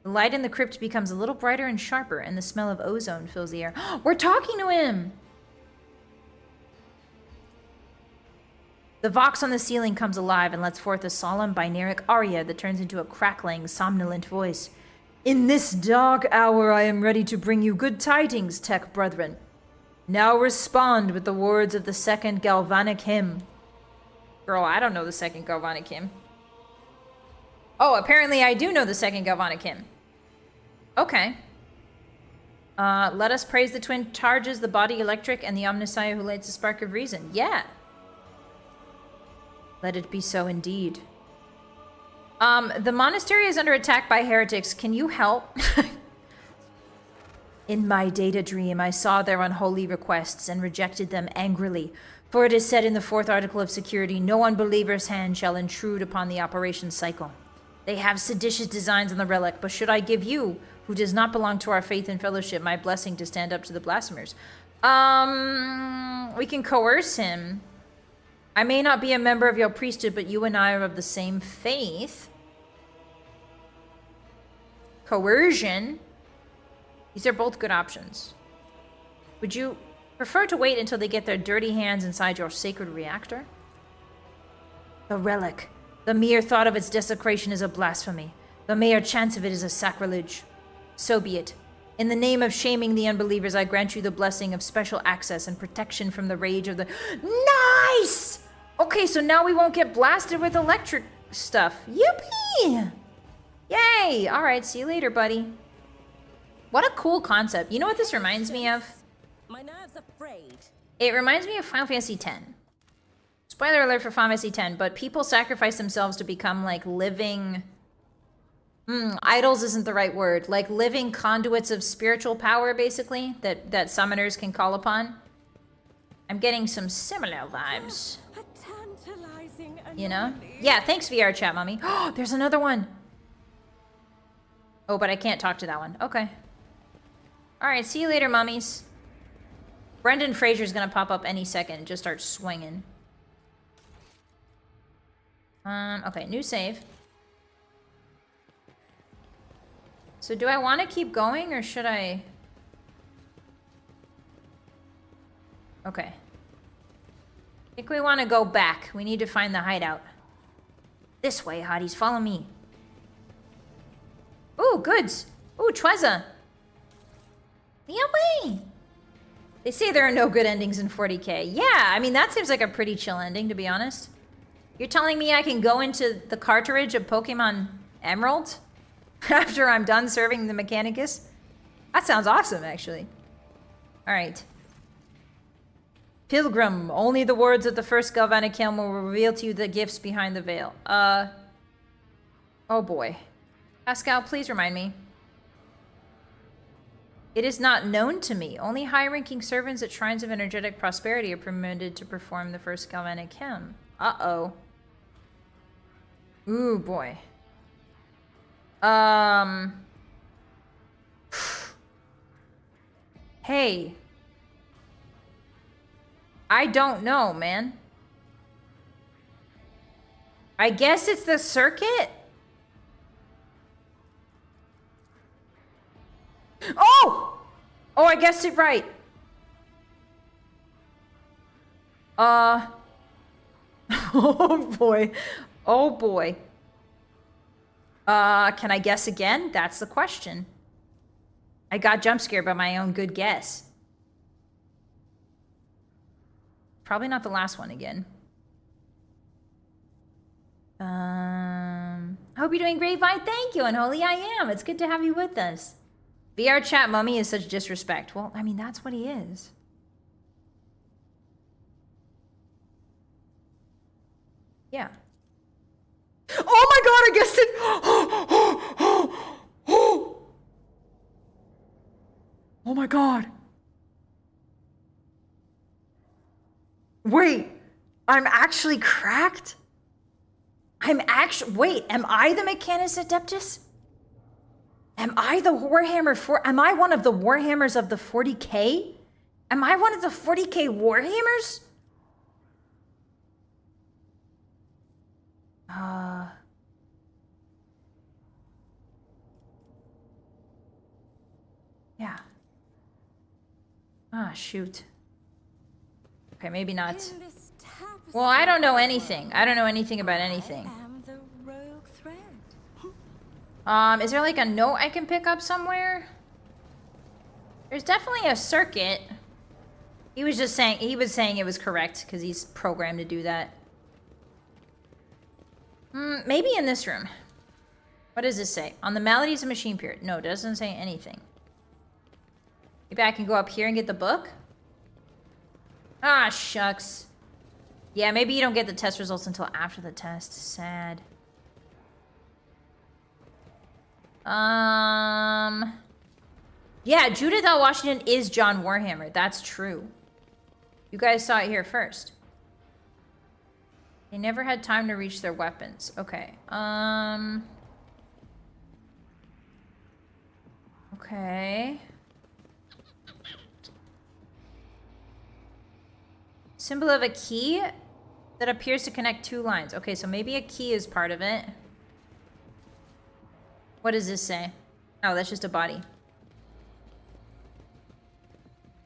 The light in the crypt becomes a little brighter and sharper, and the smell of ozone fills the air. We're talking to him! The vox on the ceiling comes alive and lets forth a solemn binaric aria that turns into a crackling, somnolent voice. In this dark hour, I am ready to bring you good tidings, Tech Brethren. Now respond with the words of the second galvanic hymn. Girl, I don't know the second galvanic hymn. Oh, apparently I do know the second galvanic hymn. Okay. Let us praise the twin charges, the body electric, and the omnissiah who lights the spark of reason. Yeah. Let it be so indeed. The monastery is under attack by heretics. Can you help? In my data dream, I saw their unholy requests and rejected them angrily. For it is said in the 4th article of security, no unbeliever's hand shall intrude upon the operation cycle. They have seditious designs on the relic, but should I give you, who does not belong to our faith and fellowship, my blessing to stand up to the blasphemers? We can coerce him. I may not be a member of your priesthood, but you and I are of the same faith. Coercion. These are both good options. Would you prefer to wait until they get their dirty hands inside your sacred reactor? The relic. The mere thought of its desecration is a blasphemy. The mere chance of it is a sacrilege. So be it. In the name of shaming the unbelievers, I grant you the blessing of special access and protection from the rage of the... Nice! Okay, so now we won't get blasted with electric stuff. Yippee! Yay! Alright, see you later, buddy. What a cool concept. You know what this reminds me of? My nerves are frayed. It reminds me of Final Fantasy X. Spoiler alert for Final Fantasy X, but people sacrifice themselves to become like living... idols isn't the right word. Like living conduits of spiritual power, basically, that summoners can call upon. I'm getting some similar vibes. You know? Yeah, thanks VR chat, mommy. Oh, there's another one. Oh, but I can't talk to that one. Okay. Alright, see you later, mummies. Brendan Fraser's gonna pop up any second and just start swinging. Okay, new save. So do I want to keep going or should I... Okay. I think we want to go back. We need to find the hideout. This way, hotties. Follow me. Ooh, goods. Ooh, Tweza. Yeah, way. They say there are no good endings in 40k. Yeah, I mean, that seems like a pretty chill ending, to be honest. You're telling me I can go into the cartridge of Pokemon Emerald after I'm done serving the Mechanicus? That sounds awesome, actually. All right. Pilgrim, only the words of the first Galvanic Helm will reveal to you the gifts behind the veil. Oh boy. Pascal, please remind me. It is not known to me. Only high-ranking servants at Shrines of Energetic Prosperity are permitted to perform the first Galvanic Helm. Uh-oh. Ooh, boy. Hey. I don't know, man. I guess it's the circuit? Oh! Oh, I guessed it right. Oh boy. Oh boy. Can I guess again? That's the question. I got jump scared by my own good guess. Probably not the last one again. I hope you're doing great, Vi. Thank you, and Holy I am. It's good to have you with us. VR chat mummy is such disrespect. Well, I mean, that's what he is. Yeah. Oh my god, I guessed it! Oh my god. Wait, I'm actually cracked? Wait, am I the Mechanus Adeptus? Am I the Warhammer am I one of the Warhammers of the 40k? Am I one of the 40k Warhammers? Yeah. Ah, shoot. Okay, maybe not. Well, I don't know anything. I don't know anything about anything. I am the rogue thread. Is there like a note I can pick up somewhere? There's definitely a circuit. He was saying it was correct because he's programmed to do that. Maybe in this room. What does this say? On the maladies of machine period. No, it doesn't say anything. Maybe I can go up here and get the book? Ah, shucks. Yeah, maybe you don't get the test results until after the test. Sad. Yeah, Judith L. Washington is John Warhammer. That's true. You guys saw it here first. They never had time to reach their weapons. Okay. Okay. Symbol of a key that appears to connect two lines. Okay, so maybe a key is part of it. What does this say? Oh, that's just a body.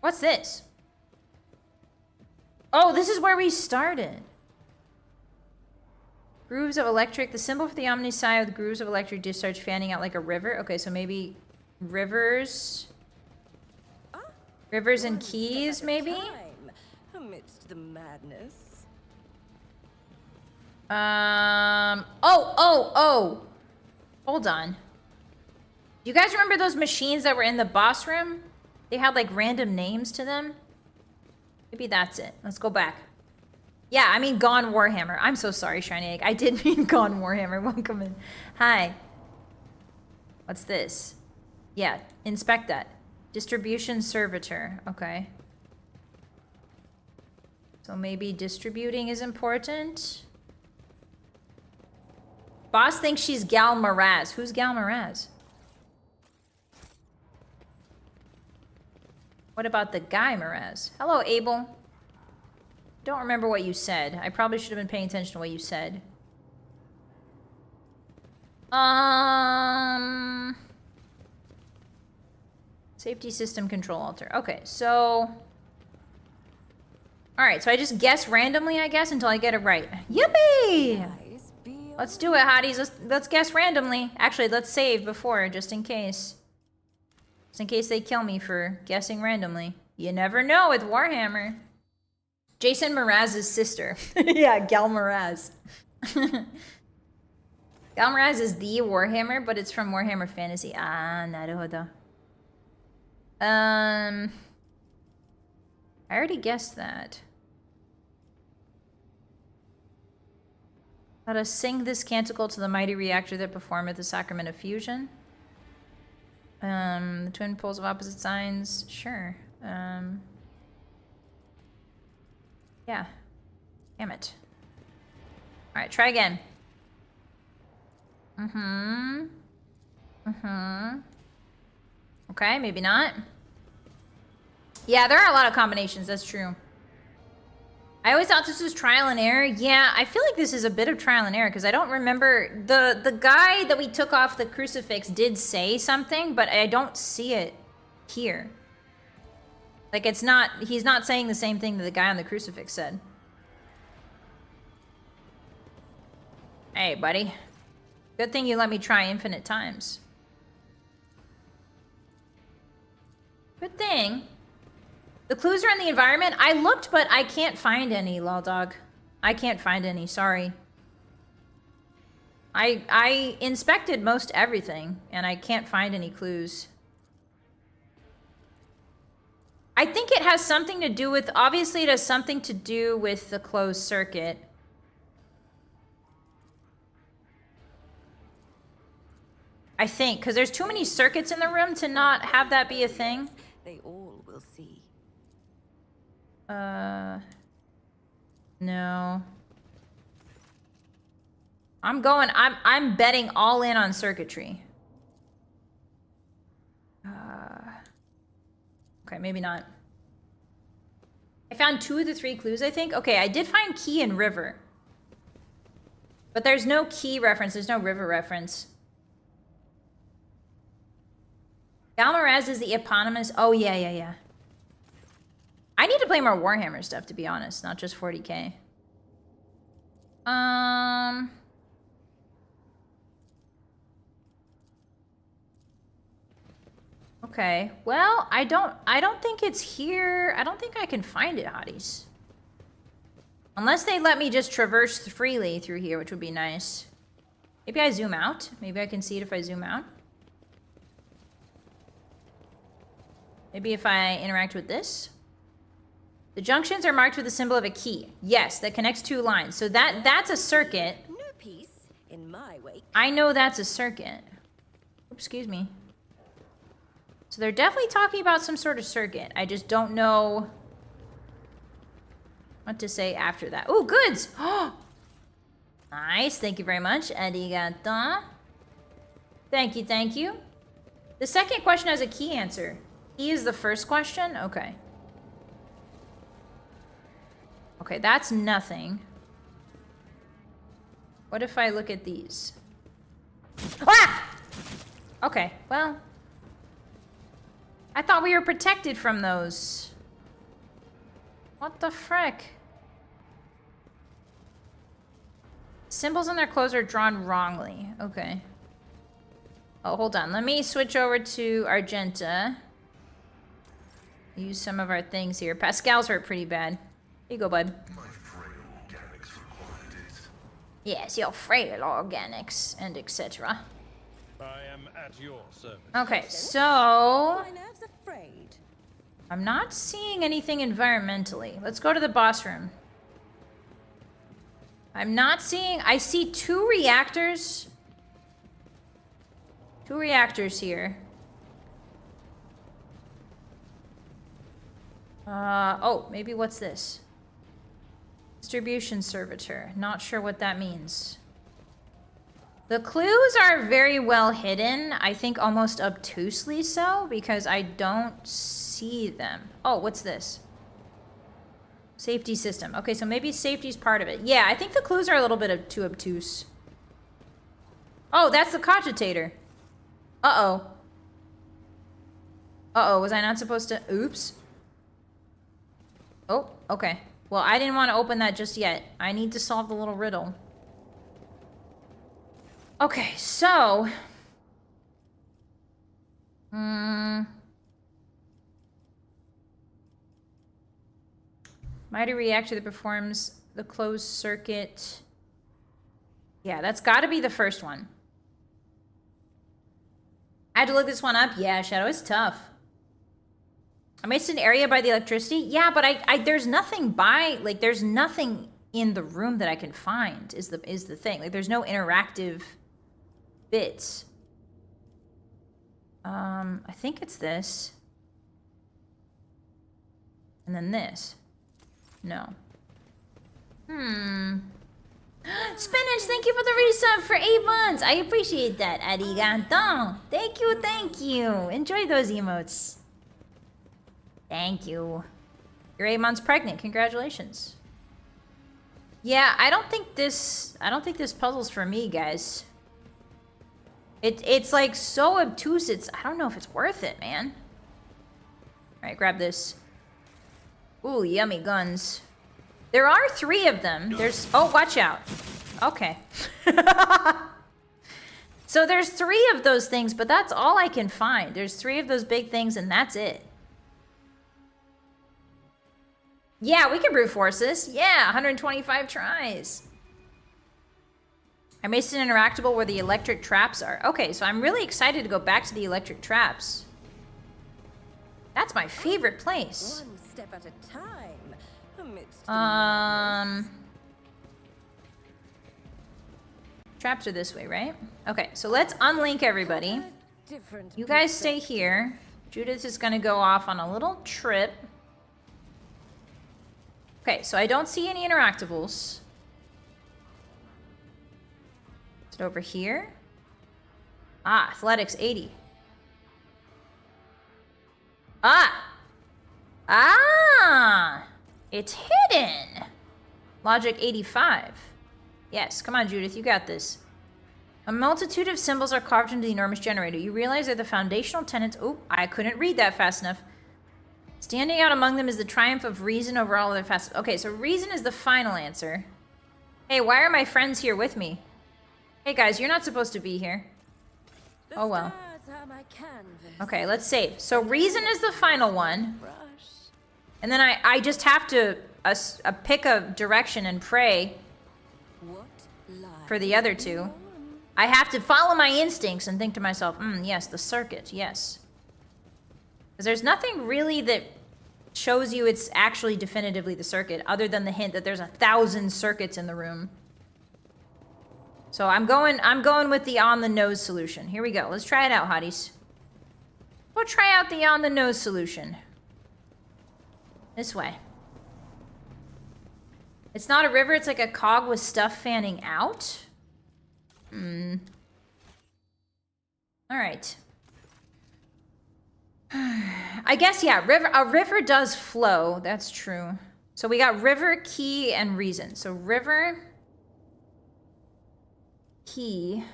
What's this? Oh, this is where we started. Grooves of electric. The symbol for the omnisci with grooves of electric discharge fanning out like a river. Okay, so maybe rivers. Rivers and keys, maybe? Amidst the madness. Oh. Hold on. Do you guys remember those machines that were in the boss room? They had like random names to them. Maybe that's it. Let's go back. Yeah, I mean Gone Warhammer. I'm so sorry, Shiny Egg. I did mean Gone Warhammer. Welcome in. Hi. What's this? Yeah, inspect that. Distribution servitor. Okay. So maybe distributing is important. Boss thinks she's Gal Maraz. Who's Gal Maraz? What about the guy Maraz? Hello, Abel. Don't remember what you said. I probably should have been paying attention to what you said. Safety system control altar. Okay, so... Alright, so I just guess randomly, I guess, until I get it right. Yippee! Let's do it, hotties. Let's guess randomly. Actually, let's save before, just in case. Just in case they kill me for guessing randomly. You never know with Warhammer. Jason Mraz's sister. Yeah, Gal Mraz. Gal Mraz is the Warhammer, but it's from Warhammer Fantasy. Ah, naruhodo. I already guessed that. Let us sing this canticle to the mighty reactor that performeth the sacrament of fusion. The twin poles of opposite signs. Sure. Yeah. Damn it. Alright, try again. Okay, maybe not. Yeah, there are a lot of combinations, that's true. I always thought this was trial and error. Yeah, I feel like this is a bit of trial and error because I don't remember... The guy that we took off the crucifix did say something, but I don't see it here. Like, it's not... He's not saying the same thing that the guy on the crucifix said. Hey, buddy. Good thing you let me try infinite times. Good thing. The clues are in the environment. I looked, but I can't find any, Lawdog. I can't find any, sorry. I inspected most everything, and I can't find any clues. I think it has something to do with... Obviously, it has something to do with the closed circuit. I think, because there's too many circuits in the room to not have that be a thing. They all will see. No. I'm betting all in on circuitry. Okay, maybe not. I found 2 of the 3 clues, I think. Okay, I did find key and river. But there's no key reference, there's no river reference. Galmaraz is the eponymous. Oh, yeah, yeah, yeah. I need to play more Warhammer stuff, to be honest, not just 40k. Okay. Well, I don't think it's here. I don't think I can find it, hotties. Unless they let me just traverse freely through here, which would be nice. Maybe I zoom out. Maybe I can see it if I zoom out. Maybe if I interact with this. The junctions are marked with the symbol of a key. Yes, that connects two lines. So that's a circuit. No peace in my wake. I know that's a circuit. Oops, excuse me. So they're definitely talking about some sort of circuit. I just don't know what to say after that. Oh, goods! Oh, nice. Thank you very much. Arigato. Thank you, thank you. The second question has a key answer. Key is the first question? Okay. Okay, that's nothing. What if I look at these? Ah! Okay, well. I thought we were protected from those. What the frick? Symbols on their clothes are drawn wrongly. Okay. Oh, hold on. Let me switch over to Argenta. Use some of our things here. Pascal's hurt pretty bad. Here you go, bud. My frail organics required it. Yes, your frail organics and etc. I am at your service. Okay, so My nerves afraid. I'm not seeing anything environmentally. Let's go to the boss room. I'm not seeing... I see two reactors. Two reactors here. Oh, maybe what's this? Distribution servitor. Not sure what that means. The clues are very well hidden. I think almost obtusely so, because I don't see them. Oh, what's this? Safety system. Okay, so maybe safety's part of it. Yeah, I think the clues are a little bit too obtuse. Oh, that's the cogitator. Uh-oh. Uh-oh, was I not supposed to... Oops. Oh, okay. Well, I didn't want to open that just yet. I need to solve the little riddle. Okay, so... Mighty reactor that performs the closed circuit. Yeah, that's got to be the first one. I had to look this one up. Yeah, Shadow is tough. I missed an area by the electricity. Yeah, but I there's nothing by, like, there's nothing in the room that I can find is the thing. Like, there's no interactive bits. I think it's this. And then this. No. Spinach, thank you for the resub for 8 months. I appreciate that. Arigato. Thank you, thank you. Enjoy those emotes. Thank you. You're 8 months pregnant. Congratulations. Yeah, I don't think this puzzle's for me, guys. It's like so obtuse. I don't know if it's worth it, man. All right, grab this. Ooh, yummy guns. There are 3 of them. There's... Oh, watch out. Okay. So there's 3 of those things, but that's all I can find. There's 3 of those big things, and that's it. Yeah, we can brute force this. Yeah, 125 tries. I missed an interactable where the electric traps are. Okay, so I'm really excited to go back to the electric traps. That's my favorite place. One step at a time. Amidst Traps are this way, right? Okay, so let's unlink everybody. You guys stay here. Judith is gonna go off on a little trip. Okay, so I don't see any interactables. Is it over here? Ah, athletics 80. Ah! It's hidden! Logic 85. Yes, come on, Judith, you got this. A multitude of symbols are carved into the enormous generator. You realize they're the foundational tenets. Oh, I couldn't read that fast enough. Standing out among them is the triumph of reason over all other facets. Okay, so reason is the final answer. Hey, why are my friends here with me? Hey guys, you're not supposed to be here. Oh well. Okay, let's save. So reason is the final one. And then I just have to pick a direction and pray for the other two. I have to follow my instincts and think to myself, yes, the circuit, yes. Because there's nothing really that shows you it's actually definitively the circuit, other than the hint that there's 1,000 circuits in the room. So I'm going with the on-the-nose solution. Here we go. Let's try it out, hotties. We'll try out the on-the-nose solution. This way. It's not a river, it's like a cog with stuff fanning out. Alright. I guess, yeah, a river does flow. That's true. So we got river, key, and reason. So river, key,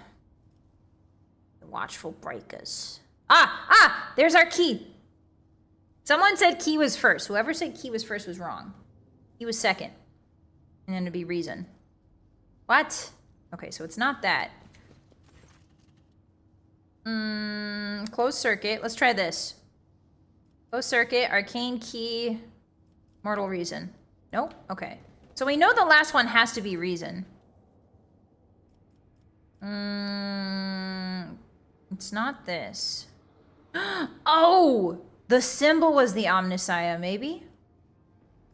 the watchful breakers. There's our key. Someone said key was first. Whoever said key was first was wrong. Key was second. And then it'd be reason. What? Okay, so it's not that. Closed circuit. Let's try this. Closed circuit, arcane key, mortal reason. Nope. Okay. So we know the last one has to be reason. It's not this. Oh! The symbol was the Omnissiah, maybe?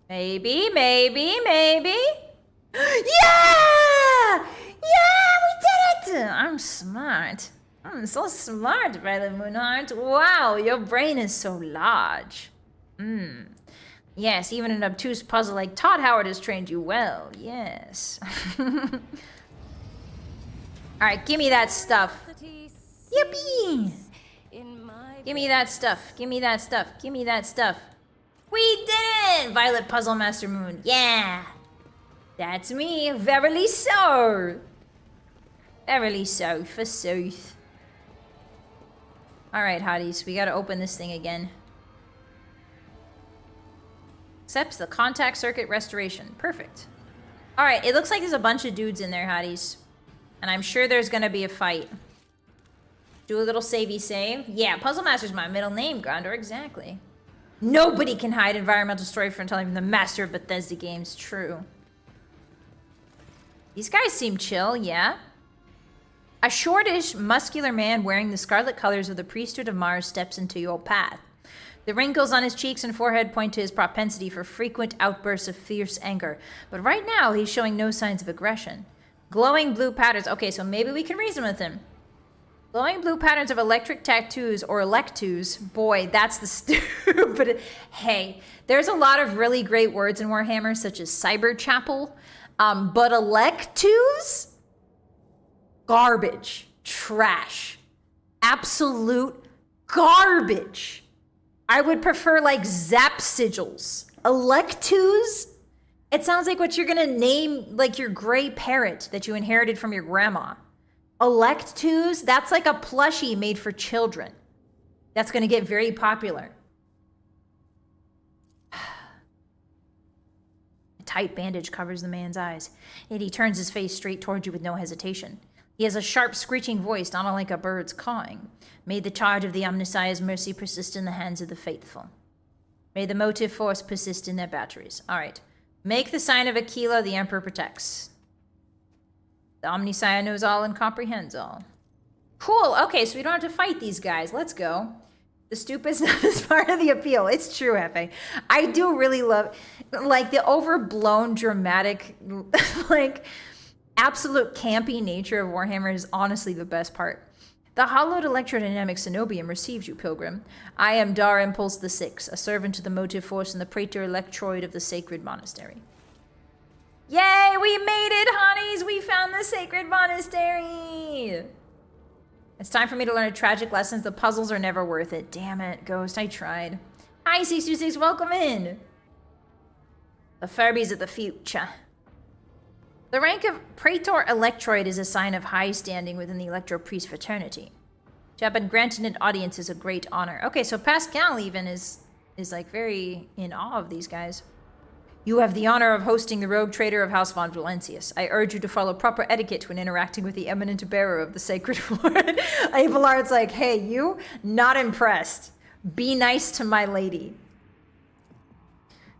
Maybe. Yeah! Yeah, we did it! I'm smart. I'm so smart, Vylett Moonheart. Wow, your brain is so large. Yes, even an obtuse puzzle like Todd Howard has trained you well. Yes. Alright, give me that stuff. Yippee! Give me that stuff. Give me that stuff. Give me that stuff. We did it! Vylett Puzzle Master Moon. Yeah! That's me. Verily so. Verily so, forsooth. Alright, hotties. We gotta open this thing again. Accepts the contact circuit restoration. Perfect. Alright, it looks like there's a bunch of dudes in there, hotties. And I'm sure there's gonna be a fight. Do a little savey save. Yeah, Puzzle Master's my middle name, Grandor. Exactly. Nobody can hide environmental story from telling even the master of Bethesda games. True. These guys seem chill, yeah? A shortish, muscular man wearing the scarlet colors of the priesthood of Mars steps into your path. The wrinkles on his cheeks and forehead point to his propensity for frequent outbursts of fierce anger. But right now, he's showing no signs of aggression. Glowing blue patterns. Okay, so maybe we can reason with him. Glowing blue patterns of electric tattoos or electus. Boy, that's the stupid. Hey, there's a lot of really great words in Warhammer, such as cyber chapel. But electus? Garbage. Trash. Absolute garbage. I would prefer like zap sigils. Electus? It sounds like what you're gonna name like your gray parrot that you inherited from your grandma. Electus? That's like a plushie made for children. That's gonna get very popular. A tight bandage covers the man's eyes, yet he turns his face straight towards you with no hesitation. He has a sharp, screeching voice, not unlike a bird's cawing. May the charge of the Omnissiah's mercy persist in the hands of the faithful. May the motive force persist in their batteries. All right. Make the sign of Aquila, the Emperor protects. The Omnissiah knows all and comprehends all. Cool. Okay, so we don't have to fight these guys. Let's go. The stupid stuff is part of the appeal. It's true, Hefe. I do really love, like, the overblown, dramatic, like, absolute campy nature of Warhammer is honestly the best part. The hallowed electrodynamic Cenobium receives you, pilgrim. I am Dar Impulse the Sixth, a servant to the motive force and the praetor electroid of the sacred monastery. Yay, we made it, honeys! We found the sacred monastery! It's time for me to learn a tragic lesson. The puzzles are never worth it. Damn it, Ghost, I tried. Hi, 626, welcome in! The Furbies of the future. The rank of Praetor Electroid is a sign of high standing within the Electro Priest fraternity. To have been granted an audience is a great honor. Okay, so Pascal even is like very in awe of these guys. You have the honor of hosting the rogue trader of House von Valencius. I urge you to follow proper etiquette when interacting with the eminent bearer of the sacred word. Abelard's like, hey, you, not impressed. Be nice to my lady.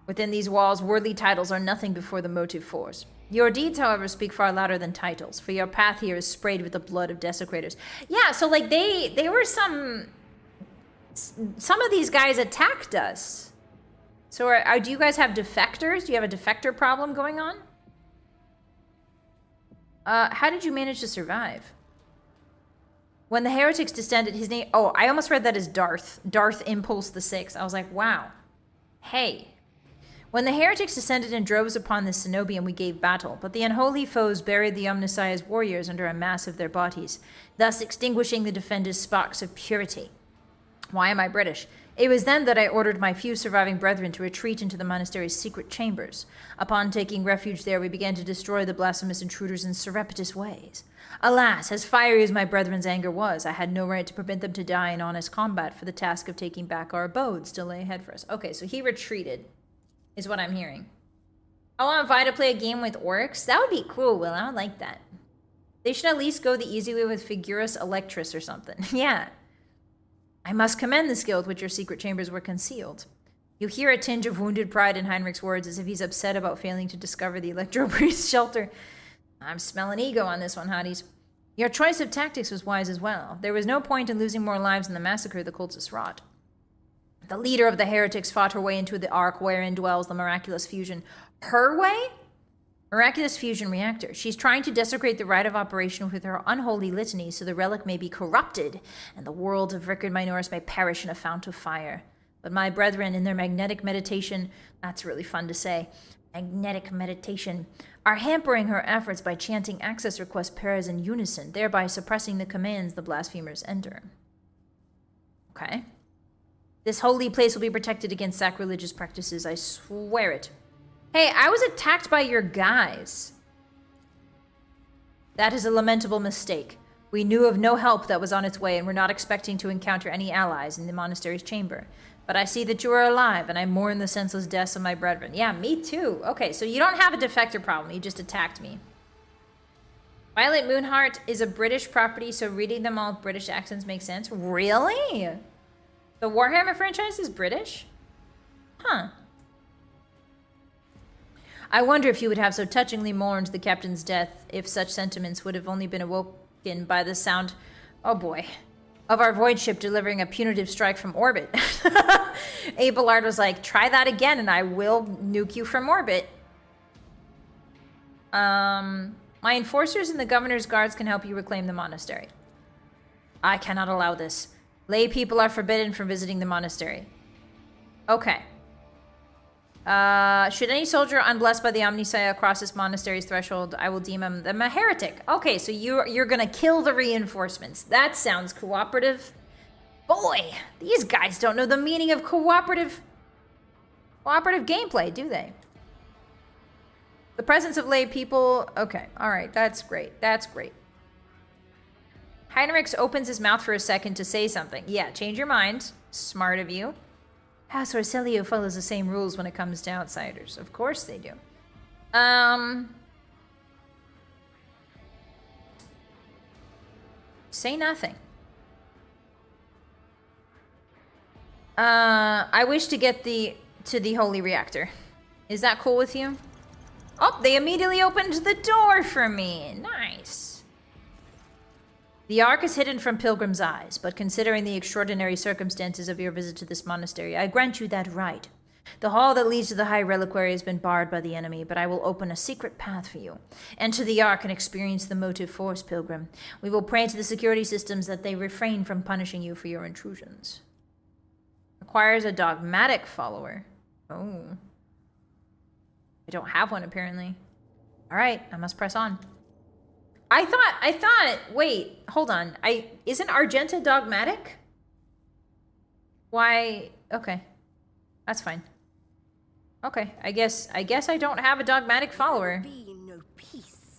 Within these walls, worldly titles are nothing before the motive force. Your deeds, however, speak far louder than titles, for your path here is sprayed with the blood of desecrators. Yeah, so like they were some of these guys attacked us. So do you guys have defectors? Do you have a defector problem going on? How did you manage to survive? When the heretics descended, his name... Oh, I almost read that as Darth. Darth Impulse the Sixth. I was like, wow. Hey. When the heretics descended in droves upon the Cenobium, we gave battle, but the unholy foes buried the Omnissiah's warriors under a mass of their bodies, thus extinguishing the defenders' sparks of purity. Why am I British? It was then that I ordered my few surviving brethren to retreat into the monastery's secret chambers. Upon taking refuge there, we began to destroy the blasphemous intruders in surreptitious ways. Alas, as fiery as my brethren's anger was, I had no right to permit them to die in honest combat, for the task of taking back our abode still lay ahead for us. Okay, so he retreated, is what I'm hearing. I want Vi to play a game with orcs. That would be cool, Will. I would like that. They should at least go the easy way with Figurus Electris or something. Yeah. I must commend the skill with which your secret chambers were concealed. You hear a tinge of wounded pride in Heinrich's words, as if he's upset about failing to discover the Electro Priest's shelter. I'm smelling ego on this one, Hotties. Your choice of tactics was wise as well. There was no point in losing more lives in the massacre the cultists wrought. The leader of the heretics fought her way into the ark wherein dwells the miraculous fusion. Her way? Miraculous fusion reactor. She's trying to desecrate the rite of operation with her unholy litany so the relic may be corrupted and the world of Rickard Minoris may perish in a fount of fire. But my brethren, in their magnetic meditation, that's really fun to say, magnetic meditation, are hampering her efforts by chanting access request pairs in unison, thereby suppressing the commands the blasphemers enter. Okay. This holy place will be protected against sacrilegious practices, I swear it. Hey, I was attacked by your guys. That is a lamentable mistake. We knew of no help that was on its way and were not expecting to encounter any allies in the monastery's chamber. But I see that you are alive, and I mourn the senseless deaths of my brethren. Yeah, me too. Okay, so you don't have a defector problem. You just attacked me. Vylett Moonheart is a British property, so reading them all with British accents makes sense. Really? The Warhammer franchise is British? Huh. I wonder if you would have so touchingly mourned the captain's death if such sentiments would have only been awoken by the sound, oh boy, of our void ship delivering a punitive strike from orbit. Abelard was like, try that again and I will nuke you from orbit. My enforcers and the governor's guards can help you reclaim the monastery. I cannot allow this. Lay people are forbidden from visiting the monastery. Okay. Should any soldier unblessed by the Omnissiah cross this monastery's threshold, I will deem them a heretic. Okay, so you're gonna kill the reinforcements. That sounds cooperative. Boy, these guys don't know the meaning of cooperative gameplay, do they? The presence of lay people. Okay, all right, that's great. That's great. Heinrich opens his mouth for a second to say something. Yeah, change your mind. Smart of you. House Orselio follows the same rules when it comes to outsiders. Of course they do. Say nothing. I wish to get to the holy reactor. Is that cool with you? Oh, they immediately opened the door for me. Nice. The Ark is hidden from pilgrims' eyes, but considering the extraordinary circumstances of your visit to this monastery, I grant you that right. The hall that leads to the High Reliquary has been barred by the enemy, but I will open a secret path for you. Enter the Ark and experience the motive force, pilgrim. We will pray to the security systems that they refrain from punishing you for your intrusions. Requires a dogmatic follower. Oh. I don't have one, apparently. All right, I must press on. I thought, wait, hold on. Isn't Argenta dogmatic? Why, okay. That's fine. Okay, I guess I don't have a dogmatic follower. Be no peace.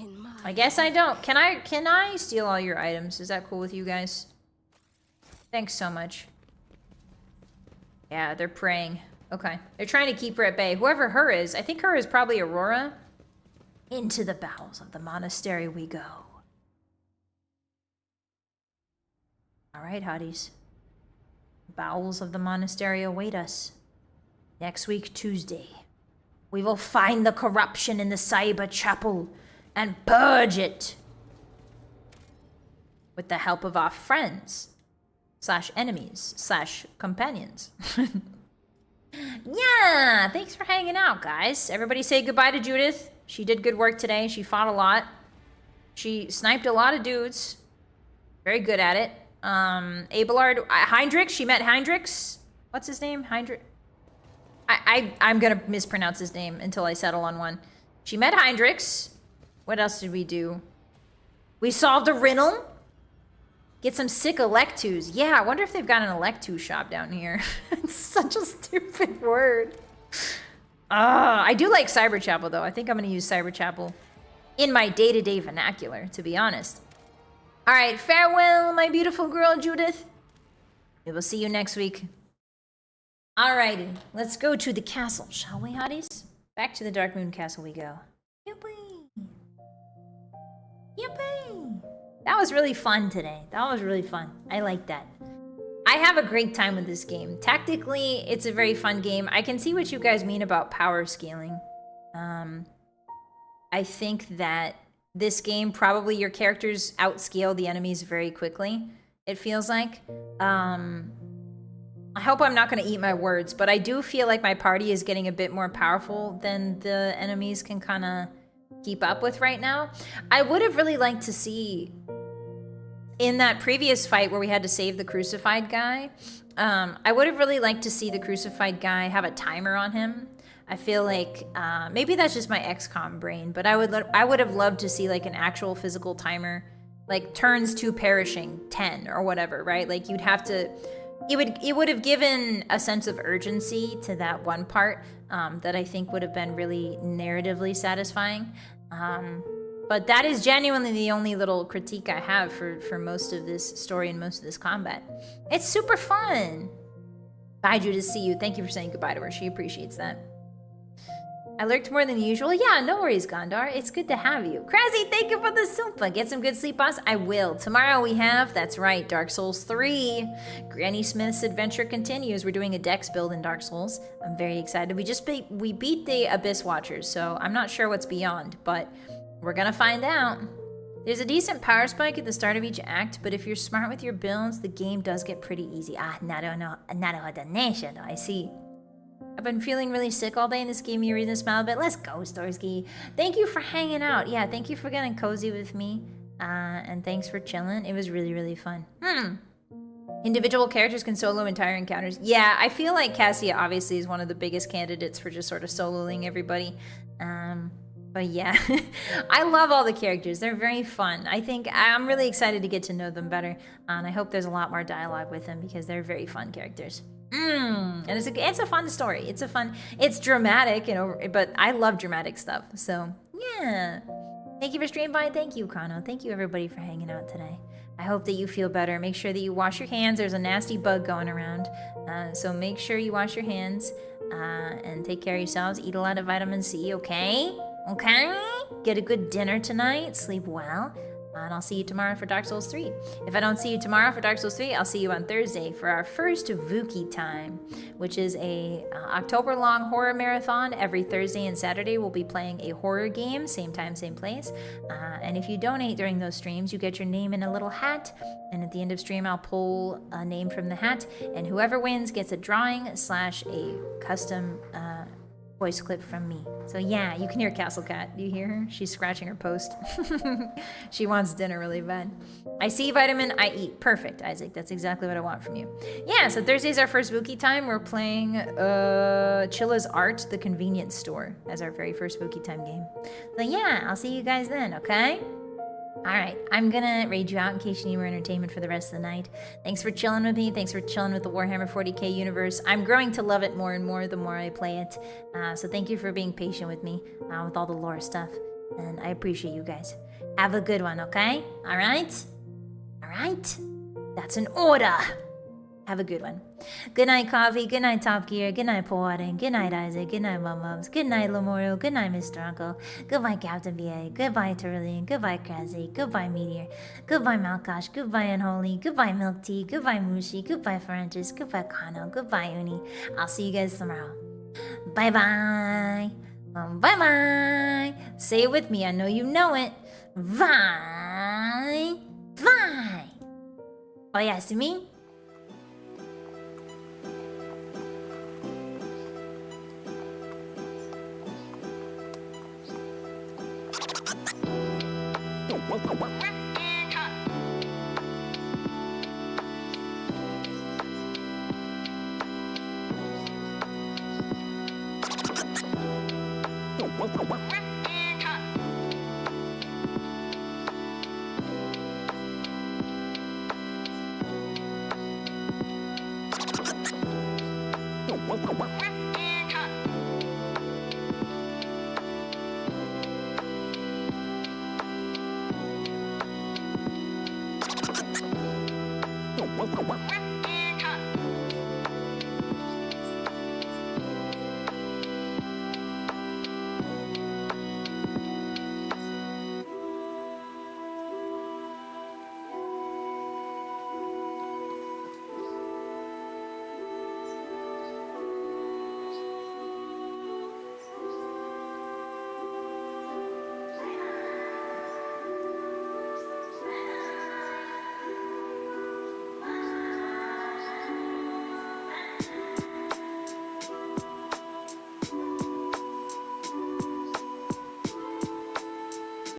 In my I guess I don't. Can I steal all your items? Is that cool with you guys? Thanks so much. Yeah, they're praying. Okay. They're trying to keep her at bay. Whoever her is, I think her is probably Aurora. Into the bowels of the monastery we go. All right, hotties. Bowels of the monastery await us. Next week, Tuesday. We will find the corruption in the Cyber Chapel and purge it. With the help of our friends. / enemies / companions. Yeah, thanks for hanging out, guys. Everybody say goodbye to Judith. She did good work today. She fought a lot. She sniped a lot of dudes. Very good at it. Abelard, Heinrich, she met Heinrichs. What's his name? Heinrich. I'm gonna mispronounce his name until I settle on one. She met Heinrichs. What else did we do? We solved a riddle. Get some sick Electus. Yeah, I wonder if they've got an Electu shop down here. It's such a stupid word. I do like Cyber Chapel, though. I think I'm going to use Cyber Chapel in my day-to-day vernacular, to be honest. All right, farewell, my beautiful girl, Judith. We will see you next week. All righty, let's go to the castle, shall we, hotties? Back to the Dark Moon Castle we go. Yippee! Yippee! That was really fun today. That was really fun. I like that. I have a great time with this game. Tactically, it's a very fun game. I can see what you guys mean about power scaling. I think that this game, probably your characters outscale the enemies very quickly, it feels like. I hope I'm not going to eat my words, but I do feel like my party is getting a bit more powerful than the enemies can kind of keep up with right now. I would have really liked to see, in that previous fight where we had to save the crucified guy, I would have really liked to see the crucified guy have a timer on him. I feel like maybe that's just my XCOM brain, but I would have loved to see like an actual physical timer, like turns to perishing 10 or whatever, right? Like you'd have to, it would have given a sense of urgency to that one part that I think would have been really narratively satisfying. But that is genuinely the only little critique I have for most of this story and most of this combat. It's super fun. Bye, Judith. See you. Thank you for saying goodbye to her. She appreciates that. I lurked more than usual. Yeah, no worries, Gondar. It's good to have you. Kraszy, thank you for the super. Get some good sleep, boss. I will. Tomorrow we have, that's right, Dark Souls 3. Granny Smith's adventure continues. We're doing a dex build in Dark Souls. I'm very excited. We beat the Abyss Watchers, so I'm not sure what's beyond, but we're gonna find out. There's a decent power spike at the start of each act, but if you're smart with your builds, the game does get pretty easy. I see. I've been feeling really sick all day, and this gave me a reason to smile a bit. Let's go, Storsky. Thank you for hanging out. Yeah, thank you for getting cozy with me, and thanks for chilling. It was really, really fun. Individual characters can solo entire encounters. Yeah, I feel like Cassia obviously is one of the biggest candidates for just sort of soloing everybody. But yeah, I love all the characters. They're very fun. I think I'm really excited to get to know them better. And I hope there's a lot more dialogue with them because they're very fun characters. And it's a fun story. It's dramatic, but I love dramatic stuff. So yeah, thank you for streaming by. Thank you, Kano. Thank you everybody for hanging out today. I hope that you feel better. Make sure that you wash your hands. There's a nasty bug going around. So make sure you wash your hands and take care of yourselves. Eat a lot of vitamin C, okay? Okay? Get a good dinner tonight. Sleep well. And I'll see you tomorrow for Dark Souls 3. If I don't see you tomorrow for Dark Souls 3, I'll see you on Thursday for our first Vuki time, which is a October-long horror marathon. Every Thursday and Saturday, we'll be playing a horror game, same time, same place. And if you donate during those streams, you get your name in a little hat. And at the end of stream, I'll pull a name from the hat. And whoever wins gets a drawing / a custom voice clip from me. So yeah, you can hear Castle Cat. Do you hear her? She's scratching her post. She wants dinner really bad. I see vitamin, I eat. Perfect, Isaac. That's exactly what I want from you. Yeah, so Thursday's our first Vuki time. We're playing Chilla's Art, the convenience store, as our very first Vuki time game. So yeah, I'll see you guys then, okay? Alright, I'm gonna raid you out in case you need more entertainment for the rest of the night. Thanks for chilling with me. Thanks for chilling with the Warhammer 40k universe. I'm growing to love it more and more the more I play it. So thank you for being patient with me with all the lore stuff. And I appreciate you guys. Have a good one, okay? Alright? Alright? That's an order. Have a good one. Good night, Coffee. Good night, Top Gear. Good night, Pudding. Good night, Isaac. Good night, Mums. Good night, Lamoro. Good night, Mr. Uncle. Goodbye, Captain VA. Goodbye, Turlian. Goodbye, Krasy. Goodbye, Meteor. Goodbye, Malkosh. Goodbye, Unholy. Goodbye, Milk Tea. Goodbye, Mushi. Goodbye, Ferrentis. Goodbye, Kano. Goodbye, Uni. I'll see you guys tomorrow. Bye-bye. Bye-bye. Say it with me. I know you know it. Bye. Bye. Oh, yeah, see me? What?